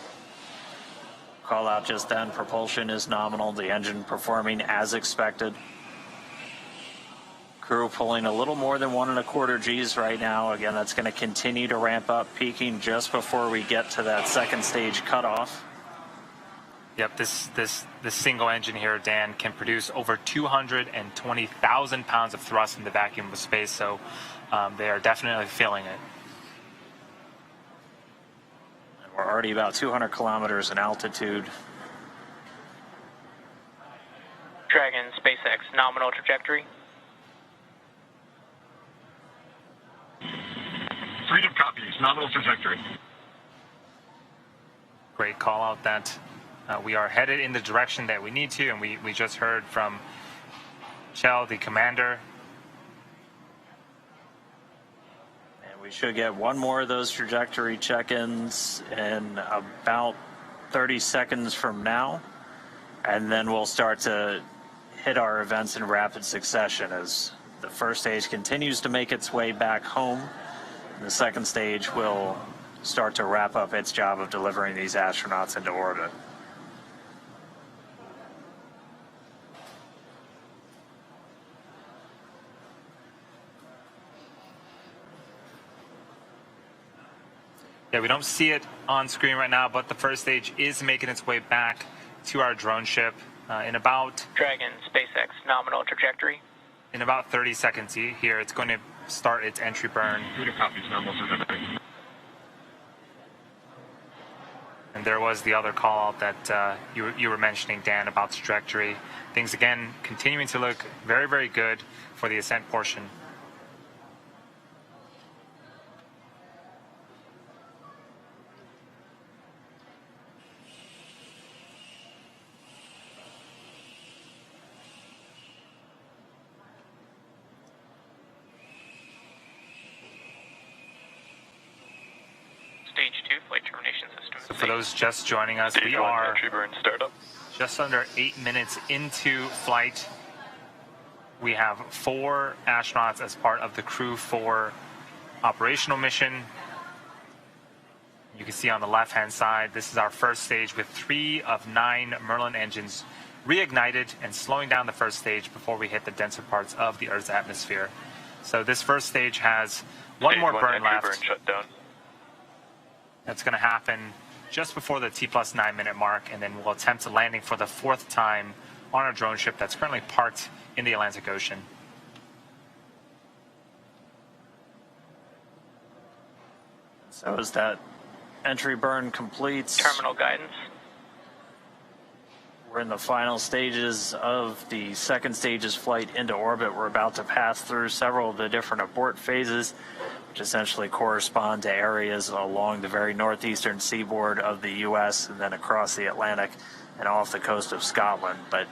Call out just then, propulsion is nominal, the engine performing as expected. Crew pulling a little more than 1.25 Gs right now. Again, that's going to continue to ramp up, peaking just before we get to that second stage cutoff. Yep, this single engine here, Dan, can produce over 220,000 pounds of thrust in the vacuum of space, so they are definitely feeling it. And we're already about 200 kilometers in altitude. Dragon, SpaceX, nominal trajectory. Freedom copies, nominal trajectory. Great call out that we are headed in the direction that we need to, and we just heard from Chell, the commander. And we should get one more of those trajectory check-ins in about 30 seconds from now, and then we'll start to hit our events in rapid succession as the first stage continues to make its way back home. The second stage will start to wrap up its job of delivering these astronauts into orbit. Yeah, we don't see it on screen right now, but the first stage is making its way back to our drone ship in about... Dragon, SpaceX, nominal trajectory. In about 30 seconds here, it's going to start its entry burn. Freedom copies, nominal trajectory. And there was the other call out that you were mentioning, Dan, about the trajectory. Things, again, continuing to look very, very good for the ascent portion. navigation system. So for those just joining us, we are just under 8 minutes into flight. We have 4 astronauts as part of the Crew 4 operational mission. You can see on the left-hand side, this is our first stage with 3 of 9 Merlin engines reignited and slowing down the first stage before we hit the denser parts of the Earth's atmosphere. So this first stage has one more burn left. Burn shutdown. That's going to happen just before the T+9 minute mark, and then we'll attempt landing for the 4th time on our drone ship that's currently parked in the Atlantic Ocean. So as that entry burn completes, Terminal guidance. we're in the final stages of the second stage's flight into orbit. We're about to pass through several of the different abort phases, which essentially correspond to areas along the very northeastern seaboard of the U.S. and then across the Atlantic and off the coast of Scotland. But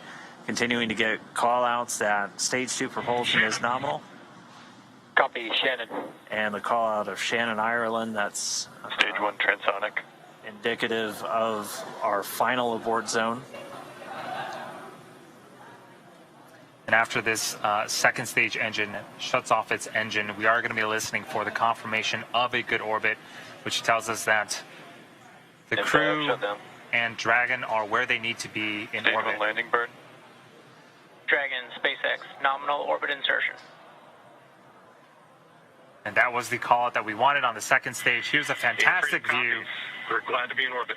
continuing to get call-outs that Stage 2 propulsion is nominal. Copy, Shannon. And the call-out of Shannon, Ireland, that's Stage 1 transonic. indicative of our final abort zone. And after this second stage engine shuts off its engine, we are going to be listening for the confirmation of a good orbit, which tells us that the crew and Dragon are where they need to be in Stage orbit. 1 landing burn. Dragon, SpaceX, nominal orbit insertion. And that was the call out that we wanted on the second stage. Here's a fantastic view. We're glad to be in orbit.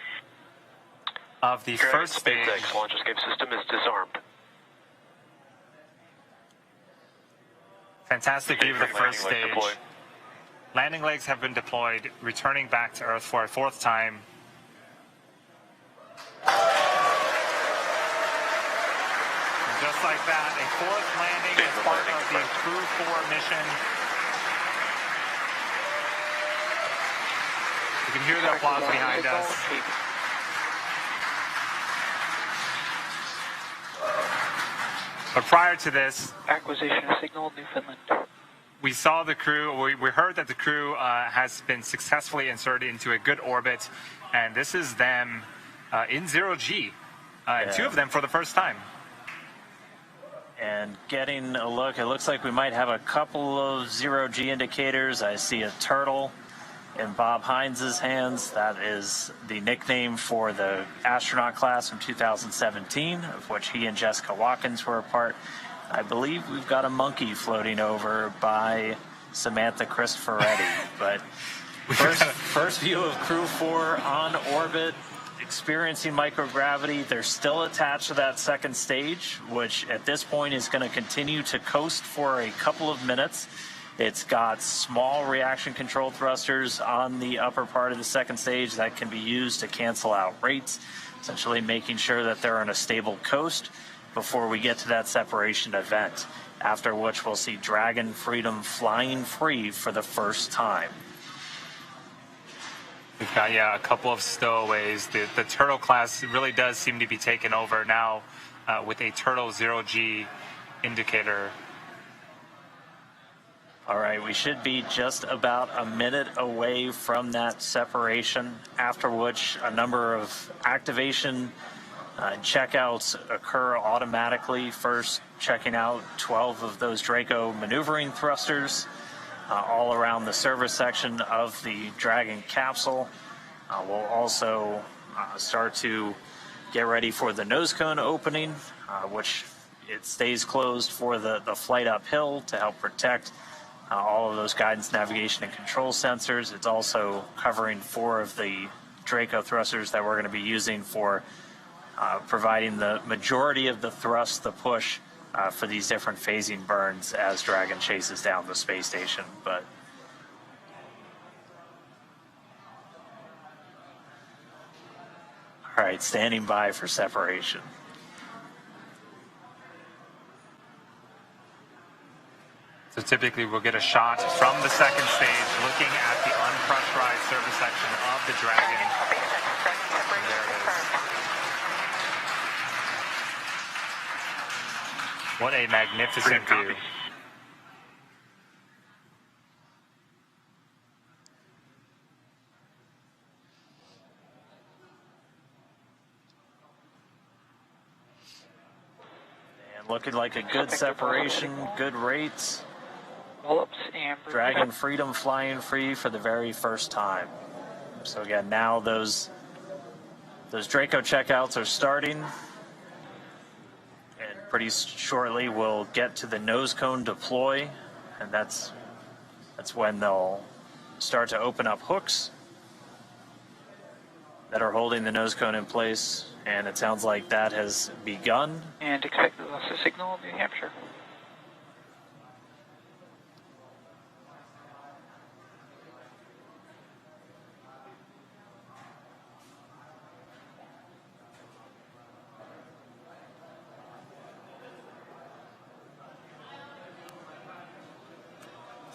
Of the Dragon, first stage. SpaceX launch escape system is disarmed. Fantastic view of the first stage. Landing legs have been deployed, returning back to Earth for a 4th time. And just like that, a 4th landing as part of the Crew 4 mission. You can hear the applause behind us. But prior to this, acquisition signal, Newfoundland. we saw the crew, we heard that the crew has been successfully inserted into a good orbit, and this is them in 0G, and 2 of them for the first time. And getting a look, it looks like we might have a couple of 0G indicators. I see a turtle in Bob Hines' hands. That is the nickname for the astronaut class from 2017, of which he and Jessica Watkins were a part. I believe we've got a monkey floating over by Samantha Cristoforetti. But first view of Crew 4 on orbit, experiencing microgravity. They're still attached to that second stage, which at this point is going to continue to coast for a couple of minutes. It's got small reaction control thrusters on the upper part of the second stage that can be used to cancel out rates, essentially making sure that they're on a stable coast before we get to that separation event, after which we'll see Dragon Freedom flying free for the first time. We've got, a couple of stowaways. The Turtle class really does seem to be taken over now with a Turtle 0G indicator. All right, we should be just about a minute away from that separation, after which a number of activation checkouts occur automatically. First, checking out 12 of those Draco maneuvering thrusters all around the service section of the Dragon capsule. We'll also start to get ready for the nose cone opening, which it stays closed for the flight uphill to help protect all of those guidance, navigation, and control sensors. It's also covering 4 of the Draco thrusters that we're going to be using for providing the majority of the thrust, the push for these different phasing burns as Dragon chases down the space station. But all right, standing by for separation. So typically we'll get a shot from the second stage looking at the unpressurized service section of the Dragon. And there it is. What a magnificent view. And looking like a good separation, good rates. Wallops and Dragon Freedom flying free for the very first time. So again, now those Draco checkouts are starting. And pretty shortly we'll get to the nose cone deploy. And that's when they'll start to open up hooks that are holding the nose cone in place, and it sounds like that has begun. And expect the loss of signal, New Hampshire.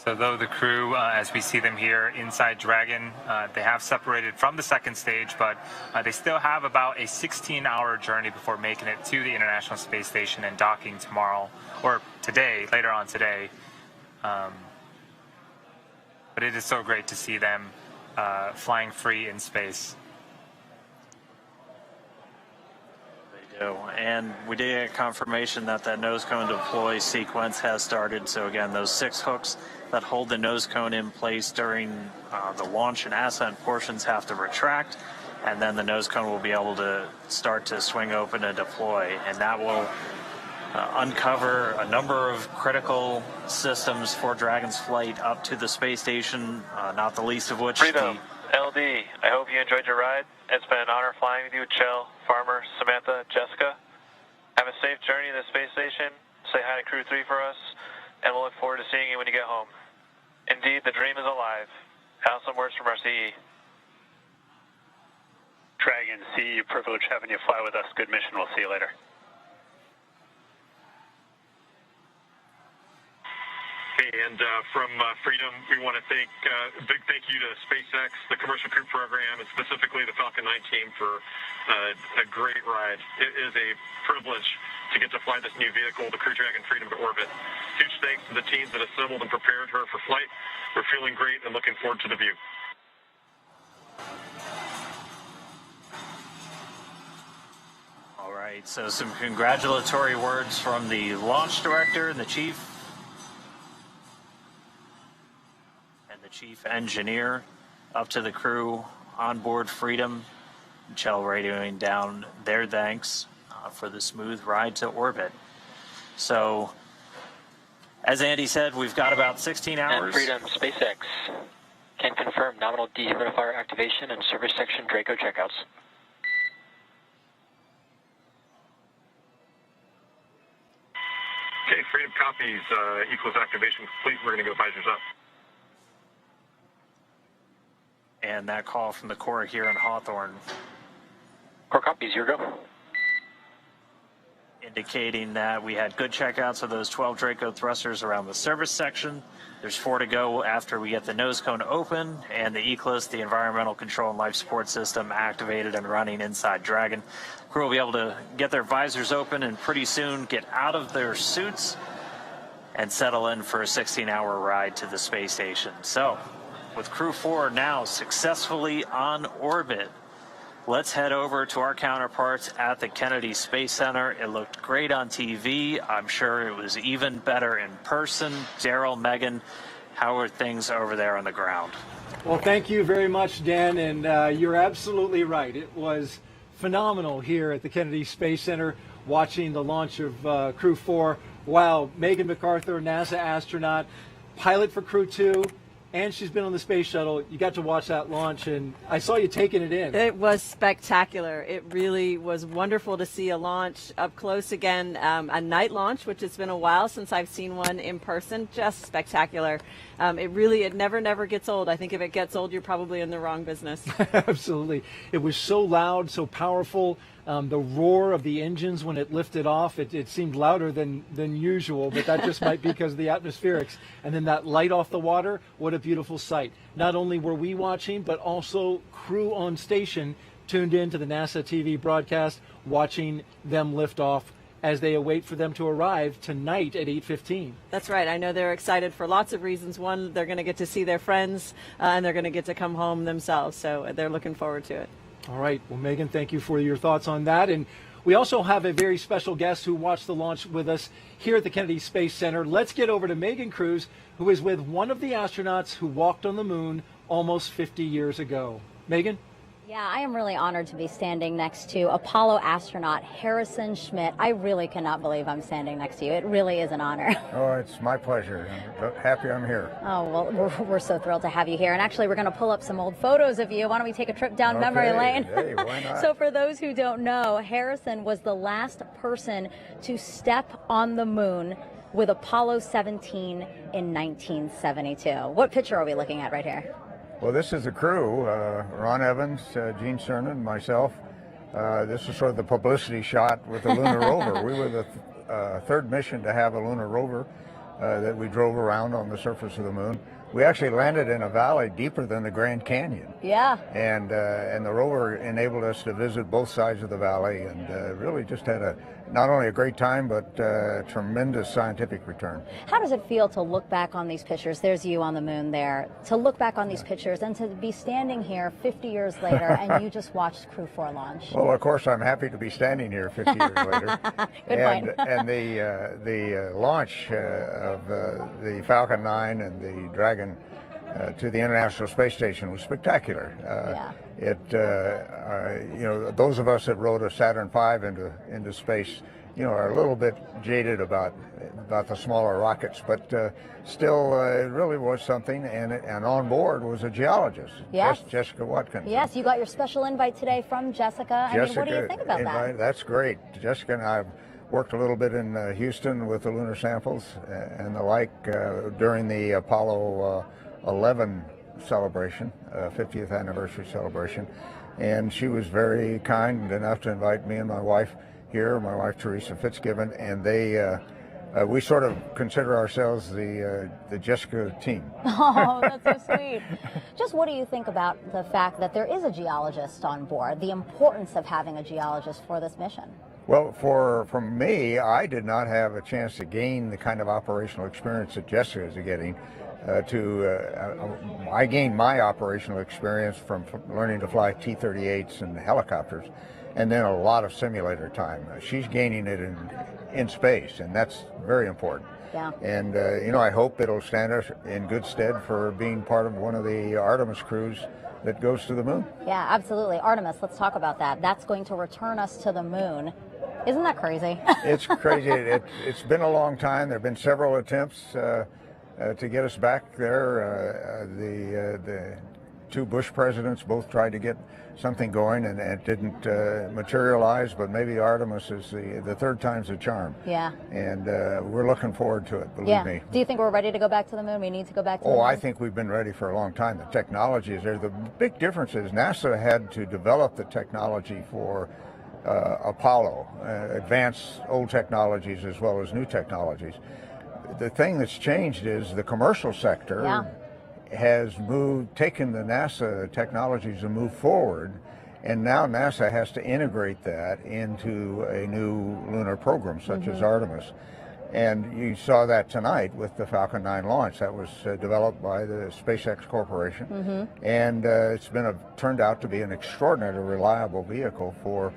So though the crew, as we see them here inside Dragon, they have separated from the second stage, but they still have about a 16-hour journey before making it to the International Space Station and docking tomorrow, or today, later on today. But it is so great to see them flying free in space. And we did get confirmation that that nose cone deploy sequence has started. So again, those 6 hooks that hold the nose cone in place during the launch and ascent portions have to retract, and then the nose cone will be able to start to swing open and deploy, and that will uncover a number of critical systems for Dragon's flight up to the space station, not the least of which Freedom, LD, I hope you enjoyed your ride. It's been an honor flying with you, Chell, Farmer, Samantha, Jessica. Have a safe journey to the space station. Say hi to Crew 3 for us, and we'll look forward to seeing you when you get home. Indeed, the dream is alive. Have some words from our CE. Dragon, CE, privilege having you fly with us. Good mission. We'll see you later. Hey, and from Freedom, we want to thank a big thank you to SpaceX, the Commercial Crew Program, and specifically the Falcon 9 team for a great ride. It is a privilege to get to fly this new vehicle, the Crew Dragon Freedom, to orbit. Huge thanks to the teams that assembled and prepared her for flight. We're feeling great and looking forward to the view. All right, so some congratulatory words from the launch director and the chief. Chief engineer up to the crew on board Freedom. Chell radioing down their thanks for the smooth ride to orbit. So, as Andy said, we've got about 16 hours. And Freedom, SpaceX can confirm nominal dehumidifier activation and service section Draco checkouts. Okay, Freedom copies. Equals activation complete. We're going to go visors up. And that call from the Corps here in Hawthorne. Corps copies, here we go. Indicating that we had good checkouts of those 12 Draco thrusters around the service section. There's 4 to go after we get the nose cone open and the ECLIS, the environmental control and life support system, activated and running inside Dragon. Crew will be able to get their visors open and pretty soon get out of their suits and settle in for a 16-hour ride to the space station. So, with Crew 4 now successfully on orbit, let's head over to our counterparts at the Kennedy Space Center. It looked great on TV. I'm sure it was even better in person. Daryl, Megan, how are things over there on the ground? Well, thank you very much, Dan, and you're absolutely right. It was phenomenal here at the Kennedy Space Center watching the launch of Crew 4. Wow, Megan MacArthur, NASA astronaut, pilot for Crew 2. And she's been on the space shuttle. You got to watch that launch, and I saw you taking it in. It was spectacular. It really was wonderful to see a launch up close again, a night launch, which has been a while since I've seen one in person. Just spectacular. It never gets old. I think if it gets old, you're probably in the wrong business. Absolutely. It was so loud, so powerful. The roar of the engines when it lifted off, it seemed louder than usual, but that just might be because of the atmospherics. And then that light off the water, what a beautiful sight. Not only were we watching, but also crew on station tuned in to the NASA TV broadcast, watching them lift off as they await for them to arrive tonight at 8:15. That's right. I know they're excited for lots of reasons. One, they're going to get to see their friends, and they're going to get to come home themselves, so they're looking forward to it. All right. Well, Megan, thank you for your thoughts on that. And We also have a very special guest who watched the launch with us here at the Kennedy Space Center. Let's get over to Megan Cruz, who is with one of the astronauts who walked on the moon almost 50 years ago. Megan? Yeah, I am really honored to be standing next to Apollo astronaut Harrison Schmitt. I really cannot believe I'm standing next to you. It really is an honor. Oh, it's my pleasure. I'm happy I'm here. Oh, well, we're so thrilled to have you here. And actually, we're going to pull up some old photos of you. Why don't we take a trip down memory lane? Hey, why not? So for those who don't know, Harrison was the last person to step on the moon with Apollo 17 in 1972. What picture are we looking at right here? Well, this is the crew, Ron Evans, Gene Cernan, myself. This is sort of the publicity shot with the lunar rover. We were the third mission to have a lunar rover that we drove around on the surface of the moon. We actually landed in a valley deeper than the Grand Canyon. Yeah. And the rover enabled us to visit both sides of the valley and really just had not only a great time, but tremendous scientific return. How does it feel to look back on these pictures? There's you on the moon there. To look back on these pictures and to be standing here 50 years later and you just watched Crew 4 launch. Well, of course, I'm happy to be standing here 50 years later. Good point. And the launch of the Falcon 9 and the Dragon to the International Space Station was spectacular. You know, those of us that rode a Saturn V into space, you know, are a little bit jaded about the smaller rockets, but still, it really was something. And on board was a geologist, yes. Jessica Watkins. Yes, you got your special invite today from Jessica. I mean, what do you think about that? That's great. Jessica and I have worked a little bit in Houston with the lunar samples and the like during the Apollo 11 celebration, 50th anniversary celebration, and she was very kind enough to invite me and my wife here, my wife Teresa Fitzgibbon, and we sort of consider ourselves the Jessica team. Oh, that's so sweet. Just what do you think about the fact that there is a geologist on board, the importance of having a geologist for this mission? Well, for me, I did not have a chance to gain the kind of operational experience that Jessica is getting. I gained my operational experience from learning to fly T-38s and helicopters, and then a lot of simulator time. She's gaining it in space, and that's very important. Yeah. And you know, I hope it'll stand us in good stead for being part of one of the Artemis crews that goes to the moon. Yeah, absolutely. Artemis, let's talk about that. That's going to return us to the moon. Isn't that crazy? It's crazy. It's been a long time. There have been several attempts to get us back there. The two Bush presidents both tried to get something going, and it didn't materialize, but maybe Artemis is the third time's a charm. Yeah. And we're looking forward to it, believe me. Do you think we're ready to go back to the moon? We need to go back to the moon? Oh, I think we've been ready for a long time. The technology is there. The big difference is NASA had to develop the technology for Apollo, advance old technologies as well as new technologies. The thing that's changed is the commercial sector has taken the NASA technologies and moved forward, and now NASA has to integrate that into a new lunar program such as Artemis. And you saw that tonight with the Falcon 9 launch. That was developed by the SpaceX Corporation, and it's turned out to be an extraordinarily reliable vehicle for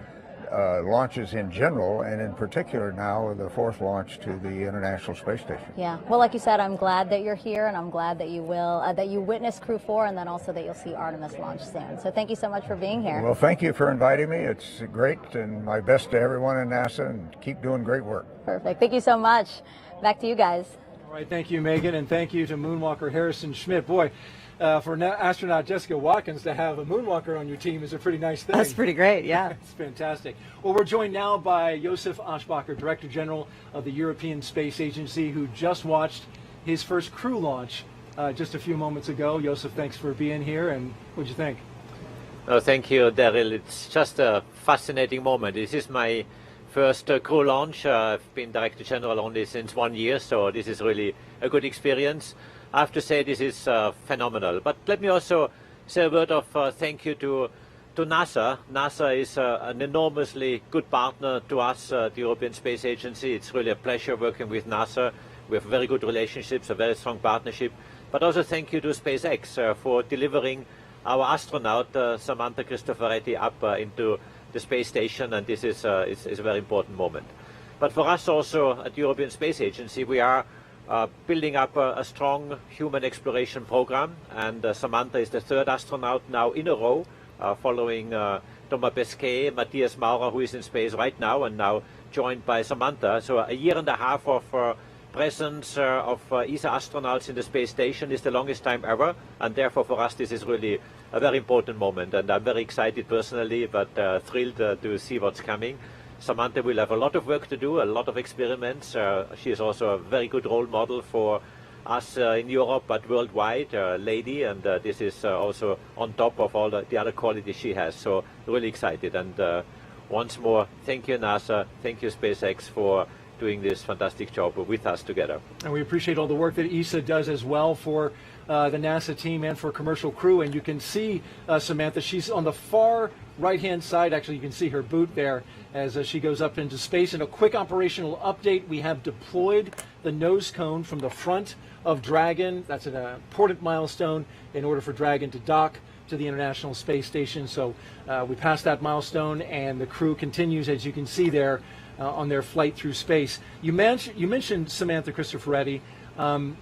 launches in general, and in particular now the fourth launch to the International Space Station. Yeah. Well, like you said, I'm glad that you're here, and I'm glad that you will that you witness Crew 4, and then also that you'll see Artemis launch soon. So thank you so much for being here. Well, thank you for inviting me. It's great, and my best to everyone in NASA, and keep doing great work. Perfect. Thank you so much. Back to you guys. All right. Thank you, Megan, and thank you to Moonwalker Harrison Schmitt. Boy, for astronaut Jessica Watkins to have a moonwalker on your team is a pretty nice thing. That's pretty great, yeah. It's fantastic. Well, we're joined now by Josef Aschbacher, Director General of the European Space Agency, who just watched his first crew launch just a few moments ago. Josef, thanks for being here, and what'd you think? Oh, thank you, Daryl. It's just a fascinating moment. This is my first crew launch. I've been Director General only since 1 year, so this is really a good experience. I have to say this is phenomenal. But let me also say a word of thank you to NASA. NASA is an enormously good partner to us, the European Space Agency. It's really a pleasure working with NASA. We have very good relationships, a very strong partnership. But also thank you to SpaceX for delivering our astronaut, Samantha Cristoforetti, up into the space station, and this is a very important moment. But for us also at the European Space Agency, we are building up a strong human exploration program, and Samantha is the third astronaut now in a row, following Thomas Pesquet, Matthias Maurer, who is in space right now, and now joined by Samantha. So a year and a half of presence of ESA astronauts in the space station is the longest time ever, and therefore for us this is really a very important moment, and I'm very excited personally, but thrilled to see what's coming. Samantha will have a lot of work to do, a lot of experiments. She is also a very good role model for us in Europe, but worldwide, lady, and this is also on top of all the other qualities she has. So really excited, and once more, thank you NASA, thank you SpaceX for doing this fantastic job with us together. And we appreciate all the work that ESA does as well for the NASA team and for commercial crew. And you can see Samantha, she's on the far right-hand side. Actually, you can see her boot there as she goes up into space. And a quick operational update, we have deployed the nose cone from the front of Dragon. That's an important milestone in order for Dragon to dock to the International Space Station. So we passed that milestone, and the crew continues, as you can see there, on their flight through space. You mentioned Samantha Cristoforetti.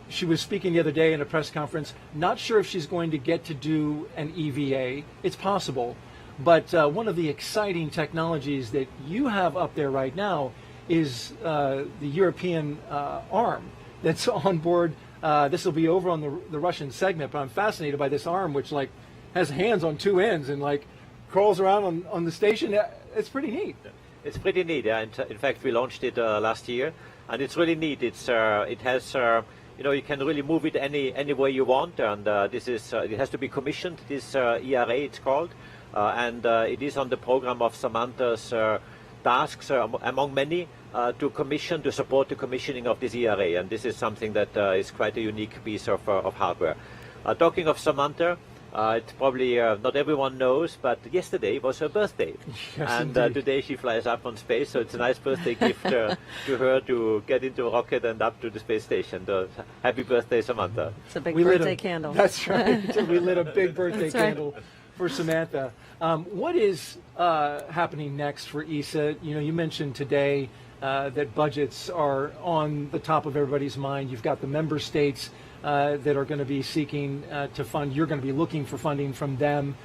She was speaking the other day in a press conference. Not sure if she's going to get to do an EVA. It's possible. But one of the exciting technologies that you have up there right now is the European arm that's on board. This will be over on the Russian segment, but I'm fascinated by this arm, which like has hands on two ends and like crawls around on the station. It's pretty neat. It's pretty neat, yeah. In fact, we launched it last year, and it's really neat. It has, you can really move it any way you want, and this is it has to be commissioned. This ERA, it's called, and it is on the program of Samantha's tasks among many to support the commissioning of this ERA, and this is something that is quite a unique piece of hardware. Talking of Samantha. It's probably not everyone knows, but yesterday was her birthday. Yes, and today she flies up on space, so it's a nice birthday gift to her to get into a rocket and up to the space station. So, happy birthday, Samantha. It's a big birthday candle. That's right. We lit a big birthday That's right. candle for Samantha. What is happening next for ESA? You mentioned today that budgets are on the top of everybody's mind. You've got the member states that are going to be seeking to fund. You're going to be looking for funding from them.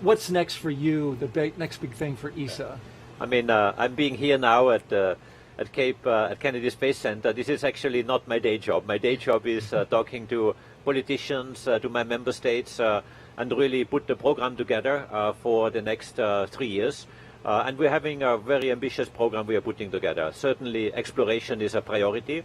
What's next for you, the next big thing for ESA? I mean, I'm being here now at Kennedy Space Center. This is actually not my day job. My day job is talking to politicians, to my member states, and really put the program together for the next 3 years. And we're having a very ambitious program we are putting together. Certainly, exploration is a priority.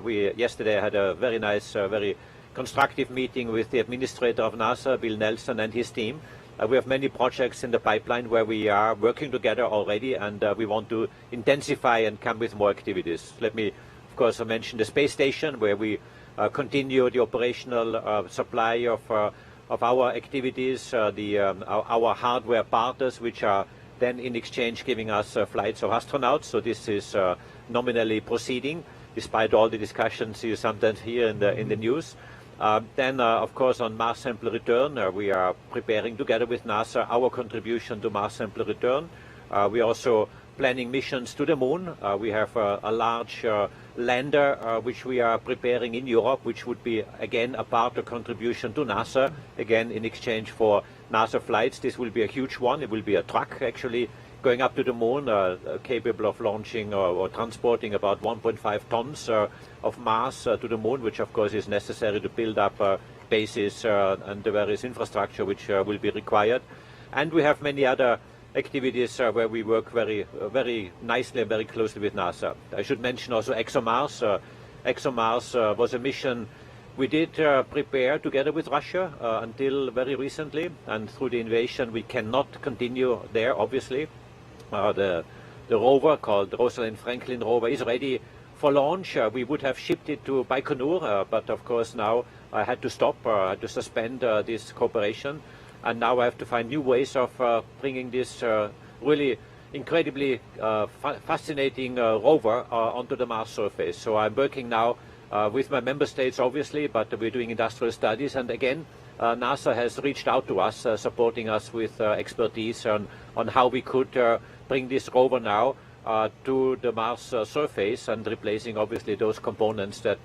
We yesterday had a very nice, very constructive meeting with the administrator of NASA, Bill Nelson, and his team. We have many projects in the pipeline where we are working together already, and we want to intensify and come with more activities. Let me, of course, mention the space station, where we continue the operational supply of our activities, our hardware partners, which are then in exchange giving us flights of astronauts. So this is nominally proceeding, despite all the discussions you sometimes hear in the news. Then, of course, on Mars sample return, we are preparing together with NASA our contribution to Mars sample return. We are also planning missions to the moon. We have a large lander which we are preparing in Europe, which would be, again, a part of contribution to NASA, again, in exchange for NASA flights. This will be a huge one. It will be a truck, actually, going up to the moon, capable of launching or transporting about 1.5 tons of mass to the moon, which of course is necessary to build up bases and the various infrastructure which will be required. And we have many other activities where we work very nicely and very closely with NASA. I should mention also ExoMars. ExoMars was a mission we did prepare together with Russia until very recently, and through the invasion we cannot continue there, obviously. The rover called Rosalind Franklin rover is ready for launch. We would have shipped it to Baikonur, but of course now I had to stop, I had to suspend this cooperation, and now I have to find new ways of bringing this really incredibly fascinating rover onto the Mars surface. So I'm working now with my member states, obviously, but we're doing industrial studies, and again NASA has reached out to us, supporting us with expertise on how we could bring this rover now to the Mars surface, and replacing obviously those components that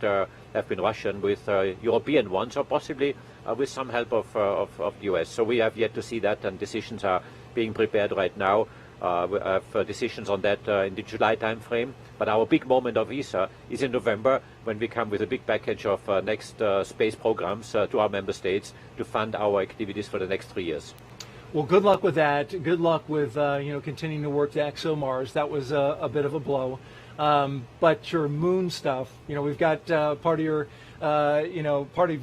have been Russian with European ones, or possibly with some help of the US. So we have yet to see that, and decisions are being prepared right now. We have decisions on that in the July timeframe. But our big moment of ESA is in November, when we come with a big package of next space programs to our member states to fund our activities for the next 3 years. Well, good luck with that. Good luck with continuing to work to ExoMars. That was a bit of a blow. But your moon stuff, we've got part of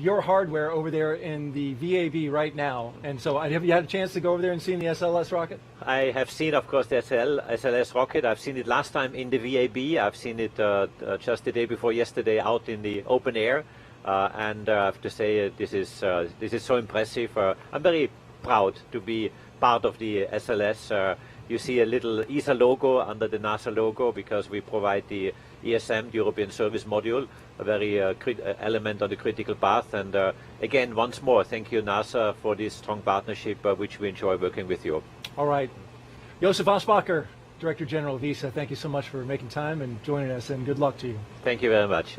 your hardware over there in the VAB right now. And so, have you had a chance to go over there and see the SLS rocket? I have seen, of course, the SLS rocket. I've seen it last time in the VAB. I've seen it just the day before yesterday out in the open air. And I have to say, this is so impressive. I'm very proud to be part of the SLS. You see a little ESA logo under the NASA logo, because we provide the ESM, the European Service Module, a very element on the critical path. And again, once more, thank you, NASA, for this strong partnership, which we enjoy working with you. All right. Josef Asbacher, Director General of ESA, thank you so much for making time and joining us, and good luck to you. Thank you very much.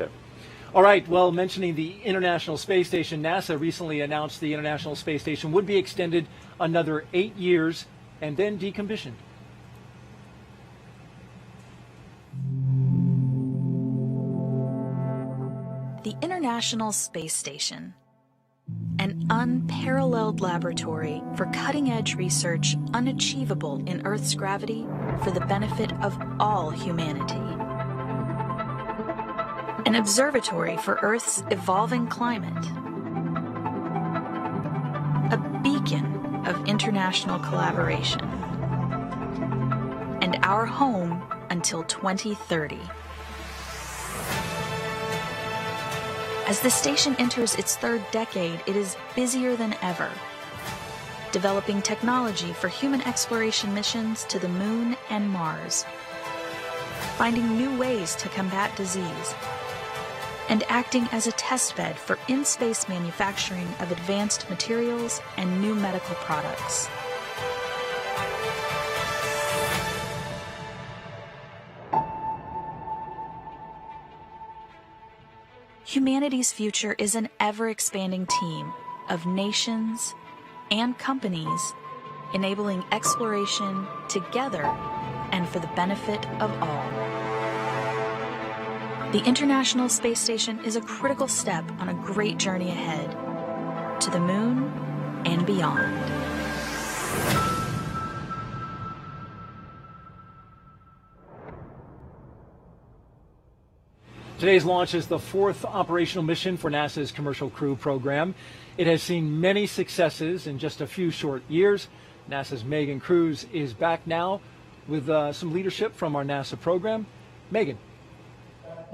All right, well, mentioning the International Space Station, NASA recently announced the International Space Station would be extended another 8 years and then decommissioned. The International Space Station, an unparalleled laboratory for cutting-edge research unachievable in Earth's gravity for the benefit of all humanity. An observatory for Earth's evolving climate. A beacon of international collaboration. And our home until 2030. As the station enters its third decade, it is busier than ever, developing technology for human exploration missions to the Moon and Mars, finding new ways to combat disease, and acting as a testbed for in-space manufacturing of advanced materials and new medical products. Humanity's future is an ever-expanding team of nations and companies enabling exploration together and for the benefit of all. The International Space Station is a critical step on a great journey ahead to the Moon and beyond. Today's launch is the fourth operational mission for NASA's Commercial Crew program. It has seen many successes in just a few short years. NASA's Megan Cruz is back now with some leadership from our NASA program. Megan.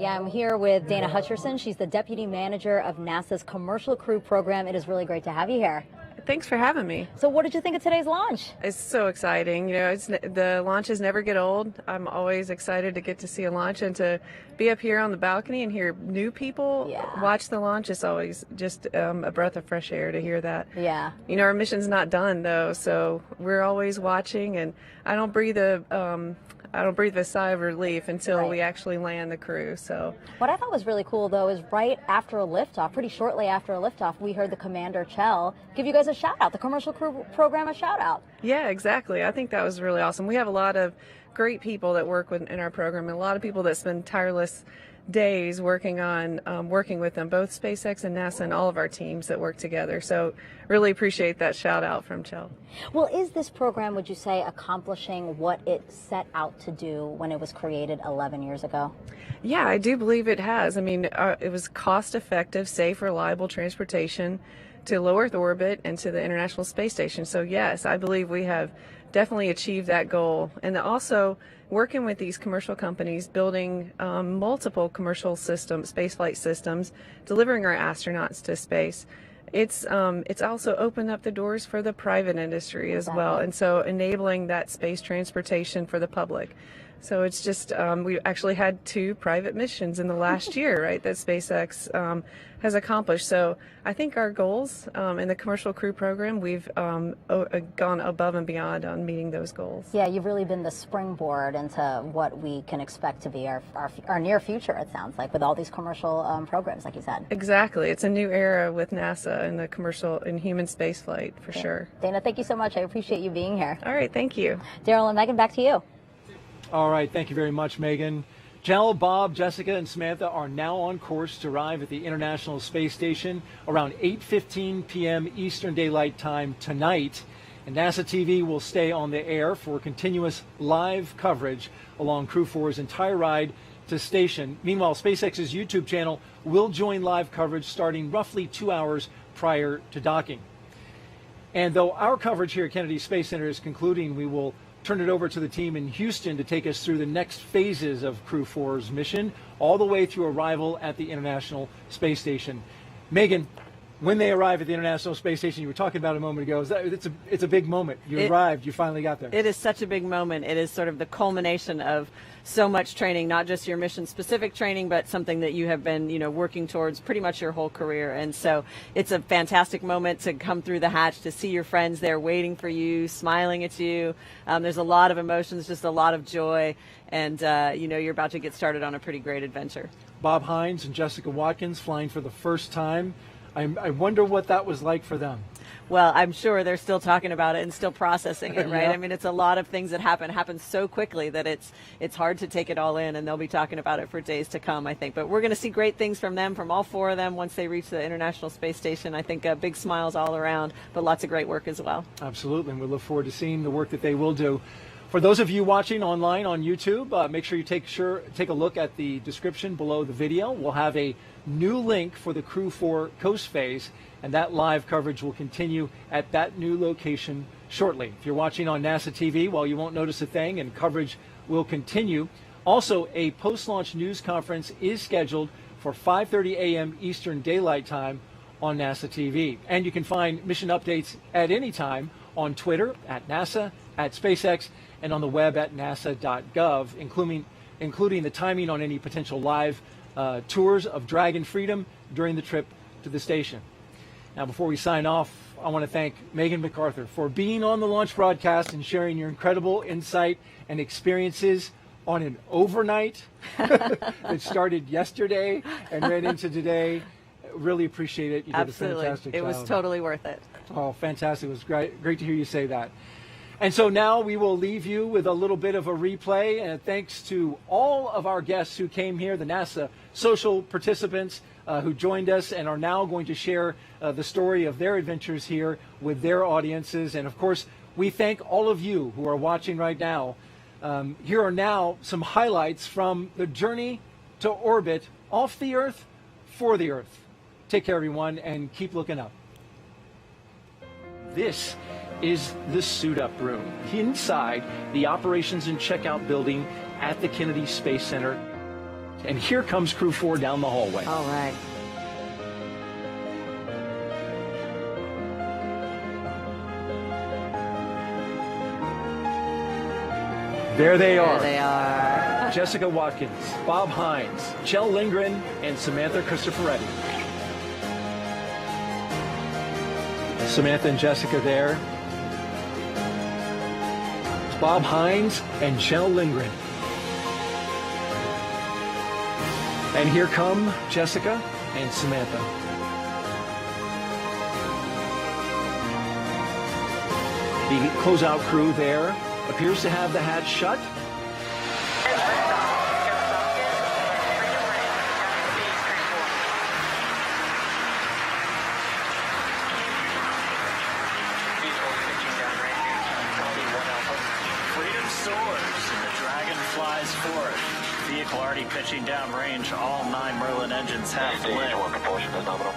Yeah, I'm here with Dana Hutcherson. She's the Deputy Manager of NASA's Commercial Crew program. It is really great to have you here. Thanks for having me. So what did you think of today's launch? It's so exciting. The launches never get old. I'm always excited to get to see a launch and to be up here on the balcony and hear new people watch the launch. It's always just a breath of fresh air to hear that. Yeah. Our mission's not done though, so we're always watching, and I don't breathe a sigh of relief until we actually land the crew. So what I thought was really cool though is right after a liftoff, pretty shortly after a liftoff, we heard the Commander Chell give you guys a shout out, the Commercial Crew program a shout out. Yeah, exactly. I think that was really awesome. We have a lot of great people that work in our program, and a lot of people that spend tireless days working with them, both SpaceX and NASA, and all of our teams that work together. So really appreciate that shout out from Chell. Well, is this program, would you say, accomplishing what it set out to do when it was created 11 years ago? Yeah, I do believe it has. I mean, it was cost-effective, safe, reliable transportation to low Earth orbit and to the International Space Station. So yes, I believe we have definitely achieved that goal. And also working with these commercial companies, building multiple commercial spaceflight systems, delivering our astronauts to space. It's also opened up the doors for the private industry as well, and so enabling that space transportation for the public. So it's just, we actually had 2 private missions in the last year, right, that SpaceX has accomplished. So I think our goals in the commercial crew program, we've gone above and beyond on meeting those goals. Yeah, you've really been the springboard into what we can expect to be our near future, it sounds like, with all these commercial programs, like you said. Exactly. It's a new era with NASA and the commercial and human space flight, for sure. Dana, thank you so much. I appreciate you being here. All right, thank you. Daryl and Megan, back to you. All right, thank you very much, Megan. Jell, Bob, Jessica, and Samantha are now on course to arrive at the International Space Station around 8:15 p.m. Eastern Daylight Time tonight. And NASA TV will stay on the air for continuous live coverage along Crew 4's entire ride to station. Meanwhile, SpaceX's YouTube channel will join live coverage starting roughly 2 hours prior to docking. And though our coverage here at Kennedy Space Center is concluding, we will turn it over to the team in Houston to take us through the next phases of Crew 4's mission, all the way through arrival at the International Space Station. Megan, when they arrive at the International Space Station, you were talking about a moment ago, it's a big moment. You arrived, you finally got there. It is such a big moment. It is sort of the culmination of so much training, not just your mission-specific training, but something that you have been, working towards pretty much your whole career. And so it's a fantastic moment to come through the hatch, to see your friends there waiting for you, smiling at you. There's a lot of emotions, just a lot of joy. And, you're about to get started on a pretty great adventure. Bob Hines and Jessica Watkins flying for the first time. I wonder what that was like for them. Well, I'm sure they're still talking about it and still processing it, right? Yeah. I mean, it's a lot of things that happen so quickly that it's hard to take it all in, and they'll be talking about it for days to come, I think. But we're going to see great things from them, from all 4 of them, once they reach the International Space Station. I think big smiles all around, but lots of great work as well. Absolutely, and we look forward to seeing the work that they will do. For those of you watching online on YouTube, make sure you take a look at the description below the video. We'll have a new link for the Crew 4 coast phase, and that live coverage will continue at that new location shortly. If you're watching on NASA TV, well, you won't notice a thing, and coverage will continue. Also, a post-launch news conference is scheduled for 5:30 a.m. Eastern Daylight Time on NASA TV. And you can find mission updates at any time on Twitter, at NASA, at SpaceX, and on the web at nasa.gov, including the timing on any potential live tours of Dragon Freedom during the trip to the station. Now, before we sign off, I want to thank Megan MacArthur for being on the launch broadcast and sharing your incredible insight and experiences on an overnight that started yesterday and ran into today. Really appreciate it. You did Absolutely. A fantastic job. It was totally worth it. Oh, fantastic. It was great to hear you say that. And so now we will leave you with a little bit of a replay, and thanks to all of our guests who came here, the NASA social participants who joined us and are now going to share the story of their adventures here with their audiences. And of course, we thank all of you who are watching right now. Here are now some highlights from the journey to orbit off the Earth for the Earth. Take care, everyone, and keep looking up. This is the suit up room inside the operations and checkout building at the Kennedy Space Center. And here comes Crew 4 down the hallway. All right. There they are. There they are. Jessica Watkins, Bob Hines, Jell Lindgren, and Samantha Cristoforetti. Samantha and Jessica there. Bob Hines and Jell Lindgren. And here come Jessica and Samantha. The closeout crew there appears to have the hatch shut. Freedom soars and the Dragon flies forth. Vehicle already pitching down range. All 9 Merlin engines have lit. Propulsion is nominal.